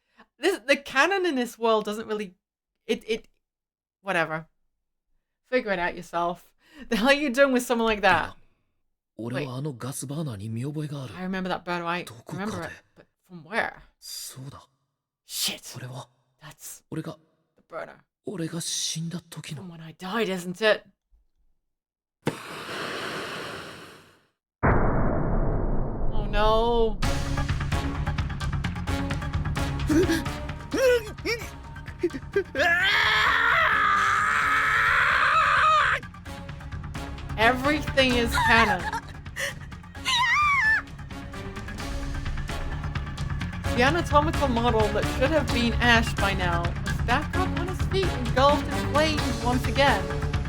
the canon in this world doesn't really whatever. Figure it out yourself. The hell are you doing with someone like that? Wait. I remember that burner. I remember it, but from where? Shit. That's the burner. From when I died, isn't it? Oh no. Everything is canon. The anatomical model that should have been Ash by now was back up on his feet, engulfed in flames once again,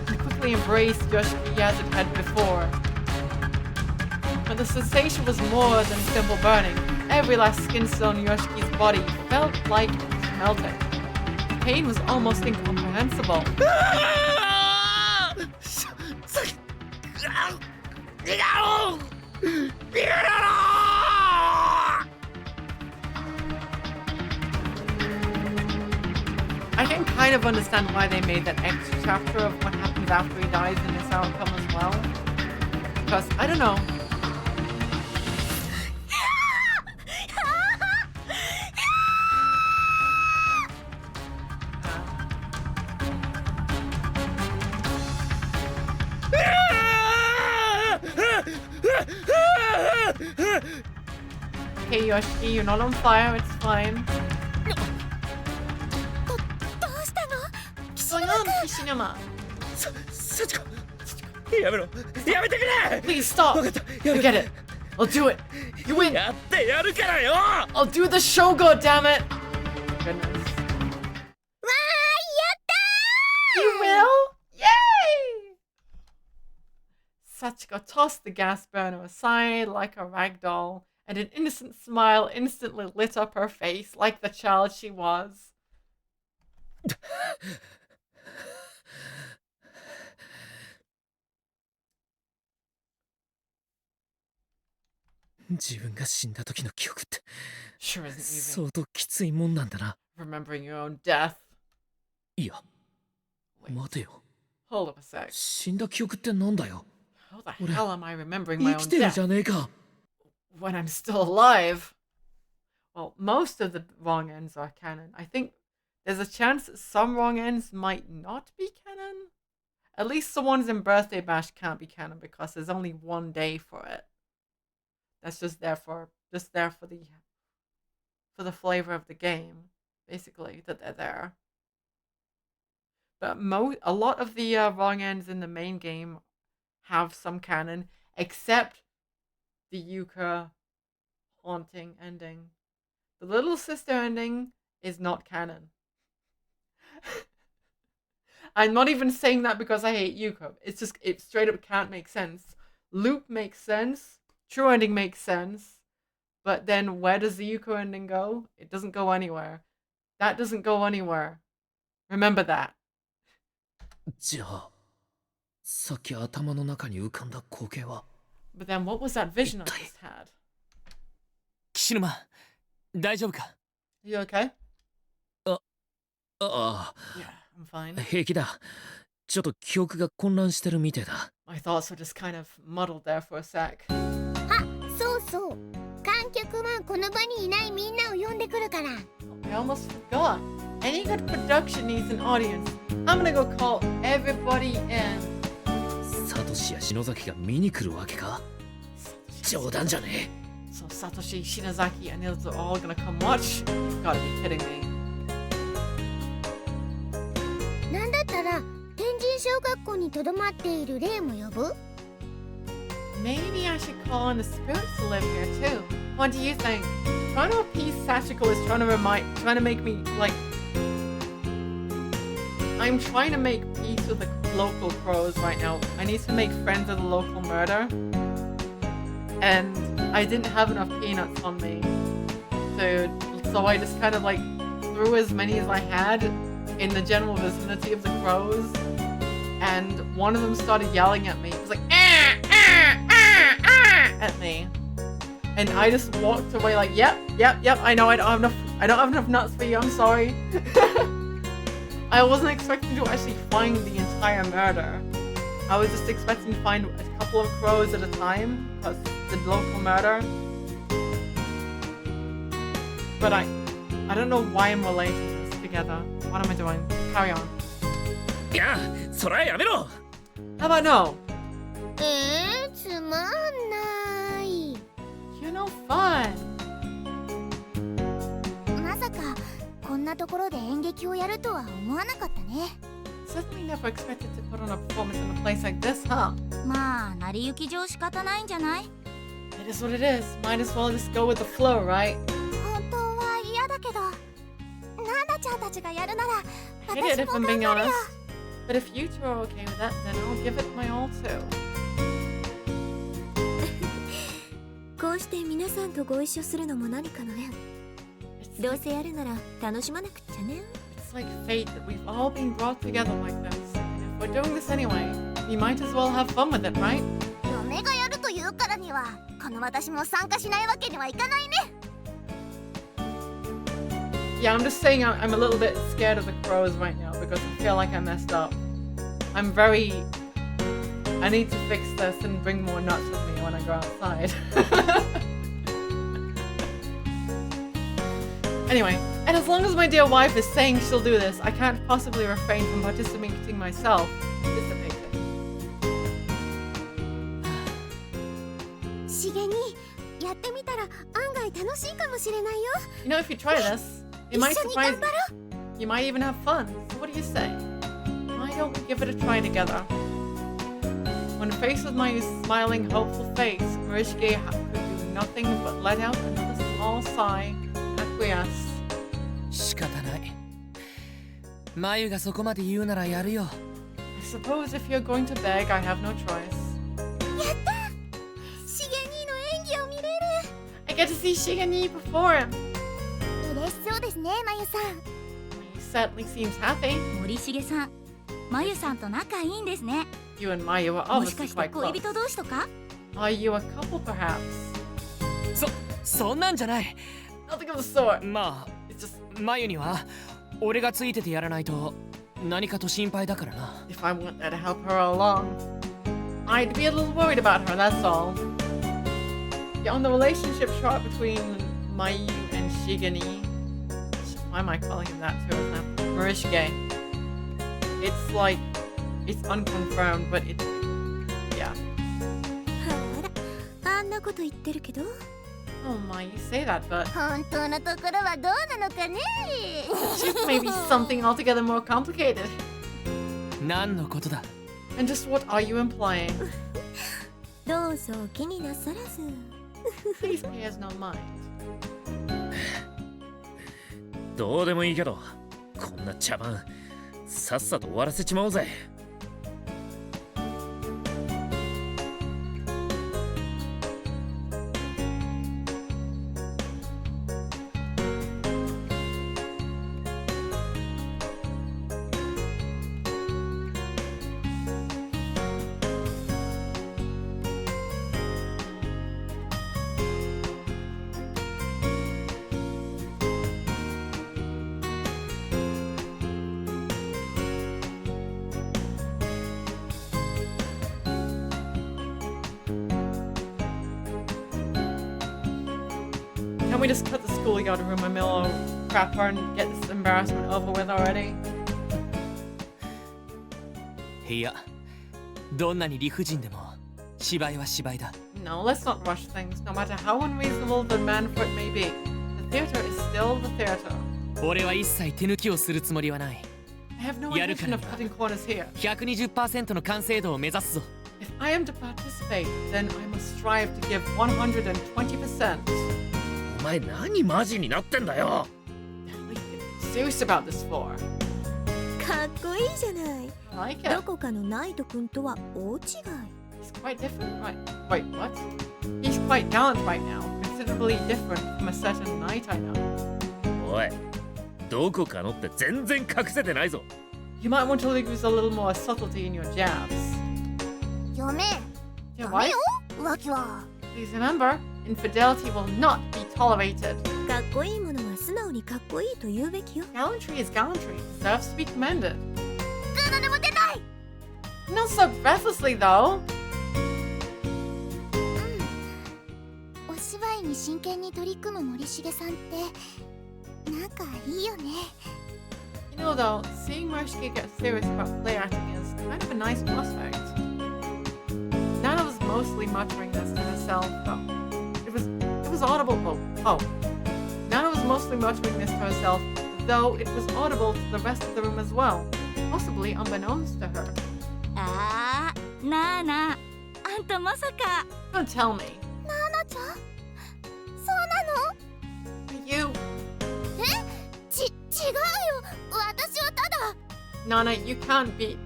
and quickly embraced Yoshiki as it had before. But the sensation was more than simple burning. Every last skin cell in Yoshiki's body felt like it was melting. The pain was almost incomprehensible. I can kind of understand why they made that extra chapter of what happens after he dies in this outcome as well. Because, I don't know. Okay, Yoshiki, you're not on fire, it's fine. What's going on, Kishinuma? Sachiko! Please stop! Forget it. I'll do it. You win. I'll do the show, goddammit! Goodness. You will? Yay! Sachiko tossed the gas burner aside like a rag doll, and an innocent smile instantly lit up her face like the child she was. 自分が死んだ時の記憶って Sure isn't easy. 相当きついもんなんだな。 Remembering your own death. いや、待てよ。 Hold up a sec. 死んだ記憶ってなんだよ。 How the hell am I remembering my 生 own きてる death じゃねえか。 when I'm still alive? Well, most of the wrong ends are canon. I think there's a chance that some wrong ends might not be canon. At least the ones in Birthday Bash can't be canon because there's only one day for it. That's just there for the flavor of the game, basically, that they're there. But a lot of the wrong ends in the main game have some canon, except the Yuka haunting ending. The little sister ending is not canon. I'm not even saying that because I hate Yuka. It's just, it straight up can't make sense. Loop makes sense. True ending makes sense. But then where does the Yuka ending go? It doesn't go anywhere. That doesn't go anywhere. Remember that. じゃあ、さっき頭の中に浮かんだ光景は But then what was that vision I just had? 岸沼、大丈夫か? You okay? ああ。Yeah, I'm fine. 平気だ。ちょっと記憶が混乱してるみてえだ。My thoughts were just kind of muddled there for a sec. あ、そうそう。観客はこの場にいないみんなを呼んでくるから。I almost forgot. Any good production needs an audience. I'm gonna go call everybody in. サトシや篠崎が見に来るわけか？冗談じゃねえ。So Satoshi, Shinozaki, and those are all gonna come watch? You've gotta be kidding me. なんだったら学校にとどまっている霊も呼ぶ？ Maybe I should call on the spirits to live here too. What do you think? Trying to appease Sachiko is trying to make me like. I'm trying to make peace with the local crows right now. I need to make friends with the local murder. And I didn't have enough peanuts on me. So I just kind of like threw as many as I had in the general vicinity of the crows. And one of them started yelling at me. It was like, at me. And I just walked away like, yep, I know I don't have enough nuts for you, I'm sorry. I wasn't expecting to actually find the entire murder. I was just expecting to find a couple of crows at a time, because the local murder. But I don't know why I'm relating this together. What am I doing? Carry on. Yeah, それはやめろ. How about no? つまんない。 You're no fun. まさかこんなところで演劇をやるとは思わなかったね。 Certainly never expected to put on a performance in a place like this, huh? まあ成り行き上仕方ないんじゃない？ It is what it is. Might as well just go with the flow, right? 本当は嫌だけど、ナナちゃんたちがやるなら I hate it 私 if も I'm 頑 being 張るよ。 honest. But if you two are okay with that, then I'll give it my all too. こうして皆さんとご一緒するのも何かの縁。どうせやるなら楽しまなくっちゃね。It's like fate that we've all been brought together like this. And if we're doing this anyway, we might as well have fun with it, right? 嫁がやるというからには、この私も参加しないわけにはいかないね。 Yeah, I'm just saying I'm a little bit scared of the crows right now because I feel like I messed up. I need to fix this and bring more nuts with me when I go outside. Anyway, and as long as my dear wife is saying she'll do this, I can't possibly refrain from participating myself. You know, if you try this, it might surprise you. You might even have fun. So what do you say? Why don't we give it a try together? When faced with my smiling, hopeful face, Marishige could do nothing but let out another small sigh and acquiesce. 仕方ない。マユがそこまで言うならやるよ。I suppose if you're going to beg, I have no choice. やった！シゲ兄の演技を見れる。 I get to see Shigani perform. 嬉しそうですね、まゆさん。He certainly seems happy. 森重さん、まゆさんと仲いいんですね。 You and Mayu are もしか obviously して quite 恋 close. 人同士とか？ Are you a couple, perhaps? そんなんじゃない。Nothing of the sort. まあ、マユには俺がついててやらないと何かと心配だからな。If I want there to help her along, I'd be a little worried about her, that's all. Yeah, on the relationship chart between Mayu and Shigani, why am I calling him that too? Marishige. It's like, it's unconfirmed, but it, yeah. あんなこと言ってるけど。 Oh my, you say that, but 本当のところはどうなのかね。 it's maybe something altogether more complicated. 何のことだ？ And just what are you implying? どうぞ気になさらず。 Please pay us no mind. どうでもいいけど、こんな茶番さっさと終わらせちまおうぜ。Can we just cut the schoolyard room a Milo crapper and get this embarrassment over with already? いや、どんなに理不尽でも芝居は芝居だ。No, let's not rush things, no matter how unreasonable the demand for it may be. The theater is still the theater. 俺は一切手抜きをするつもりはない。I have no やるか intention ら of に cutting corners here. は 120% の完成度を目指すぞ。 If I am to participate, then I must strive to give 120%. お前何マジになってんだよ。 Serious about this for? かっこいいじゃない。 I like it. どこかのナイト君とは大違い。 He's quite different, right? Wait, what? He's quite gallant right now, considerably different from a certain knight I know. おい、どこかのって全然隠せてないぞ。 You might want to use a little more subtlety in your jabs. 嫁 Yeah, ダ why? メよ浮気は。 Please remember, infidelity will not be tolerated. かっこいいものは素直にかっこいいと言うべきよ。 Gallantry is gallantry, deserves to be commended. 何でも出たい。 Not so breathlessly, though. お芝居に真剣に取り組む森重さんってなんかいいよね。 You know, though, seeing Marshke get serious about play acting is kind of a nice prospect. Nana was mostly muttering this to herself, though. It was audible. Oh. Nana was mostly muttering this to herself, though it was audible to the rest of the room as well, possibly unbeknownst to her. あー、なあなあ、あんたまさか。 Don't tell me. ナナちゃんそうなの You, 違うよ私はただ Nana, you can't beat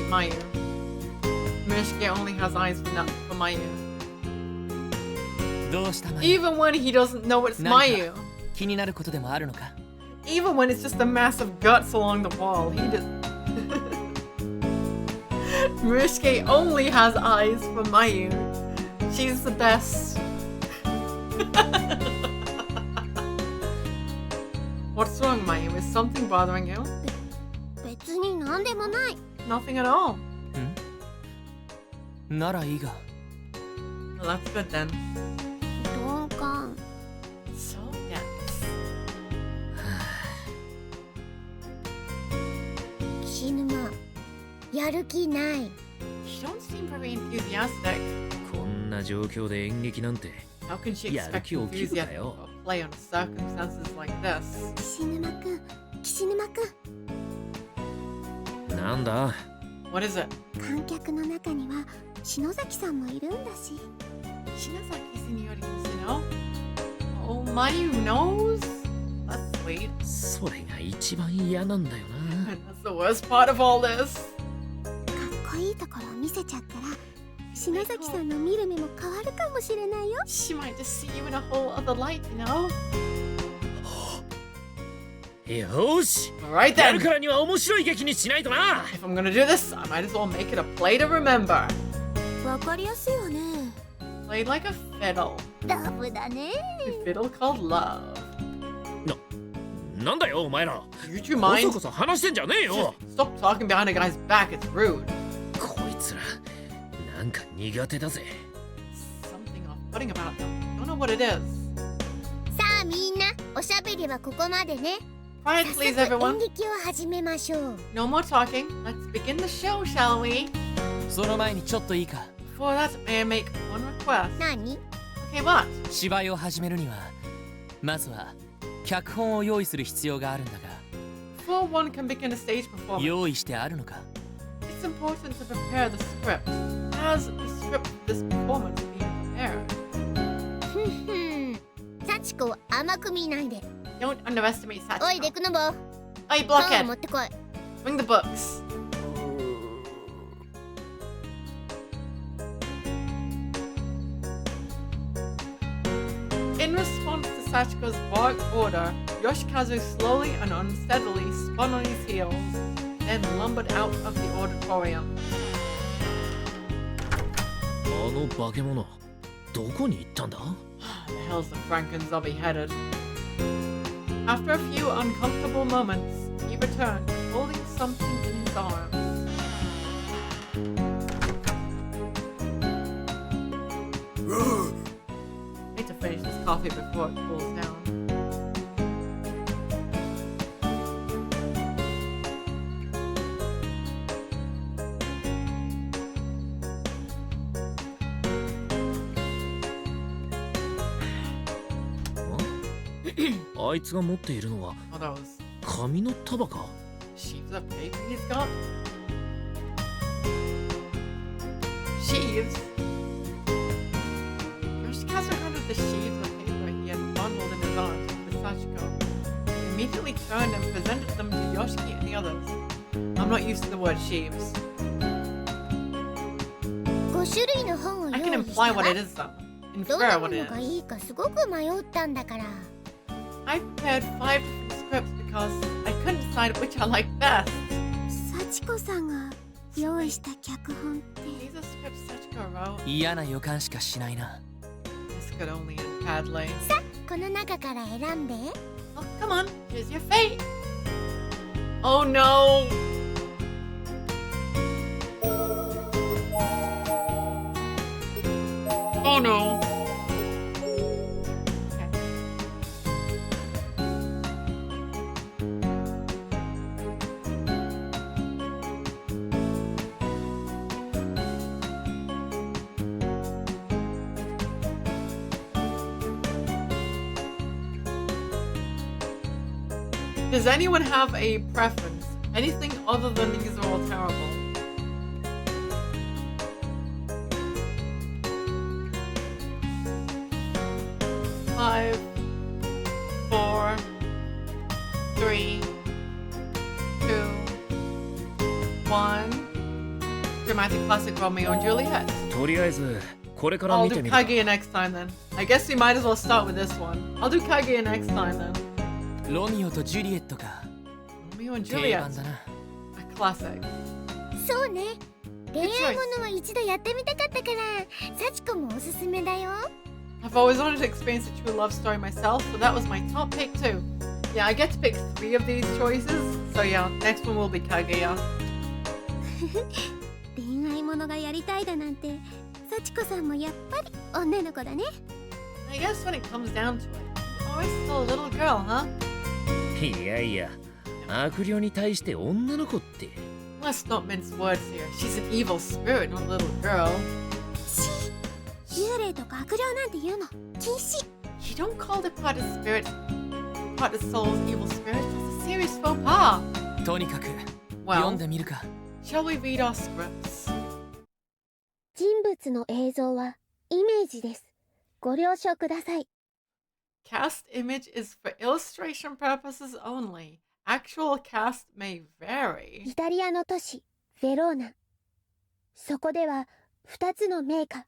Mayu. Marshke only has eyes for Mayu. どうしたま Even when he doesn't know it's 何か Mayu. 気になることでもあるのか。 Even when it's just a mass of guts along the wall, he just... Marishke only has eyes for Mayu. She's the best. What's wrong, Mayu? Is something bothering you? 別に何でもない。 Nothing at all. ならいいが。 Well, that's good then. 鈍感。 So dense. 岸沼やる気ない。 You don't seem very enthusiastic. こんな状況で演劇なんて How can she やる expect 気起きるか enthusiasm よ。 for a play on circumstances like this? 岸沼くん岸沼くんなんだ。 What is it? 観客の中には篠崎さんもいるんだし。 Shinazaki's in the audience, you know? Oh, Mayu knows? That's sweet. それが一番嫌なんだよな。 That's the worst part of all this. かっこいいところを見せちゃったら篠崎さんの見る目も変わるかもしれないよ。 She might just see you in a whole other light, you know? よーし、 Alright やる then. からには面白い劇にしないとな。 If I'm gonna do this, I might as well make it a play to remember. わかりやすいわね。 Played like a fiddle. ラブだね。 A fiddle called love. なんだよお前ら。 You two こ mind? そこそ話してんじゃねえよ。 Stop talking behind a guy's back, it's rude. こいつらなんか苦手だぜ。 Something off-putting about them. Don't know what it is. さあみんなおしゃべりはここまでね。 Quiet, 早 please, 速 everyone. 演劇を始めましょう。 No more talking. Let's begin the show, shall we? その前にちょっといいか。 Before that, may I make one request? 何 Okay, what? 芝居を始めるにはまずは脚本を用意する必要があるんだが Before one can begin a stage performance, 用意してあるのか。 it's important to prepare the script. Has the script of this performance been prepared? ふんふん。幸子を甘く見ないで。 Don't underestimate おい Sachiko. デクノボ。 Hey, 本を blockhead. 持ってこい。 Bring the books. In response to Sachiko's bark order, Yoshikazu slowly and unsteadily spun on his heels, then lumbered out of the auditorium. あの化け物どこに行ったんだ。 The hell's the Frankenzombie headed? After a few uncomfortable moments, he returned, holding something in his arms. Need to finish this coffee before it cools down. What? あいつが持っているのは Oh, those. 紙の束か。Sheaves of paper he's got. Sheaves? Yoshikazu handed the sheaves of paper he had bundled in his arms to Sachiko. He immediately turned and presented them to Yoshiki and the others. I'm not used to the word sheaves. 5種類の本を I 用 can 意した imply わ what it is though. どんな Infer も what の it が is. いいかすごく迷ったんだから I prepared 5 different scripts because I couldn't decide which I liked best. 幸子さんが用意した脚本って These are scripts Sachiko wrote. 嫌な予感しかしないな。 This could only end badly. さこの中から選んで Oh, come on, here's your fate. Oh no! Oh no! Does anyone have a preference? Anything other than these are all terrible? Five, 4, 3, 2, 1. Dramatic classic Romeo and Juliet. とりあえずこれから I'll 見 do てみるか。 Kaguya next time then. I guess we might as well start with this one. I'll do Kaguya next time then. ロミオとジュリエットか。 Romeo and 定 Juliet. 番だな。 A classic. そうね恋愛ものは一度やってみたかったから幸子もおすすめだよ I've always wanted to experience a true love story myself, so that was my top pick too. Yeah, I get to pick 3 of these choices, so yeah, next one will be Kaguya. 恋愛ものがやりたいだなんて幸子さんもやっぱり女の子だね I guess when it comes down to it, you're always still a little girl, huh? いやいや、悪霊に対して女の子って。 Let's not mince words here. She's an evil spirit, not a little girl. 幽霊とか悪霊なんて言うの禁止 You don't call the part of spirit, part of soul's evil spirit. It's a serious faux pas. とにかく Well, 読んでみるか。 shall we read our scripts? 人物の映像はイメージですご了承ください Cast image is for illustration purposes only. Actual cast may vary. イタリアの都市ベローナそこでは2つの名家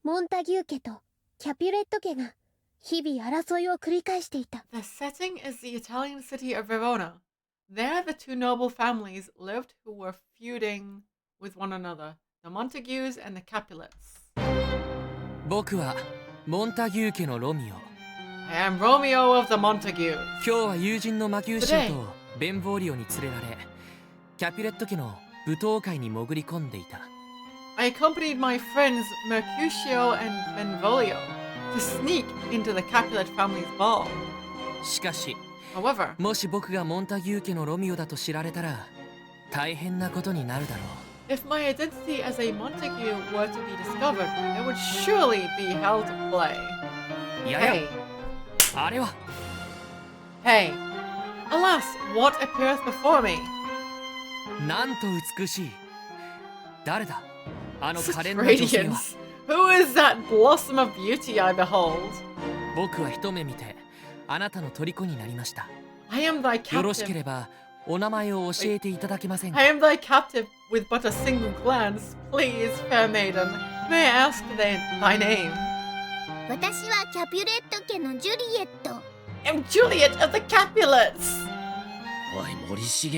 モンタギュー家とキャピュレット家が日々争いを繰り返していた The setting is the Italian city of Verona. There, the 2 noble families lived who were feuding with one another, the Montagues and the Capulets. 僕はモンタギュー家のロミオ。 I am Romeo of the Montagues. 今日は友人のマキューシアとベンボーリオに連れられ、キャピュレット家の舞踏会に潜り込んでいた。I accompanied my friends Mercutio and Benvolio to sneak into the Capulet family's ball. しかし、 However, もし僕がモンタギュー家のロミオだと知られたら、大変なことになるだろう。 if my identity as a Montague were to be discovered, there would surely be hell to play. いやい Hey, や、あれは。 hey, alas, what appeareth before me? なんと美しい。誰だあの可憐な女性は。 Radiance. Who is that blossom of beauty I behold? 僕は一目見て、あなたの虜になりました。 I am thy よろしけ captive. れば、お名前を教えていただけませんか I am thy captive with but a single glance. Please, fair maiden, may I ask thy name? 私はキャピュレット家のジュリエット I'm Juliet of the Capulets. おい森重、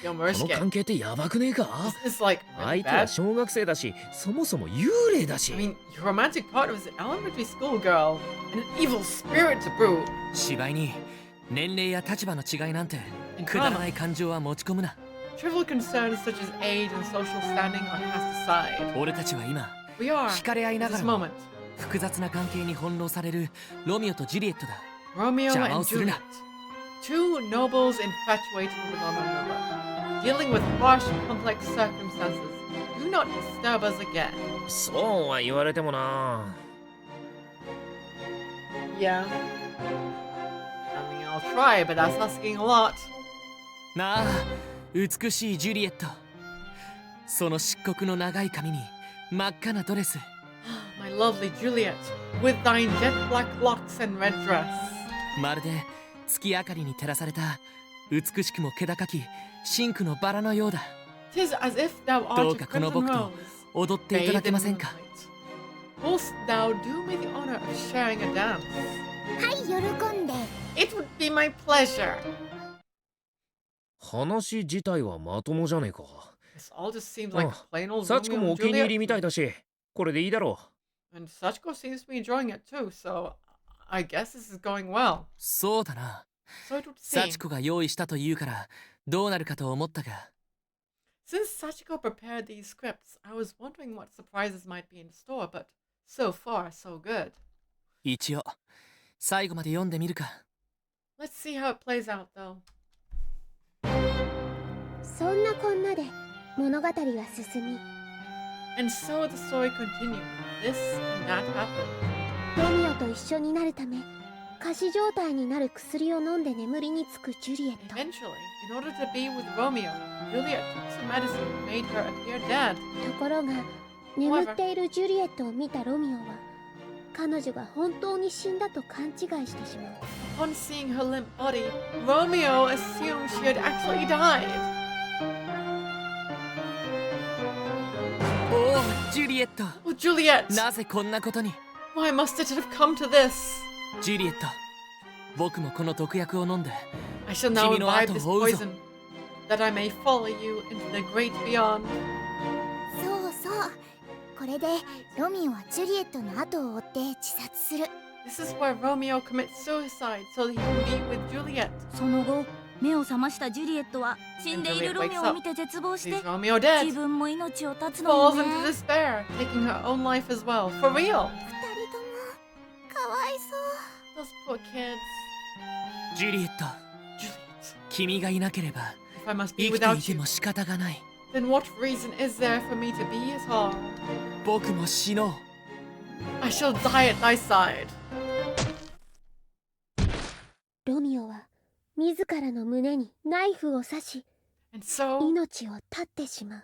Yo, この Morishige. 関係ってヤバくねえか？ Is this like 相 really 手は bad? 小学生だし、そもそも幽霊だし。 I mean, your romantic partner was an elementary school girl and an evil spirit to boot. 芝居に年齢や立場の違いなんてくだらない感情は持ち込むな。 Trivial concerns such as age and social standing are cast aside. 俺たちは今 We are, 惹かれ合いな at が this らも moment, 複雑な関係に翻弄されるロミオとジュリエットだ。 Romeo 邪魔を and する Juliet. な。 Two nobles infatuated with one another, dealing with harsh, complex circumstances. Do not disturb us again. そうは言われてもな。 Yeah. I mean, I'll try, but that's asking a lot. なあ、美しいジュリエット。その漆黒の長い髪に真っ赤なドレス。My lovely Juliet, with thine jet black locks and red dress. まるで月明かりに照らされた美しくも気高き真紅のバラのようだ。 'Tis as if thou ど art う a かこの crimson 僕と rose, 踊っていただけませんか。 Wilt thou do me the honor of sharing a dance? はい、喜んで。 It would be my pleasure. 話自体はまともじゃねえか。 This all just seems like plain old サチコ Romeo もお and 気に入り Juliet. みたいだし、これでいいだろう。 And Sachiko seems to be enjoying it too, so I guess this is going well. そうだな。 So it would サ seem. チコが用意したというからどうなるかと思ったが。 Since Sachiko prepared these scripts, I was wondering what surprises might be in store, but so far, so good. 一応最後まで読んでみるか。 Let's see how it plays out, though. そんなこんなで物語は進み、 And so the story continued. This and that happened. ロミオと一緒になるため仮死状態になる薬を飲んで眠りにつくジュリエット。 Eventually, in order to be with Romeo, Juliet took some medicine that made her appear dead. ところが眠っているジュリエットを見たロミオは彼女が本当に死んだと勘違いしてしまう。 Upon seeing her limp body, Romeo assumed she had actually died. おお、ジュリエット。 Oh, Juliet! なぜこんなことに。 Why must it have come to this? ジュリエット、僕もこの毒薬を飲んで I shall now 君の imbibe 後 this を追うぞ。 poison, that I may follow you into the great beyond. そうそう。これでロミオはジュリエットの後を追って自殺する。 This is where Romeo commits suicide so that he can be with Juliet. その後目を覚ましたジュリエットは死んでいるロミオを見て絶望して Sees Romeo dead. 自分も命を絶つ Falls のよね。 into despair, taking her own life as well. For real. 二人ともかわいそう。 Those poor kids. ジュリエット、君がいなければ If I must 生 be きてい without て you, も仕方がない。 then what reason is there for me to be at all? 僕も死のう。 I shall die at thy side. ロミオは自らの胸にナイフを刺し、 And so 命を絶ってしまう。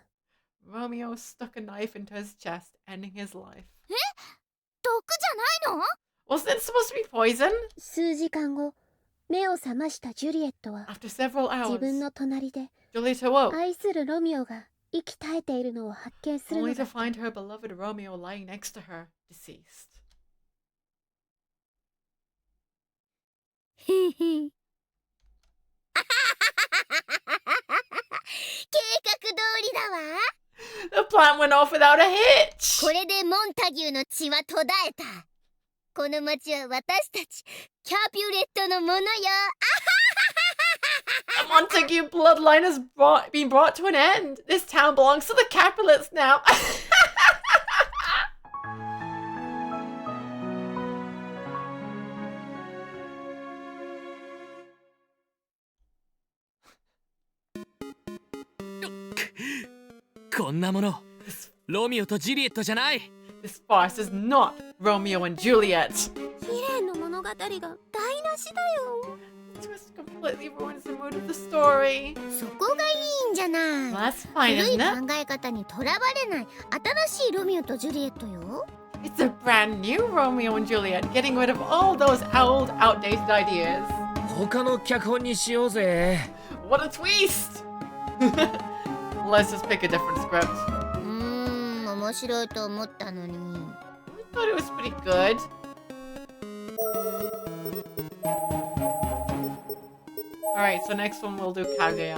Romeo stuck a knife into his chest, ending his life. え？毒じゃないの？ Wasn't it supposed to be poison? 数時間後、目を覚ましたジュリエットは After several 自 hours, 分の隣で Juliet awoke, 愛するロミオが息絶えているのを発見する only の to だ。 find her beloved Romeo lying next to her, deceased. 計画通りだわ。 The plan went off without a hitch. これでモンタギューの血は途絶えた。この町は私たちキャピュレットのものよ。 The Montague bloodline has been brought to an end. This town belongs to the Capulets now. Look. こんなもの、ロミオとジュリエットじゃない。 This farce is not Romeo and Juliet. 綺麗な物語が台無しだよ。 Twist completely ruins the mood of the story. そこがいいんじゃない。 That's fine, 古い isn't it? 考え方にとらわれない新しいロミオとジュリエットよ。 It's a brand new Romeo and Juliet, getting rid of all those old, outdated ideas. 他の脚本にしようぜ。 What a twist! Let's just pick a different script. 面白いと思ったのに。 I thought it was pretty good. Alright, so next one we'll do Kaguya.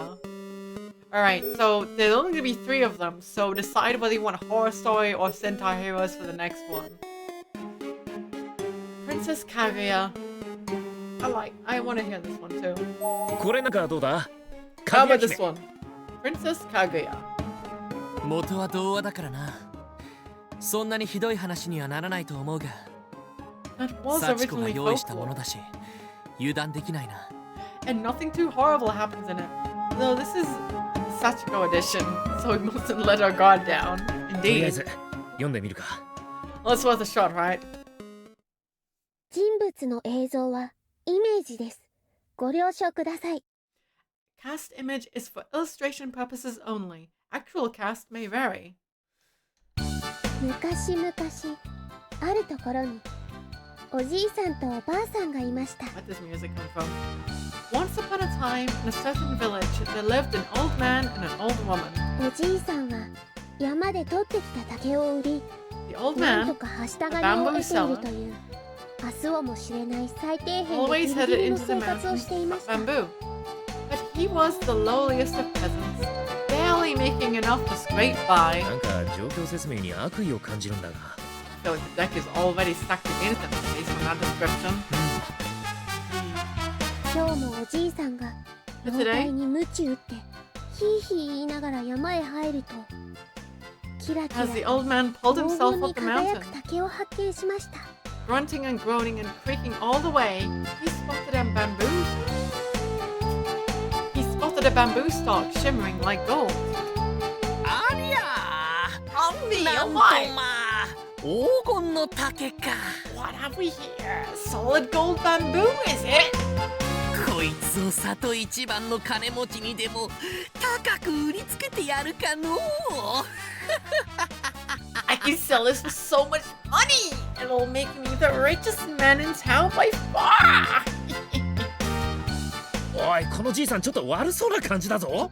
Alright, so there's only gonna be 3 of them, so decide whether you want a horror story or Sentai heroes for the next one. Princess Kaguya. I want to hear this one too. これなんかどうだ？ How about this one? Princess Kaguya. 元は童話だからな。そんなにひどい話にはならないと思うが。 That was サチコが originally 用意したもの folklore. だし、油断できないな。 And nothing too horrible happens in it. Though this is Sachiko edition, so we mustn't let our guard down. とりあえ Indeed. ず読んでみるか。 Let's worth a shot, right? 人物の映像はイメージです。ご了承ください。Cast image is for illustration purposes only. Actual cast may vary. 昔々あるところにおじいさんとおばあさんがいました。 Where does music come from? Once upon a time, in a certain village, there lived an old man and an old woman. おじいさんは山で取ってきた竹を売り、 The old なん man, とかはしたがり a を bamboo 得ている seller, という明日をも知れない最底辺で always ギリギ headed リの into the 生活を mountains していま of した。 bamboo. But he was the lowliest of peasants, barely making enough to scrape by. なんか状況説明に悪意を感じるんだが。 I feel like the deck is already stacked against them based on that description. 今日もおじいさんが老体に鞭打ってヒーヒー言いながら山へ入るとキラキラ As the old man pulled 黄 himself 金 up に the 輝 mountain, く竹を発見しました。 grunting and groaning and creaking all the way, he spotted a bamboo stalk shimmering like gold. ありゃー、なんとまあ黄金の竹か。 What have we here? Solid gold bamboo, is it? こいつを里一番の金持ちにでも高く売りつけてやるかのう。I can sell this for so much money! It'll make me the richest man in town by far! おい、このじいさんちょっと悪そうな感じだぞ。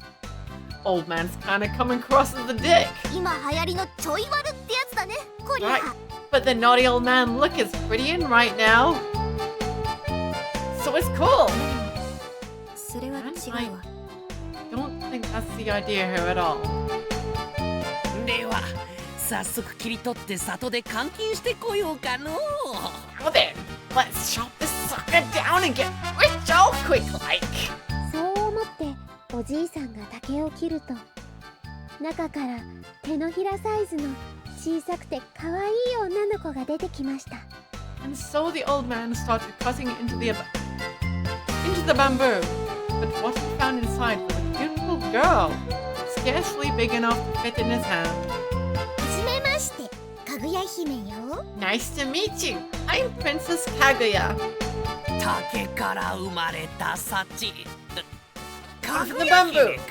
Old man's kinda coming across as the dick. 今流行りのちょい悪ってやつだね、こりゃ。 Right. But the naughty old man look is pretty in right now. So it's cool. それは違うわ。 Don't think that's the idea here at all. では早速切り取って里で監禁してこようかのう。 Well then, let's chop this sucker down and get rich all quick like. そう思っておじいさんが竹を切ると中から手のひらサイズの小さくて可愛い女の子が出てきました。 And so the old man started cutting into the bamboo. But what he found inside was a beautiful girl, scarcely big enough to fit in his hand. はじめまして、かぐや姫よ。 Nice to meet you. I'm Princess Kaguya. 竹から生まれた幸。か Of ぐ the や姫 bamboo. か。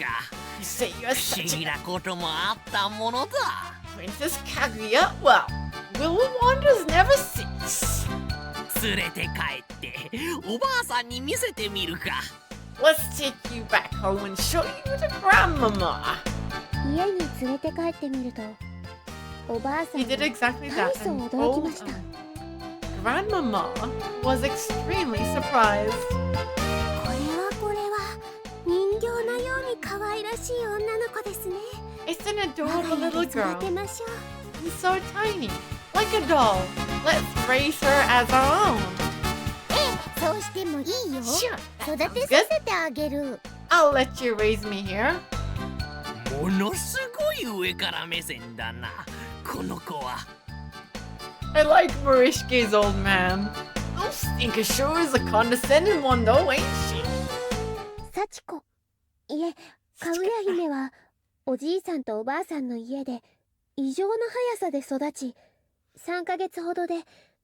You say you're 不 such 思議 a なこともあったものだ。 Princess Kaguya? Well, will wonders never cease. 連れて帰っておばあさんに見せてみるか。 Let's take you back home and show you to Grandmama. 家に連れて帰ってみるとおばあさん He が did exactly 大 that 層 and 驚き old ました。 Grandmama was extremely surprised. これは人形のように可愛らしい女の子ですね。 It's an 我 adorable が little 家で育て girl. ましょう。 And so tiny, like a doll. Let's raise her as our own. そうしてもいいよ。 Sure, 育 that て sounds さ good. せてあげる。 I'll let you raise me here. ものすごい上から目線だなこの子は。 I like Marishke's old man. Those stinker sure is a condescending one though, ain't she? 幸子、いえ、かぐや姫はおじいさんとおばあさんの家で異常な速さで育ち、3ヶ月ほどで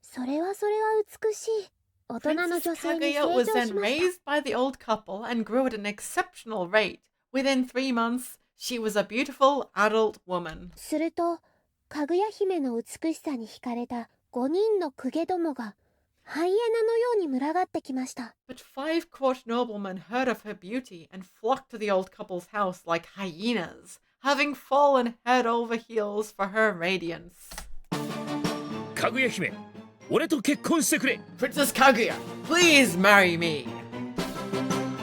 それは美しい大人の Princess 女性に成 Kaguya was 長し then ました。 raised by the old couple and grew at an exceptional rate. Within 3 months, she was a beautiful adult woman. するとかぐや姫の美しさに惹かれた5人の公家どもがハイエナのように群がってきました。 But 5 court noblemen heard of her beauty and flocked to the old couple's house like hyenas, having fallen head over heels for her radiance. かぐや姫、俺と結婚してくれ。 Princess Kaguya, please marry me.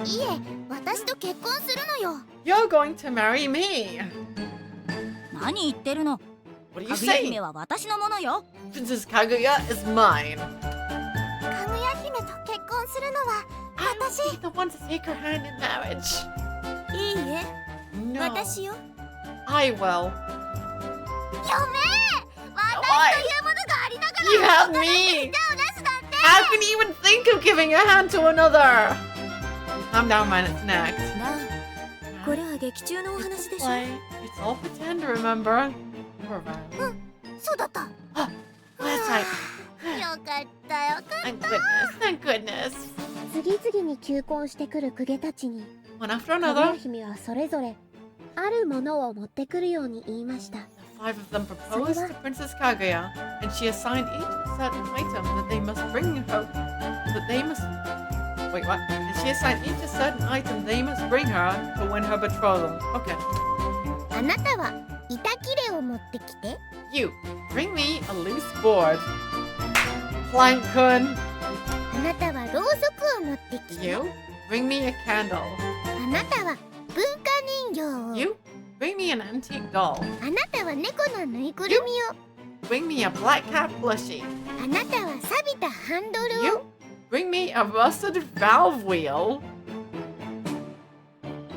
いえ、私と結婚するのよ。 You're going to marry me. 何言ってるの。 What are か you ぐや saying? 姫は私のものよ。 Princess Kaguya is mine. かぐや姫と結婚するのは私。 I'll be the one to take her hand in marriage. いいえ、 No, 私よ。 I will. 嫁、私というものがありながら You have 人の手に me. 手を出すなんて。 How can you even think of giving a hand to another? Calm down, man. It's next. なあ、これは劇中のお話でしょ。 Play. It's all pretend, remember? You're right. そうだった。 Oh, that's right. よかったよかっ Thank goodness. Thank goodness. 次々に求婚してくる公家たちに One one after かぐや another. 姫はそれぞれあるものを持ってくるように言いました。 Five of them proposed to Princess Kaguya, and she assigned each a certain item that they must bring her. Wait, what? And she assigned each a certain item they must bring her to win her betrothal. Okay. あなたは板切れを持ってきて。 You, bring me a loose board. Plankton. あなたはろうそくを持ってきて。 You, bring me a candle. あなたは文化人形を。 You, bring me an antique doll. あなたは猫のぬいぐるみを。 Bring me a black cat plushie. あなたは錆びたハンドルを。 You, bring me a rusted valve wheel.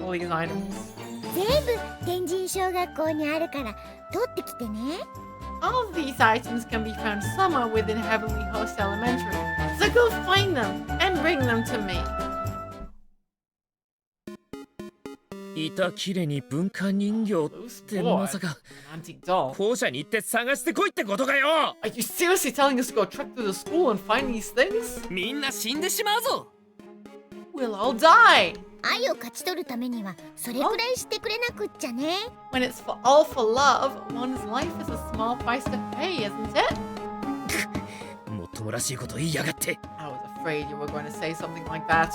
All these items. 全部天神小学校にあるから取ってきてね。 All of these items can be found somewhere within Heavenly Host Elementary, so go find them and bring them to me. 板切れに文化人形ってまさか Antique doll. 校舎に行って探してこいってことかよ。 Are you seriously telling us to go trek through the school and find these things? みんな死んでしまうぞ。 We'll all die. 愛を勝ち取るためにはそれくらいしてくれなくっちゃね。 When it's for all for love, one's life is a small price to pay, isn't it? もっともらしいこと言いやがって。 I was afraid you were going to say something like that.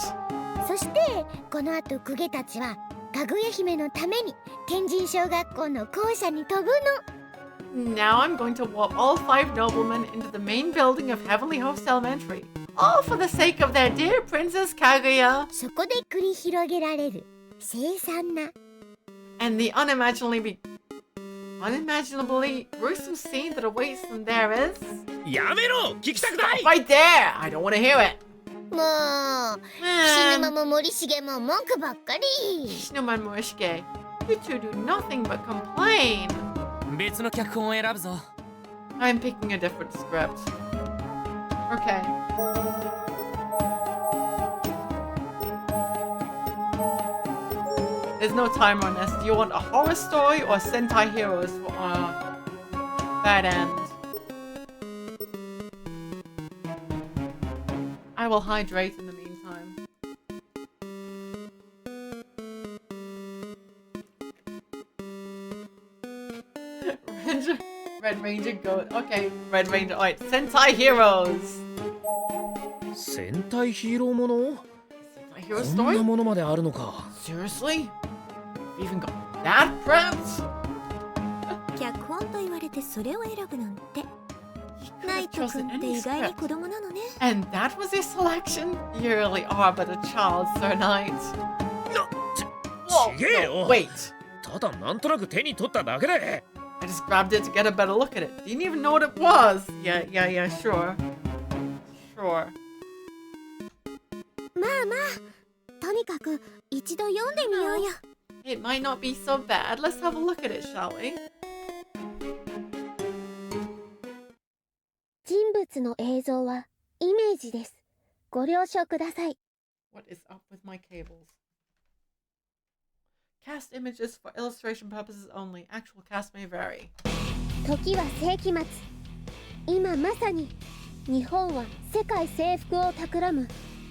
そしてこの後公家たちはかぐや姫のために天神小学校の校舎に飛ぶの。 Now I'm going to warp all 5 noblemen into the main building of Heavenly Host Elementary. All for the sake of their dear Princess Kaguya. そこで繰り広げられる凄惨な And the unimaginably gruesome scene that awaits them there is... やめろ、聞きたくない。 Right there! I don't want to hear it. もう菱沼も森重も文句ばっかり。 Shinoman Morishige, you two do nothing but complain. 別の脚本を選ぶぞ。 I'm picking a different script. Okay. There's no timer on this. Do you want a horror story or Sentai Heroes for that end? I will hydrate in the meantime. Red Ranger goat. Okay, Red Ranger. Alright, Sentai Heroes. 戦隊ヒーローもの？ Sentai Hero こんな story? ものまであるのか。 Seriously? You've even got that prepped? 脚本と言われてそれを選ぶなんて。ナイト君って意外に子供なのね。 And that was your selection? You really are but a child, Sir Knight. ちげえよ。 Wait. ただなんとなく手に取っただけで。 I just grabbed it to get a better look at it. Didn't even know what it was. Yeah, sure. Sure. まあまあ、とにかく一度読んでみようよ。 It might not be so bad. Let's have a look at it, shall we? 人物の映像はイメージです。ご了承ください。 What is up with my cables? Cast images for illustration purposes only. Actual cast may vary. 時は世紀末。今まさに日本は世界征服を企む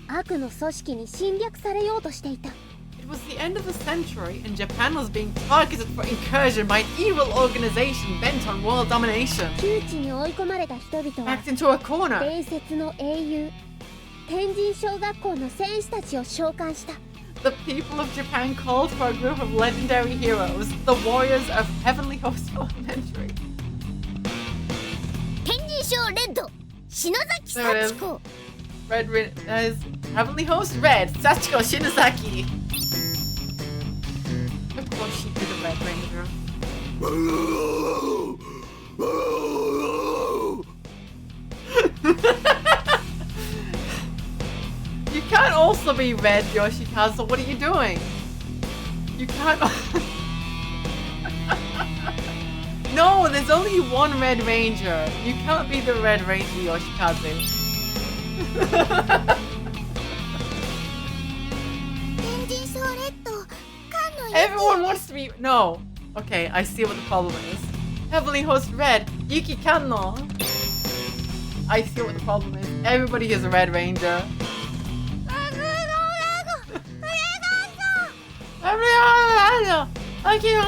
悪の組織に侵略されようとしていた。 It was the end of the century, and Japan was being targeted for incursion by an evil organization bent on world domination. 窮地に追い込まれた人々は Backed into a corner. 伝説の英雄天神小学校の戦士たちを召喚した。 The people of Japan called for a group of legendary heroes, the warriors of Heavenly Host Elementary. 天神小レッド篠崎 There it is. 幸子。 Red is Heavenly Host Red, Sachiko Shinozaki. Of course she did a Red Ranger. You can't also be Red, Yoshikazu. What are you doing? You can't. No, there's only one Red Ranger. You can't be the Red Ranger, Yoshikazu. Everyone wants to be. No. Okay, I see what the problem is. Heavenly Host Red, Yuki Kanno. I see what the problem is. Everybody is a Red Ranger. I can't hear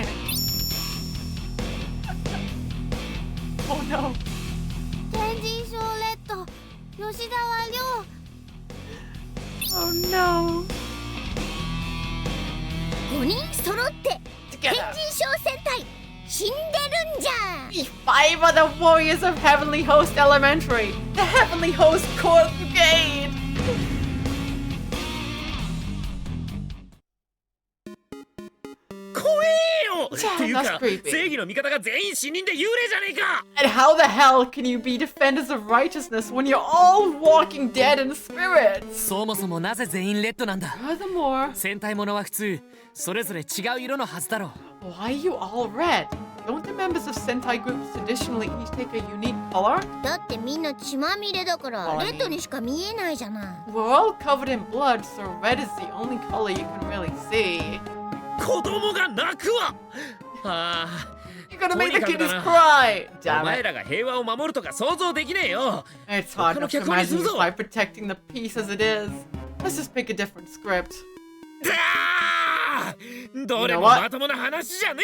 it. Oh no. 天神賞レッド吉沢亮 Oh no. 5人揃って天神賞戦隊死んでるんじゃ The 5 are the warriors of Heavenly Host Elementary, the Heavenly Host Court Brigade. 怖えよっていうか That's creepy. 正義の味方が全員死人で幽霊じゃねえか And how the hell can you be defenders of righteousness when you're all walking dead in spirits? そもそもなぜ全員レッドなんだ Furthermore, 戦隊ものは普通それぞれ違う色のはずだろ why are you all red? Don't the members of Sentai groups traditionally each take a unique color? だってみんな血まみれだからレッドにしか見えないじゃない We're all covered in blood, so red is the only color you can really see. 子供が泣くわああ You're gonna make the kiddies cry! お Damn 前 it. らが平和を守るとか想像できねえよ It's hard 他の enough to 脚本にす imagine る you ぞ by protecting the peace as it is. Let's just pick a different script. あーどれも You know what? まともな話じゃね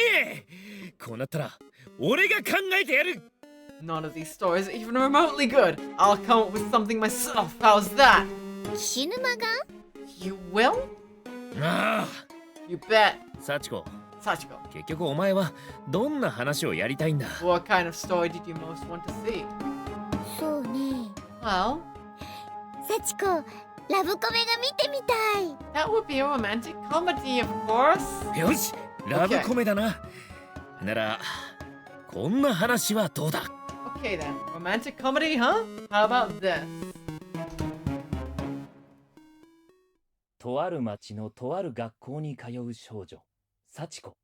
えこうなったら俺が考えてやる None of these stories are even remotely good. I'll come up with something myself. How's that? 死ぬ間が You will? ああ You bet. 幸子 Sachiko, 結局お前はどんな話をやりたいんだ what kind of story did you most want to see? そうね Well, 幸子ラブコメが見てみたい that would be a romantic comedy, of course. よしラブコメだな、ならこんな話はどうだ Okay then, romantic comedy, huh? How about this? とある町のとある学校に通う少女幸子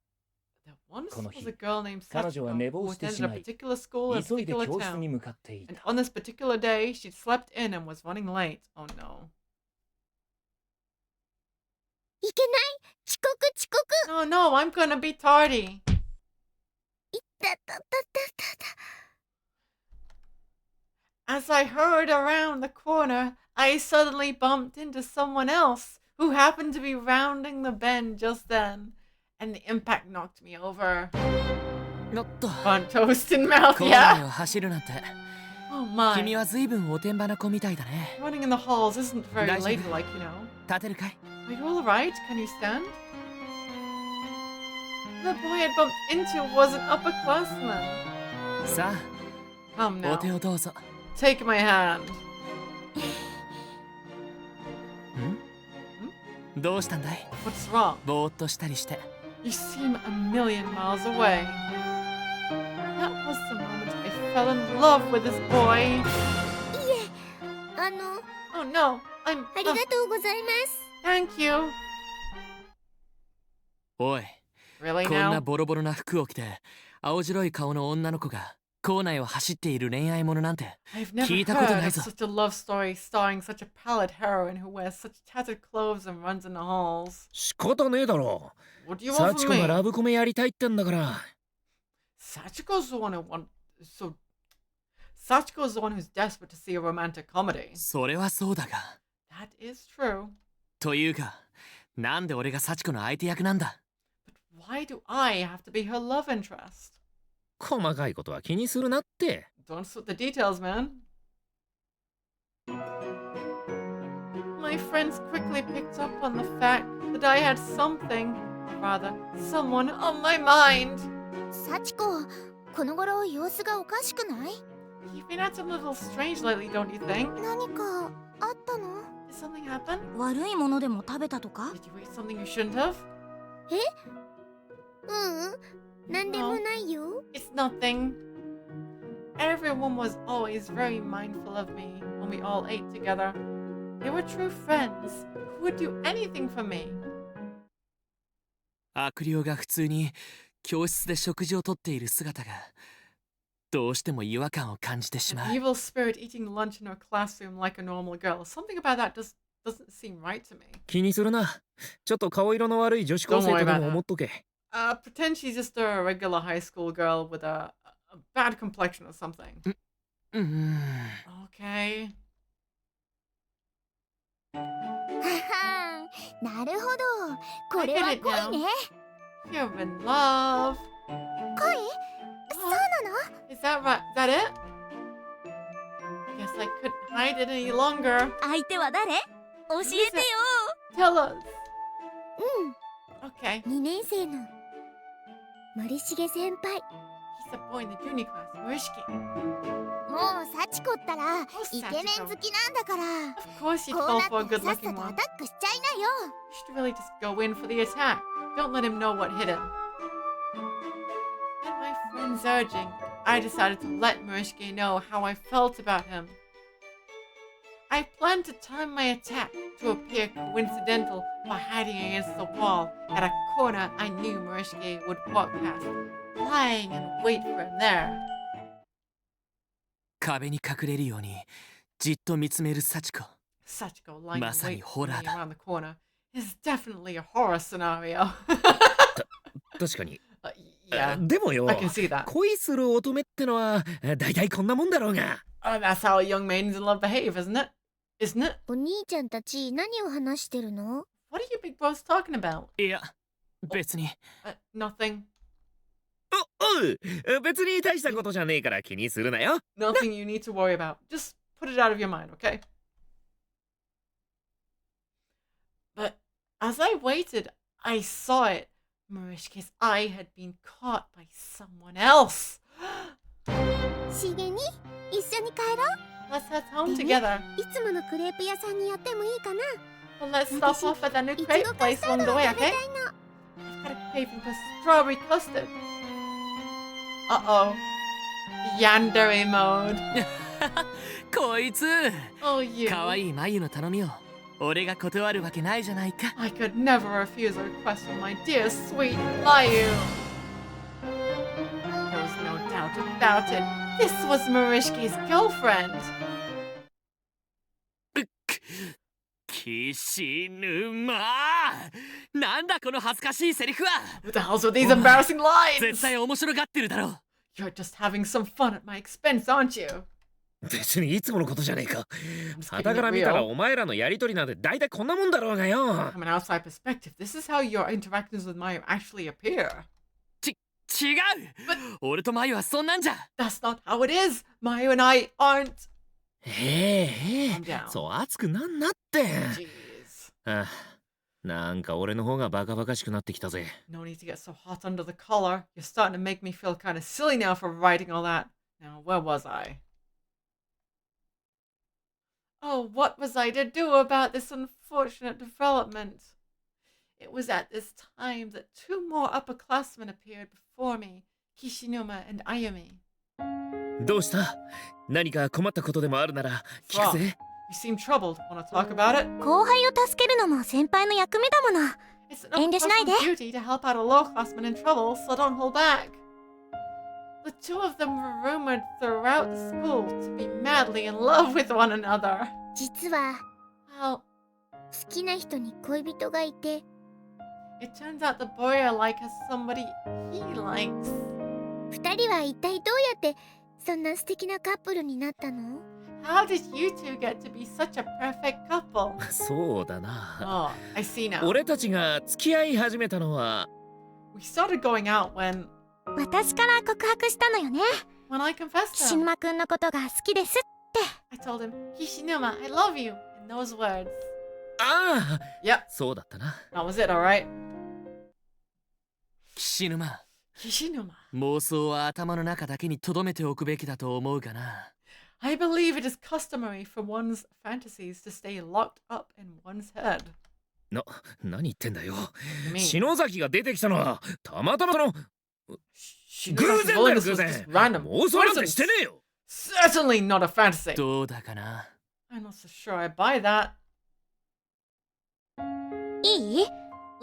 Once この was 日 a girl named 彼女は Sachiko 寝 who 坊して attended し a まい particular school in a 急いで particular 教室に town. 向かってい And た on this particular day, she'd slept in and was running late. Oh no. いけない遅刻遅刻 No, no, I'm gonna be tardy. いったたたたた As I hurried around the corner, I suddenly bumped into someone else who happened to be rounding the bend just then, and the impact knocked me over. おっと Burnt toast in mouth, 校内 yeah? を走るなんて Oh my. 君は随分おてんばな子みたいだね Running in the halls isn't very 大丈夫 ladylike, you know. 立てるかい Are you alright? Can you stand? The boy I'd bumped into was an upperclassman. さ Come あお now. 手をどうぞ Take my hand. どうしたんだい What's wrong? ぼーっとしたりして You seem a million miles away. That was the moment I fell in love with this boy. いえOh no, I'm. ありがとうございます Thank you. おい Really こんな now? ボロボロな服を着て青白い顔の女の子が校内を走っている恋愛ものなんて I've never 聞いたこと heard ない of ぞ such a love story starring such a pallid heroine who wears such tattered clothes and runs in the halls. 仕方ねえだろ What do you 幸 want 子 from が me? ラブコメやりたいってんだから Sachiko's the one who so Sachiko's the one who's desperate to see a romantic comedy. それはそうだが That is true. というかなんで俺が幸子の相手役なんだ Why do I have to be her love interest? 細かいことは気にするなって Don't sweat the details, man. My friends quickly picked up on the fact that I had something, rather, someone on my mind. 幸子この頃様子がおかしくない You've been acting a little strange lately, don't you think? 何かあったの Did something happen? 悪いものでも食べたとか Did you eat something you shouldn't have? えなんでもないよ It's nothing. Everyone was always very mindful of me when we all ate together. They were true friends who would do anything for me. 悪霊が普通に教室で食事をとっている姿がどうしても違和感を感じてしま An う evil spirit eating lunch in her classroom like a normal girl. Something about that doesn't seem right to me. 気にするなちょっと顔色の悪い女子高生とでも思っとけ Pretend she's just a regular high school girl with a bad complexion or something. Okay. ははなるほど、これは恋ね。 You're in love. 恋？そうなの？ Is that right? Is that it? Guess I couldn't hide it any longer. 相手は誰？教えてよ。 Tell us. 2年生の森重先輩。 He's a boy in the junior class, Murishiki. もう幸子ったらイケメン好きなんだから。 Of course you'd こう fall な for a ったら good さっさ looking とア one. タックしちゃいなよ。 You should really just go in for the attack. Don't let him know what hit him. At my friend's urging, I decided to let Murishiki know how I felt about him. I planned to time my attack to appear coincidental by hiding against the wall at a corner I knew Murishiki would walk past, lying and wait for him there. 壁に隠れるようにじっと見つめる幸子。 Sachiko lying ま and さに wait ホ for ラ me ーだ。 around the corner is definitely a horror scenario. 確かに。 Yeah, でもよ I can see that. 恋する乙女ってのはだいたいこんなもんだろうが。 That's how young maidens in love behave, isn't it? Isn't it? お兄ちゃんたち何を話してるの？ What are you big bros talking about? いや、別に。Nothing. おう、別に大したことじゃねえから気にするなよ。 Nothing you need to worry about. Just put it out of your mind, okay? But as I waited, I saw it. Murishki's eye had been caught by someone else. しげに一緒に帰ろう。 Let's head home together. いつものクレープ屋さんに寄ってもいいかな？ Well, let's stop off at that new crepe place along the way, okay? I've got a craving for strawberry custard. Uh-oh. Yandere mode. こいつ Oh, you. かわいい眉の頼みを俺が断るわけないじゃないか。 I could never refuse a request from my dear sweet Mayu. There was no doubt about it. This was Murishki's girlfriend. 岸沼なんだこの恥ずかしいセリフは。 What the hell's with these embarrassing lines? 絶対面白がってるだろう。 You're just having some fun at my expense, aren't you? 別にいつものことじゃねえか。傍から見たらお前らのやりとりなんて大体こんなもんだろうがよ。 From an outside perspective, this is how your interactions with Mayu actually appear. 違う俺と眉はそんなんじゃ。 That's not how it is. Mayu and I aren't. そう熱くなんなって。 Jeez. ああ、なんか俺の方がバカバカしくなってきたぜ。 No need to get so hot under the collar. You're starting to make me feel kind of silly now for writing all that. Now, where was I? Oh, what was I to do about this unfortunate development? It was at this time that two more upperclassmen appeared before me, Kishinuma and Ayumi. どうした？何か困ったことでもあるなら聞くぜ。 You seem troubled. Wanna talk about it? 後輩を助けるのも先輩の役目だもの。 It's 遠 an 慮しないで。 upperclassman's duty to help out a lower-classman in trouble, so don't hold back. The two of them were rumored throughout the school to be madly in love with one another. 実は Well, 好きな人に恋人がいて。 it turns out the boy I like has somebody he likes. 二人は一体どうやってそんな素敵なカップルになったの？ How did you two get to be such a perfect couple? そうだな。Oh, I see now. 俺たちが付き合い始めたのは。 We started going out when 私から告白したのよね。 when I confessed 岸 him. 沼くんのことが好きですって。 I told him, Kishinuma, I love you, in those words. ああ、Yep. そうだったな。That was it, alright? 岸沼 Kishinuma. 妄想は頭の中だけに留めておくべきだと思うがな。 I believe it is customary for one's fantasies to stay locked up in one's head. 何言ってんだよ。 you mean? 篠崎が出てきたのはたまたまの Shinozaki's 偶然だよ willingness 偶 was 然。 just random. 妄想なんてしてねえよ。 Certainly not a fantasy. どうだかな。 I'm not so sure I buy that. いい？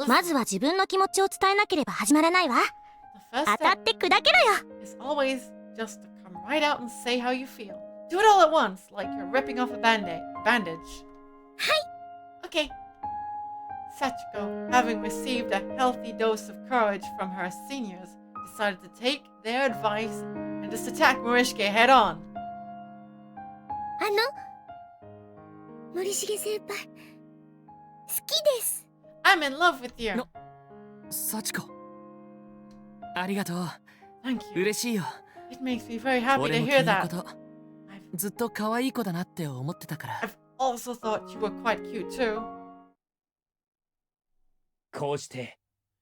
まずは自分の気持ちを伝えなければ始まらないわ。 The first 当た step って砕けろよ。 is always just to come right out and say how you feel. Do it all at once, like you're ripping off a bandage. Okay. Sachiko, having received a healthy dose of courage from her seniors, decided to take their advice and just attack Murishige head on. 森重先輩、好きです。I'm in love with you. サチコ。ありがとう。Thank you. 嬉しいよ。It makes me very happy 俺 to も hear 君の that. こと、ずっと可愛い子だなって思ってたから。I've also thought you were quite cute too. こうして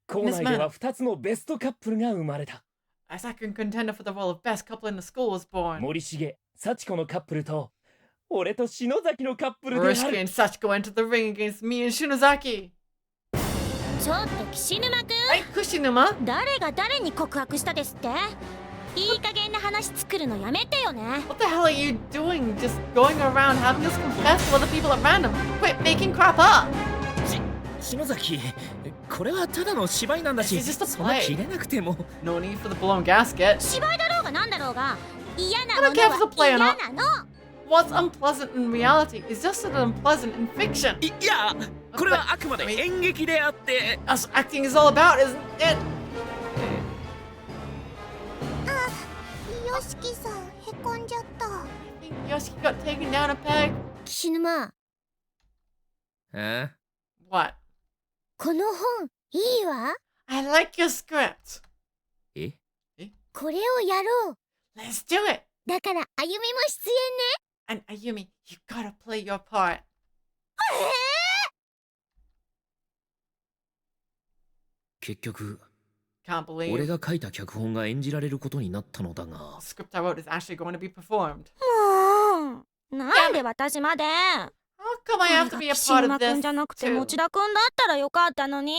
校内では2つのベストカップルが生まれた。A second contender for the role of best couple in the school was born. 森重、幸子のカップルと俺と篠崎のカップルであ Morishiki る。 and Sachiko entered the ring against me and Shinozaki. ちょっと岸沼くん、はい岸沼、誰が誰に告白したですって？いい加減な話作るのやめてよね。 What the hell are you doing? Just going around having us confess to other people at random. Quit making crap up. 篠崎、これはただの芝居なんだし、 This is just a そんな play. 切れなくても。 No need for the blown gasket. 芝居だろうがなんだろうが嫌な I も don't の care if it's a は play 嫌 or な not. の。 What's unpleasant in reality is just as unpleasant in fiction. いや、これはあくまで演劇であって。 That's what acting is all about, isn't it? よしきさんへこんじゃった。 I think Yoshiki got taken down a peg. 岸沼、What? この本いいわ。 I like your script. これをやろう。 Let's do it. だからあゆみも出演ね。 And Ayumi, you gotta play your part. 結局、 Can't believe 俺が書いた脚本が演じられることになったのだが。 the script I wrote is actually going to be performed. もうなんで私まで。 How come I have to be a 岸 part 沼 of く this んじゃなくて too? 持田くんだったらよかったのに。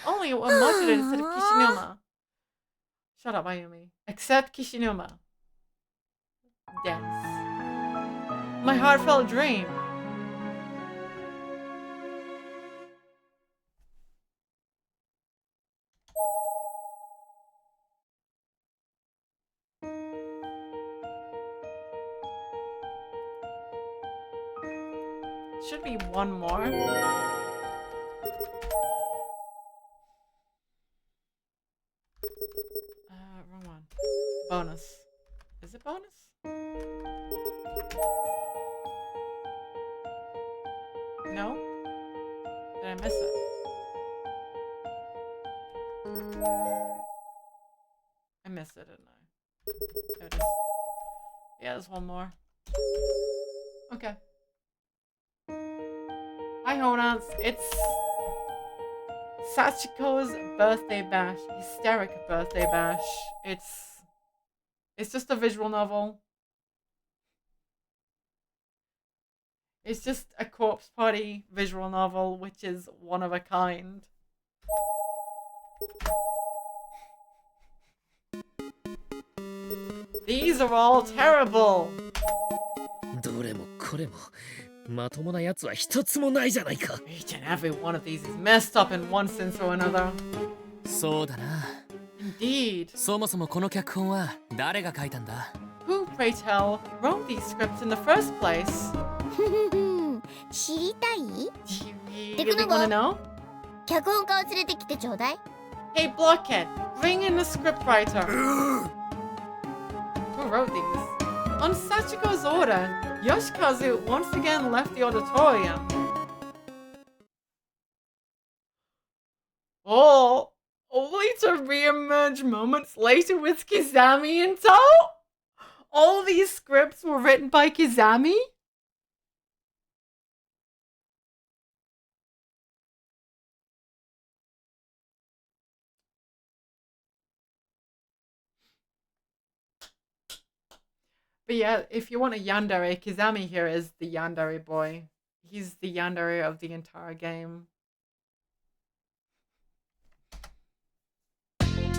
Only a Mochida instead of Kishinuma. Shut up, Ayumi. Except Kishinuma. Yes. My heartfelt dream. Should be one more. Wrong one. Bonus. Is it bonus? No? Did I miss it? I missed it, didn't I? There it is. Yeah, there's one more. Okay. Hi, Honans. It's Sachiko's birthday bash. Hysteric birthday bash. It's just a visual novel. It's just a corpse party visual novel, which is one of a kind. These are all terrible. どれもこれもまともなやつは一つもないじゃないか。 Each and every one of these is messed up in one sense or another. そうだな。 Indeed. そもそもこの脚本は誰が書いたんだ？ Who, pray tell, wrote these scripts in the first place? 知りたい？ You really wanna know? 脚本家を連れてきてちょうだい。 Hey, Blockhead, bring in the scriptwriter. Who wrote these? On Sachiko's order, Yoshikazu once again left the auditorium. Oh, only to re-emerge moments later with Kizami in tow? All these scripts were written by Kizami? But yeah, if you want a yandere, Kizami here is the yandere boy. He's the yandere of the entire game.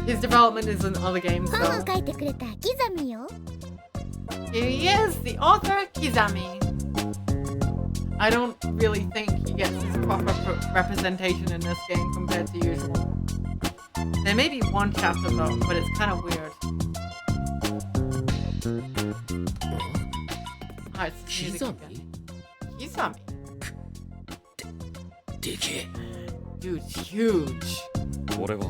His development is in other games 本を though. 書いてくれたキザミよ。 Here he is, the author, Kizami. I don't really think he gets his proper representation in this game compared to usual. There may be one chapter though, but it's kind of weird. Ah, it's music again. Kizami? Dude, huge. 俺は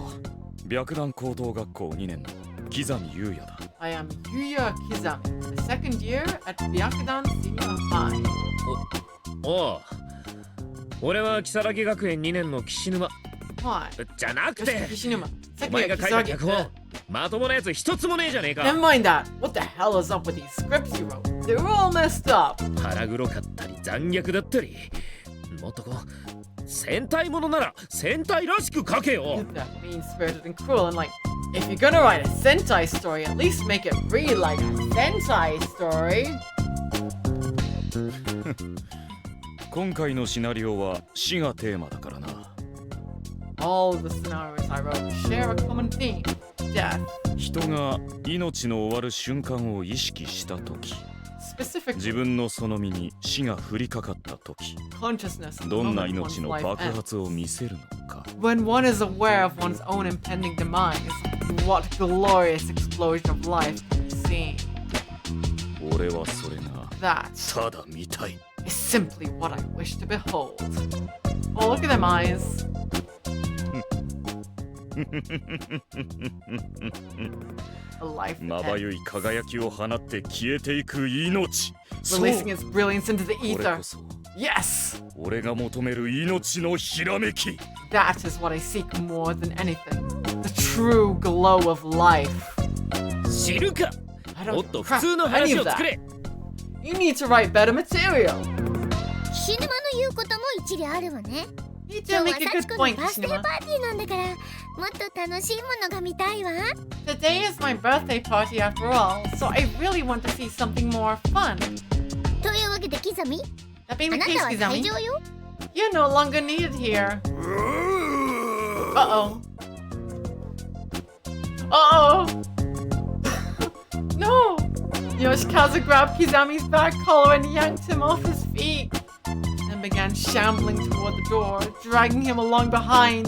白檀高等学校2年の木ami優也だ。 I am Yuya Kizami, a second year at Byakudan Senior High. おあ、俺は木更木学園2年の岸沼。じゃなくて、お前が書いた脚本、まともなやつ一つもねえじゃねえか。 Never mind that. What the hell is up with these scripts you wrote? They're all messed up. 腹黒かったり残虐だったり、もっとこう戦隊ものなら戦隊らしく書けよ。 That mean-spirited and cruel and like, if you're gonna write a Sentai story, at least make it read like a Sentai story. 今回のシナリオは死がテーマだからな。All the scenarios I wrote share a common theme: death. 人が命の終わる瞬間を意識したとき、自分のその身に死が降りかかったとき、どんな命の爆発を見せるのか。When one is aware of one's own impending demise, what glorious explosion of life can be seen. 俺はそれが That ただ見たい。 is simply what I wish to behold. Oh, look at them eyes. A life まばゆい輝きを放って消えていく命。 releasing its brilliance into the これ ether. こそ Yes! 俺が求める命のひらめき。 That is what I seek more than anything. The true glow of life. 知るか。 I もっ don't と普通の craft any 話 of を作 that. れ。 You need to write better material. 岸沼の言うことも一理あるわね。 You 今 do 日 make は a 幸 good 子の point, バースデー Kishima. パーティーなんだから、もっと楽しいものが見たいわ。 Today is my birthday party after all, so I really want to see something more fun. というわけでキザミ、 That あ being な the た case, は Kizami, 退場よ。 you're no longer needed here. Uh-oh. Uh-oh. No! Yoshikazu grabbed Kizami's back collar and yanked him off his feet, and began shambling toward the door, dragging him along behind.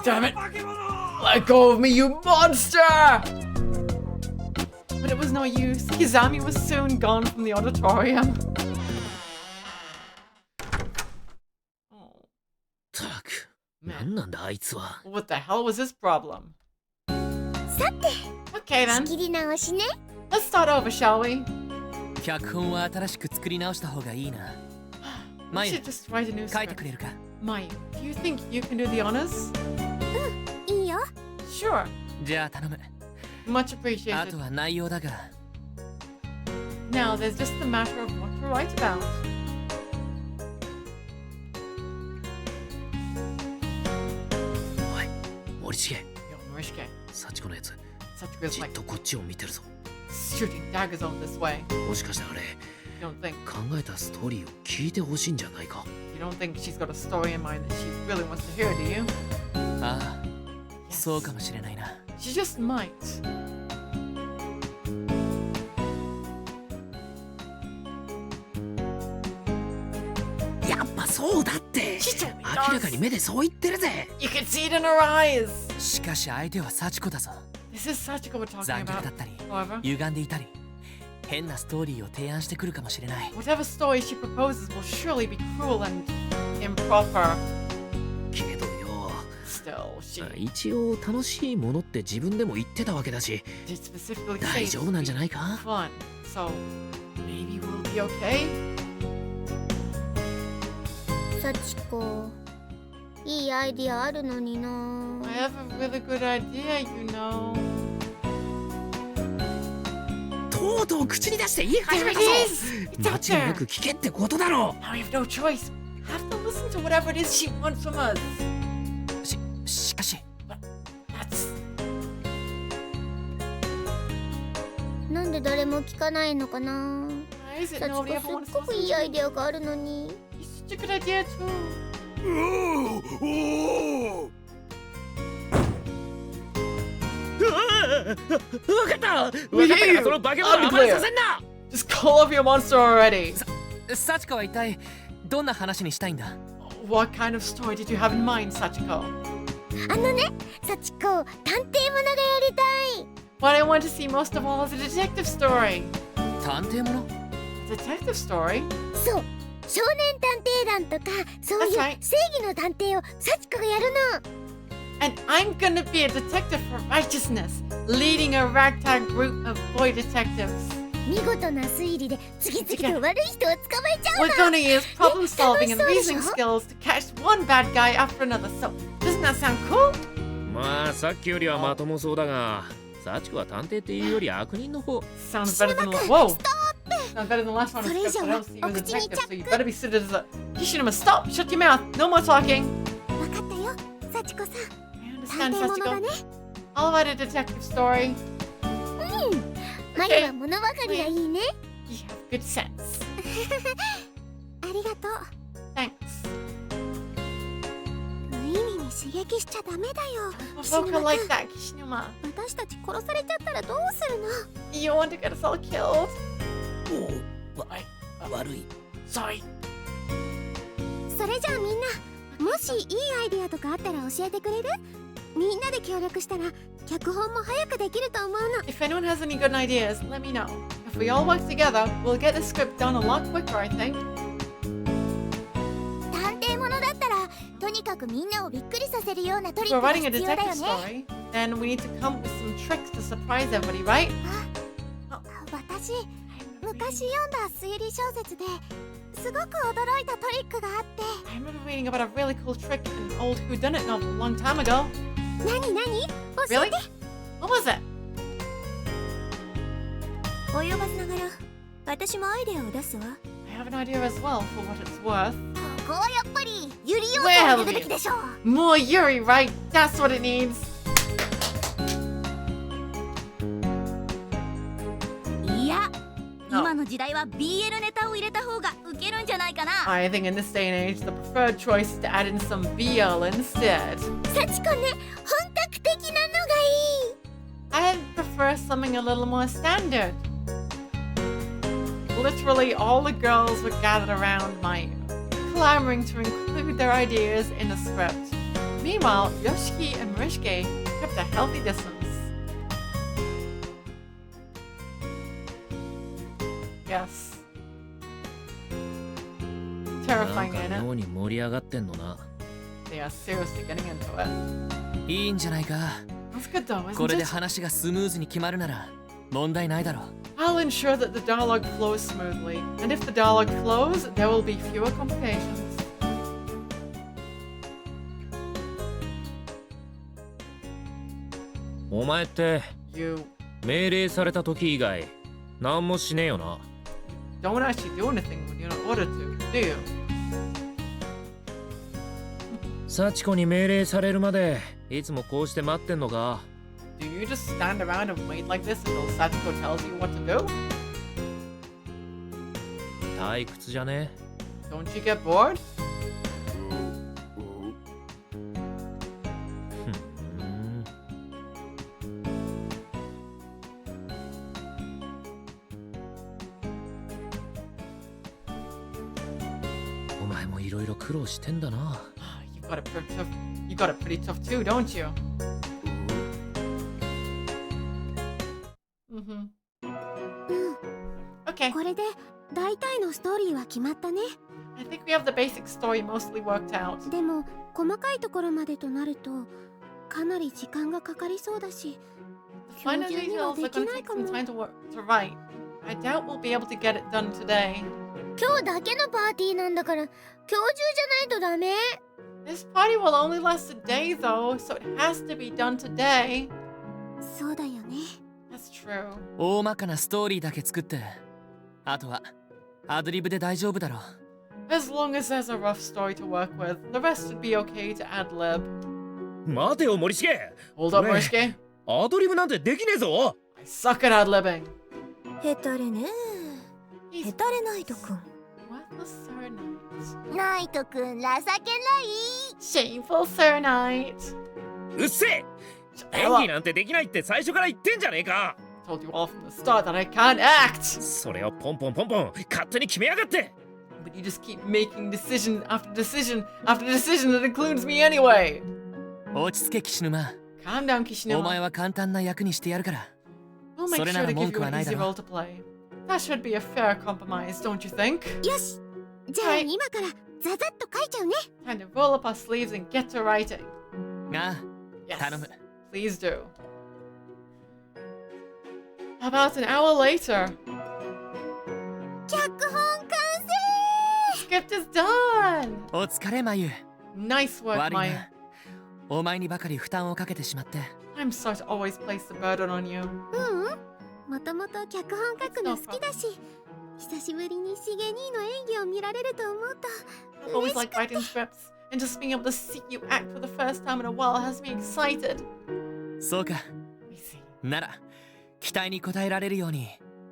Damn it! Let go of me, you monster! But it was no use. Kizami was soon gone from the auditorium. たく、なんなんだあいつは。 What the hell was his problem? さて、 Okay 仕 then, 切り直しね。 let's start over, shall we? 脚本は新しく作り直した方がいいな。 We マイ should just write a new 書いて script. くれるか。 Mai, do you think you can do the honors? いいよ。 Sure. じゃあ頼む。 Much あ appreciated. とは内容だが。 Now there's just the matter of what to write about. おい、森重、 Yo, Morishike, 幸子のやつ、 Sachiko's じっ like とこっちを見てるぞ。 shooting daggers over this way. もしかしてあれ、 You don't think 考えたストーリーを聞いてほしいんじゃないか。 you don't think she's got a story in mind that she really wants to hear, do you? ああ、そうかもしれないな。 She just might. やっぱそうだって。 She told me 明らかに目でそう言ってるぜ。 You can see it in her eyes. しかし相手は幸子だぞ。 This is Sachiko we're talking 残虐 about. だったり、 However, 歪んでいたり、変なストーリーを提案してくるかもしれない。 whatever story she proposes will surely be cruel and improper. けどよ、 Still, she 一応楽しいものって自分でも言ってたわけだし、 did specifically 大 say 丈夫なんじゃないか。 fun. So maybe we'll be okay. 幸子、いいアイディアあるのにな。 I have a really good idea, you know. とうとう口に出して言い始 There め it たぞ。 is! It's out 間違いな there. く聞けってことだろ Now we have no choice. Have to listen to whatever it is she wants from us. しかし、 That's なんで誰も聞かないのかな。 why is it 幸子 nobody ever すっ wants ご to く listen いいア to イデアがあるのに。 It's such a good idea too. わかったわかったからその化け物を暴れさせんな。 Just call off your monster already. 幸子は一体どんな話にしたいんだ？ What kind of story did you have in mind, Sachiko? あのね、幸子、探偵ものがやりたい。 What I want to see most of all is a detective story. 探偵もの？ Detective story? そう、少年探偵団とか、そういう That's right. 正義の探偵を幸子がやるの。 And I'm gonna be a detective for righteousness, leading a ragtag group of boy detectives. 見事な推理で次々と悪い人を捕まえちゃう We're の gonna use problem solving and reasoning skills to catch one bad guy after another. So, doesn't that sound cool? まあさっきよりはまともそうだが、サチコは探偵っていうより悪人の方。 Sounds better than whoa. Sounds better than the last one. But else you was a detective, so you better be suited as a Kishinuma. Stop! Shut your mouth. No more talking. 分かったよ、幸子さん。 I understand, Sachiko. I'll write a detective story. マユは物分かりがいいね。 You have good sense. ありがとう。 Thanks. 無意味に刺激しちゃダメだよ。 Vocal like that, Kishinuma. 私たち殺されちゃったらどうするの？ You want to get us all killed? 悪い。 Sorry. それじゃあみんな、もしいいアイデアとかあったら教えてくれる？みんなで協力したら脚本も早くできると思うの。 If anyone has any good ideas, let me know. If we all work together, we'll get the script done a lot quicker, I think. 探偵ものだったらとにかくみんなをびっくりさせるようなトリ If ッ we're クが writing a 必要だよ detective ね。 story, then we need to come up with some tricks to surprise everybody, right? 私、昔読んだ推理小説ですごく驚いたトリックがあって。 I remember reading about a really cool trick in an old whodunit novel a long time ago. 何教え Really? て。 What was it? 及ばずながら私もアイデアを出すわ。 I have an idea as well, for what it's worth. ここはやっぱりユリ要素を入れるべきでしょう。 More Yuri, right? That's what it needs. いや、今の時代は BL ネタを入れた方がウケるんじゃないかな。 I think in this day and age, the preferred choice is to add in some BL instead. 幸子ね、本格的なのがいい。 I prefer something a little more standard. Literally, all the girls were gathered around Mayu, clamoring to include their ideas in the script. Meanwhile, Yoshiki and Marishke kept a healthy distance. Yes. なん Terrifying, か ain't it? 妙に盛り上がってんのな。 They are seriously getting into it. いいんじゃないか。 That's good though, これ isn't で it? 話がスムーズに決まるなら問題ないだろう。 I'll ensure that the dialogue flows smoothly, and if the dialogue flows, there will be fewer complications. お前って You 命令された時以外何もしねえよな。 don't actually do anything when you're not ordered to, do you? サチコに命令されるまでいつもこうして待ってんのか。 Do you just stand around and wait like this until Sachiko tells you what to do? 退屈じゃね？ Don't you get bored? お前もいろいろ苦労してんだな。You got it pretty tough too, don't you? Mm-hmm. うん。 Okay. これで大体のストーリーは決まったね。 I think we have the basic story mostly worked out. でも細かいところまでとなるとかなり時間がかかりそうだし、 The 今 final 日中には details で are き going な to い take か some も。 time to write. I doubt we'll be able to get it done today. 今日だけのパーティーなんだから今日中じゃないとダメ。 This party will only last a day though, so it has to be done today. そうだよね。 That's true. 大まかなストーリーだけ作ってあとはアドリブで大丈夫だろう。 As long as there's a rough story to work with, the rest would be okay to ad lib. 待てよ森重。 Hold up, Morishige. アドリブなんてできねえぞ。 I suck at ad libbing. ヘタレね。ヘタレナイトくん。 Worthless Sir Knight. ナイトくん情けない。 Shameful Sir Knight. うっせえ。演技なんてできないって最初から言ってんじゃねえか。 Told you all from the start that I can't act. それをポンポンポンポン勝手に決めやがって。 But you just keep making decision after decision after decision that includes me anyway. 落ち着け岸沼。 Calm down, お Kishinuma. 前は簡単な役にしてやるから。 We'll make それな sure ら to 文 give 句 you は an ないだ easy ろ role to play. That should be a fair compromise, don't you think? よし。じゃあ今からザザッと書いちゃうね。 Time to roll up our sleeves and get to writing. ああ、 Yes. 頼む。 Please do. About an hour later. script is done! お疲れ、まゆ。 Nice work, 悪い Mayu. な。お前にばかり負担をかけてしまって。I'm sorry to always place the burden on you. もともと脚本書くの好きだし、久しぶりにしげ兄の演技を見られると思うと I always like writing scripts, and just being able to see you act for the first time in a while has me excited. そうか。なら、期待に応えられるように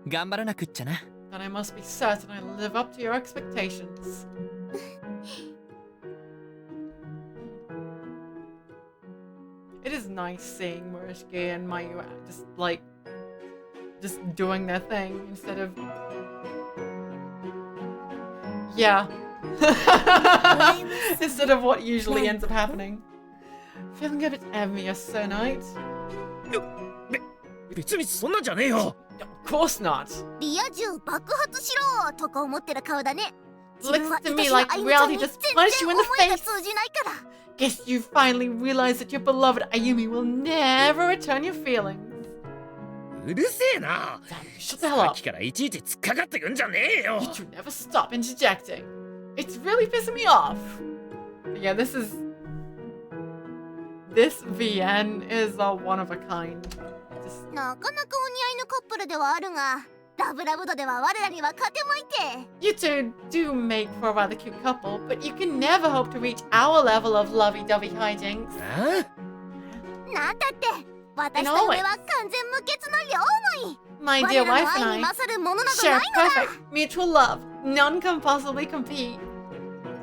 頑張らなくっちゃな。Then I must be certain I live up to your expectations. It is nice seeing Murishige and Mayu just doing their thing instead of... Yeah. Instead of what usually ends up happening. Feeling a bit envious tonight. 別にそんなんじゃねえよ。 Of course not. リア充爆発しろとか思ってる顔だね。 Looks to me like reality just punched you in the face. Guess you finally realized that your beloved Ayumi will never return your feelings. うるせえな。 Shut the hell さっ up. きからいちいち突っかかってくんじゃねえよ。 You two never stop interjecting. It's really pissing me off. But yeah, this VN is a one of a kind. なかなかお似合いのカップルではあるが、ラブラブ度では我らには勝てまいて。 You two do make for a rather cute couple, but you can never hope to reach our level of lovey-dovey hijinks. なんだって、私と嫁は完全無欠の両思い。 My 我 dear ら wife の愛 and に I 勝るものなど share ないのだ。 perfect mutual love. None can possibly compete.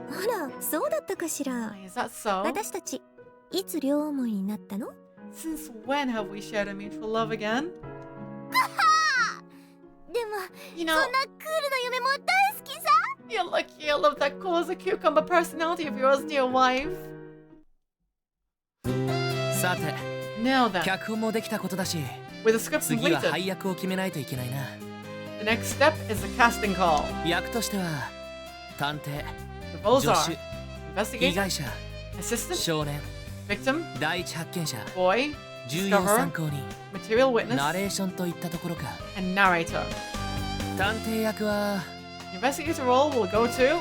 あら、そうだったかしら。 Is that so? 私たち、いつ両思いになったの？ Since when have we shared a mutual love again? でも、 You そ know, んなクールな嫁も大好きさ。 you're lucky I love that cool as a cucumber personality of yours, dear wife. さて、 Now then, 脚本もできたことだし、 with the script 次は completed, 配役を決めないといけないな。 the next step is the casting call. 役としては、探偵、 The roles 助 are 手、被 investigate, 害者、 assistant, 少年、 victim, 第一発見者、 boy, 重要参 discoverer, 考人、 material ナ witness, レーションといったところか。 and narrator. 探偵役は、 The investigator role will go to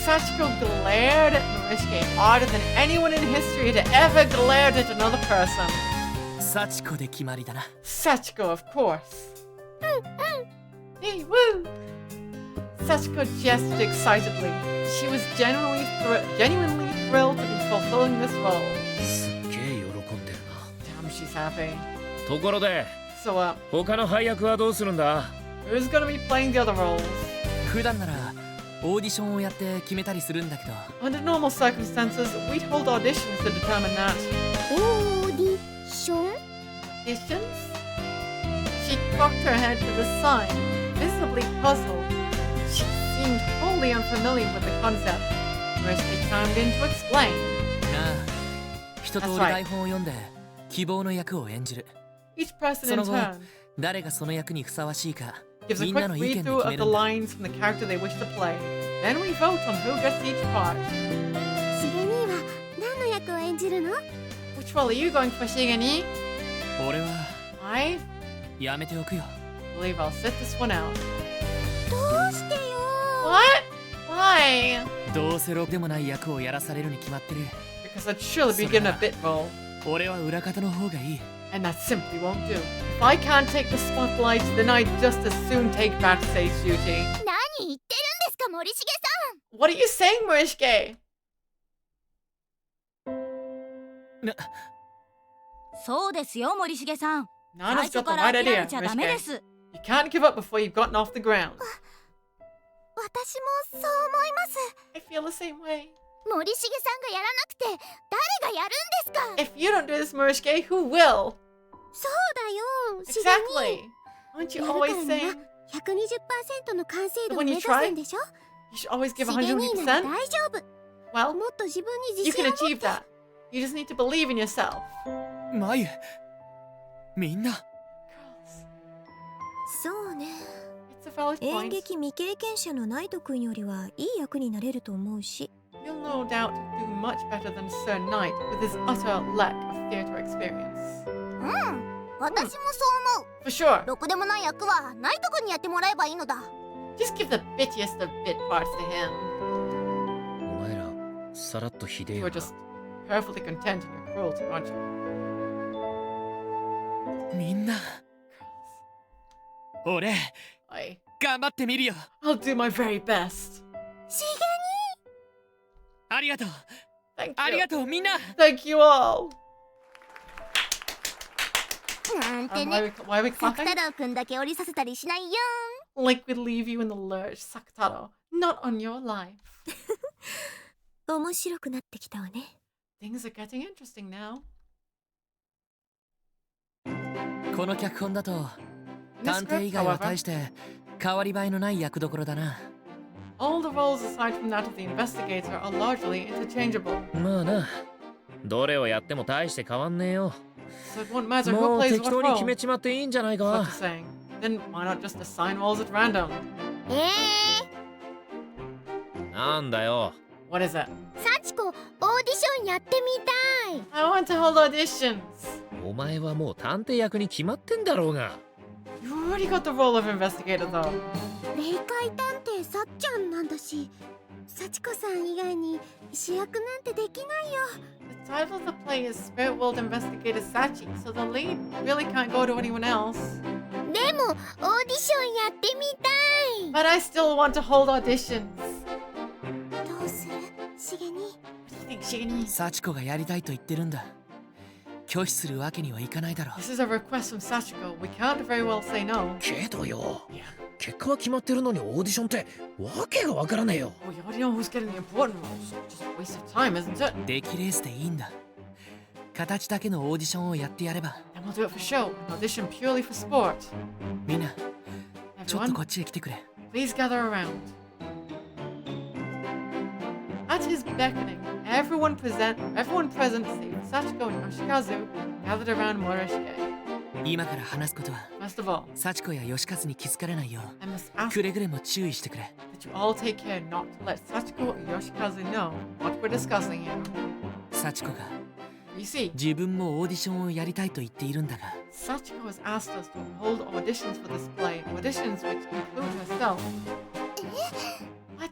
Sachiko glared at Marishke harder than anyone in history had ever glared at another person. 幸子で決まりだな。 Sachiko, of course. Hey, woo! Sachiko gestured excitedly. She was genuinely thrilled to be fulfilling this role. すっげえ喜んでるな。 Damn, she's happy. ところで、 So, 他の配役はどうするんだ？ who's gonna be playing the other roles? 普段ならオーディションをやって決めたりするんだけど、 Under normal circumstances, we'd hold auditions to determine that. オーディション？ Auditions? She cocked her head to the side, visibly puzzled. She seemed wholly unfamiliar with the concept. Marishke chimed in to explain. なあ、一通り That's right. 台本を読んで希望の役を演じる。 Each person そ in の後、 turn 誰がその役にふさわしいか、 gives a みんな quick の意見で read 決 through め of る the んだ。 lines from the character they wish to play. Then we vote on who gets each part. しげ兄は何の役を演じるの？ Which role are you going for, Shigeni? 俺は I やめておくよ。 believe I'll sit this one out. どうしてよ？ What? Why? どうせろくでもない役をやらされるに決まってる。 Because I'd surely be given a bit role. 俺は裏方の方がいい。 And that simply won't do. If I can't take the spotlight, then I'd just as soon take backstage duty. 何言ってるんですか、森重さん。 What are you saying, Marishke? そうですよ、森重さん。最 Nana's 初 got か the ら right 諦 idea, めちゃダメで Marishke. す。 You can't give up before you've gotten off the ground. 私もそう思います。 I feel the same way. 森重さんがやらなくて誰がやるんですか？ If you don't do this, Marishke, who will? そうだよ、しげ兄。 Exactly. Aren't you やる always からには saying 120% の完成度を when 目 you 指す try, んでしょ？ you should always give しげ兄なら 120%? 大丈夫。 Well, もっと自分に you 自信 can を持 achieve って。 that. You just need to believe in yourself. マユ、みんな。そうね。 It's a valid 演 point. 劇未経験者のナイト君よりはいい役になれると思うし。 You'll no doubt do much better than Sir Knight with his utter lack of theatre experience. うん、私もそう思う。For sure. ろくでもない役はナイト君にやってもらえばいいのだ。 Just give the bitchiest of bit parts to him. お前らさらっとひでえ You よ are just perfectly content in your cruelty, aren't you? みんな俺 I 頑張ってみるよ。 I'll do my very best. しありがとう。 Thank あり you. がとうみんな。 Thank you all. げになんて Why ね。 are we 作 clapping? 太郎くんだけ降りさせたりしないよ。 Like we'd leave you in the lurch, Sakataro. Not on your life. 面白くなってきたわね。 Things are getting interesting now. この脚本だと In this 探偵以 script, 外は however, 大して変わり映えのない役どころだな。 all the roles aside from that of the investigator are largely interchangeable. まあな、どれをやっても大して変わんねえよ。 So it won't matter who もう plays 適 what 当に決 role. めちまっていいんじゃない That's what か。 you're saying. Then why not just assign roles at random? なんだよ。 What is it? サチコ、オーディションやってみたい。 I want to hold auditions. お前はもう探偵役に決まってんだろうが。 You already got the role of investigator though. 霊界探偵さっちゃんなんだし、幸子さん以外に主役なんてできないよ。 The title of the play is Spirit World Investigator Sachi, so the lead really can't go to anyone else. でも、オーディションやってみたい。 But I still want to hold auditions. どうするしげに。 What do you think, Shigani? 幸子がやりたいと言ってるんだ。拒否するわけにはいかないだろう。 This is a request from Sachiko. We can't very well say no. けどよ、結果は決まってるのにオーディションってわけがわからねえよ。 We already know who's getting the important roles. Just a waste of time, isn't it? 出来レースでいいんだ。形だけのオーディションをやってやれば。 Then we'll do it for show. An audition purely for sport. みんな、ちょっと Everyone, こっちへ来てくれ。 please gather around. At his beckoning, everyone present save Sachiko and Yoshikazu gathered around Morishige. 今から話すことは、 First of all, 幸子や吉和に気づかれないよ I must う、 ask くれぐれも注意してくれ。 that you all take care not to let Sachiko and Yoshikazu know what we're discussing here. 幸子が You see, 自分もオーディションをやりたいと言っているんだが、 Sachiko has asked us to hold auditions for this play, auditions which include herself.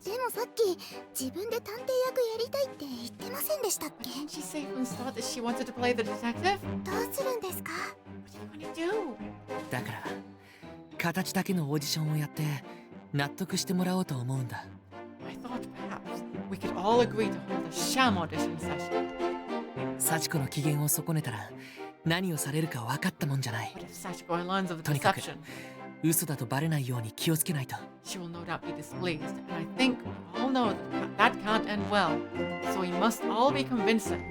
でもさっき、自分で探偵役やりたいって言ってませんでしたっけ？ Didn't she say from the start that she wanted to play the detective? どうするんですか？ What are you gonna do? だから形だけのオーディションをやって納得してもらおうと思うんだ。 I thought perhaps we could all agree to hold a sham audition session. 幸子の機嫌を損ねたら何をされるか分かったもんじゃない。 But if Sachiko learns of と the にかく deception, 嘘だとバレないように気をつけないと。 she will no doubt be displeased, and I think we all know that can't end well. So we must all be convincing.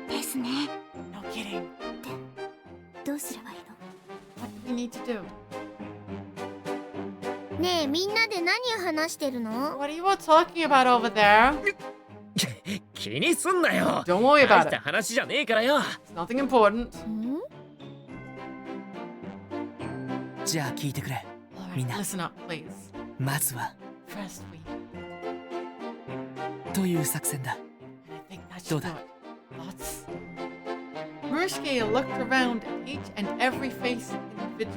ですね。 No kidding. どうすればいいの？ What do we need to do? ねえ、みんなで何を話してるの？ What are you all talking about over there? 気にすんなよ。 Don't worry 大 about した it. 話じゃねえからよ。 It's nothing important. じゃあ聞いてくれ。 All みん right, な listen up, please. まずは First we, という作戦だ。 I think that ど should う do だ？ it. Lots. Murishige looked around at each and every face individually,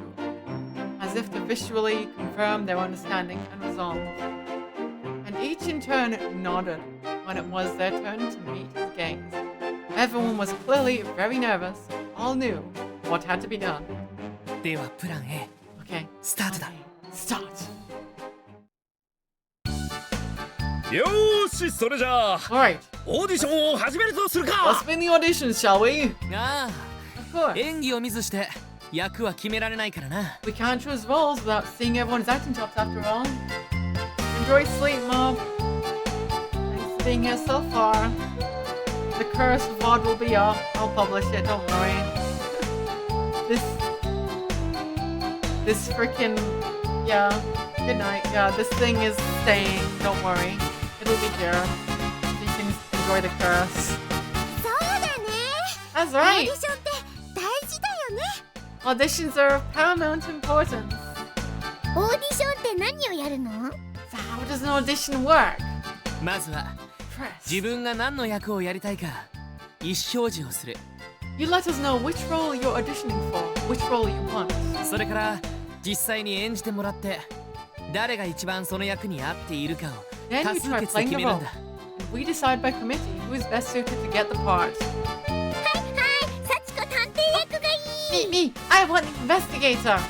as if to visually confirm their understanding and resolve. And each in turn nodded when it was their turn to meet his gaze. Everyone was clearly very nervous. All knew what had to be done. ではプラン A Okay, スタートだ。 start. よーし、それじゃあ Alright, オーディションを始めるとする let's か。 begin the auditions, shall we? あ Of あ、 course. 演技を見ずして役は決められないからな。 We can't choose roles without seeing everyone's acting chops after all. Enjoy sleep, Mob. Thanks for being here so far. The cursed VOD will be up. I'll publish it, don't worry. This freaking... Yeah. Good night. Yeah, this thing is staying. Don't worry. It'll be here. So you can enjoy the curse. そうだね。 That's オーデ right. ィションって大事だよね。 Auditions are of paramount importance. オーディションって何をやるの？ So how does an audition work? まずは Press. 自分が何の役をやりたいか意思表示をする。You let us know which role you're auditioning for, which role you want. それから実際に演じてもらって誰が一番その役に合っているかを Then 多 you 数 try 決で playing 決 the めるん role. だ。 We decide by committee who is best suited to get the part. サチコ探偵役がいい。 Me, I want the investigator.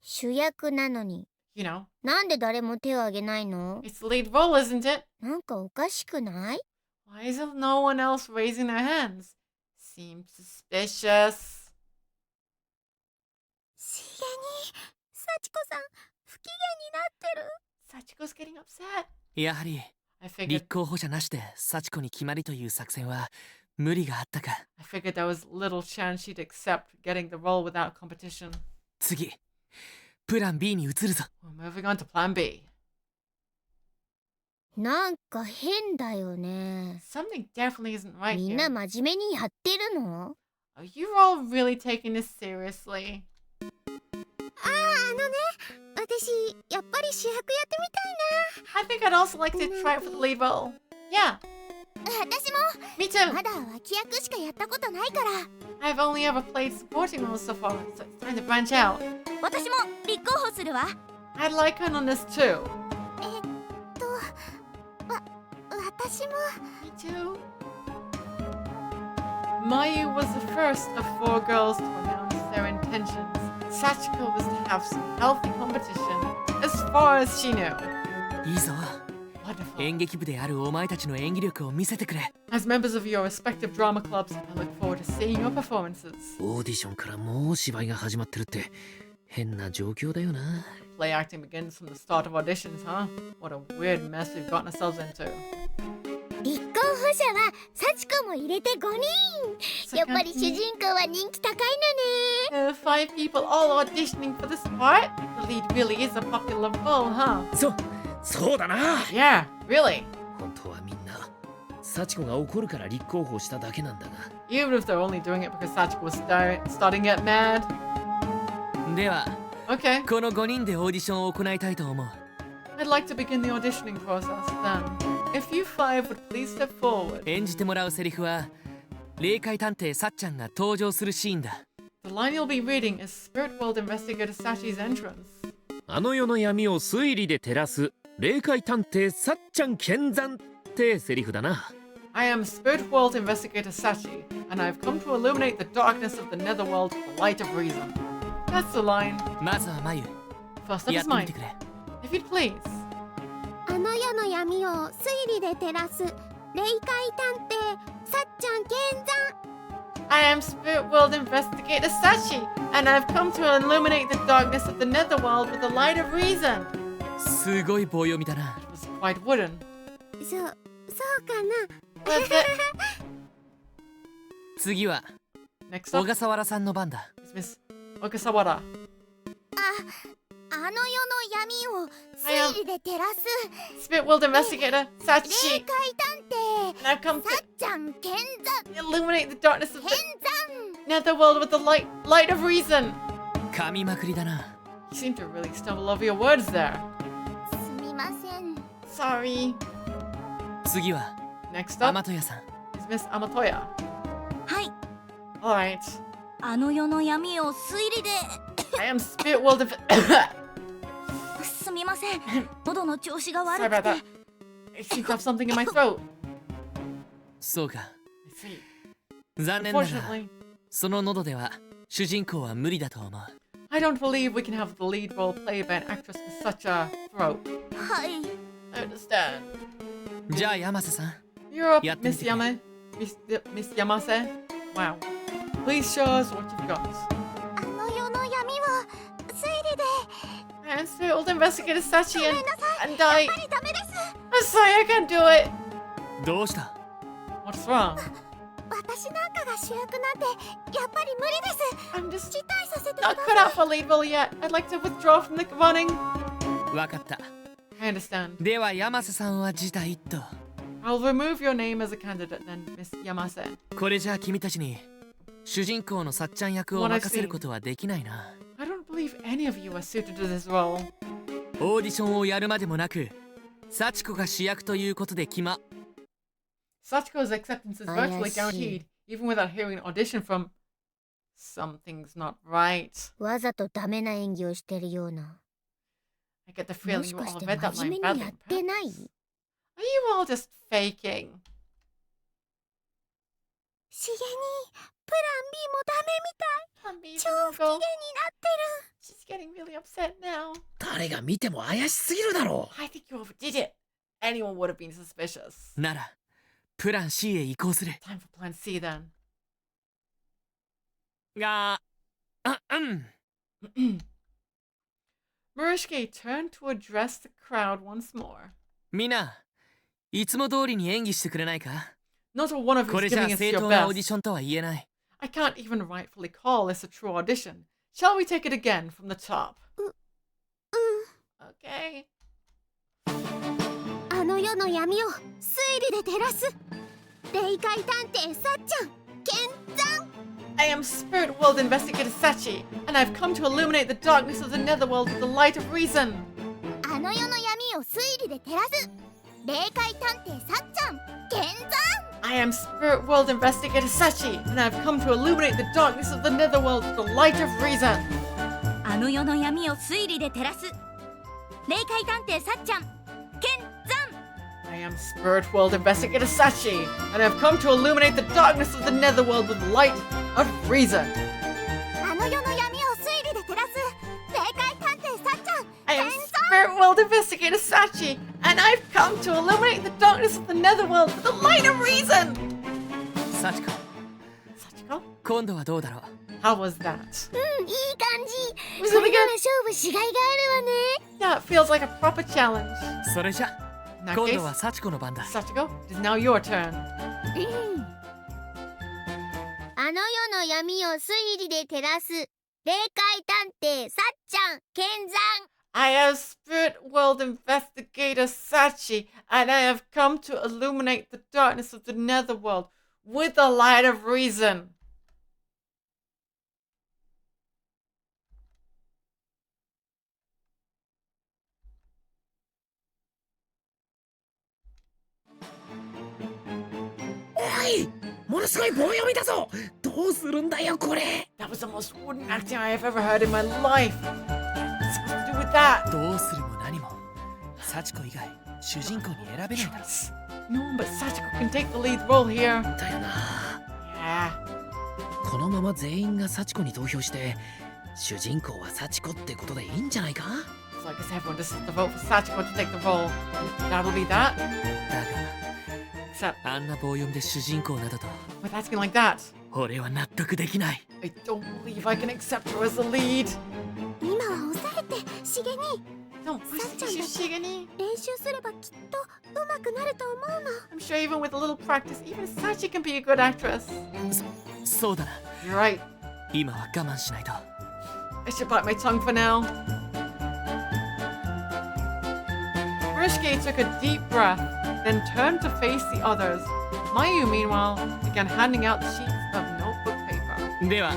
主役なのに。You know. なんで誰も手を挙げないの？ It's the lead role, isn't it? なんかおかしくない？ Why is no one else raising their hands? Seems suspicious. しげに、サチコさん、不機嫌になってる。 Sachiko's getting upset. やはり I figured 立候補者なしで幸子に決まりという作戦は無理があったか。 I figured there was little chance she'd accept getting the role without competition. 次プラン B に移るぞ。 We're moving on to plan B. なんか変だよね。 Something definitely isn't right みんな here. 真面目にやってるの？ Are you all really taking this seriously? 私、やっぱり主役やってみ I think I'd also like to try for the lead role. Yeah, たいな。私も me too. まだ脇役しかやったことないから。 I've only ever played supporting roles so far, so it's time to branch out. 私も立候補するわ。 I'd like in on this too. 私も Me too. Mayu was the first of 4 girls to announce their intentions. Sachiko was to have some healthy competition, as far as she knew. いいぞ。 Wonderful. 演劇部であるお前たちの演技力を見せてくれ。 As members of your respective drama clubs, I look forward to seeing your performances. オーディションからもう芝居が始まってるって変な状況だよな。 Play acting begins from the start of auditions, huh? What a weird mess we've gotten ourselves into. 立候補者はサチコも入れて5人。やっぱり主人公は人気高いのね。 5 people all auditioning for this part? The lead really is a popular role, huh? そうだな。 Yeah, really. 本当はみんな幸子が怒るから立候補しただけなんだが。 Even if they're only doing it because Sachiko was starting to get mad. では、Okay. この5人でオーディションを行いたいと思う。 I'd like to begin the auditioning process then. If you 5 would please step forward. 演じてもらうセリフは霊界探偵さっちゃんが登場するシーンだ。 The line you'll be reading is Spirit World Investigator Sachi's entrance. あの世の闇を推理で照らす霊界探偵さっちゃん見参ってセリフだな。 I am Spirit World Investigator Sachi, and I've come to illuminate the darkness of the netherworld with the light of reason. That's the line. まずは眉。 First up や is ってみ mine. てくれ。 If you'd please. あの世の闇を推理で照らす霊界探偵さっちゃん見参。 I am Spirit World Investigator Sachi, and I've come to illuminate the darkness of the netherworld with the light of reason. すごい棒読みだな。 It was quite wooden. そうかな。 That's it. 次は Next 小 up 笠原さんの番だ。 is Miss Okasawara. あの世の闇を推理で照らす Spirit World Investigator 霊 Sachi, 界探 and I've 偵 come さ to っちゃん見参。 illuminate the darkness of 見 the 参。 netherworld with the light of reason. 噛みまくりだな。 You seem to really stumble over your words there. すみません。 Sorry. 次は Next 大 up 和屋さん。 is Miss Amatoya. はい。 Alright. あの世の闇を推理で。 I am Spirit World of... すみません。喉の調子が Sorry 悪 about くて that. I seem to have something in my throat. そうか。 I see. 残念ながら Unfortunately, その喉では主人公は無理だと思う。 I don't believe we can have the lead role played by an actress with such a throat. はい。 I understand. じゃあ山瀬さん。 You're up, やってみ Miss てくれ。 Miss Yamase. Wow. Please show us what you've got. あの世の闇を推理で。 I am Spirit World Investigator Sachi ごめんなさい。 and や I... っぱりダメです。 I'm sorry, I can't do it. どうした？ What's wrong? 私なんかが主役なんてやっぱり無理です。 I'm just 辞退させてく not だ cut さ out for lead role yet. I'd like to withdraw from the running. わかった。 I understand. では山瀬さんは辞退と。 I'll remove your name as a candidate then, Miss Yamase. これじゃあ君たちに主人公のさっちゃん役を任せることはできないな。 I don't believe any of you are suited to this role. オーディションをやるまでもなく、幸子が主役ということで決ま。 Sachiko's acceptance is virtually guaranteed, even without hearing an audition from something's not right. わざとダメな演技をしてるような。 I get the も feeling し you か all して read that 真 line 面目に badly. やってない？ Are you all just faking? しげにプラン B もダメみたい。 Plan B 超 didn't 不機嫌に go. なってる。 She's getting really upset now. 誰が見ても怪しすぎるだろ I think you overdid it. Anyone would have been suspicious. ならプラン C へ移行する。 Time for Plan C then. が、Murishige turned to address the crowd once more. みんないつも通りに演技してくれないか？ Not one of you これ is じゃ giving us 正 your 当なオーディ best. ションとは言えない。 I can't even rightfully call this a true audition. Shall we take it again from the top? Okay. あの世の闇を推理で照らす霊界探偵さっちゃん見参 I am Spirit World Investigator Sachi, and I've come to illuminate the darkness of the netherworld with the light of reason. あの世の闇を推理で照らす霊界探偵さっちゃん見参 I am Spirit World Investigator Sachi, and I've come to illuminate the darkness of the netherworld with the light of reason. あの世の闇を推理で照らす霊界探偵さっちゃん見参 I am Spirit World Investigator Sachi, and I've come to illuminate the darkness of the netherworld with the light of reason. あの世の闇を推理で照らす霊界探偵さっちゃん I am Spirit World Investigator Sachi, and I've come to illuminate the darkness of the netherworld with the light of reason. サチコ、 Sachiko? 今度はどうだろう？ How was that? いい感じ Was こ it れ good? なら勝負しがいがあるわね Yeah, it feels like a proper challenge. それじゃ In that 今 case, 度はサチコの番だ。 Sachiko, it is now your turn. あの世の闇を推理で照らす霊界探偵さっちゃん見参 I am Spirit World Investigator Sachi, and I have come to illuminate the darkness of the netherworld with the light of reason. Oi! ものすごい棒読みだぞどうするんだよこれ That was the most wooden acting I have ever heard in my life. What's it supposed to do with that? どうするも何もサチコ以外主人公に選べないんだ。 No one but Sachiko can take the lead role here. だよな Yeah. このまま全員がサチコに投票して主人公はサチコってことでいいんじゃないか So I guess everyone just has to vote for Sachiko to take the role. That'll be that. だが Except あんな棒読みで主人公などと with acting like that, 俺は納得できない。 I don't believe I can accept her as the lead. 今は抑えてしげに Don't push さっちゃん the だ issue, Shigani. 練習すればきっと上手くなると思うの I'm sure even with a little practice, even Sachi can be a good actress. そうだな。 You're right. 今は我慢しないと。 I should bite my tongue for now. Murishige took a deep breath, then turned to face the others. Mayu, meanwhile, began handing out sheets of notebook paper. では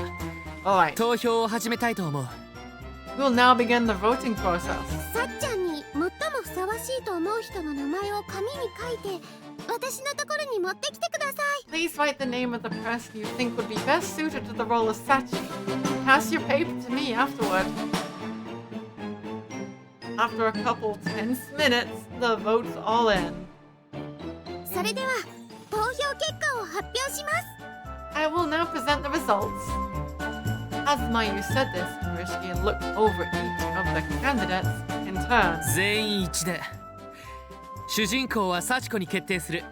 Alright, 投票を始めたいと思う。 we'll now begin the voting process. さっちゃんに最もふさわしいと思う人の名前を紙に書いて私のところに持ってきてください Please write the name of the person you think would be best suited to the role of Sachi. Pass your paper to me afterward. After a couple tense minutes, the vote's all in. それでは投票結果を発表します I will now present the results. As Mayu said this, Murishige looked over each of the candidates in turn. 全員一致で主人公はサチコに決定する。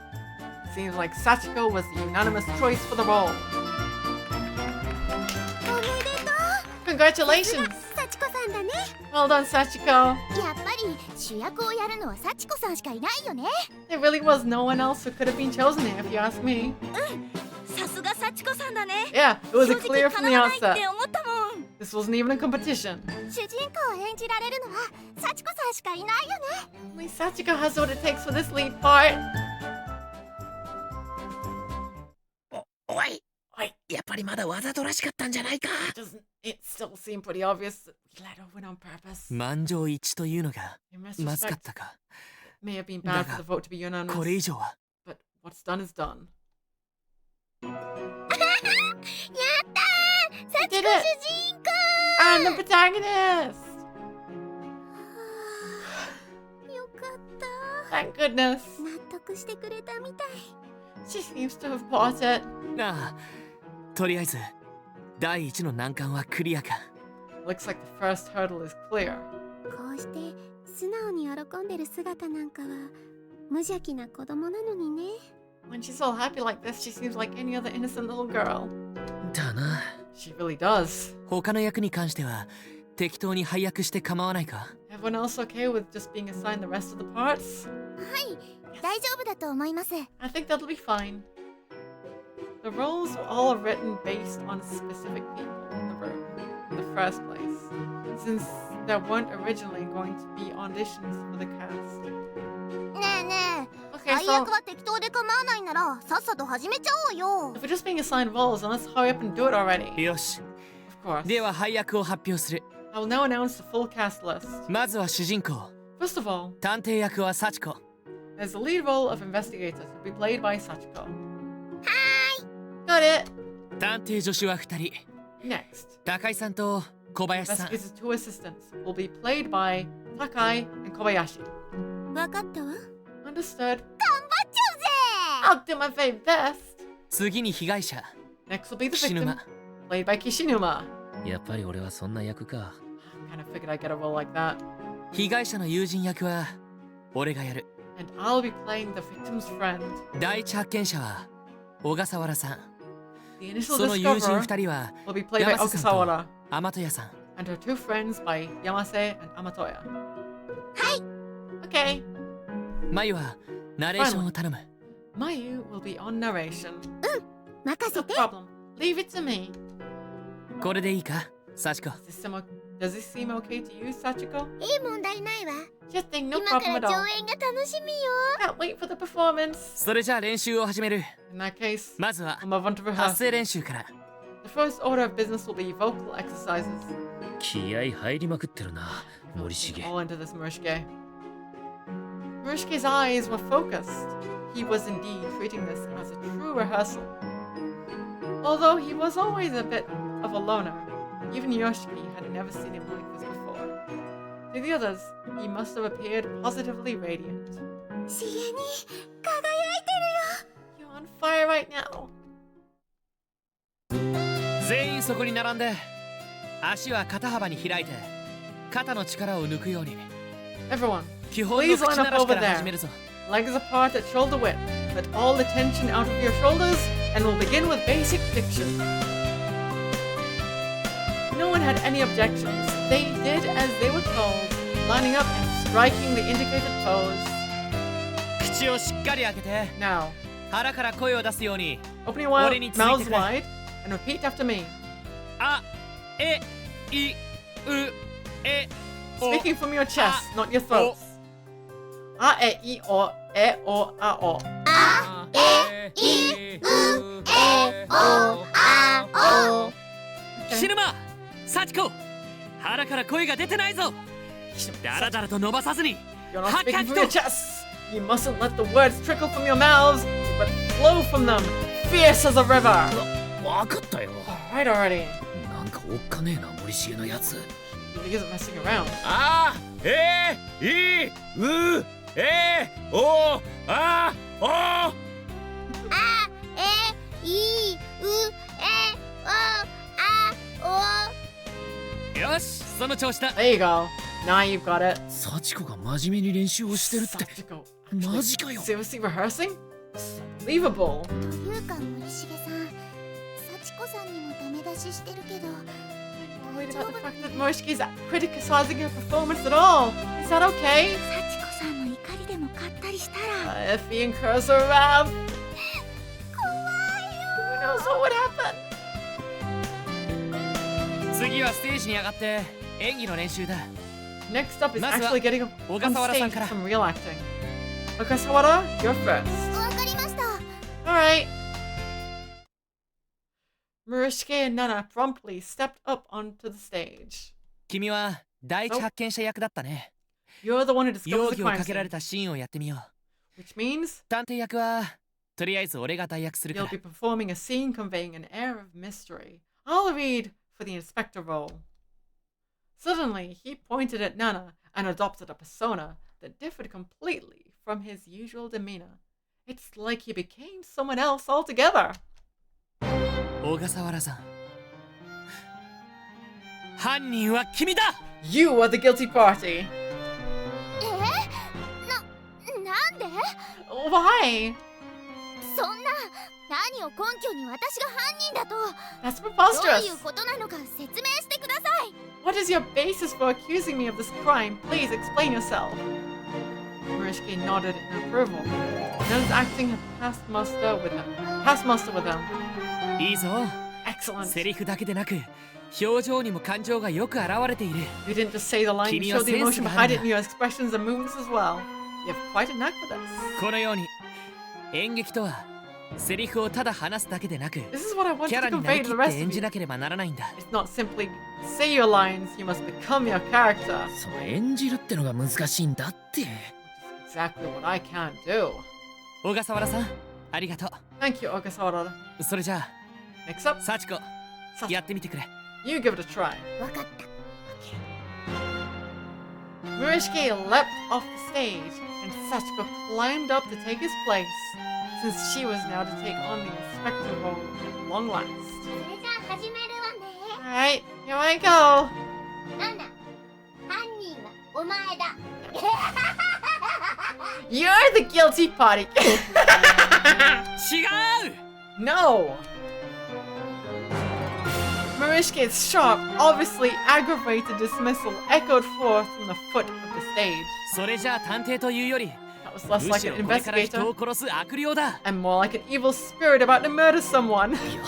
Seems like Sachiko was the unanimous choice for the role. おめでとう Congratulations! さちこさんだね Well done, Sachiko. やっぱり主役をやるのは幸子さんしかいないよね There really was no one else who could have been chosen here, if you ask me. さすが幸子さんだね Yeah, it was 正 clear 直 from 叶 the わないっ outset. て思ったもん This wasn't even a competition. 主人公を演じられるのは幸子さんしかいないよね Only Sachiko has what it takes for this lead part. おいやっぱりまだわざとらしかったんじゃないか Doesn't it still seem pretty obvious that we let her win on purpose? 満場一致というのが In retrospect, まずかったか。 it may have been bad for the vote to be これ以 unanimous, 上は but what's done is done. ったー、幸子主人公 I'm the protagonist! よかった。 Thank goodness. 納得してくれたみたい。 She seems to have bought it. ああ、とりあえず第一の難関はクリアか。 Looks like the first hurdle is clear. こうして素直に喜んでる姿なんかは無邪気な子供なのにね。 When she's all happy like this, she seems like any other innocent little girl. だな。 She really does. 他の役に関しては適当に配役して構わないか？ Everyone else okay with just being assigned the rest of the parts? はい、大丈夫だと思います。 I think that'll be fine. The roles were all written based on specific people in the room in the first place, since there weren't originally going to be auditions for the cast. ねえねえ、 Okay, 配役は適当で構わないならさっさと始めちゃおうよ。 If we're just being assigned roles, then let's hurry up and do it already. よし。 Of course. では配役を発表する。 I will now announce the full cast list. まずは主人公。 First of all, 探偵役は幸子。 there's the lead role of investigator to be played by Sachiko. Got it. 探偵助手は2人。 Next, 高井さんと小林さん。 investigators two assistants will be played by Takai and Kobayashi. わかったわ。 Understood. 頑張っちゃ I'll do my very best. 次に被害者。 Next will be the 岸 victim, 沼。 played by Kishinuma. やっぱり俺はそんな役か。 Kind of figured I'd get a role like that. 被害者の友人役は俺がやる。 And I'll be playing the victim's friend. 第一発見者は小笠原さん。 The initial その友人 discoverer 2人は will be played by 山瀬さん Okasawa と天戸屋さん。 and her two friends by Yamase and Amatoya. Okay. まゆはナレーションを頼む。 Mayu will be on narration. 任せ No て。 problem. Leave it to me. これでいいか幸子。 Does this seem okay to you, Sachiko? いい問題ないわ。 Just think, no 今か problem ら at 上 all. 演が楽しみよ。 Can't wait for the performance. それじゃあ練習を始める。 In that case, まずは we'll move on to 発 rehearsal. 声練習から。 The first order of business will be vocal exercises. 気合入りまくってるな、森重。 All into this Murishige. Murishike's eyes were focused. He was indeed treating this as a true rehearsal. Although he was always a bit of a loner, even Yoshiki had never seen him like this before. To the others, he must have appeared positively radiant. しげに輝いてるよ。 You're on fire right now. 全員そこに並んで足は肩幅に開いて肩の力を抜くように。 Everyone, 基本の please 口 line 鳴 up らし over から始め there. るぞ。 Legs apart at shoulder width. Let all the tension out of your shoulders, and we'll begin with basic diction. No one had any objections. They did as they were told, lining up and striking the indicated pose. 口をしっかり開けて Now, 腹から声を出すように。 open your mouths 俺についてくれ。 wide and repeat after me. あ、え、い、う、え、お。 Speaking from your chest, not your throats. A, E, I, O, E, O, A, O. あ、え、い、う、え、お、あ、お。岸沼、幸子、腹から声が出てないぞ。だらだらと伸ばさずに。 You're not speaking from your chests. You mustn't let the words trickle from your mouths, but flow from them, fierce as a river. わかったよ。 Right already. なんかおっかねえな、森重のやつ。 He isn't messing around. あ、え、い、う、え、お、あ、お。あ、え、い、う、え、お、あ、お。よし、その調子だ。 There you go. Now you've got it. 幸子が真面目に練習をしてるって。 Sachiko, マジかよ。 seriously rehearsing? Unbelievable. というか森重さん、幸子さんにもダメ出ししてるけど。 I'm worried about the fact that Morishiki is criticizing her performance at all. Is that okay? 幸子さんの怒りでも買ったりしたら。 If he incurs her wrath, 怖い who よ。 knows what would happen? 次はステージに上がって演技の練習だ。 Next up is まずは actually getting 小 on 笠原さん stage から。 some real acting. Okasawara, you're first. わかりました。 Alright. Murishige and Nana promptly stepped up onto the stage. 君は第一発見者役だったね。 You're the one who 容 discovers the 疑を crime かけら scene, れたシーンをやってみよう。 which means 探偵役はとりあえず俺が代役するか You'll ら be performing a scene conveying an air of mystery. I'll read for the inspector role. Suddenly, he pointed at Nana and adopted a persona that differed completely from his usual demeanor. It's like he became someone else altogether. 小笠原さん、犯人は君だ。 You are the guilty party. なんで Why? そんな何を根拠に私が犯人だと That's どう preposterous. いうことなのか説明してください What is your basis for accusing me of this crime? Please explain yourself. Murishige nodded in approval. Nana's acting had passed muster with him. いいぞ。 Excellent. セリフだけでなく、表情にも感情がよく表れている。 You didn't just say the line, you showed the emotion behind it in your expressions and movements as well. You have quite a knack for this. このように、演劇とはセリフをただ話すだけでなく、 This is what I want キャ to ラになり convey き to っ the て rest 演 of じ you. なければならないんだ。 It's not simply say your lines, you must become your character. その演じるってのが難しいんだって。Exactly what I can't do. 小笠原さん、ありがとう。 Thank you, Ogasawara. それじゃあ、 Next up, 幸子、やってみてくれ。 you give it a try. わかった Murishige leapt off the stage, and Sachiko climbed up to take his place, since she was now to take on the inspector role at long last. それじゃあ始めるわね Alright, here I go. なんだ犯人はお前だ You're the guilty party. 違う No. Murishike's sharp, obviously aggravated dismissal echoed forth from the foot of the stage. それじゃあ探偵というより、 That was less む like し an ろこれから人 investigator を殺す悪霊だ。 and more like an evil spirit about to murder someone. いや、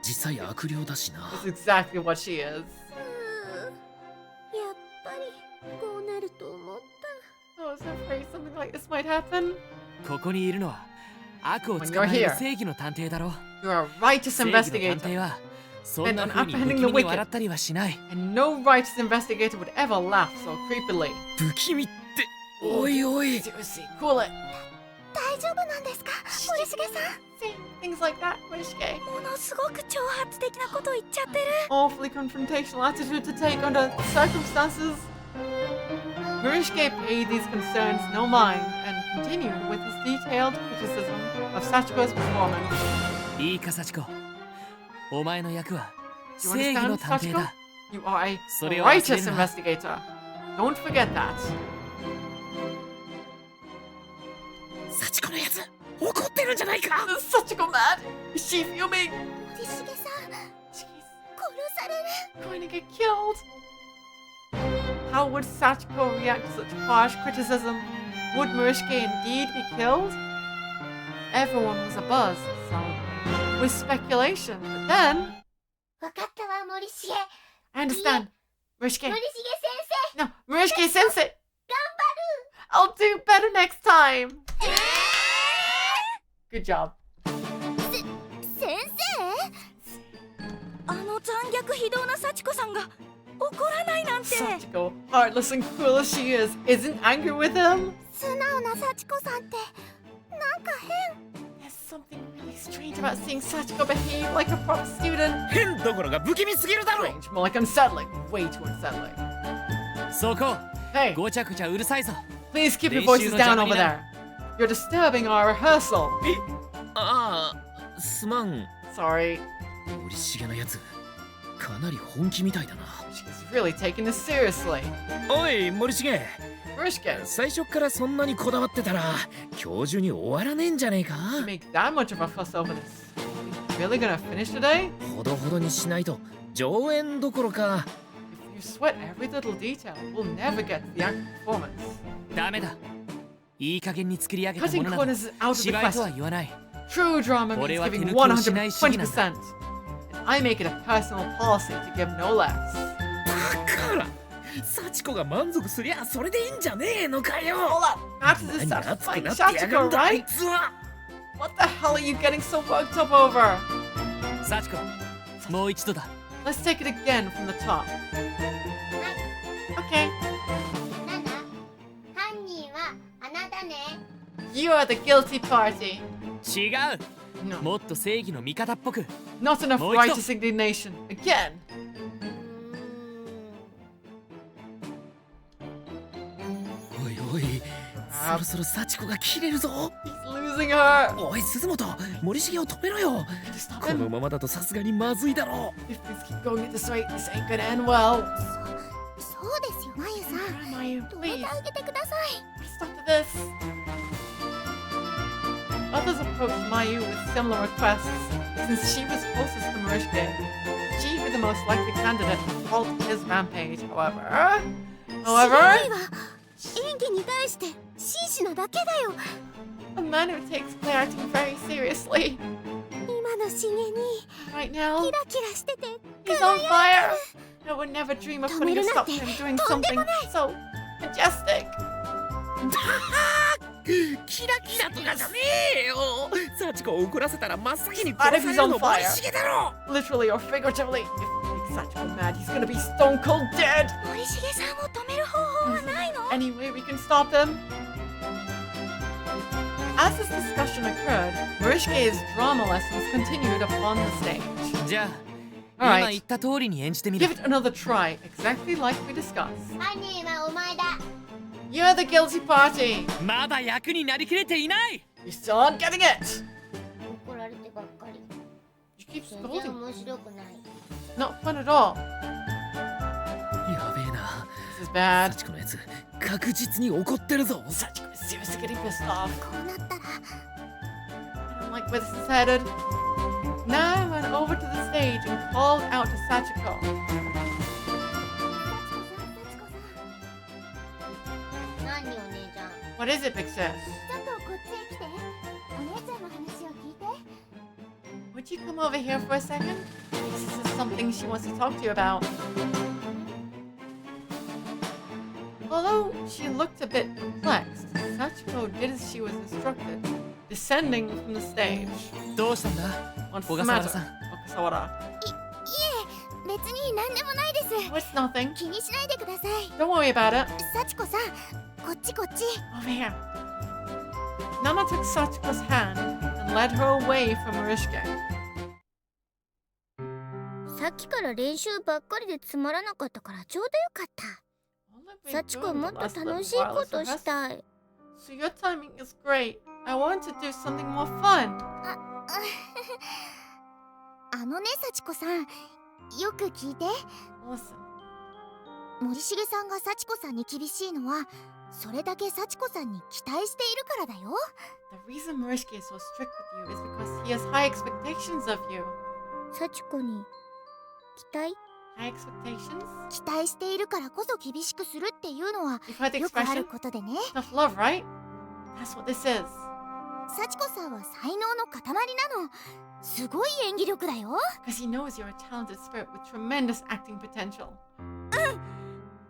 実際悪霊だしな。 That's exactly what she is. やっぱりこうなると思った I was afraid something like this might happen. ここにいるのは悪を When 捕ま you're える here, 正義の探偵だろ。 you're a righteous 正義の探 investigator. 偵はそん And な on 風に不 apprehending 気 the 味に笑 wicked. ったりはしない。 And no righteous investigator would ever laugh so creepily. 不気味って、おいおい。 Seriously, cool it. 大丈夫なんですか森重さん Saying things like that, Murishige. ものすごく挑発的なこと言っちゃってる Awfully confrontational attitude to take under the circumstances. Murishige paid these concerns no mind and continued with his detailed criticism of Sachiko's performance. いいか幸子、お前の役は Do you 正義の understand, 探偵 Sachiko? だ。 You are a それを忘れ righteous るな。 investigator. Don't forget that. 幸子のやつ、怒ってるんじゃないか。 Is Sachiko mad? Is she fuming? 森重さん She's 殺される going to get killed. How would Sachiko react to such harsh criticism? Would Murishige indeed be killed? Everyone was abuzz, suddenly, with speculation, but then... わかったわ森重 I understand. Murishige. 森重先 No, Murishige sensei. 生 I'll do better next time. Good job. 先あの残虐非道な幸子さんが怒らないなんて Sachiko, heartless and cruel as she is, isn't angry with him. 生素直な幸子さんってなんか変 There's something really strange about seeing Sachiko behave like a proper student. 変どころが不気味すぎるだろ。 Strange, more like unsettling. Way too unsettling. そこ、 Hey, ごちゃくちゃうるさいぞ。 please keep your 練習 voices の down 邪魔に over なる。 there. You're disturbing our rehearsal. ああ、すまん。 Sorry. 森重のやつ、かなり本気みたいだな。 She's really taking this seriously. おい、森重。 Murishige, 最初からそんなにこだわってたら、今日中に終わらねえんじゃねえか。 you make that much of a fuss over this. You really gonna finish today? ほどほどにしないと上演どころか。 If you sweat every little detail, we'll never get to the actual performance. ダメだ。いい加減に作り上げたも Cutting のなど corners is out of the 芝居とは question. 言わない。 True drama means 俺は手 giving 抜きをしない主義なんだ。 120%. And I make it a personal policy to give no less. だから幸子が満足すりゃそれでいいんじゃねえのかよ。 Hold up. That is 何熱く satisfying なってやが Sachiko, んだあい right? つは。 What the hell are you getting so worked up over? 幸子、もう一度だ。 Let's take it again from the top. Okay. なんだ犯人はあなたね You are the guilty party. 違う。もっと正義の味方っぽく。 Not enough righteous indignation. Again. おいおい、そろそろ幸子が切れるぞ。 He's losing her. おい鈴本、森重を止めろよ。このままだとさすがにまずいだろう。 If things keep going at this rate, this ain't gonna end well. そうですよまゆさん。止めてあげてください。 Stop to this. Others approached Mayu with similar requests, since she was closest to Marishke. She'd be the most likely candidate to halt his rampage, however. 演技に対して真摯なだけだよ。 A man who takes play acting very seriously. 今の重に Right now, キラキラしてて he's on fire. I would never dream of putting a stop to him doing something so majestic. キラキラとかじゃねえよ。幸子を怒らせたら真っ先に殺されるの森重だろ。 Literally or figuratively, if he makes Sachiko mad, he's gonna be stone cold dead. 森重さんを止める方法はないの？ Any way we can stop him? As this discussion occurred, Marishke's drama lessons continued upon the stage. じゃあ、今言った通りに演じてみる。 Give it another try, exactly like we discussed. 犯人はお前だ。 You're the guilty party. まだ役になりきれていない。 You still aren't getting it. 怒られてばっかり。 You keep 全 scolding. 然面白くない。 Not fun at all. やべえな。 This is bad. 幸子のやつ確実に怒ってるぞ。 Sachiko is seriously getting pissed off. こうなったら I don't like where this is headed. Now I went over to the stage and called out to Sachiko. 何お姉ちゃん。 What is it, big sis? ちょっとこっちへ来て。お姉ちゃんの話を聞いて。 Would you come over here for a second? This is something she wants to talk to you about. Although she looked a bit perplexed, Sachiko did as she was instructed, descending from the stage. どうしたんだ？ What's 小 the 笠原 matter? さん。 Okasawara. いえ、別に何でもないです。 It's nothing. 気にしないでください。 Don't worry about it. 幸子さん、こっちこっち。 Over here. Nana took Sachiko's hand and led her away from Marishke. さっきから練習ばっかりでつまらなかったからちょうどよかった。幸子もっと楽しいことしたい。 So your timing is great. I want to do something more fun. あのね、幸子さん、よく聞いて。 Listen. 森重さんが幸子さんに厳しいのは、それだけ幸子さんに期待しているからだよ。 The reason Marishke is so strict with you is because he has high expectations of you. 幸子に期待？ High expectations? 期待しているからこそ厳しくするっていうのは You've heard the よくあ expression? ることでね。 Tough love, right? That's what this is. 幸子さんは才能の塊なの。すごい演技力だよ。 Because he knows you're a talented spirit with tremendous acting potential. 思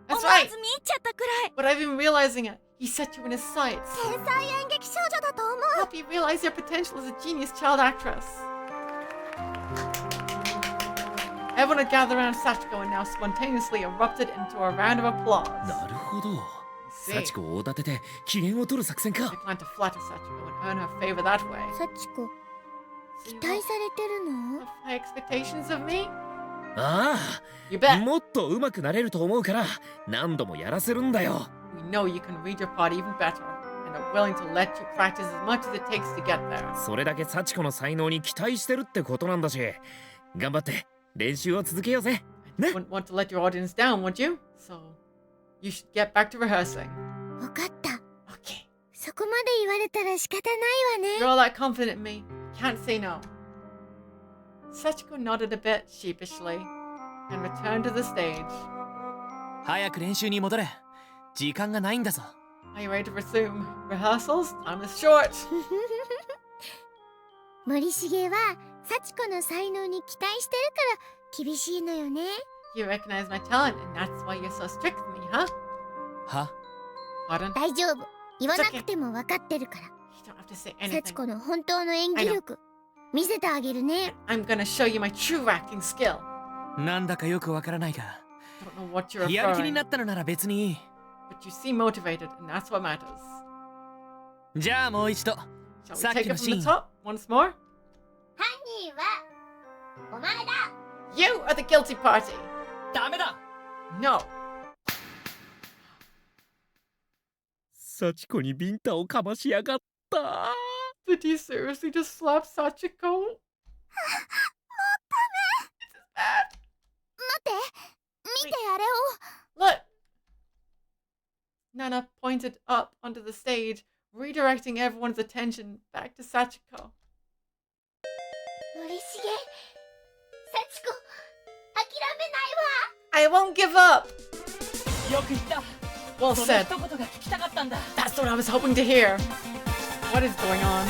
That's わ right. ず見入っちゃったくらい。 But I've been realizing it. He set you in his sights. 天才演劇少女だと思う。 Help you realize your potential as a genius child actress. Everyone had gathered around Sachiko and now spontaneously erupted into a round of applause. なるほど。 See. 幸子をおだてて機嫌を取る作戦 They か。 plan to flatter Sachiko and earn her favor that way. 幸子、期待されてるの？ Have high expectations of me? あ You あ、 bet. もっと上手くなれると思うから何度もやらせるんだよ。 We know you can read your part even better and are willing to let you practice as much as it takes to get there. それだけ幸子の才能に期待してるってことなんだし、頑張って練習を続けようぜ。 Wouldn't want to let your audience down, would you? So, you should get back to rehearsing. わかった。 Okay. そこまで言われたら仕方ないわ You're ね。 all that confident in me. Can't say no. Sachiko nodded a bit sheepishly and returned to the stage. 早く練習に戻れ。時間がないんだぞ。 Are you ready to resume rehearsals? Time is short. 森重は幸子の才能に期待してるから厳しいのよね。 You recognize my talent, and that's why you're so strict with me, huh? は？ Pardon? 大丈夫。言わなくても分かってるから。 You don't have to say 幸 anything. 子の本当の演技力見せてあげるね。 I'm gonna show you my true acting skill. なんだかよくわからないが、 Don't know what you're やる気に referring, なったのなら別にいい。 but you seem motivated, and that's what matters. じゃあもう一度。 Shall さっ we き take の it シ from the ーン top? once more. 犯人はお前だ。 You are the guilty party. ダメだ。 No. 幸子にビンタをかましやがった。Did he seriously just slap Sachiko? 待って、見てあれを。 Look. Nana pointed up onto the stage, redirecting everyone's attention back to Sachiko. 森重、幸子、諦めないわ。 I won't give up. よく言った。 Well その said. 一言が聞きたかったんだ。 That's what I was hoping to hear. What is going on?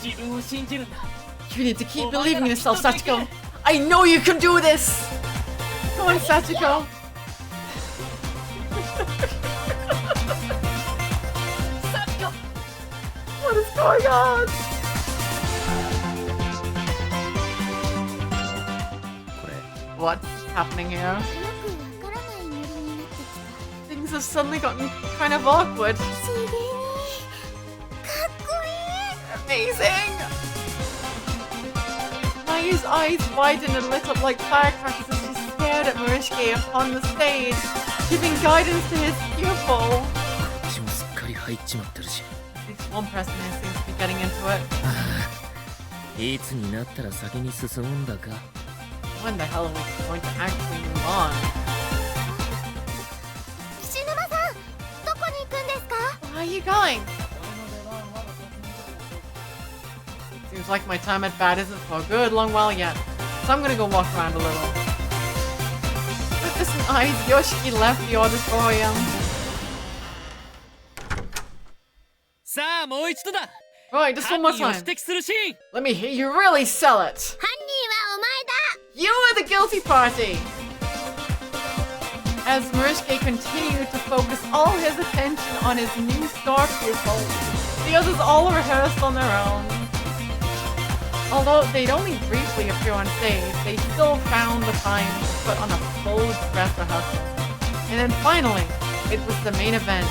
自分を信じるんだ。 You need to keep believing in yourself, Sachiko. I know you can do this. Come on, Sachiko. Sachiko. What is going on? What's happening here? よくわからないノリになってきた。 Things have suddenly gotten kind of awkward. 不思議にかっこいい。 Amazing! Mayu's eyes widened and lit up like firecrackers as she stared at Marishke upon the stage, giving guidance to his pupil. こっちもすっかり入っちまってるし。 At least one person here seems to be getting into it. いつになったら先に進むんだか。 When the hell are we going to actually move on? 菱沼さん、どこに行くんですか？ Where are you going? Seems like my time at bat isn't for a good long while yet, so I'm gonna go walk around a little. With this in eyes, Yoshiki left the auditorium. さあもう一度だ。 Right, just one more 犯人を time. 指摘するシーン。 Let me hear you really sell it. 犯人はお前だ。 You are the guilty party! As Marishke continued to focus all his attention on his new star pupil, the others all rehearsed on their own. Although they'd only briefly appear on stage, they still found the time to put on a full dress rehearsal. And then finally, it was the main event.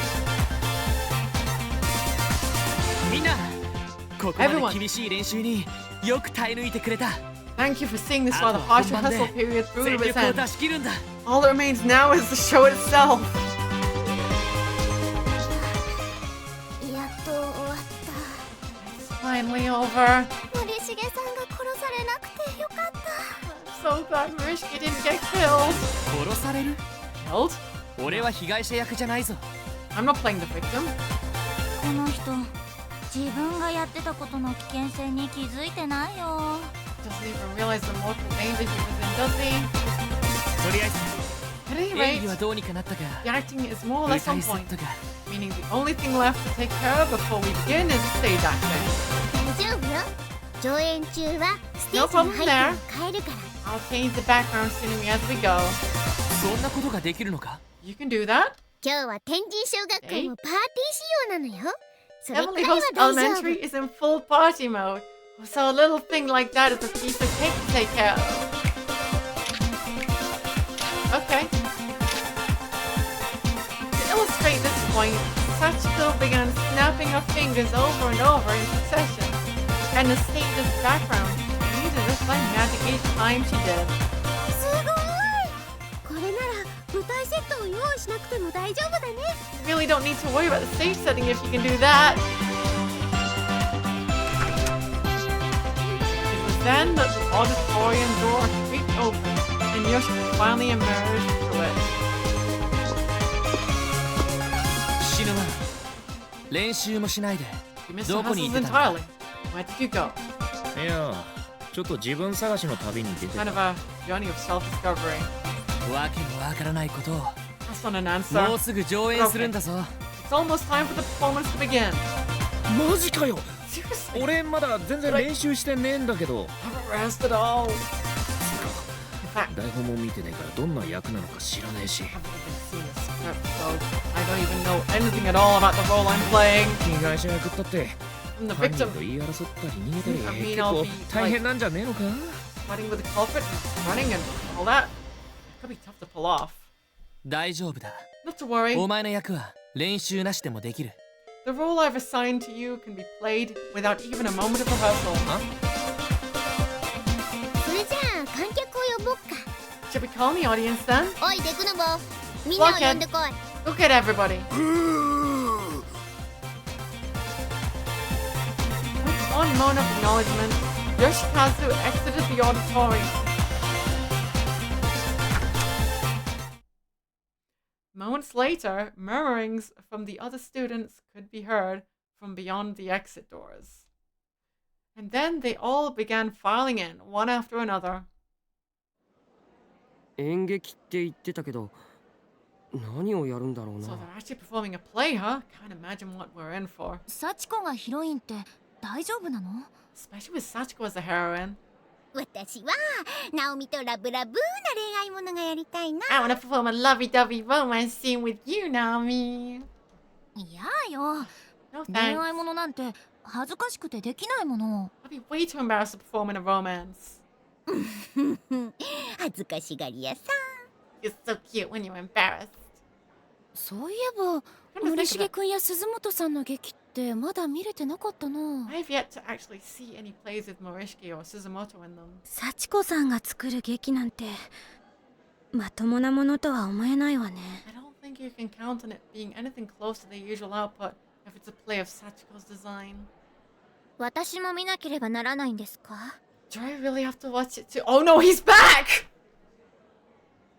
みんな、ここまで厳しい練習によく耐え抜いてくれた。 Thank you for seeing this while the harsh rehearsal period through to its 全力を end. 出し切るんだ。 All that remains now is the show itself. やっと終わった。 It's finally over. 森重さんが殺されなくてよかった。 So glad Marishke didn't get killed. 殺される？ Killed? 俺は被害者役じゃないぞ。 I'm not playing the victim. この人自分がやってたことの危険性に気づいてないよ。 Doesn't even realize the mortal danger he was in, does he? とりあえず At any 演 rate, 技はどうにかなったが、 the acting is more or 舞 less on 台セッ point. トが Meaning the only thing left to take care of before we begin is stage acting. 大丈夫よ。上演中はステ No ージに problem 入って there. も帰るから。 I'll change the background scenery as we go. そんなことができるのか？ You can do that? 今日は天神小学校もパーティー仕様なのよ。それく Heavenly らいは Host 大丈夫。 Elementary is in full party mode, so a little thing like that is a piece of cake to take care of. Okay. To illustrate this point, Sachiko began snapping her fingers over and over in succession, and the stage's background changed just like magic each time she did. すごい。これなら舞台セットを用意しなくても大丈夫だね。 You really don't need to worry about the stage setting if you can do that. It was then that the auditorium door creaked open, and Yoshiki finally emerged through it. 死ぬな。練習もしないで You missed ど the こに hustles 行ってたんだ？ entirely. Where did you go? いや、ちょっと自分探しの旅に出て Kind た。 of a journey of self-discovery. わけのわからないことを That's not an answer. もうすぐ上演するんだぞ。 It's almost time for the performance to begin. マジかよ。 Seriously? 俺まだ全然練習してねえんだけど。 Haven't rehearsed at all. 台本も見てねえからどんな役なのか知らねえし。 I haven't even seen the script, so I don't even know anything at all about the role I'm playing. 被害者役ったって I'm the 犯人 victim. と言い争ったり逃げたり I mean, 結 I'll 構 be 大変なんじゃねえのか？ fighting with the culprit and running and all that. It could be tough to pull off. 大丈夫だ。 Not to worry. お前の役は練習なしでもできる。The role I've assigned to you can be played without even a moment of rehearsal. Huh? それじゃあ観客を呼ぼっか。 Should we call the audience then? おいデクノボ、みんなを呼んでこい。 Look at everybody. With one moan of acknowledgement, Yoshikazu exited the auditorium. Moments later, murmurings from the other students could be heard from beyond the exit doors. And then they all began filing in, one after another. 演劇って言ってたけど、何をやるんだろうな。 So they're actually performing a play, huh? Can't imagine what we're in for. サチコがヒロインって大丈夫なの？ Especially with Sachiko as the heroine. 私はナオミとラブラブーな恋愛ものがやりたいな。 I want to perform a lovey-dovey romance scene with you, Naomi. いやよ。 No 恋 thanks. 愛ものなんて恥ずかしくてできないもの。 I'd be way too embarrassed to perform in a romance. 恥ずかしがり屋さん。 You're so cute when you're embarrassed. そういえば森重くんや鈴本さんの劇ってまだ見れてなかったな。 I've yet to actually see any plays with Morishiki or Suzumoto in them. 幸子さんが作る劇なんてまともなものとは思えないわね。 I don't think you can count on it being anything close to the usual output if it's a play of Sachiko's design. 私も見なければならないんですか？ Do I really have to watch it too? Oh no, he's back!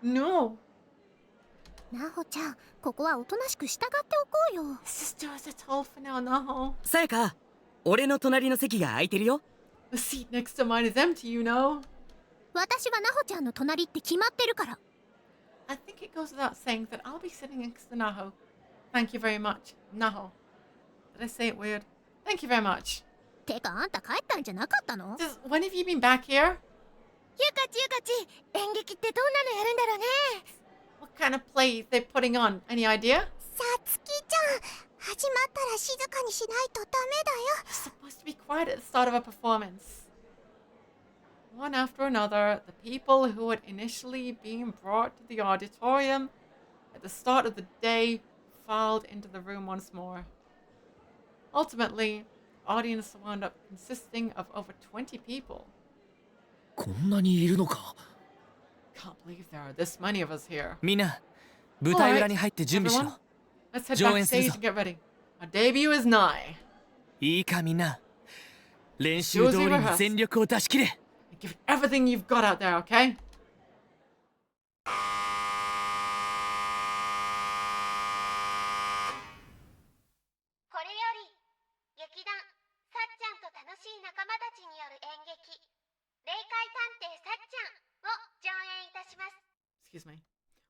No. ナホちゃん、ここはおとなしく従っておこうよ。 Sister, as it's all for now, Naho. さやか、俺の隣の席が空いてるよ。 The seat next to mine is empty, you know. 私はナホちゃんの隣って決まってるから。 I think it goes without saying that I'll be sitting next to Naho. Thank you very much, Naho. Did I say it weird? Thank you very much. てかあんた帰ったんじゃなかったの？ When have you been back here? ゆかち、演劇ってどんなのやるんだろうね。 What kind of play they putting on? Any idea? さつきちゃん、始まったら静かにしないとダメだよ。 You're supposed to be quiet at the start of a performance. One after another, the people who had initially been brought to the auditorium at the start of the day filed into the room once more. Ultimately, the audience wound up consisting of over 20 people. こんなにいるのか。 Can't believe there are this many of us here. みんな、舞台裏に入って準備しろ。 Let's head 上演する backstage ぞ。 and get ready. Our debut is nigh. いいかみんな。練習通りに全力を出し切れ。 Give it everything you've got out there, okay? これより劇団さっちゃんと楽しい仲間たちによる演劇霊界探偵さっちゃんを上演いたします。 Excuse me.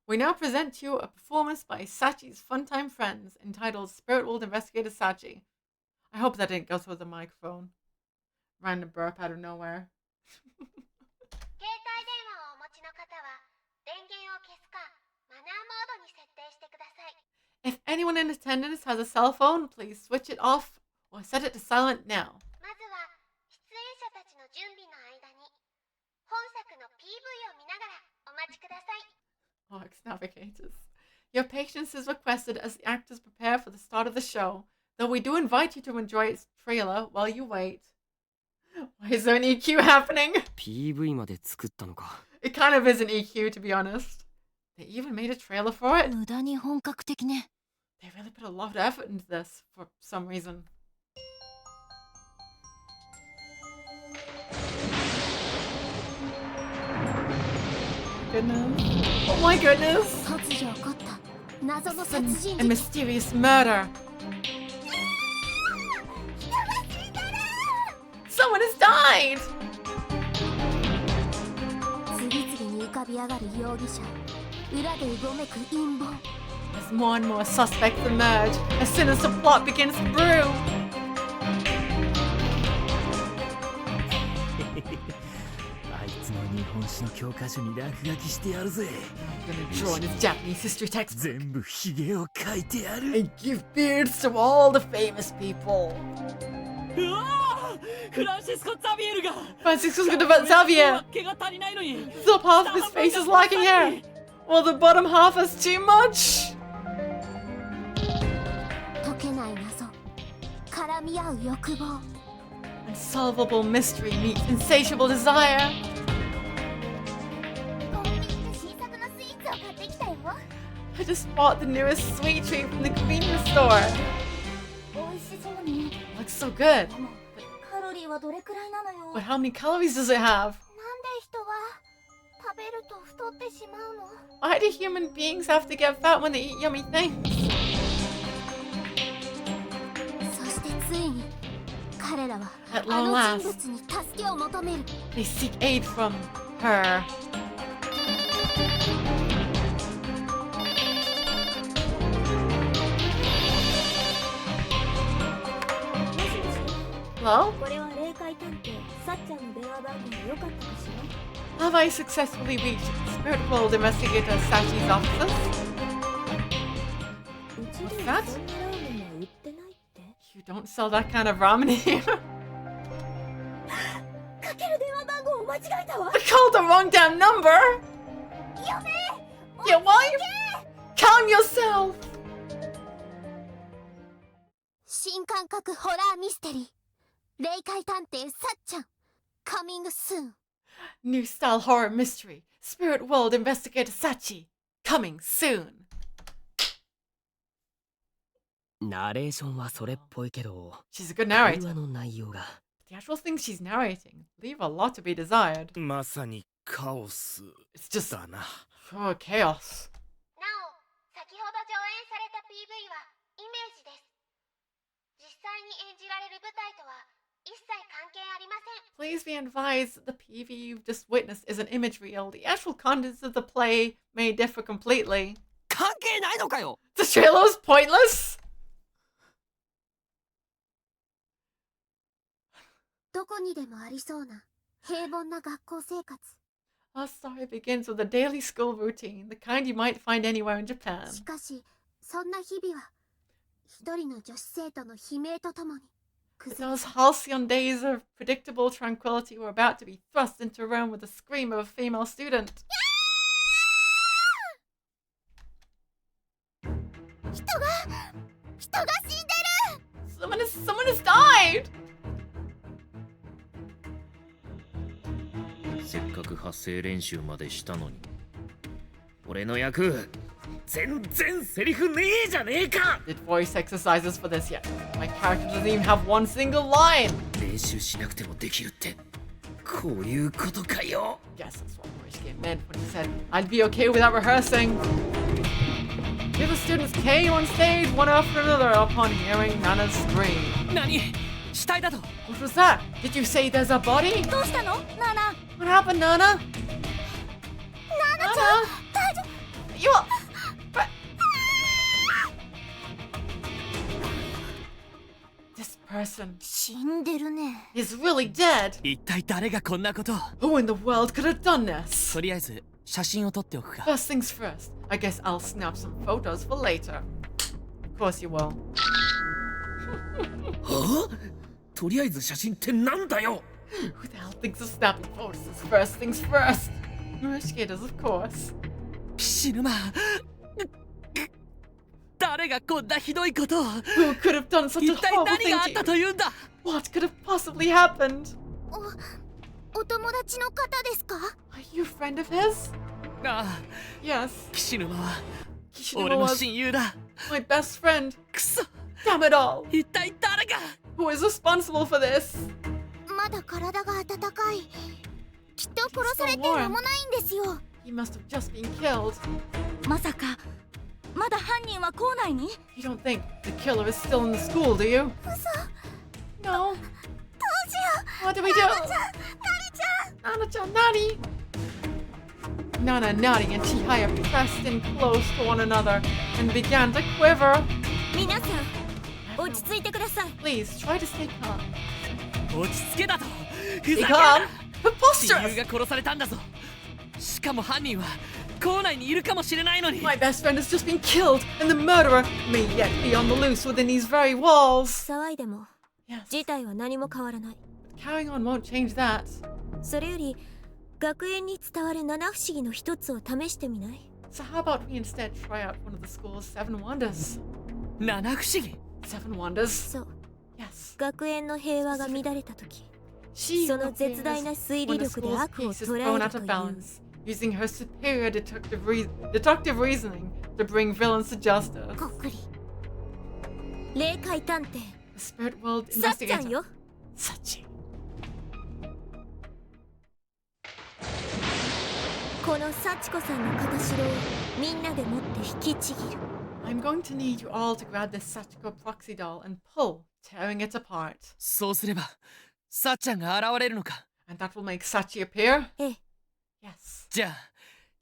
We now present to you a performance by Sachi's Funtime Friends entitled Spirit World Investigator Sachi. I hope that didn't go through the microphone. Random burp out of nowhere. 携帯電話をお持ちの方は電源を消すかマナーモードに設定してください。 If anyone in attendance has a cell phone, please switch it off or set it to silent now. まずは出演者たちの準備の間に本作の PV を見ながらお待ちください。 Oh, ex-navigators. Your patience is requested as the actors prepare for the start of the show, though we do invite you to enjoy its trailer while you wait. Why is there an EQ happening? PV まで作ったのか。 It kind of is an EQ, to be honest. They even made a trailer for it. 無駄に本格的ね。 They really put a lot of effort into this for some reason. Goodness. Oh my goodness. 突如起こった謎の殺人 And 事 mysterious murder. Someone has died. 次々に浮かび上がる容疑者裏でうごめく陰謀 As more and more suspects emerge, a sinister plot begins to brew. あいつの日本史の教科書に落書きしてやるぜ。 I'm gonna draw in his Japanese history textbook 全部ヒゲを描いてやる。 and give beards to all the famous people. うわー、フランシスコ・ザビエルが Francisco's gonna vote Xavier. 毛が足りないのに The top half of his face is lacking hair, while the bottom half has too much. 解けない謎恨み合う欲望。 Unsolvable mystery meets insatiable desire. コンビニで新作のスイーツを買ってきたよ。 I just bought the newest sweet treat from the convenience store. 美味しそうね。 Looks so good. カロリーはどれくらいなのよ。 But how many calories does it have? なんで人は食べると太ってしまうの？ Why do human beings have to get fat when they eat yummy things? そしてついに彼らは At あ long の last, 人物に助けを求める。 they seek aid from her. Hello? これは霊界探偵さっちゃんの電話番号でよかったかしら。 Have I successfully reached Spirit World Investigator Sachi's offices? うちで What's は that? そんなラーメンは売ってないって。 You don't sell that kind of ramen here. かける電話番号を間違えたわ。 I called the wrong damn number. やめ。 Get wife. Calm yourself. 新感覚ホラーミステリー。霊界探偵さっちゃん。Coming soon. New style horror mystery. Spirit World Investigator Sachi. Coming soon. ナレーションはそれっぽいけど、 She's a good 会 narrator. 話の内容が The actual things she's narrating leave a lot to be desired. まさにカオス It's just だな。 pure chaos. なお、先ほど上映された PV はイメージです。実際に演じられる舞台とは一切関係ありません。 Please be advised the PV you've just witnessed is an image reel. The actual contents of the play may differ completely. 関係ないのかよ。 The trailer was pointless. どこにでもありそうな平凡な学校生活。 Our story begins with a daily school routine, the kind you might find anywhere in Japan. しかし、そんな日々は一人の女子生徒の悲鳴とともに But those halcyon days of predictable tranquility were about to be thrust into a room with the scream of a female student. 人が死んでる。 Someone has died! せっかく発声練習までしたのに、俺の役全然セリフねえじゃねえか。 Did voice exercises for this yet? My character doesn't even have one single line. 練習しなくてもできるってこういうことかよ。 Guess that's what Morishige meant when he said, I'd be okay without rehearsing. The other students came on stage one after another upon hearing Nana's scream. 何？死体だと。 What was that? Did you say there's a body? どうしたのナナ。 What happened, Nana? ナナちゃん、大丈夫。 You are... This person 死んでるね。 is really dead. 一体誰がこんなことを。 Who in the world could have done this? とりあえず写真を撮っておくか。 First things first, I guess I'll snap some photos for later. Of course you will. はあ？とりあえず写真ってなんだよ。 Who the hell thinks of snapping photos is first things first? Morishige does, of course. 死ぬま。誰がこんなひどいことを。 Who could have done such a 一体 horrible 何 thing があっ to た you? というんだ。 What could have possibly happened? お友達の方ですか？ Are you a friend of his? ああ、 Yes. 岸沼は Kishima 俺の was 親友だ。 my best friend. くそ。 Damn it all. 一体誰が。 Who is responsible for this? まだ体が温かい。きっと殺されて間もないんですよ。 He must have just been killed. まさかまだ犯人は校内に？ You don't think the killer is still in the school, do you? 嘘。 No. どうしよう。 What do we do? ナナちゃん、 Nana-chan, Nani! Nana, Nani, and Chihaya pressed in close to one another and began to quiver. 皆さん、落ち着いてください。 Please, try to stay calm. 落ち着けだと。ふ Stay ざける calm? な。親 Preposterous! 友が殺されたんだぞ。しかも犯人は校内にいるかもしれないのに。 My best friend has just been killed, and the murderer may yet be on the loose within these very walls. 騒いでも、事態は何も変わらない。 Carrying on won't change that. それより、学園に伝わる七不思議の一つを試してみない？ So how about we instead try out one of the school's 7 wonders? 七不思議。 7 wonders? そう。学園の平和が乱れた時、 She その絶大な推理 when the 力で school's 悪を peace is 捉え thrown る out と of いう balance, using her superior deductive reasoning to bring villains to justice. こっくり霊界探偵 The spirit world さっちゃん investigator. よ。 Sachi. この幸子さんの片白をみんなで持って引きちぎる。 I'm going to need you all to grab this Sachiko proxy doll and pull, tearing it apart. そうすればさっちゃんが現れるのか。 And that will make Sachi appear? ええ。 Yes. じゃあ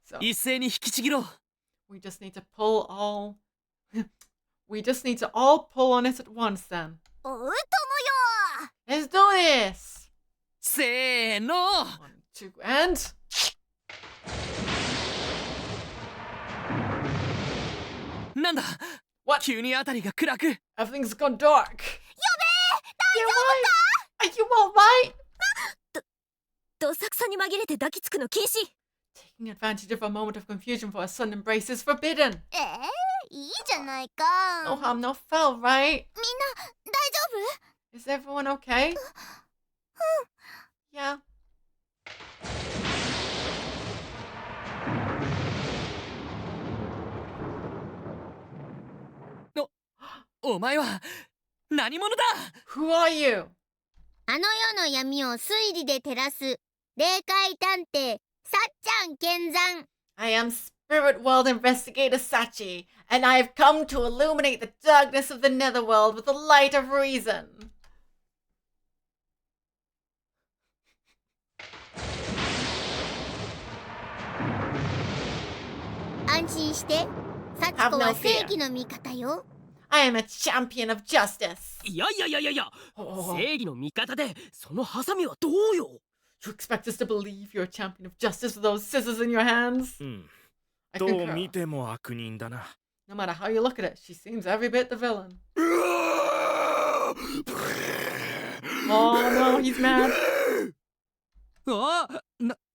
So 一斉に引きちぎろう。 we just need to pull all. We just need to all pull on it at once then. おうともよ。 Let's do this! せーの。 1, 2, and. なんだ What? 急にあたりが暗く。 Everything's gone dark. やべえ、大丈夫か？ Are you alright? どさくさに紛れて抱きつくの禁止。 Taking advantage of a moment of confusion for a sudden embrace is forbidden. いいじゃないか。 No harm, no foul, right? みんな大丈 Is everyone okay? 夫？ Yeah. お前は何者だ？ Who are you? あの世の闇を推理で照らす霊界探偵さっちゃん見参。 I am Spirit World Investigator Sachi, and I have come to illuminate the darkness of the Netherworld with the light of reason. 安心して幸子は正義の味方よ。 I am a champion of justice. いやいやいやいやいや、 Oh. 正義の味方でそのハサミはどうよ。 You expect us to believe you're a champion of justice with those scissors in your hands? I どう concur. 見ても悪人だな。 No matter how you look at it, she seems every bit the villain. Oh no, he's mad. あ、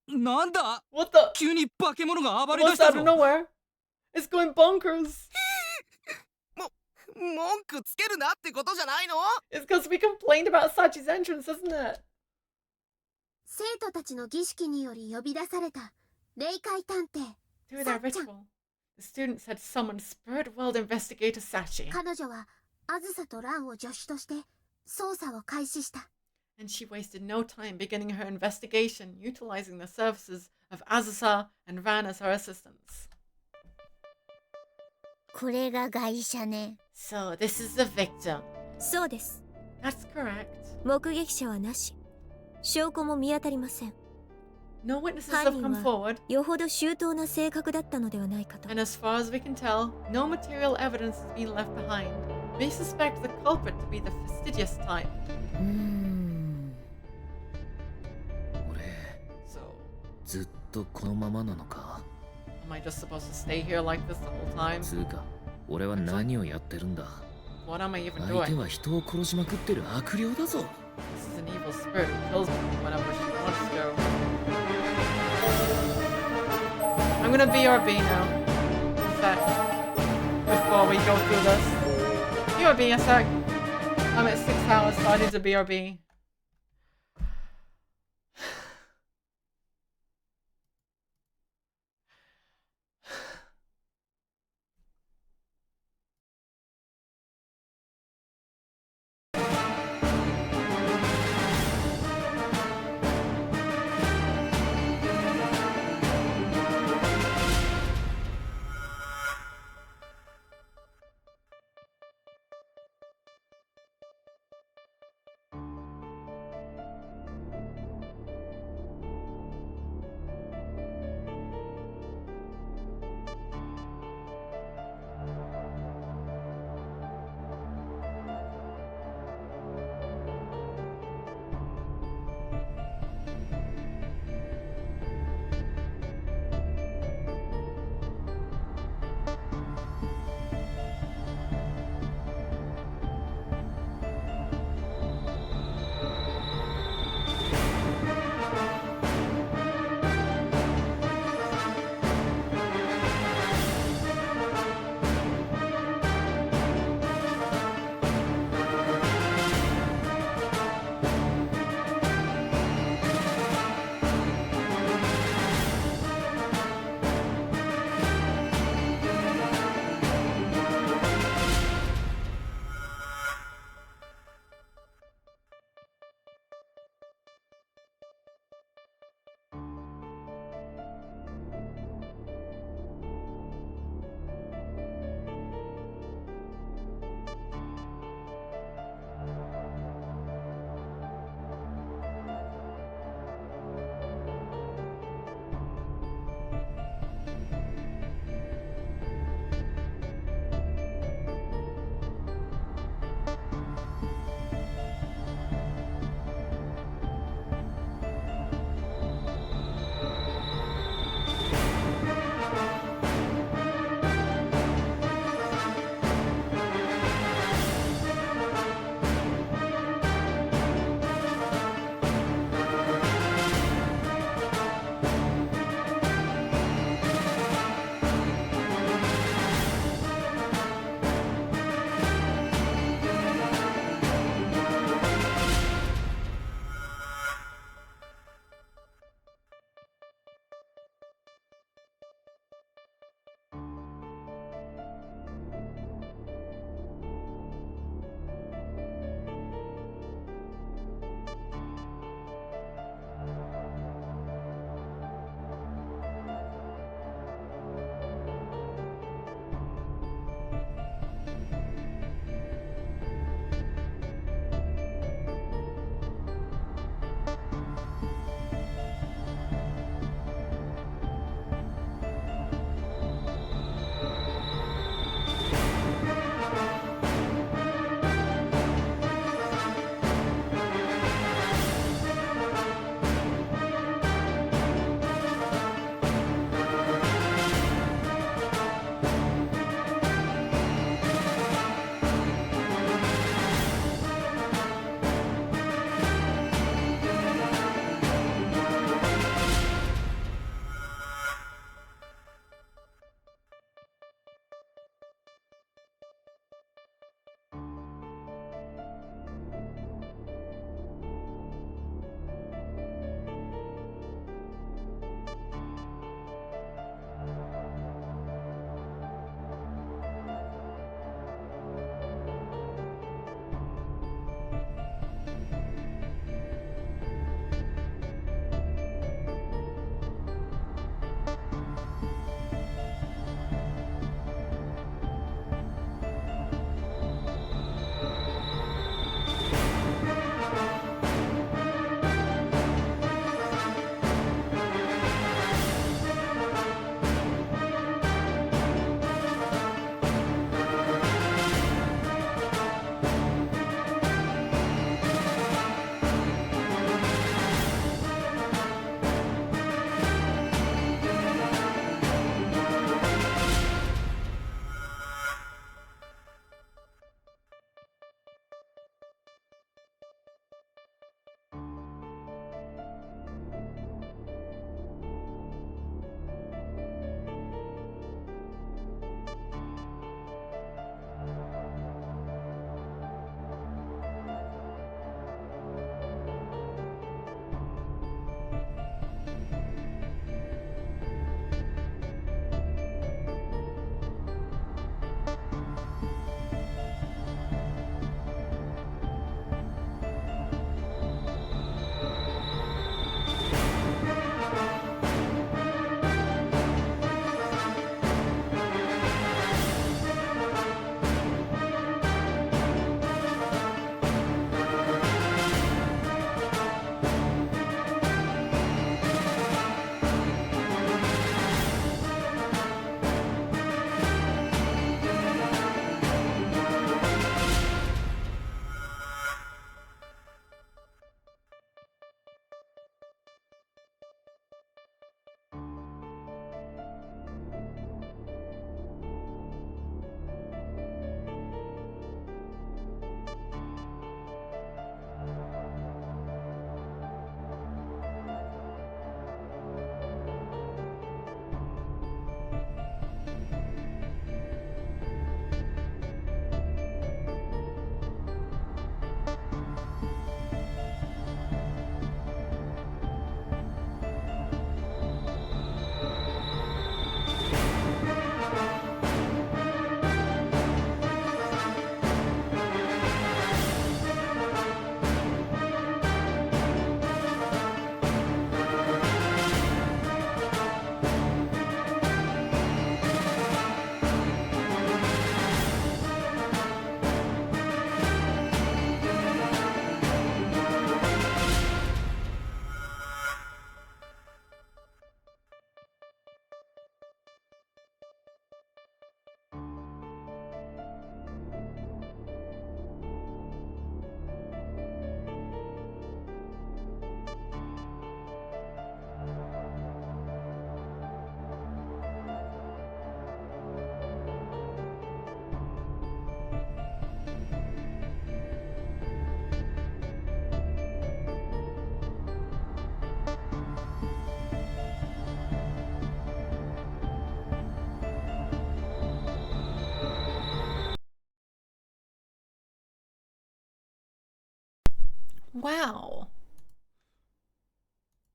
なんだ What the? 急に化け物が暴れ出 What's した out of ぞ。 nowhere? It's going bonkers. 文句つけるなってことじゃないの？ It's because we complained about Sachi's entrance, isn't it? 生徒たちの儀式により呼び出された霊界探偵 Through さ their っちゃん。 ritual, the students had summoned Spirit World Investigator Sachi, 彼女はあずさとランを助手として捜査を開始した。 and she wasted no time beginning her investigation, utilizing the services of Azusa and Ran as her assistants. これが外車ね。 So, this is the victim. そうです。 That's correct. 目撃者はなし。証拠も見当たりません。 No witnesses 犯 have 人 come は forward, よほど周到な性格だったのではないかと。 and as far as we can tell, no material evidence has been left behind. We suspect the culprit to be the fastidious type. 俺 So, ずっとこのままなのか。 am I just supposed to stay here like this the whole time? つうか俺は何をやってるんだ。 What am I even 相手 doing? は人を殺しまくってる悪霊だぞ。 This is an evil spirit who kills people whenever she wants to. I'm gonna BRB now. In fact, before we go through this. BRB a sec. I'm at 6 hours, so I need to BRB. Wow.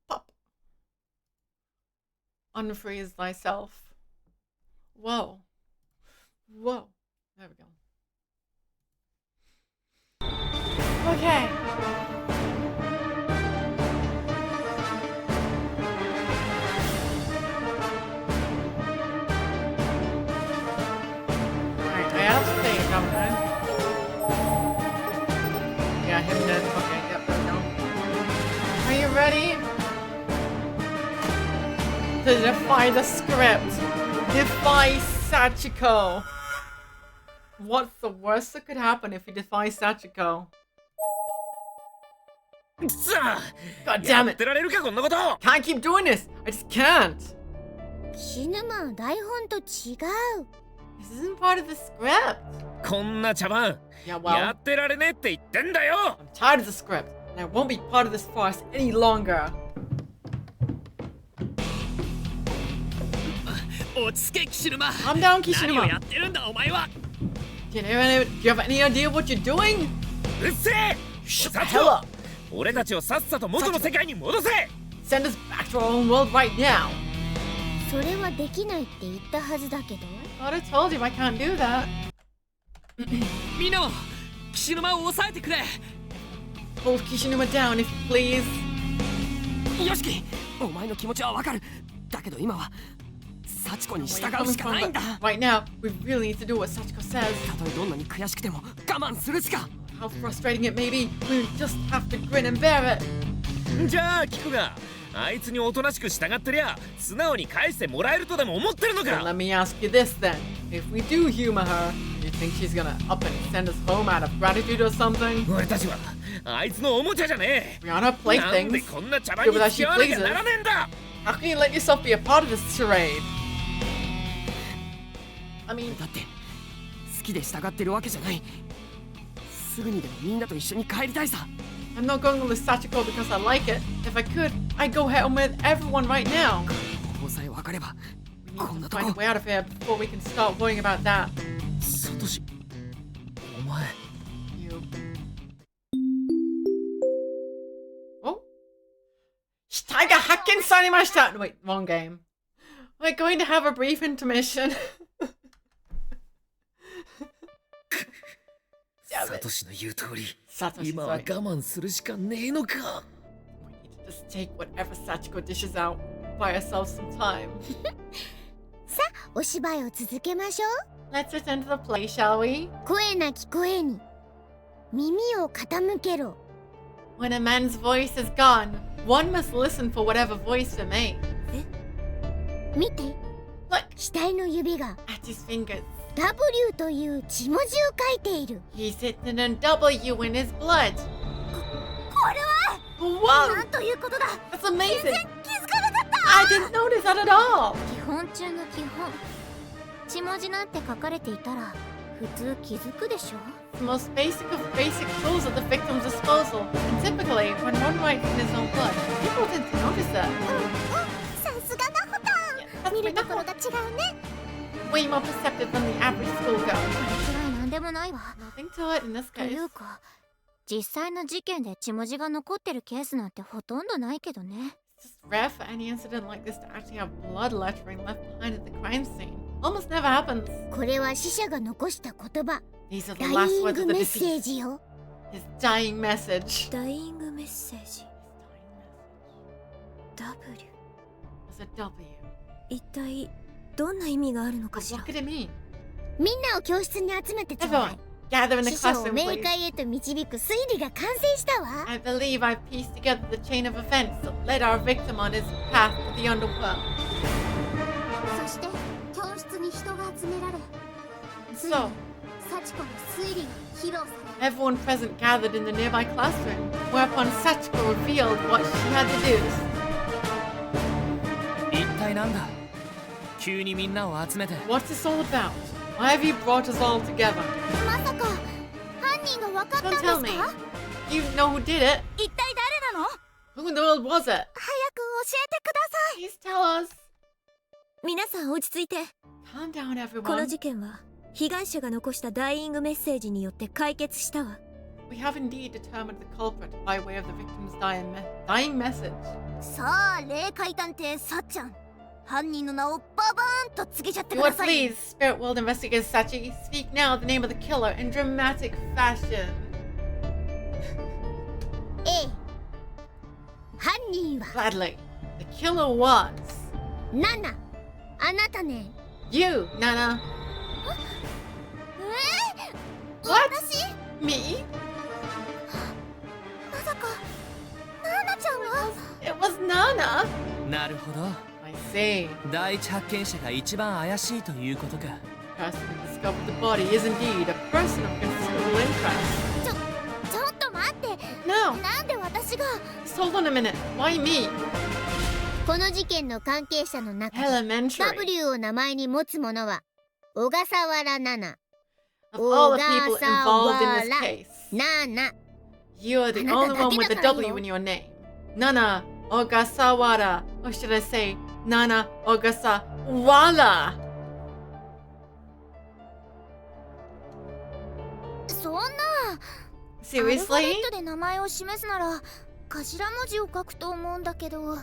Pop. Unfreeze thyself. Whoa. Whoa. There we go. Okay. Alright, I have to say, don't I? Yeah, him dead. Okay, yep, there we go. Are you ready? To defy the script. Defy Sachiko. What's the worst that could happen if you defy Sachiko? God damn it! Can't keep doing this! I just can't! Shinuma, 台本と違う。 This isn't part of the script. こんな茶番 Yeah, well, やってられねえって言ってんだよ I'm tired of the script, and I won't be part of this farce any longer. 落ち着け、岸沼。 Calm down, Kishinuma. 何をやってるんだ、お前は。Do you have any idea what you're doing? うっせえ Shut the hell up! 俺たちをさっさと元の世界に戻せ Send us back to our own world right now! それはできないって言ったはずだけど。 Thought I told you I can't do that. みんなも岸沼を抑えてくれ。 Hold Kishinuma down if you please. よしき、お前の気持ちはわかる。だけど今は幸子に従うしかないんだ。 Right now, we really need to do what Sachiko says. たとえどんなに悔しくても我慢するしか。 How frustrating it may be, we just have to grin and bear it. じゃあキクがあいつにおとなしく従ってりゃ素直に返してもらえるとでも思ってるの Well, か let me ask you this then. If we do humor her, do you think she's gonna up and send us home out of gratitude or something? 俺たちはあいつのおもちゃじゃねえ We aren't her なんで playthings. こんな茶番に付き合わなきゃならねえんだ How can you let yourself be a part of this charade? I mean, だって好きで従ってるわけじゃない。すぐにでもみんなと一緒に帰りたいさ。 I'm not going with Sachiko because I like it. If I could, I'd go home with everyone right now. 方法さえ分かれば We need to find a way out of here before we can start worrying about that. サトシお前 You. Oh? Tiger Hakken Sanimashita! No, wait, wrong game. We're going to have a brief intermission. サトシの言う通り Satoshi's 今は我 right. 慢するしかねえのか We need to just take whatever Sachiko dishes out. Buy ourselves some time. さあ、お芝居を続けましょう。 Let's return to the play, shall we? 声なき声に耳を傾けろ。 When a man's voice is gone, one must listen for whatever voice remains. 見て。額の指が At his fingers. W という血文字を書いている。 He's written a W in his blood. これは Whoa! なんということだ。 That's amazing! 全然気づかなかった。 I didn't notice that at all! 基本中の基本。血文字なんて書かれていたら普通気づくでしょ。 The most basic of basic tools at the victim's disposal. And typically, when one writes in his own blood, people tend to notice that. さすがなホタン。見るところが違うね。 Way more perceptive than the average schoolgirl. 間違いなんでもないわ。 Nothing to it in this と case. いうか、実際の事件で血文字が残ってるケースなんてほとんどないけどね。 It's just rare for any incident like this to actually have blood lettering left behind at the crime scene. Almost never happens. これは死者が残した言葉。 These are ダ the イ last イン words グ of the メッセー deceased. ジよ。 His dying message. ダイイングメッセージ。W。 It's a W. 一体どんな意味があるのかしら。 What could it mean? みんなを教室に集めてちょうだ Everyone, い。 gather in the 死者を classroom, 冥 please. 界へと導く推理が完成したわ。 I believe I've pieced together the chain of events that led our victim on his path to the underworld. そして教室に人が集められ、 So, 幸子の推理が披露され everyone present gathered in the nearby classroom, whereupon Sachiko revealed what she had to do. 一体なんだ。急にみんなを集めて。 What's this all about? Why have you brought us all together? まさか犯人が分かったん Don't です tell me. か？ You know who did it? 一体誰なの？ Who in the world was it? 早く教えてください。 Please tell us. 皆さん落ち着いて。 Calm down, この everyone. 事件は被害者が残したダイイングメッセージによって解決したわ。We have indeed determined the culprit by way of the victim's dying message. さあ、霊界探偵さっちゃん、犯人の名をババーンと告げちゃってく You だ would さい。 please, Spirit World Investigator Sachi, speak now the name of the killer in dramatic fashion. 犯人は Gladly. The killer was ナナ。あなたね。 you, Nana. What? Me? まさかナナちゃんが It was Nana. なるほど。I see. 第一発見者が一番怪しいということか。The person who discovered the body is indeed a person of considerable interest. ちょっと待って。 No. なんで私が Just hold on a minute. Why me? この事件の関係者の中で Elementary. W を名前に持つ者は小笠原ナナ。 Of all the people involved in this case, ナナ。 you are the only one with a W in your name. Nana Ogasawara. Or should I say, Nana Ogasawara? そんな。 Seriously? アルファベットで名前を示すなら頭文字を書くと思うんだけど。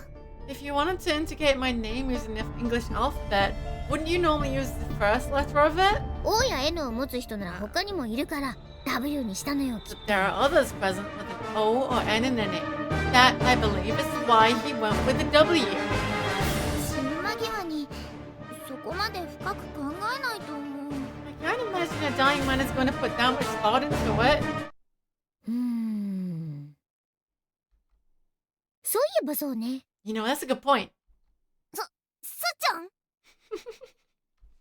If you wanted to indicate my name using the English alphabet, wouldn't you normally use the first letter of it? O や N を持つ人なら他にもいるから W にしたのよ。 There are others present with an O or N in their name. That, I believe, is why he went with the W. 死ぬ間際にそこまで深く考えないと思う。 I can't imagine a dying man is going to put that much thought into it. そういえばそうね。 You know, that's a good point. さっちゃん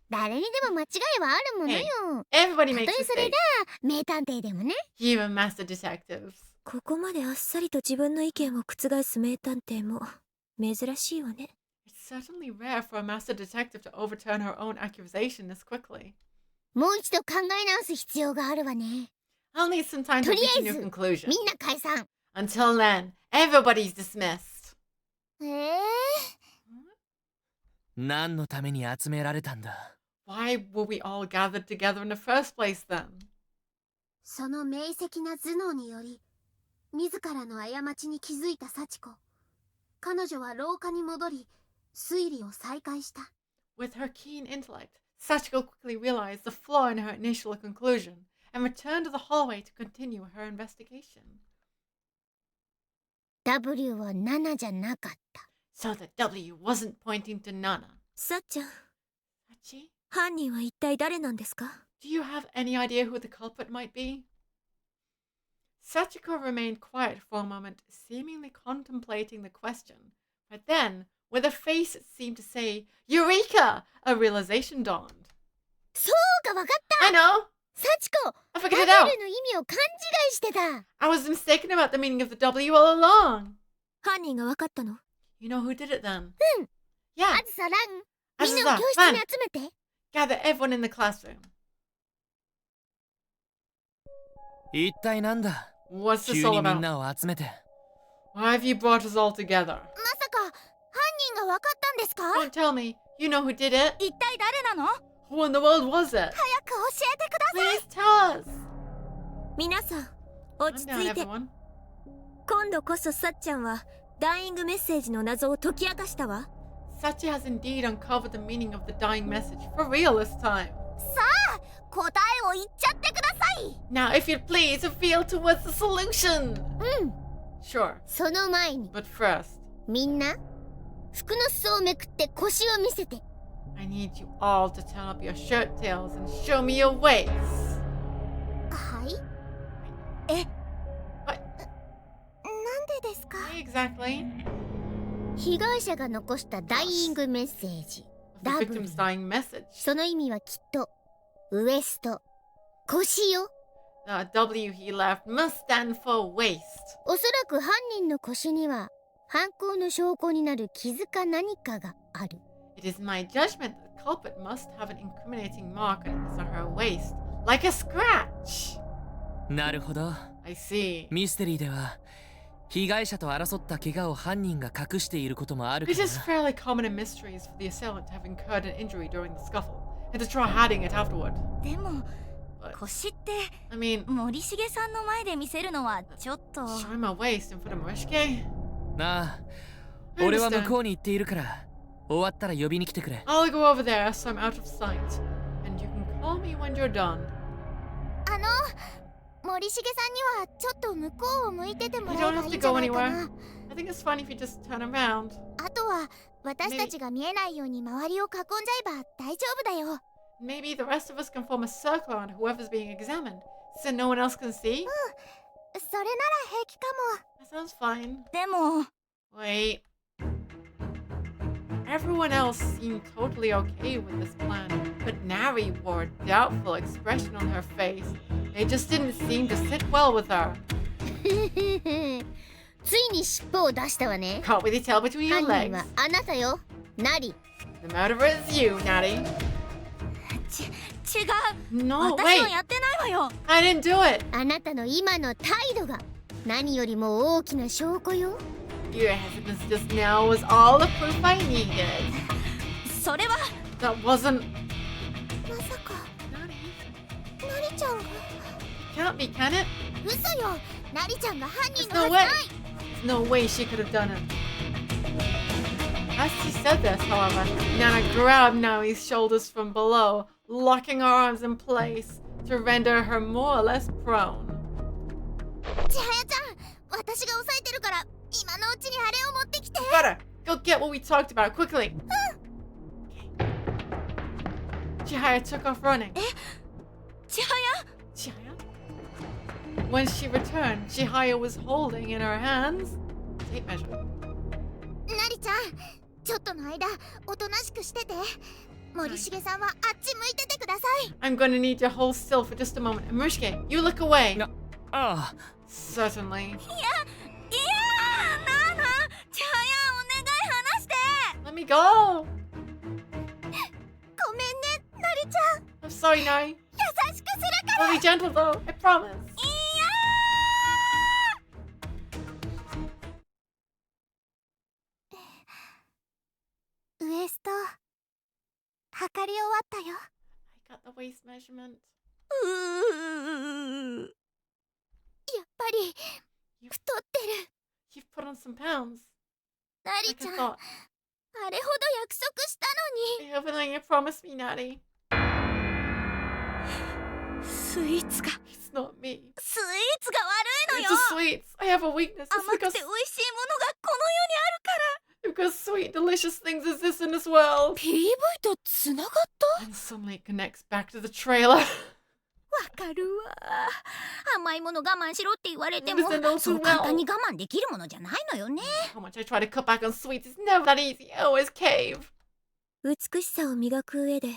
誰にでも間違いはあるものよ。 Everybody た makes とえそれ mistakes. が名探偵でもね。 Even master detectives. ここまであっさりと自分の意見を覆す名探偵も珍しいわね。 It's certainly rare for a master detective to overturn her own accusation this quickly. もう一度考え直す必要があるわね。 I'll need some time to とり reach あ a え new ず conclusion. みんな解散。 Until then, everybody's dismissed. 何のために集められたんだ？ Why were we all gathered together in the first place then? その明晰な頭脳により自らの過ちに気づいた幸子。彼女は廊下に戻り推理を再開した。 With her keen intellect, Sachiko quickly realized the flaw in her initial conclusion and returned to the hallway to continue her investigation. W は7じゃなかった。 So the W wasn't pointing to Nana. さっちゃん、 Sachi? 犯人は一体誰なんですか？ Do you have any idea who the culprit might be? Sachiko remained quiet for a moment, seemingly contemplating the question. But then, with a face that seemed to say, Eureka! A realization dawned. そうか、わかった。 I know! サチコ、 I figured it out! W の意味を勘違いしてた。 I was mistaken about the meaning of the W all along. 犯人がわかったの？ You know who did it then? うん。 Yeah. あずさ、ラン。みんなを教室に集めて。 Gather everyone in the classroom. 一体なんだ？ What's this 急 all にみん about? なを集めて。 Why have you brought us all together? まさか、犯人がわかったんですか？ Don't tell me. You know who did it? 一体誰なの？ Who in the world was it? 早く教えてくだPlease tell さい。us. 皆さん、落ち着 Calm い down, て。 everyone. 今度こそさっちゃんはダイイングメッセージの謎を解き明かしたわ。 Sachi has indeed uncovered the meaning of the dying message for real this time. さあ、答えを言っちゃってください。 Now, if you'd please reveal to us the solution. うん。 Sure. その前に、 But first, みんな、服の裾をめくって腰を見せて。I need you all to turn up your shirt tails and show me your waist. はい。え、 What? なんでですか？ Exactly. 被害者が残したダイイングメッセージ。 The victim's dying message. その意味はきっと、ウエスト、腰よ。The W he left must stand for waist. おそらく犯人の腰には、犯行の証拠になる傷か何かがある。It is my judgment that the culprit must have an incriminating mark on her waist, like a scratch. なるほど。I see. ミステリーでは被害者と争った怪我を犯人が隠していることもあるか It ら is な。 fairly common in mysteries for the assailant to have incurred an injury during the scuffle and to try hiding it afterward. でも、腰って I mean, 森重さんの前で見せるのはちょっと。showing my waist in front of Morishige? なあ、俺は向こうに行っているから、終わったら呼びに来てくれ。I'll go over there so I'm out of sight. And you can call me when you're done. 森重さんにはちょっと向こうを向いてても You らえ don't ば have いい to んじゃ go ないか anywhere. な。 I think it's fine if you just turn around. あとは私たちが見えないように周りを囲んじゃえば大丈夫だよ。Maybe the rest of us can form a circle around whoever's being examined, so no one else can see? それなら平気かも。 That sounds fine. でも Wait. Everyone else seemed totally okay with this plan, but Nari wore a doubtful expression on her face. It just didn't seem to sit well with her. ついに尻尾を出したわね。 Caught with your tail between your 犯人 legs. はあなたよ、ナリ。 The murderer is you, Natty. 違う。 No, 私は wait. やってないわよ。 I didn't do it. あなたの今の態度が何よりも大きな証拠よ。 Your hesitance just now was all the proof I needed. それは That wasn't. まさか Natty. ナリちゃんが。 Can't be, can it? 嘘よ、ナリちゃんが犯人 There's のは no ず way. ない。 There's no way she could have done it. As she said this, however, Nana grabbed Nari's shoulders from below, locking her arms in place to render her more or less prone. 千早ちゃん、私が押さえてるから今のうちにあれを持ってきて。 Better go get what we talked about quickly. Chihaya took off running. 千早 Chihaya? When she returned, Chihaya was holding in her hands a tape measure. ナリちゃん、ちょっとの間おとなしくしてて。森重さんはあっち向いててください。 I'm gonna need to hold still for just a moment. Murishige, you look away. No. Ah. Certainly. いやなあなあ、千早お願い離して。 Let me go. ごめんね、ナリちゃん。 I'm sorry, Nari. 優しくするから。 I'll be gentle though, I promise. ウエスト測り終わったよ。 I got the waist measurement. やっぱり太ってる。 You've put on some pounds. ナリ Like ちゃ I ん、 thought. あれほど約束したのに。 Everything you promised me, Natty. スイーツが It's not me. スイーツが悪い It's のよ。 the sweets. I have a weakness. It's 甘くて美 because, 味しいものがこの世にあるから。 because sweet, delicious things exist in this world. PV とつながった And suddenly it connects back to the trailer. わかるわ。甘いもの我慢しろって言われても Listen, don't そう do 簡 well. 単に我慢できるものじゃないのよね。 How much I try to cut back on sweets, it's never that easy. I always cave. 美しさを磨く上で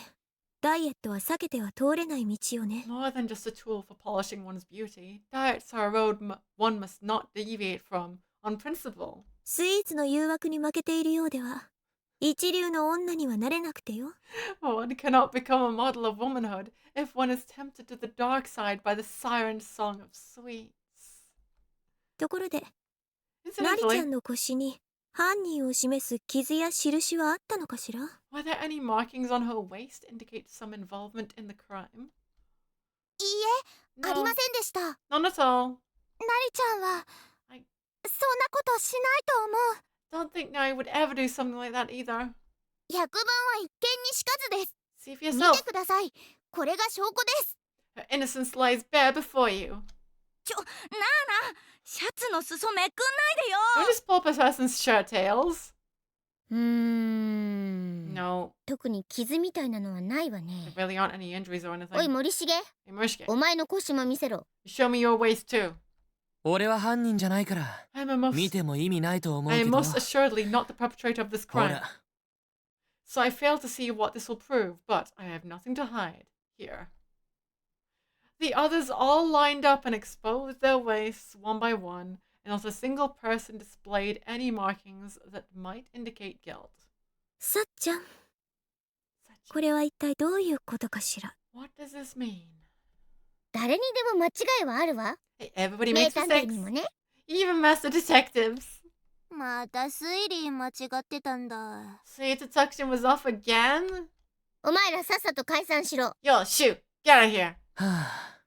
ダイエットは避けては通れない道よね。 More than just a tool for polishing one's beauty, diets are a road one must not deviate from on principle. スイーツの誘惑に負けているようでは一流の女にはなれなくてよ。One cannot become a model of womanhood if one is tempted to the dark side by the siren song of sweets. ところでナリちゃ Incidentally, んの腰に犯人を示す傷や印はあったのかしら？ were there any markings on her waist to indicate some involvement in the crime? いいえ、ありませんでした。ナリ None at all. ちゃんはそんなことしないと思う。 Don't think Nari would ever do something like that either. 百聞は一見にしかずです。 See for 見 yourself. てください。これが証拠です。 Her innocence lies bare before you. なあなあ、シャツの裾めくんないでよ。 Don't just pull up a person's shirt tails. No, 特に傷みたいなのはないわね。 there really aren't any injuries or おい anything. 森重、 Hey, Murishige, お前の腰も見せろ。 show me your waist too. 俺は犯人じゃないから I'm a 見 most, ても意味ないと思う I け am ど most assuredly not the perpetrator of this ほ crime. ら So I fail to see what this will prove, but I have nothing to hide here. The others all lined up and exposed their waists one by one, and not a single person displayed any markings that might indicate guilt. さっちゃん、これは一体どういうことかしら？ What does this mean? 誰にでも間違いはあるわ。 Hey, everybody 名 makes 探偵 mistakes. にもね。 Even master detectives. また推理間違ってたんだ。 See, detection was off again? お前らさっさと解散しろ。 Yo, shoot. Get out of here. はあ、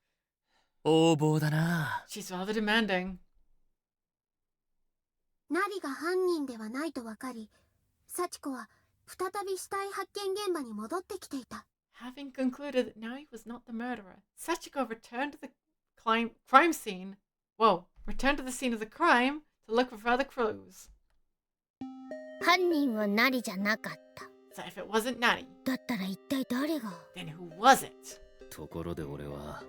横暴だな。 She's rather demanding. ナリが犯人ではないと分かり、幸子は再び死体発見現場に戻ってきていた。Having concluded that Nari was not the murderer, Sachiko returned to the crime scene. Whoa, returned to the scene of the crime to look for further clues. 犯人はナリじゃなかった。 So if it wasn't Nari, だったら一体誰が？ then who was it? ところで俺は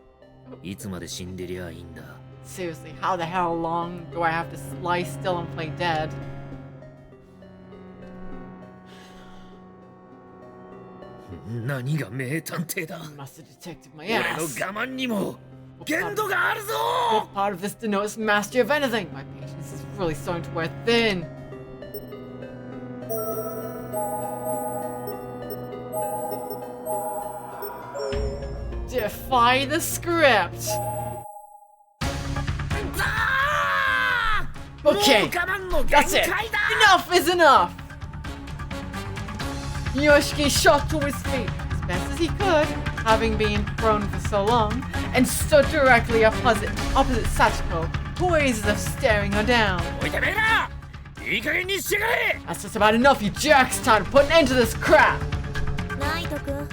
いつまで死んでりゃいいんだ。 Seriously, how the hell long do I have to lie still and play dead? 何が名探偵だ。 Must have detected my 俺の ass. 我慢にも限度があるぞ。 What part of this denotes mastery of anything? My patience is really starting to wear thin. Defy the script. Okay, that's it. Enough is enough. Yoshiki shot to his feet as best as he could, having been prone for so long, and stood directly opposite Sachiko, poised as if staring her down. That's just about enough, you jerks! Time to put an end to this crap! ナイト君、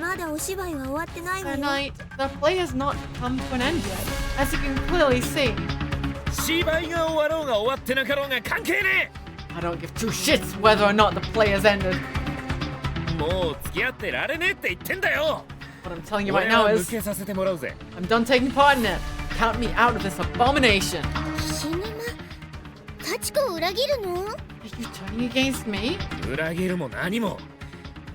まだお芝居は終わってないわよ。 Tonight, the play has not come to an end yet, as you can clearly see. 芝居が終わろうが終わってなかろうが関係ねえ。 I don't give two shits whether or not the play has ended. もう付き合ってられねえって言ってんだよ。 What I'm telling you right now is, 抜けさせてもらうぜ。 I'm done taking part in it. Count me out of this abomination. 死ぬま、幸子を裏切るの？ Are you turning against me? 裏切るも何も。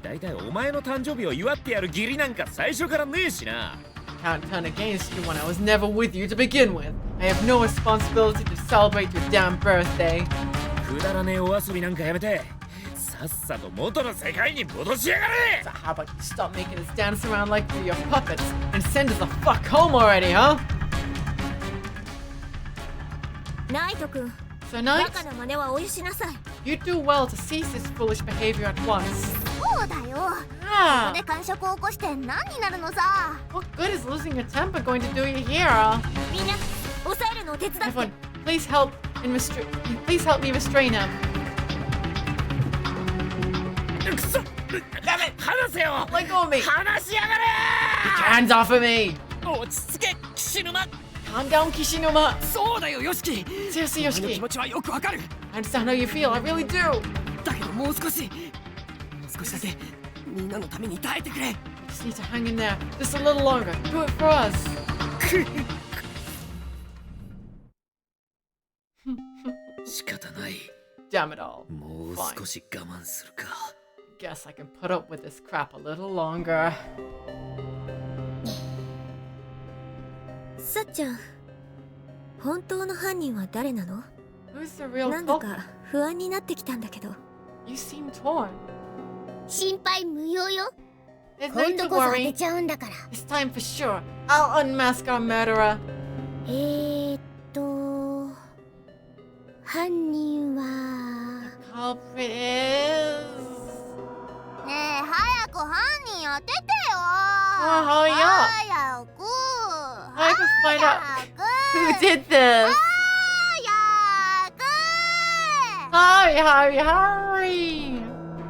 だいたいお前の誕生日を祝ってやる義理なんか最初からねえしな。 Can't turn against you when I was never with you to begin with. I have no responsibility to celebrate your damn birthday. くだらねえお遊びなんかやめて、さっさと元の世界に戻しやがれ。 So how about you stop making us dance around like we're your puppets and send us the fuck home already, huh? ナイト君、 So バ Knight, カな真似はお許しなさい。 you do well to cease this foolish behavior at once. そうだよ。 Ah, ここで感触を起こして何になるのさ。 what good is losing your temper going to do you here? みんな、抑えるのを手伝って。 Everyone, please help me restrain him. くそ、離せよ。 Let go of me. 離しやがれ。 Get your hands off of me. 落ち着け、岸沼。 Calm down, Kishinuma. そうだよ、ヨシキ。 Seriously, お前の気 Yoshiki. 持ちはよくわかる。 I understand how you feel. I really do. だけどもう少しだけみんなのために耐えてくれ。 You just need to hang in there just a little longer. Do it for us. 仕方ない。 Damn it all. もう少し我慢するか。 Guess I can put up with this crap a little longer. さっちゃん、本当の犯人は誰なの？ Who's the real なんだ culprit? か不安になってきたんだけど。 You seem torn. 心配無用よ。 There's 今 no 度 to こそ当て worry. ちゃうんだから。 This time for sure. I'll unmask our murderer. 犯人は Culprit is. ねえ、早く犯人当ててよ。hurry up. 早く。 I can find out who did this. 早く。 Hurry.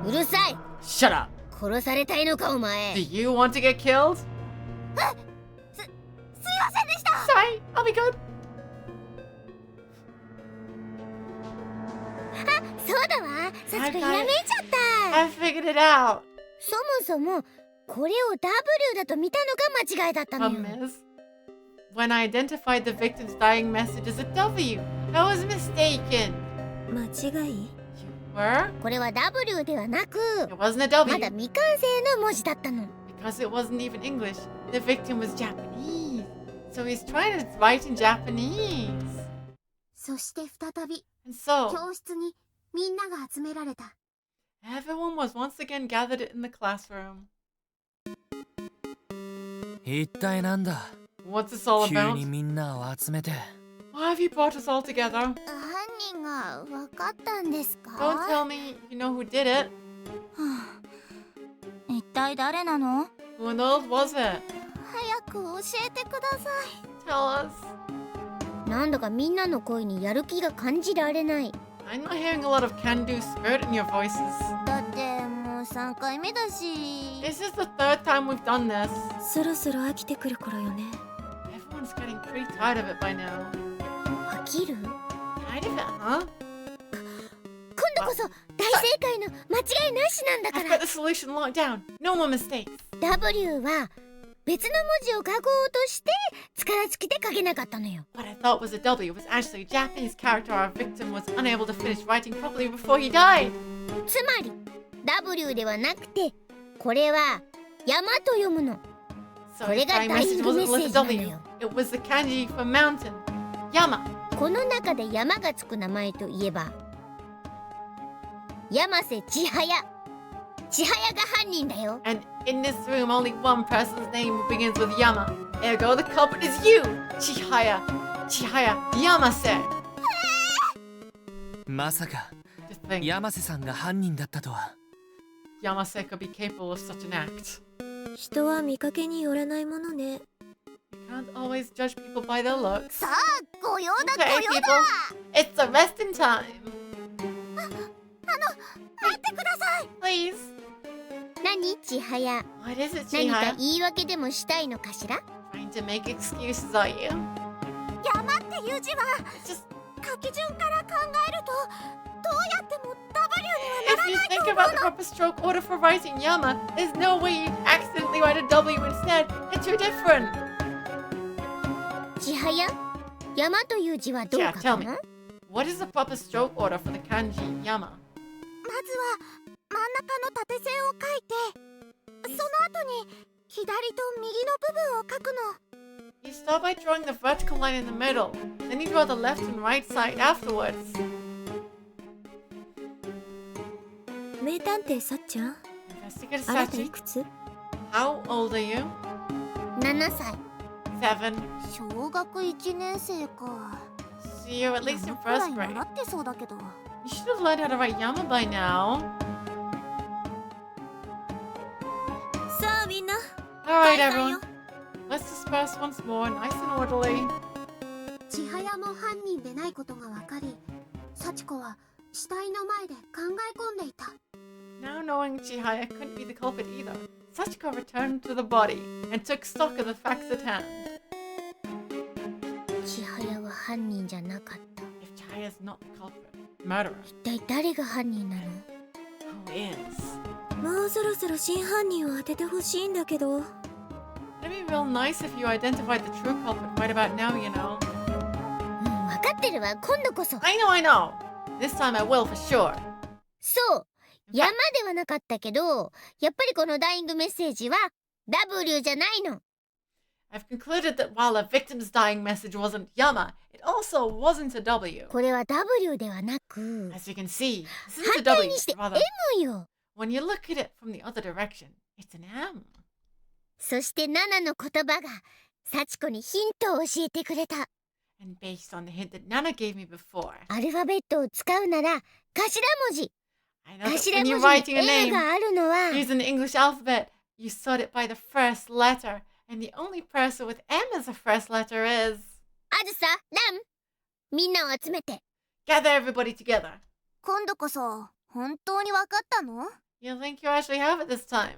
うるさい。 Shut up. 殺されたいのかお前。 Do you want to get killed? すいませんでした。 Sorry, I'll be good. あ、そうだわ。さつこひらめいちゃった。 I figured it out. そもそもこれを W だと見たのが間違いだったのよ。 Problem is, when I identified the victim's dying message as a W, I was mistaken. 間違い？ You were? これは W ではなく、 It wasn't a W. まだ未完成の文字だったの。 Because it wasn't even English. The victim was Japanese. So he's trying to write in Japanese. そして再び And so, 教室にみんなが集められた。 everyone was once again gathered in the classroom. 一体なんだ。 What's this all 急 about? にみんなを集めて。 Why have you brought us all together? 犯人が分かったんですか？ Don't tell me you know who did it. 一体誰なの？ Who on earth was it? 早くく教えてください。 Tell us. なんだかみんなの声にやる気が感じられない。 I'm not hearing a lot of can-do spirit in your voices. だってもう3回目だし。 This is the third time we've done this. そろそろ飽きてくる頃よね。 Everyone's getting pretty tired of it by now. 飽きる？ Tired of it, huh? 今度こそ大正解の間違いなしなんだか I've ら。 got the solution locked down. No more mistakes. W は別の文字を書こうとして力尽きて書けなかったのよ。 What I thought was a W was actually a Japanese character our victim was unable to finish writing properly before he died. つまり W ではなくてこれは山と読むの。 So これ his が dying ダイイ message ングメッ wasn't セー listed ジなの W. よ。 It was the kanji for mountain. Yama. この中で山がつく名前といえば山瀬千早。千早が犯人だよ。 And in this room, only one person's name begins with Yama. Ergo, the culprit is you, Chihaya Yamase. まさか山瀬さんが犯人だったとは。 Yamase could be capable of such an act. 人は見かけによらないものね。 You can't always judge people by their looks. さあ、ご用だ Okay, ご用 people, だ。 it's the resting time. 待ってください。 Please. 何千早。 What is it, 何か Chihaya? 言い訳でもしたいのかしら？ Trying to make excuses, are you? 山っていう字は書き順から考えるとどうやっても W には If なら you ない think と思 about う the の。 proper stroke order for writing Yama, there's no way you'd accidentally write a W instead. It's too different. 千早。山という字はどう Yeah, 書 tell く me. の？ What is the proper stroke order for the kanji Yama? まずは真ん中の縦線を書いて、その後に左と右の部分を書くの。 You start by drawing the vertical line in the middle, then you draw the left and right side afterwards. 名探偵さっちゃん、 Investigate あなたい Sachi. くつ？ How old are you? 7歳。 7. 小学1年生か。 So you're at least in くら first い grade. 習ってそうだけど。 You should have learned how to write Yama by now. さあみんな。 Alright, 解散よ。 everyone. Let's disperse once more, nice and orderly. 千早も犯人でないことが分かり、幸子は死体の前で考え込んでいた。 Now knowing Chihaya couldn't be the culprit either, Sachiko returned to the body and took stock of the facts at hand. 千早は犯人じゃなかった。 If Chihaya's not the culprit, murderer, 一体誰が犯人なの？ who is? もうそろそろ真犯人を当ててほしいんだけど。 It'd be real nice if you identified the true culprit right about now, you know. 分かってるわ、今度こそ。 I know! This time I will for sure. そう、山ではなかったけど、やっぱりこのダイイングメッセージは W じゃないの。 I've concluded that while a victim's dying message wasn't Yama, it also wasn't a W. これは W ではなく、 As you can see, this 反 isn't a 対 W, にして rather, M よ。 when you look at it from the other direction, it's an M. そして7の言葉が幸子にヒントを教えてくれた。 And based on the hint that Nana gave me before, アルファベットを使うなら頭文字。 I know that 頭 when 文 you're 字 writing に a A が name あるのは using the English alphabet, you sort it by the first letter, and the only person with M as a first letter is... あずさ、ラン、みんなを集めて。 Gather everybody together. 今度こそ本当に分かったの？ You think you actually have it this time?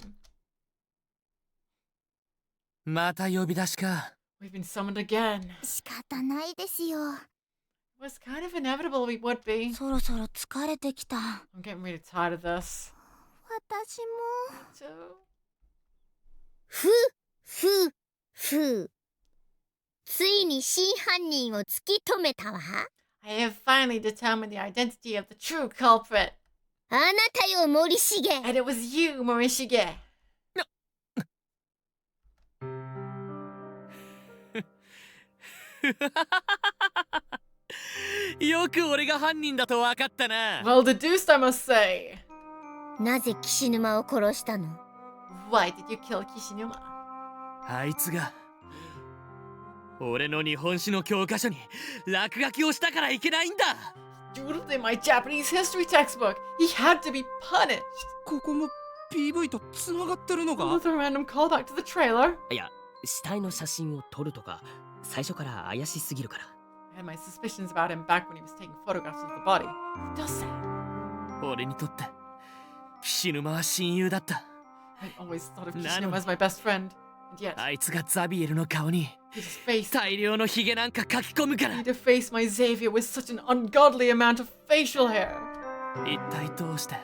また呼び出しか。 We've been summoned again. 仕方ないですよ。 It was kind of inevitable we would be. そろそろ疲れてきた。 I'm getting really tired of this. 私も。 Too. ふ。ついに真犯人を突き止めたわ。 I have finally determined the identity of the true culprit. あなたよ、森重。 And it was you, Morishige. よく俺が犯人だと分かったな。 Well deduced, I must say. なぜ岸沼を殺したの？ Why did you kill Kishinuma? あいつが俺の日本史の教科書に落書きをしたからいけないんだ。 Doodled in my Japanese history textbook. He had to be punished. ここも PV とつながってるのか？ With a random callback to the trailer. いや死体の写真を撮るとか最初から怪しすぎるから。 I had my suspicions about him back when he was taking photographs of the body. He does that. 俺にとって岸沼は親友だった。 I always thought of Kishinuma as my best friend. And yet, あいつがザビエルの顔に his face 大量のヒゲなんか書き込むから。 he defaced my Xavier with such an ungodly amount of facial hair. 一体どうして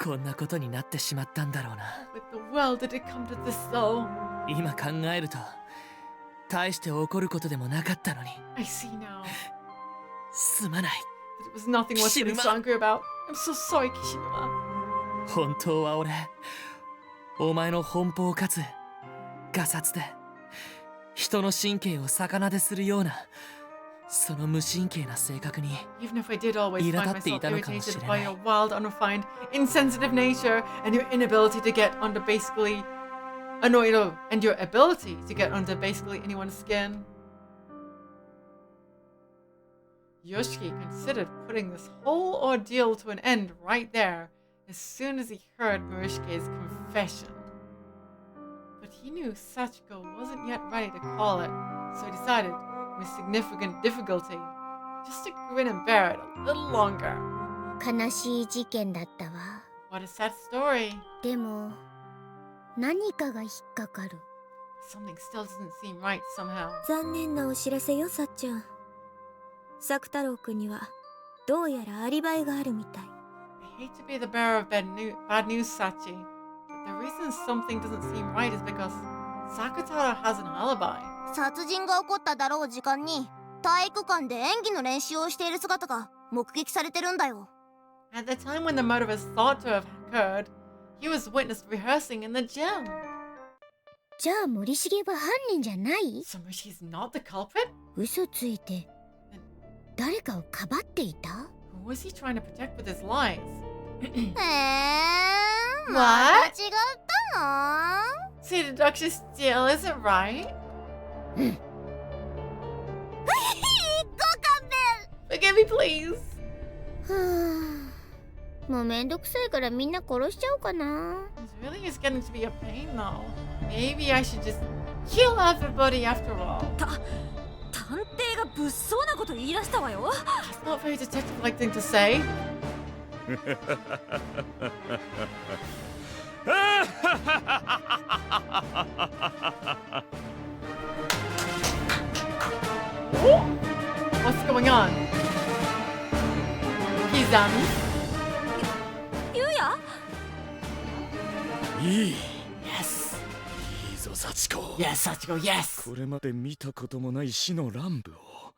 こんなことになってしまったんだろうな。 With the world did it come to this though? 今考えると大して怒ることでもなかったのに。 I see now. すまない。 But it was nothing worth getting so angry about. I'm so sorry, Kishinuma. 本当は俺、お前の奔放かつガサツで人の神経を逆なでするようなその無神経な性格に Even if I did always 苛 find 立ってい myself たのかもし irritated れ by ない。 your wild, unrefined, insensitive nature and your inability to get under basically annoyed and your ability to get under basically anyone's skin. Yoshiki considered putting this whole ordeal to an end right there as soon as he heard Murishike's confession. But he knew Sachiko wasn't yet ready to call it, so he decided, with significant difficulty, just to grin and bear it a little longer. 悲しい事件だったわ。 What a sad story. でも何かが引っかかる。 Something still doesn't seem right somehow. 残念なお知らせよ、さっちゃん。作太郎くんにはどうやらアリバイがあるみたい。 I hate to be the bearer of bad news, Sachi, but the reason something doesn't seem right is because Sakutaro has an alibi. 殺人が起こっただろう時間に体育館で演技の練習をしている姿が目撃されてるんだよ。 At the time when the murder is thought to have occurred, he was witnessed rehearsing in the gym. じゃあ森重は犯人じゃない？ So Morishi's not the culprit? 嘘ついて誰かをかばっていた？ Who was he trying to protect with his lies? また違ったの？ See, the doctor still isn't right. ご勘弁。 Forgive me, please. はあ、もうめんどくさいからみんな殺しちゃおうかな。 This really is getting to be a pain though. Maybe I should just kill everybody after all. 探偵が物騒なこと言い出したわよ。 That's not very detective-like thing to say. What's going on? Kizami? ゆうや？いい。 Yes. いいぞ、幸子。 Yes, Sachiko, yes. これまで見たこともない死の乱舞を、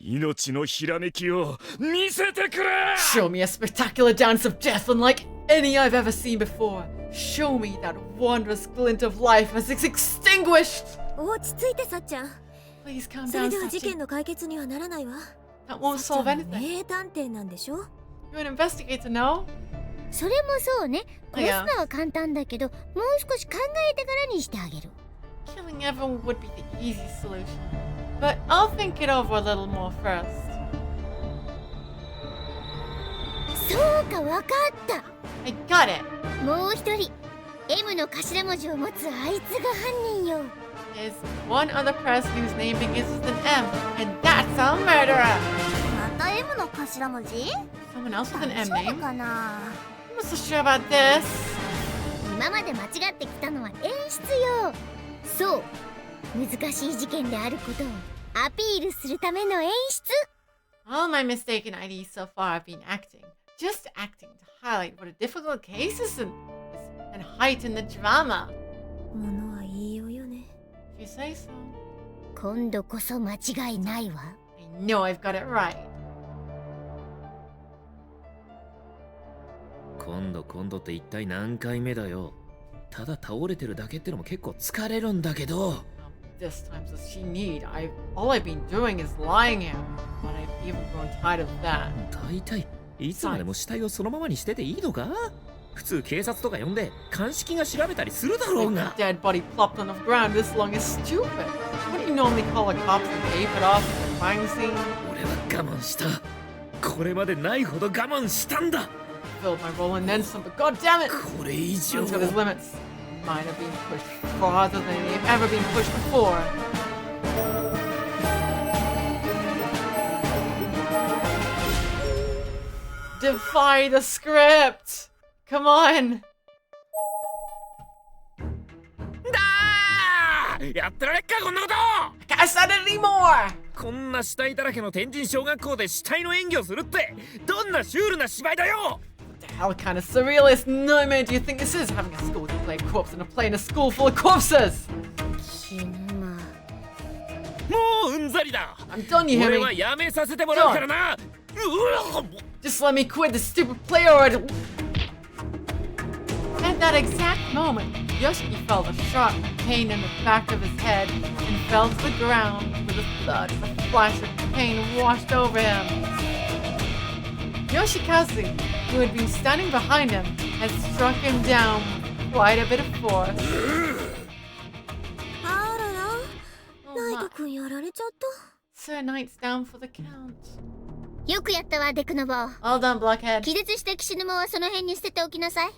命のひらめきを見せてくれ。 Show me a spectacular dance of death unlike any I've ever seen before. Show me that wondrous glint of life as it's extinguished. 落ち着いてさっちゃん。 Please calm それ down, では事 Sachi. 件の解決にはならないわ。 That won't さっ solve ちゃんは anything. 名探偵なんでしょ？ You're an investigator, no? それもそうね。殺すのは簡単だけど、もう少し考えてからにしてあげる。 Killing everyone would be the easy solution. But I'll think it over a little more first. そうか、わかった。 I got it. もう一人、M の頭文字を持つあいつが犯人よ。 There's one other person whose name begins with an M, and that's a murderer. また M の頭文字？ Someone else with an 大 M 丈夫 name? かな？ I'm not so sure about this. 今まで間違ってきたのは演出よ。そう、難しい事件であることをアピールするための演出。 All my mistaken IDs so far have been acting. Just acting to highlight what a difficult case this is and heighten the drama. ものは言いようよね。 If you say so. 今度こそ間違いないわ。 I know I've got it right. 今度って一体何回目だよ。ただ倒れてるだけってのも結構疲れるんだけど。 This time does she need? All I've been doing is lying here, but I've even grown tired of that. 大体いつまでも死体をそのままにしてていいのか？普通警察とか呼んで鑑識が調べたりするだろうが。 A dead body plopped on the ground this long is stupid. What do you normally call a cop to tape it off at the crime scene? 俺は我慢した。これまでないほど我慢したんだ。 Filled my role and then some, but god damn it! これ以上 Man's got his limits. mind are being pushed farther than they've ever been pushed before. Defy the script! Come on! やってられっかこんなこと。 I said it anymore! こんな死体だらけの天神小学校で死体の演技をするってどんなシュールな芝居だよ。 What the hell kind of surrealist nightmare do you think this is? Having a school to play a corpse and a play in a school full of corpses! もううんざりだ。 I'm done, you hear 俺 me? はやめさせてもらうからな。 Just let me quit this stupid play already! At that exact moment, Yoshiki felt a sharp pain in the back of his head and fell to the ground with a thud as a flash of pain washed over him. Yoshikazu, who had been standing behind him, had struck him down with quite a bit of force. あらら、ナイト君やられちゃった。 Sir Knight's down for the count. よくやったわ、デクノボ。 Well done, Blockhead. 気絶した騎士沼はその辺に捨てておきなさい。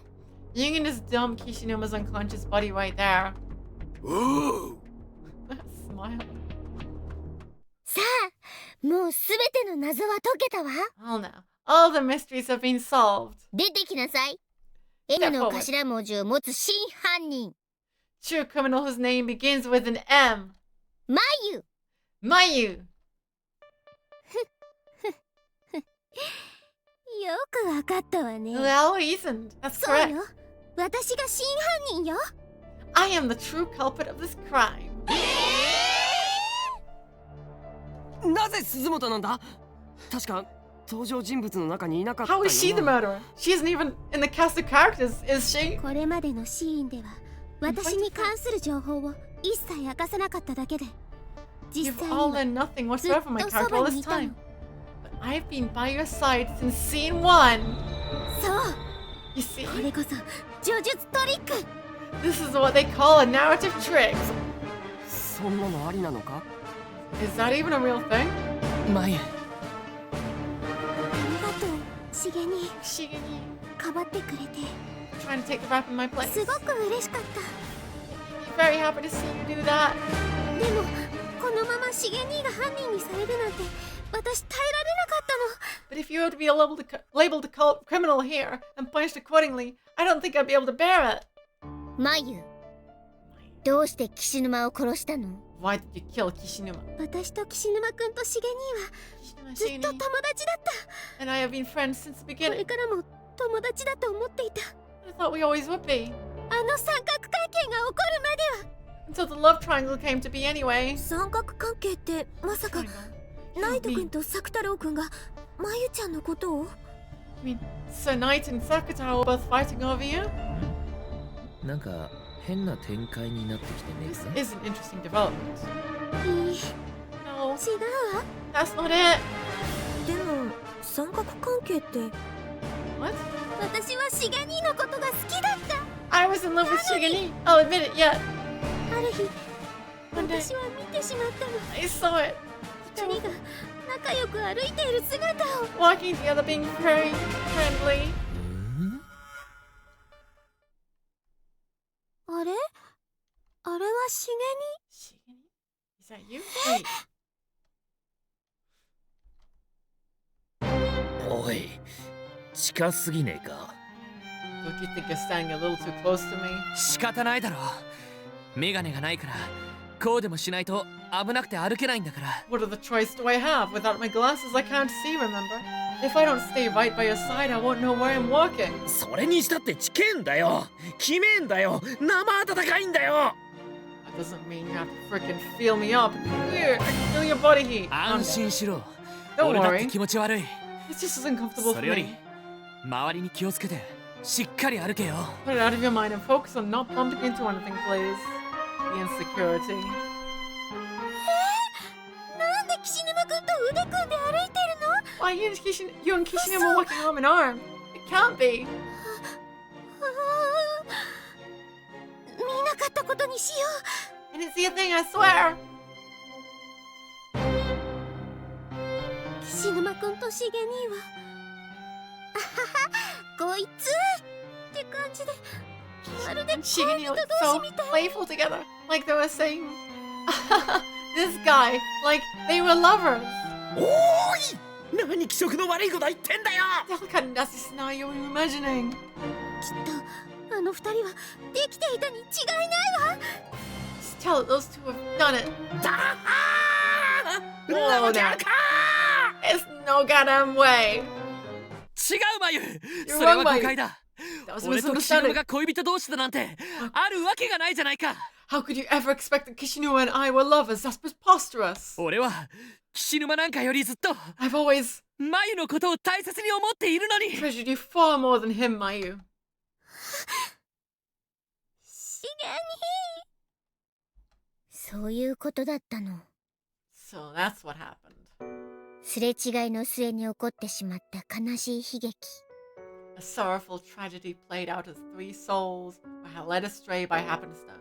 You can just dump Kishinuma's unconscious body right there. Ooh. Smile. さあ、もうすべての謎は解けたわ。 Well now, all the mysteries have been solved. 出てきなさい。N の頭文字を持つ真犯人。 True criminal whose name begins with an M. マユ。 Mayu. よくわかったわね。 Well reasoned. That's そう correct. よ。私が真犯人よ。 I am the true culprit of this crime. なぜ鈴本なんだ。確か登場人物の中にいなかったよ How な。 is she the murderer? She isn't even in the cast of characters, is she? これまでのシーンでは私に関する情報を一切明かさなかっただけで、実 You've 際 all に learned nothing はずっ whatsoever from my とそ character ば all に this いたの。 time. But I've been by your side since scene 1. そう。 You see? これこそ呪術トリック。 This is what they call a narrative trick. そんなのありなのか。 Is that even a real thing? マユ。ありがとう、しげに。しげに。かばってくれて。Trying to take the rap in my place. すごく嬉しかった。 Very happy to see you do that. でも、このまましげにが犯人にされるなんて、私耐えられなかったの。 But if you were to be labeled a criminal here and punished accordingly, I don't think I'd be able to bear it. マユ。どうして騎士沼を殺したの？ Why did you kill Kishinuma? 私と岸沼くんとしげにはずっと友達だった。 And I have been friends since the これ beginning. からも友達だと思っていた。 I thought we always would be. あの三角関係が起こるまでは。 Until the love triangle came to be anyway. 三角関係ってまさかナイト君と作太郎君がまゆちゃんのことを？ I mean, Sir Knight and Sakata were both fighting over you? なんか変な展開になってきてね This えか。 is an interesting development. いい。 No, 違うわ。 that's not it. でも三角関係って。 What? 私はしげにのことが好きだった。 I was in love with Shigani. I'll admit it, yeah. ある日、 One day, 私は見てしまったの。 I saw it. 二人が仲良く歩いている姿を。 Walking together, being very friendly. あれ？あれはしげに？ Shigani? Is that you? Wait. おい、近すぎねえか。 Don't you think you're standing a little too close to me? 仕方ないだろう。メガネがないからこうでもしないと危なくて歩けないんだから。 What other choice do I have? Without my glasses, I can't see, remember? If I don't stay right by your side, I won't know where I'm walking. それにしたってちけんだよ。きめんだよ。生温かいんだよ。 That doesn't mean you have to frickin' feel me up. Here, I can feel your body heat. 安心しろ。 Don't 俺だって worry. 気持ち悪い。 It's just as uncomfortable そ for れより me. 周りに気をつけてしっかり歩けよ。 Put it out of your mind and focus on not bumping into anything, please. The insecurity. なんで岸沼くんと腕組んで歩いてるの？ Why you and Kishinuma are walking arm in arm? It can't be. 見なかったことにしよ I didn't see a thing, I swear. う。岸沼くんとしげには、あはは、こいつって感じで She looked so playful together. Like they were saying, this guy, like they were lovers. おーい、何気色の悪いこと言ってんだよ。 What kind of nasty scenario are you imagining? きっとあの二人はできていたに違いないわ。 Just tell it those two have done it. だー No, no. It's no goddamn way. 違うまゆ、 You're それは wrong, 誤解だ。 That was 俺と岸沼 misunderstanding. が恋人同士だなんてあるわけがないじゃないか。 How could you ever expect that Kishinuma and I were lovers? That's preposterous. 俺は岸沼なんかよりずっと I've always まゆのことを大切に思っているのに。 treasured you far more than him, Mayu. 茂み。そういうことだったの。 So that's what happened. すれ違いの末に起こってしまった悲しい悲劇。 A sorrowful tragedy played out as three souls were led astray by happenstance.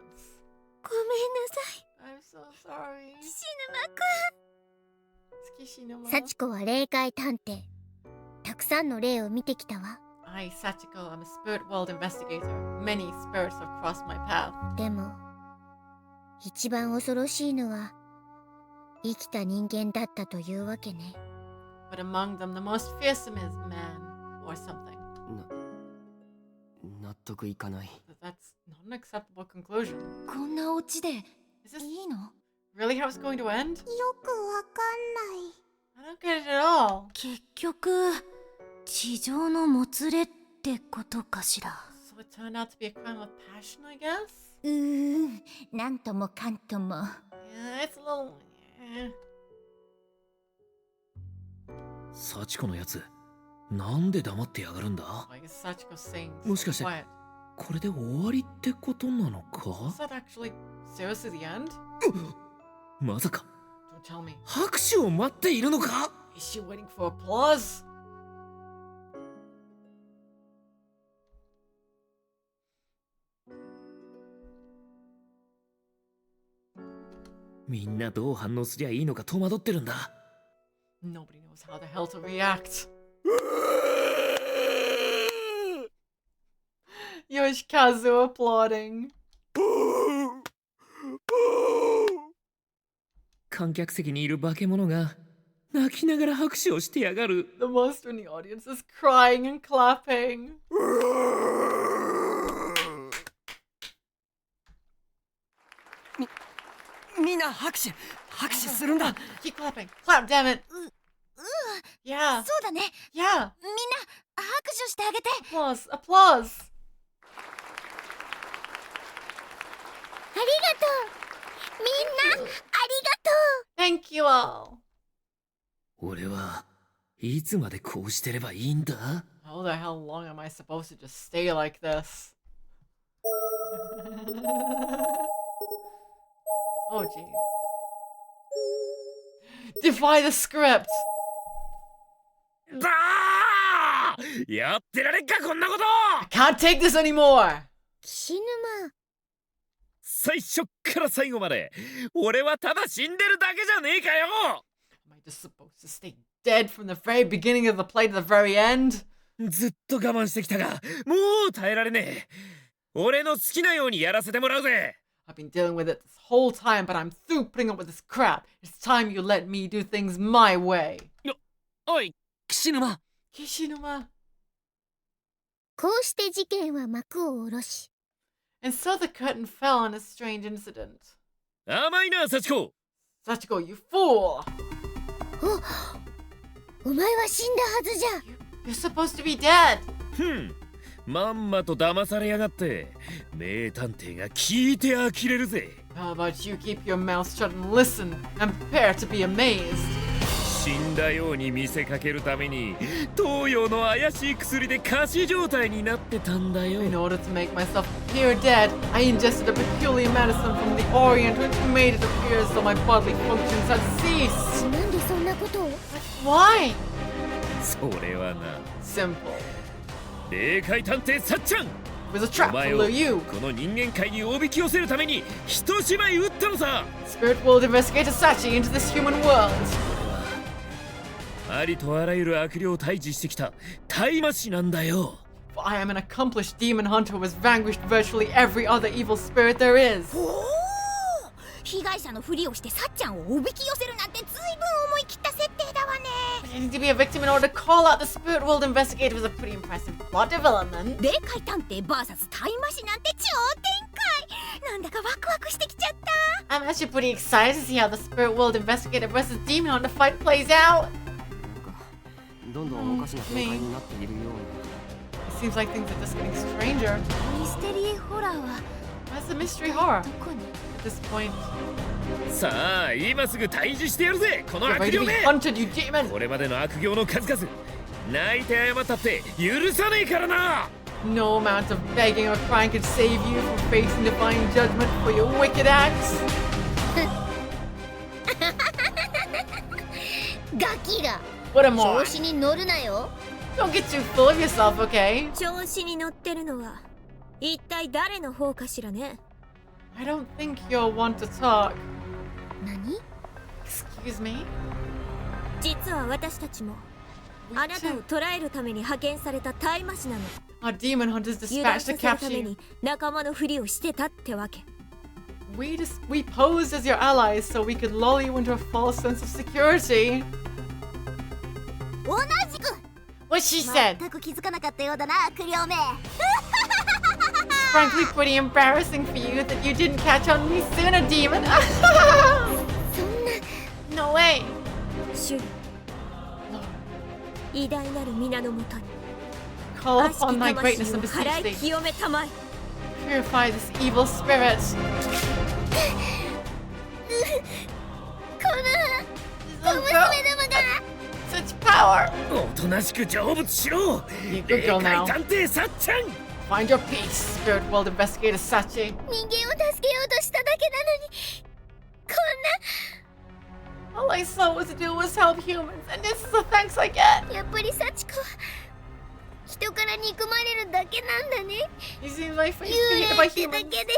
ごめんなさい。 I'm so sorry. 岸沼くん。幸子は霊界探偵。たくさんの霊を見てきたわ。I, Sachiko, I'm a spirit world investigator. Many spirits have crossed my path. でも、一番恐ろしいのは生きた人間だったというわけね。But among them, the most fearsome is man or something. 納得いかない。 That's not an acceptable conclusion. こんなオチでいい Is this の？ really how it's going to end? よくわかんない。 I don't get it at all. 結局地上のもつれってことかしら。 So it turned out to be a crime of passion, I guess? なんともかんとも。 Yeah, it's a little... eh. 幸子のやつ、なんで黙ってやがるんだ。 I guess Sachiko's saying もしかして quiet. これで終わりってことなのか。 Is that actually seriously the end? まさか Don't tell me. 拍手を待っているのか。 Is she waiting for applause? みんなどう反応すりゃいいのか戸惑ってるんだ。 Nobody knows how the hell to react. Yoshikazu applauding. 観客席にいる化け物が泣きながら拍手をしてやがる。 The monster in the audience is crying and clapping. みんな拍手するんだ。 Keep clapping. Clap, damn it. Yeah. そうだね。 Yeah. みんな拍手してあげて。 Applause. Applause. ありがとう。みんな、ありがとう。 Thank you all. 俺はいつまでこうしてればいいんだ。 How the hell long am I supposed to just stay like this? Oh, jeez. Defy the script! だー！やってられっかこんなこと。 I can't take this anymore! 岸沼。最初っから最後まで俺はただ死んでるだけじゃねえかよ。 Am I just supposed to stay dead from the very beginning of the play to the very end? ずっと我慢してきたがもう耐えられねえ。俺の好きなようにやらせてもらうぜ。 I've been dealing with it this whole time, but I'm through putting up with this crap. It's time you let me do things my way. おい、岸沼。 Kishinuma. こうして事件は幕を下ろし。And so the curtain fell on a strange incident. 甘いな、幸子。 Sachiko, you fool! お前は死んだはずじゃ。 You're supposed to be dead! まんまと騙されやがって。名探偵が聞いて呆れるぜ。 How about you keep your mouth shut and listen and prepare to be amazed? 死んだように見せかけるために東洋の怪しい薬で仮死状態になってたんだよ。 In order to make myself appear dead, I ingested a peculiar medicine from the Orient which made it appear as though my bodily functions had ceased. なんでそんなことを？ Why? それはな。 Simple. 霊界探偵さっちゃん。 It was a trap お前 to を lure you. この人間界におびき寄せるために一芝居打ったのさ。 Spirit World Investigator Sachi into this human world. ありとあらゆる悪霊を退治してきた大魔師なんだよ。For I am an accomplished demon hunter who has vanquished virtually every other evil spirit there is. 被害者のふりをしてさっちゃんをおびき寄せるなんてずいぶん思い切った設定だわね。 Pretending to be a victim in order to call out the spirit world investigator was a pretty impressive plot development. 霊界探偵 VS タイマシなんて超展開。なんだかワクワクしてきちゃった。 I'm actually pretty excited to see how the spirit world investigator versus demon hunter fight plays out. どんどんおかしな展開になっているような。 It seems like things are just getting stranger. ミステリーホラーは What's the mystery horror? どこに At this point. さあ今すぐ退治してやるぜこの You're 悪 ready to 霊 be め hunted, you demon! これまでの悪行の数々泣いて謝ったって許さねえからな No amount of begging or crying could save you from facing divine judgment for your wicked acts. ガキが What am I? 調子に乗るなよ。 Don't get too full of yourself, okay? 調子に乗ってるのは一体誰の方かしらね。 I don't think you'll want to talk. 何？ Excuse me? 実は私たちもあなたを捕らえるために派遣されたタイマシなの。 Our demon hunters 油断 dispatched さ to せるた capture め you. に仲間のふりをしてたってわけ。We posed as your allies so we could lull you into a false sense of security. 同じく What she said. 全く気づかなかったようだな、クリオメ。 Frankly, pretty embarrassing for you that you didn't catch on me sooner, demon. そんな No way. 主偉大なる皆のもとに Call 悪しき upon thy 魂 greatness を and 払 beseech い thee. 清めたまえ。 Purify this evil spirit. この小娘どもが Such power. おとなしく成仏しろ You good 霊 girl 界 now. 探偵さっちゃん Find your peace, spirit world investigator Sachi. 人間を助けようとしただけなのにこ All I saw was to do was help humans, and this is the thanks I get. んなやっぱりサチコは人から憎まれるだけなんだね。 You seem like face 幽 hated 霊 by ってだ humans けで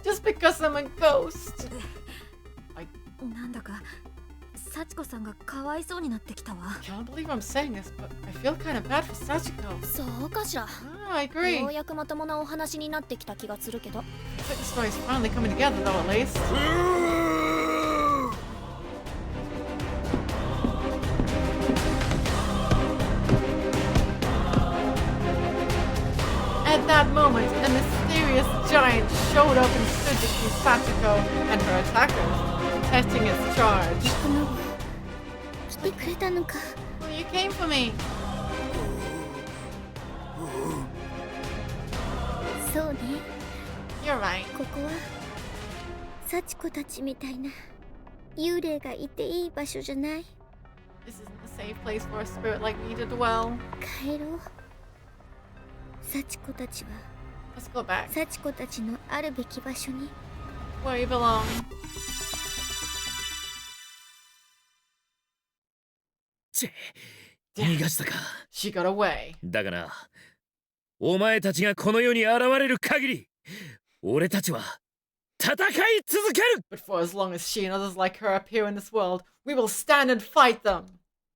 just because I'm a ghost. なんだかサチコさんがかわいそうになってきたわ。 Can't believe I'm saying this, but I feel kind of bad for Sachiko. そうかしら。 I agree. ようやくまともなお話になってきた気がするけど。 I think the story's finally coming together, though, at least. At that moment, a mysterious giant showed up and stood between Sachiko and her attackers, testing its charge. 来てくれたのか。 Well, you came for me. そうね。 You're right. ここはサチコたちみたいな幽霊がいていい場所じゃない。 This isn't a safe place for a spirit like me to dwell. 帰ろう。サチコたちは Let's go back. サチコたちのあるべき場所に。 Where you belong. チェ逃がしたか She got away. だがなお前たちがこの世に現れる限り俺たちは戦い続ける But for as long as she and others like her appear in this world, we will stand and fight them.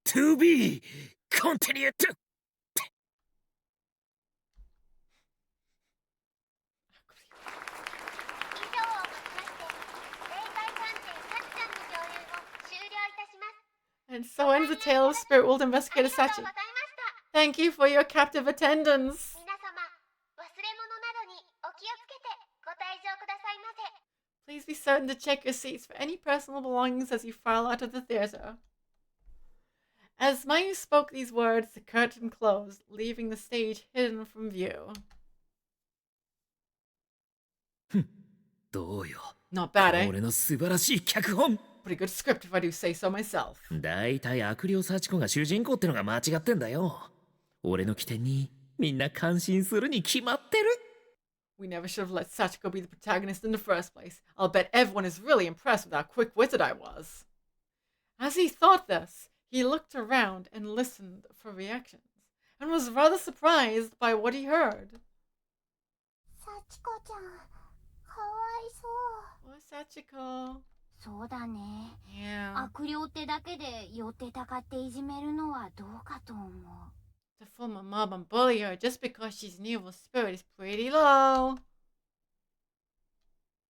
To be continued. 以上をもちまして霊界探偵サチちゃんの上演を終了いたします。 And so ends the tale of Spirit World Investigator Sachi. Thank you for your captive attendance. 皆様、忘れ物などにお気をつけてご退場くださいませ。 Please be certain to check your seats for any personal belongings as you file out of the theater. As Mayu spoke these words, the curtain closed, leaving the stage hidden from view. どうよ Not bad, eh? 俺の素晴らしい脚本 Pretty good script if I do say so myself. だいたい悪霊幸子が主人公ってのが間違ってんだよ俺の起点にみんな感心するに決まってる We never should have let Sachiko be the protagonist in the first place. I'll bet everyone is really impressed with how quick-witted I was. As he thought this, he looked around and listened for reactions, and was rather surprised by what he heard. サチコちゃん、かわいそう。 Oh, Sachiko. そうだね。 Yeah. 悪霊ってだけで寄ってたかっていじめるのはどうかと思う。To form a mob and bully her just because she's an evil spirit is pretty low.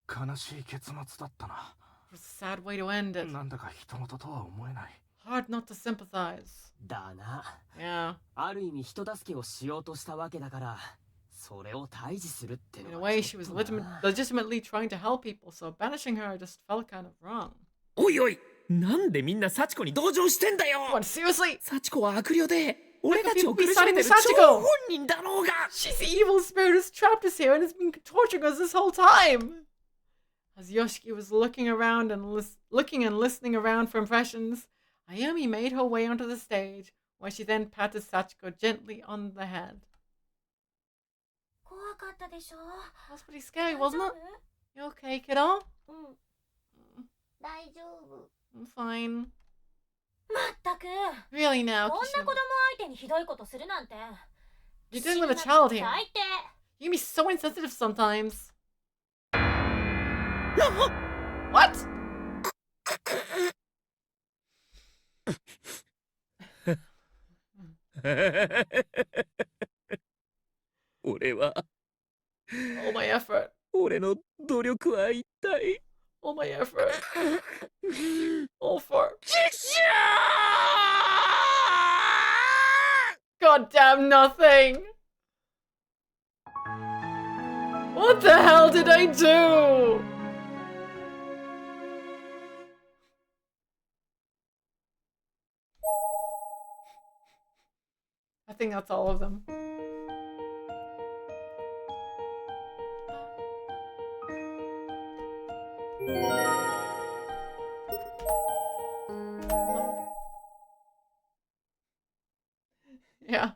悲しい結末だったな。 It's a sad way to end it. なんだか人事とは思えない。 Hard not to sympathize. だな。Yeah. ある意味人助けをしようとしたわけだから、それを退治するっての In a は way, she was legitimately trying to help people, so banishing her just felt kind of wrong. おいおい、なんでみんな幸子に同情してんだよ。 What, seriously? 幸子は悪霊で、俺たちを苦し People めてる be 張 citing Sachiko. 本人だろうが。 She's the evil spirit who's trapped us here and has been torturing us this whole time. As Yoshiki was looking around and listening around for impressions, Ayumi made her way onto the stage, where she then patted Sachiko gently on the head. 怖かったでしょ。 That was pretty scary, wasn't it? You okay, kiddo? 大丈夫。 I'm fine. まったく。 Really now, こんな子供 Kishima. 相手にひどいことするなんて。 You're dealing with a child here. 最低。 You can be so insensitive sometimes. What? 俺は All my effort. 俺の努力は一体 All my effort. All for. Goddamn nothing. What the hell did I do? I think that's all of them. Yeah.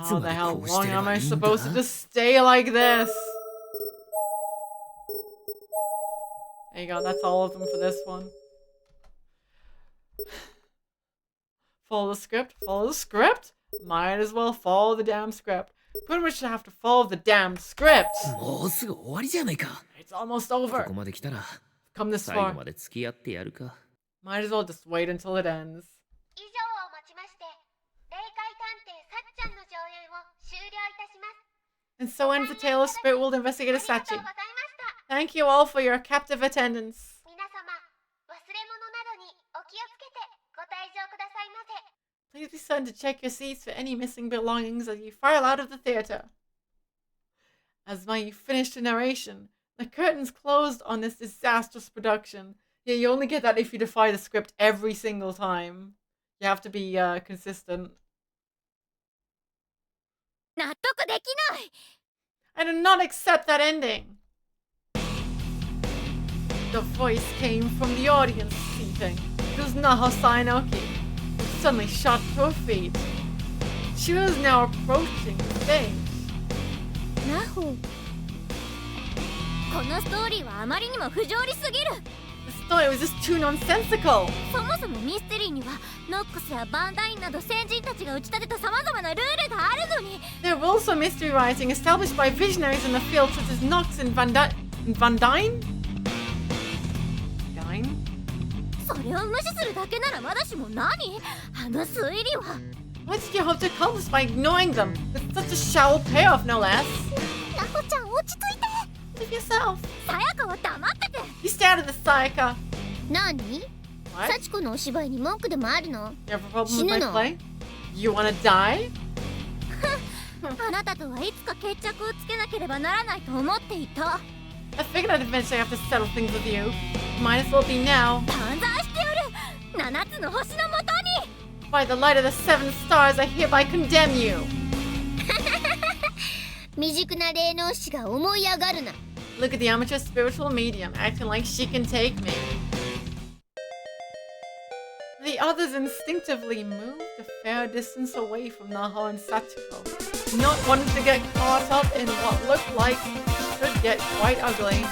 How the hell long am I supposed to just stay like this? There you go, that's all of them for this one. Follow the script? Follow the script? Might as well follow the damn script. Pretty much have to follow the damn script. もうすぐ終わりじゃないか。 It's almost over. ここまで来たら Come this 最後 far. まで付き合ってやるか。 Might as well just wait until it ends. 以上をもちまして、霊界探偵さっちゃんの上演を終了いたします。 And so ends the tale of Spirit World Investigator ありがと Sachi. うございました。 Thank you all for your captive attendance. 皆様、忘れ物などにお気をつけてご退場くださいませ。 Please be certain to check your seats for any missing belongings as you file out of the theater. As Mayu finished the narration, the curtains closed on this disastrous production. Yeah, you only get that if you defy the script every single time. You have to be consistent. 納得できない。 I do not accept that ending. The voice came from the audience seating. It was Naho Sainoki, who suddenly shot to her feet. She was now approaching the stage. ナホ、このストーリーはあまりにも不条理すぎる。 The story was just too nonsensical. そもそもミステリーにはノックスやバンダインなど先人たちが打ち立てた様々なルールがあるのに。 There were also mystery writing established by visionaries in the field such as Knox and Van Dyne? それを無視するだけならまだしも何？あの推理は。 What did you hope to accomplish by ignoring them? It's such a shallow payoff, no less. ナホちゃん落ち着いて。 Leave yourself. さやかは黙ってて。 You stay out of this, Sayaka. 何？ What? 幸子のお芝居に文句でもあるの？ You have a problem with 死ぬ my の？ play? You wanna die? あなたとはいつか決着をつけなければならないと思っていた。 I figured I'd eventually have to settle things with you. Might as well be now. 断罪してやる。七つの星のもとに。 By the light of the 7 stars, I hereby condemn you. 未熟な霊能師が思い上がるな。 Look at the amateur spiritual medium acting like she can take me. The others instinctively moved a fair distance away from Naho and Sachiko, not wanting to get caught up in what looked like it could get quite ugly.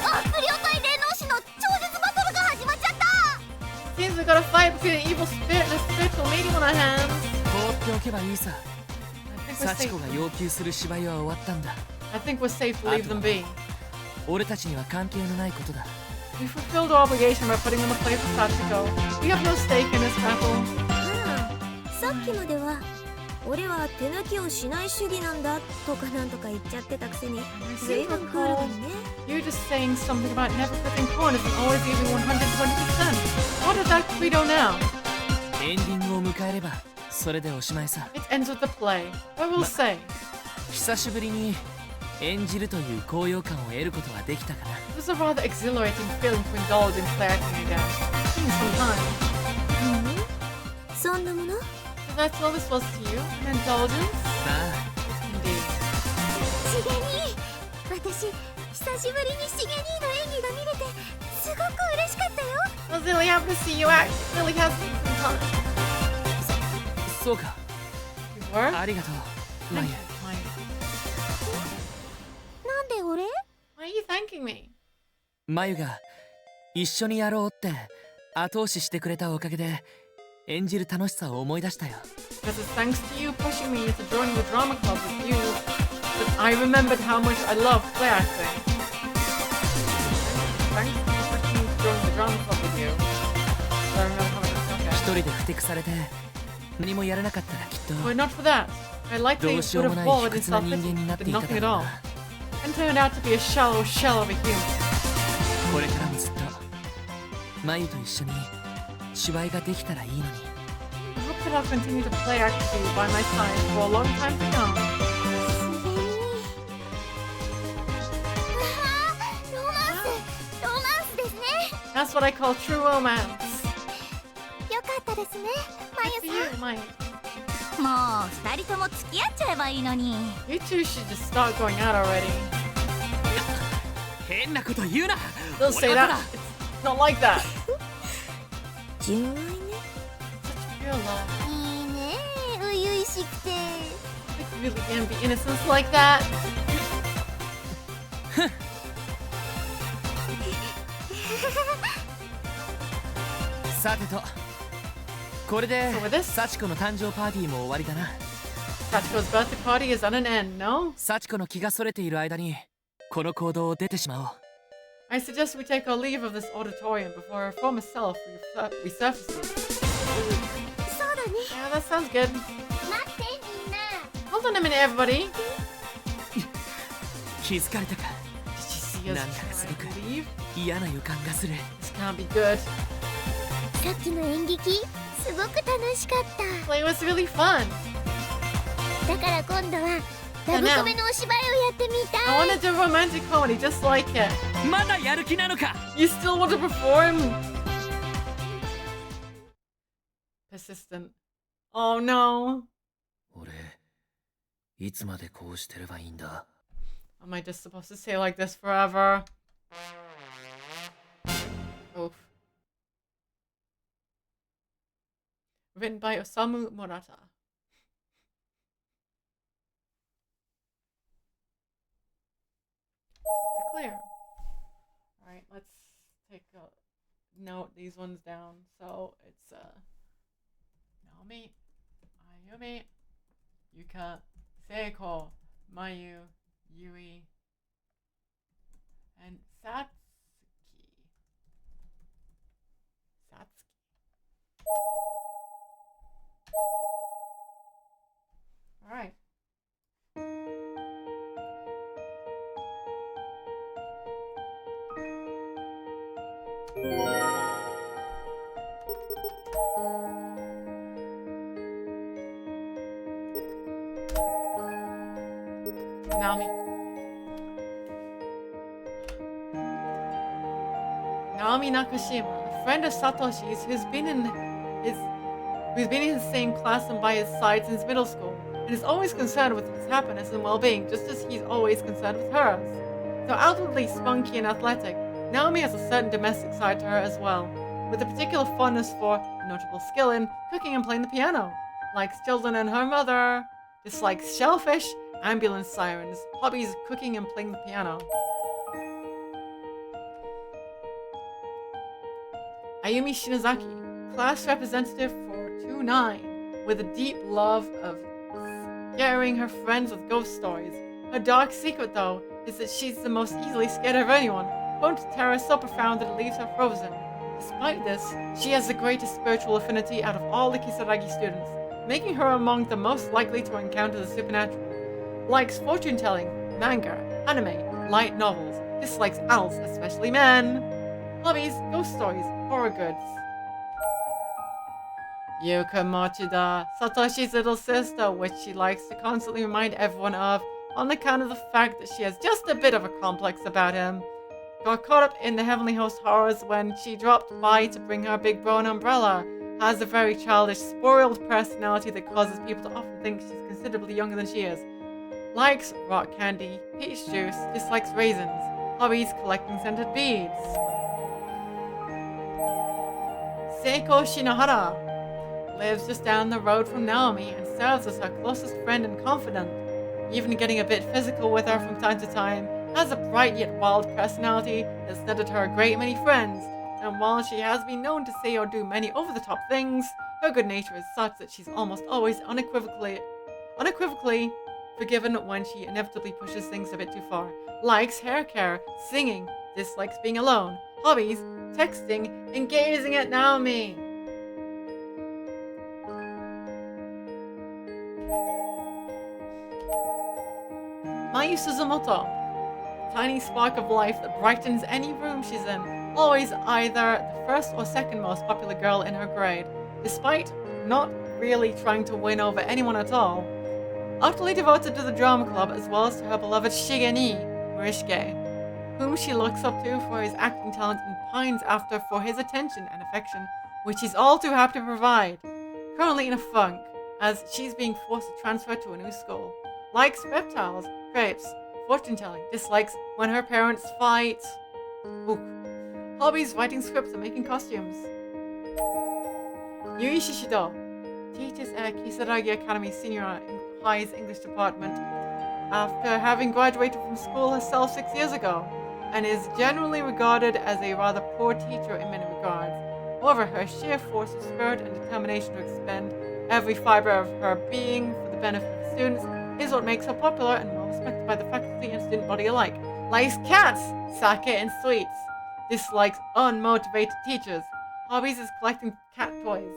悪霊対霊能師の超絶バトルが始まっちゃった。 Seems we've got a fight between an evil spirit and a spiritual medium on our hands. 放っておけばいいさ。 I think we're 幸 safe. 子が要求する芝居は終わったんだ。 I think we're safe to leave them be. 俺たちには関係のないことだ。We fulfilled our obligation by putting on the play for Sachiko. We have no stake in this battle. さっきまでは俺は手抜きをしない主義なんだとかなんとか言っちゃってたくせに随分クールだね。 You're just saying something about never cutting corners and always giving 120%. What is that credo now? エンディングを迎えればそれでおしまいさ。 It ends with the play. I will say. 久しぶりに演じるという高揚感を得ることはできたかな。 It was a rather exhilarating feeling to indulge in play acting again. It's been some time. そんなもの So that's all this was to you? An indulgence? さあ。 Indeed. しげに私久しぶりにしげにの演技が見れてすごく嬉しかったよ。 I was really happy to see you act. It really has been some time. そうか。You were? ありがとう、マユ。なんで俺 Why are you thanking me? マユが一緒にやろうって後押ししてくれたおかげで演じる楽しさを思い出したよ。 Because it's thanks to you pushing me into joining the drama club with you that I remembered how much I love play acting. Thanks to you pushing me to join the drama club with you. I remember how much I love 一人でふてくされて何もやらなかったらきっと Were it not for that, I likely ど would うしよう have もない fallen 卑 in 屈な人間 self-pity になって did いた nothing だ at ろう all, な。 and turned out to be a shallow shell of a human. これからもずっとマユと一緒に芝居ができたらいいのに。 I hope that I'll continue to play acting by my side for a long time to come. ロマンスですね。 That's what I call true romance. よかったですね、マユ You, さん。 Maya. もう二人とも付き合っちゃえばいいのに。 You two should just start going out already. 変なこと言うな。 Don't say that. It's not like that. 純愛ね。 Real love. いいね、初々しくて。 It really can be innocence like that. さてとこれでサチコの誕生パーティーも終わりだな。 Sachiko's birthday party is at an end, no? サチコの気がそれている間にこの行動を出てしまおう。 I suggest we take our leave of this auditorium before our former self resurfaces. そうだね。 Yeah, that sounds good. 待ってみんな。 Hold on a minute, everybody. 気づかれたか。 Did you see us なんだかすご try く to leave? 嫌な予感がする。 This can't be good. さっきの演劇、すごく楽しかった。 Play was really fun. だから今度はラブコメのお芝居をやってみた I い。 want to do romantic comedy just like it. まだやる気なのか。 You still want to perform? Persistent. Oh no. 俺いつまでこうしてればいいんだ。 Am I just supposed to stay like this forever? Oof. Written by Osamu Murata. Declare. Alright, let's take a note these ones down. So it's Naomi, Ayumi, Yuka, Seiko, Mayu, Yui, and Satsuki. Alright. Naomi Nakashima, a friend of Satoshi's who's been in his same class and by his side since middle school, and is always concerned with his happiness and well-being, just as he's always concerned with hers. Though outwardly spunky and athletic, Naomi has a certain domestic side to her as well, with a particular fondness for and notable skill in cooking and playing the piano. Likes children and her mother, dislikes shellfish, ambulance sirens, hobbies cooking and playing the piano. Ayumi Shinozaki, class representative for 2-9, with a deep love of scaring her friends with ghost stories. Her dark secret, though, is that she's the most easily scared of anyone. prone to terror so profound that it leaves her frozen. Despite this, she has the greatest spiritual affinity out of all the Kisaragi students, making her among the most likely to encounter the supernatural. Likes fortune-telling, manga, anime, light novels, dislikes adults, especially men. Hobbies, ghost stories, horror goods. Yuka Mochida, Satoshi's little sister, which she likes to constantly remind everyone of, on account of the fact that she has just a bit of a complex about him. Got caught up in the Heavenly Host horrors when she dropped by to bring her big bro an umbrella. Has a very childish, spoiled personality that causes people to often think she's considerably younger than she is. Likes rock candy, peach juice, dislikes raisins. Hobbies, collecting scented beads. Seiko Shinohara lives just down the road from Naomi and serves as her closest friend and confidant, even getting a bit physical with her from time to time. Has a bright yet wild personality that's netted her a great many friends, and while she has been known to say or do many over-the-top things, her good nature is such that she's almost always unequivocally forgiven when she inevitably pushes things a bit too far. Likes hair care, singing, dislikes being alone. Hobbies, texting, and gazing at Naomi. Mayu Suzumoto. Tiny spark of life that brightens any room she's in. Always either the first or second most popular girl in her grade, despite not really trying to win over anyone at all. Utterly devoted to the drama club as well as to her beloved Shigeni, Morishige, whom she looks up to for his acting talent and pines after for his attention and affection, which he's all too happy to provide. Currently in a funk, as she's being forced to transfer to a new school. Likes reptiles, crepes, fortune-telling, dislikes when her parents fight. Ooh. Hobbies, writing scripts and making costumes. Yui Shishido teaches at Kisaragi Academy Senior High's English department after having graduated from school herself 6 years ago, and is generally regarded as a rather poor teacher in many regards. However, her sheer force of spirit and determination to expend every fiber of her being for the benefit of the students is what makes her popular and well respected by the faculty and student body alike. Likes cats, sake, and sweets. Dislikes unmotivated teachers. Hobbies is collecting cat toys.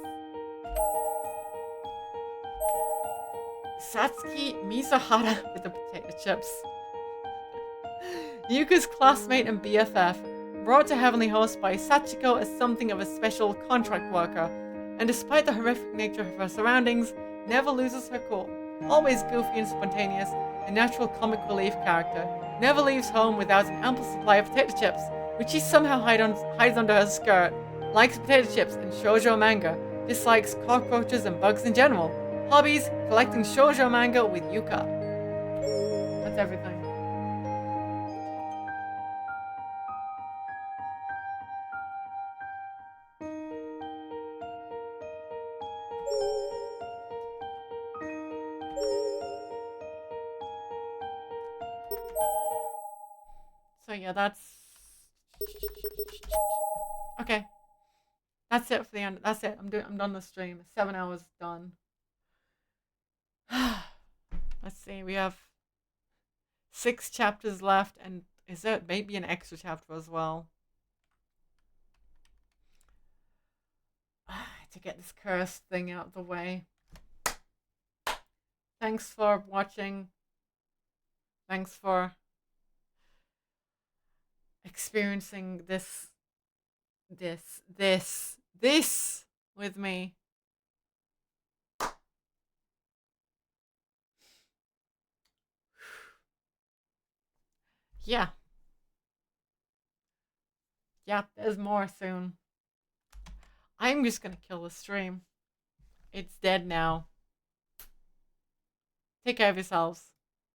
Satsuki Mizuhara with the potato chips. Yuka's classmate and BFF, brought to Heavenly Host by Sachiko as something of a special contract worker, and despite the horrific nature of her surroundings, never loses her cool. Always goofy and spontaneous, a natural comic relief character, never leaves home without an ample supply of potato chips, which she somehow hides under her skirt. Likes potato chips and shoujo manga, dislikes cockroaches and bugs in general. Hobbies, collecting shoujo manga with Yuka. That's everything. So yeah, that's... Okay. That's it for the end. That's it. I'm done the stream. 7 hours done. Let's see. We have 6 chapters left, and is there maybe an extra chapter as well? To get this cursed thing out of the way. Thanks for watching. Thanks for experiencing this with me. Yeah. Yeah, there's more soon. I'm just gonna kill the stream. It's dead now. Take care of yourselves.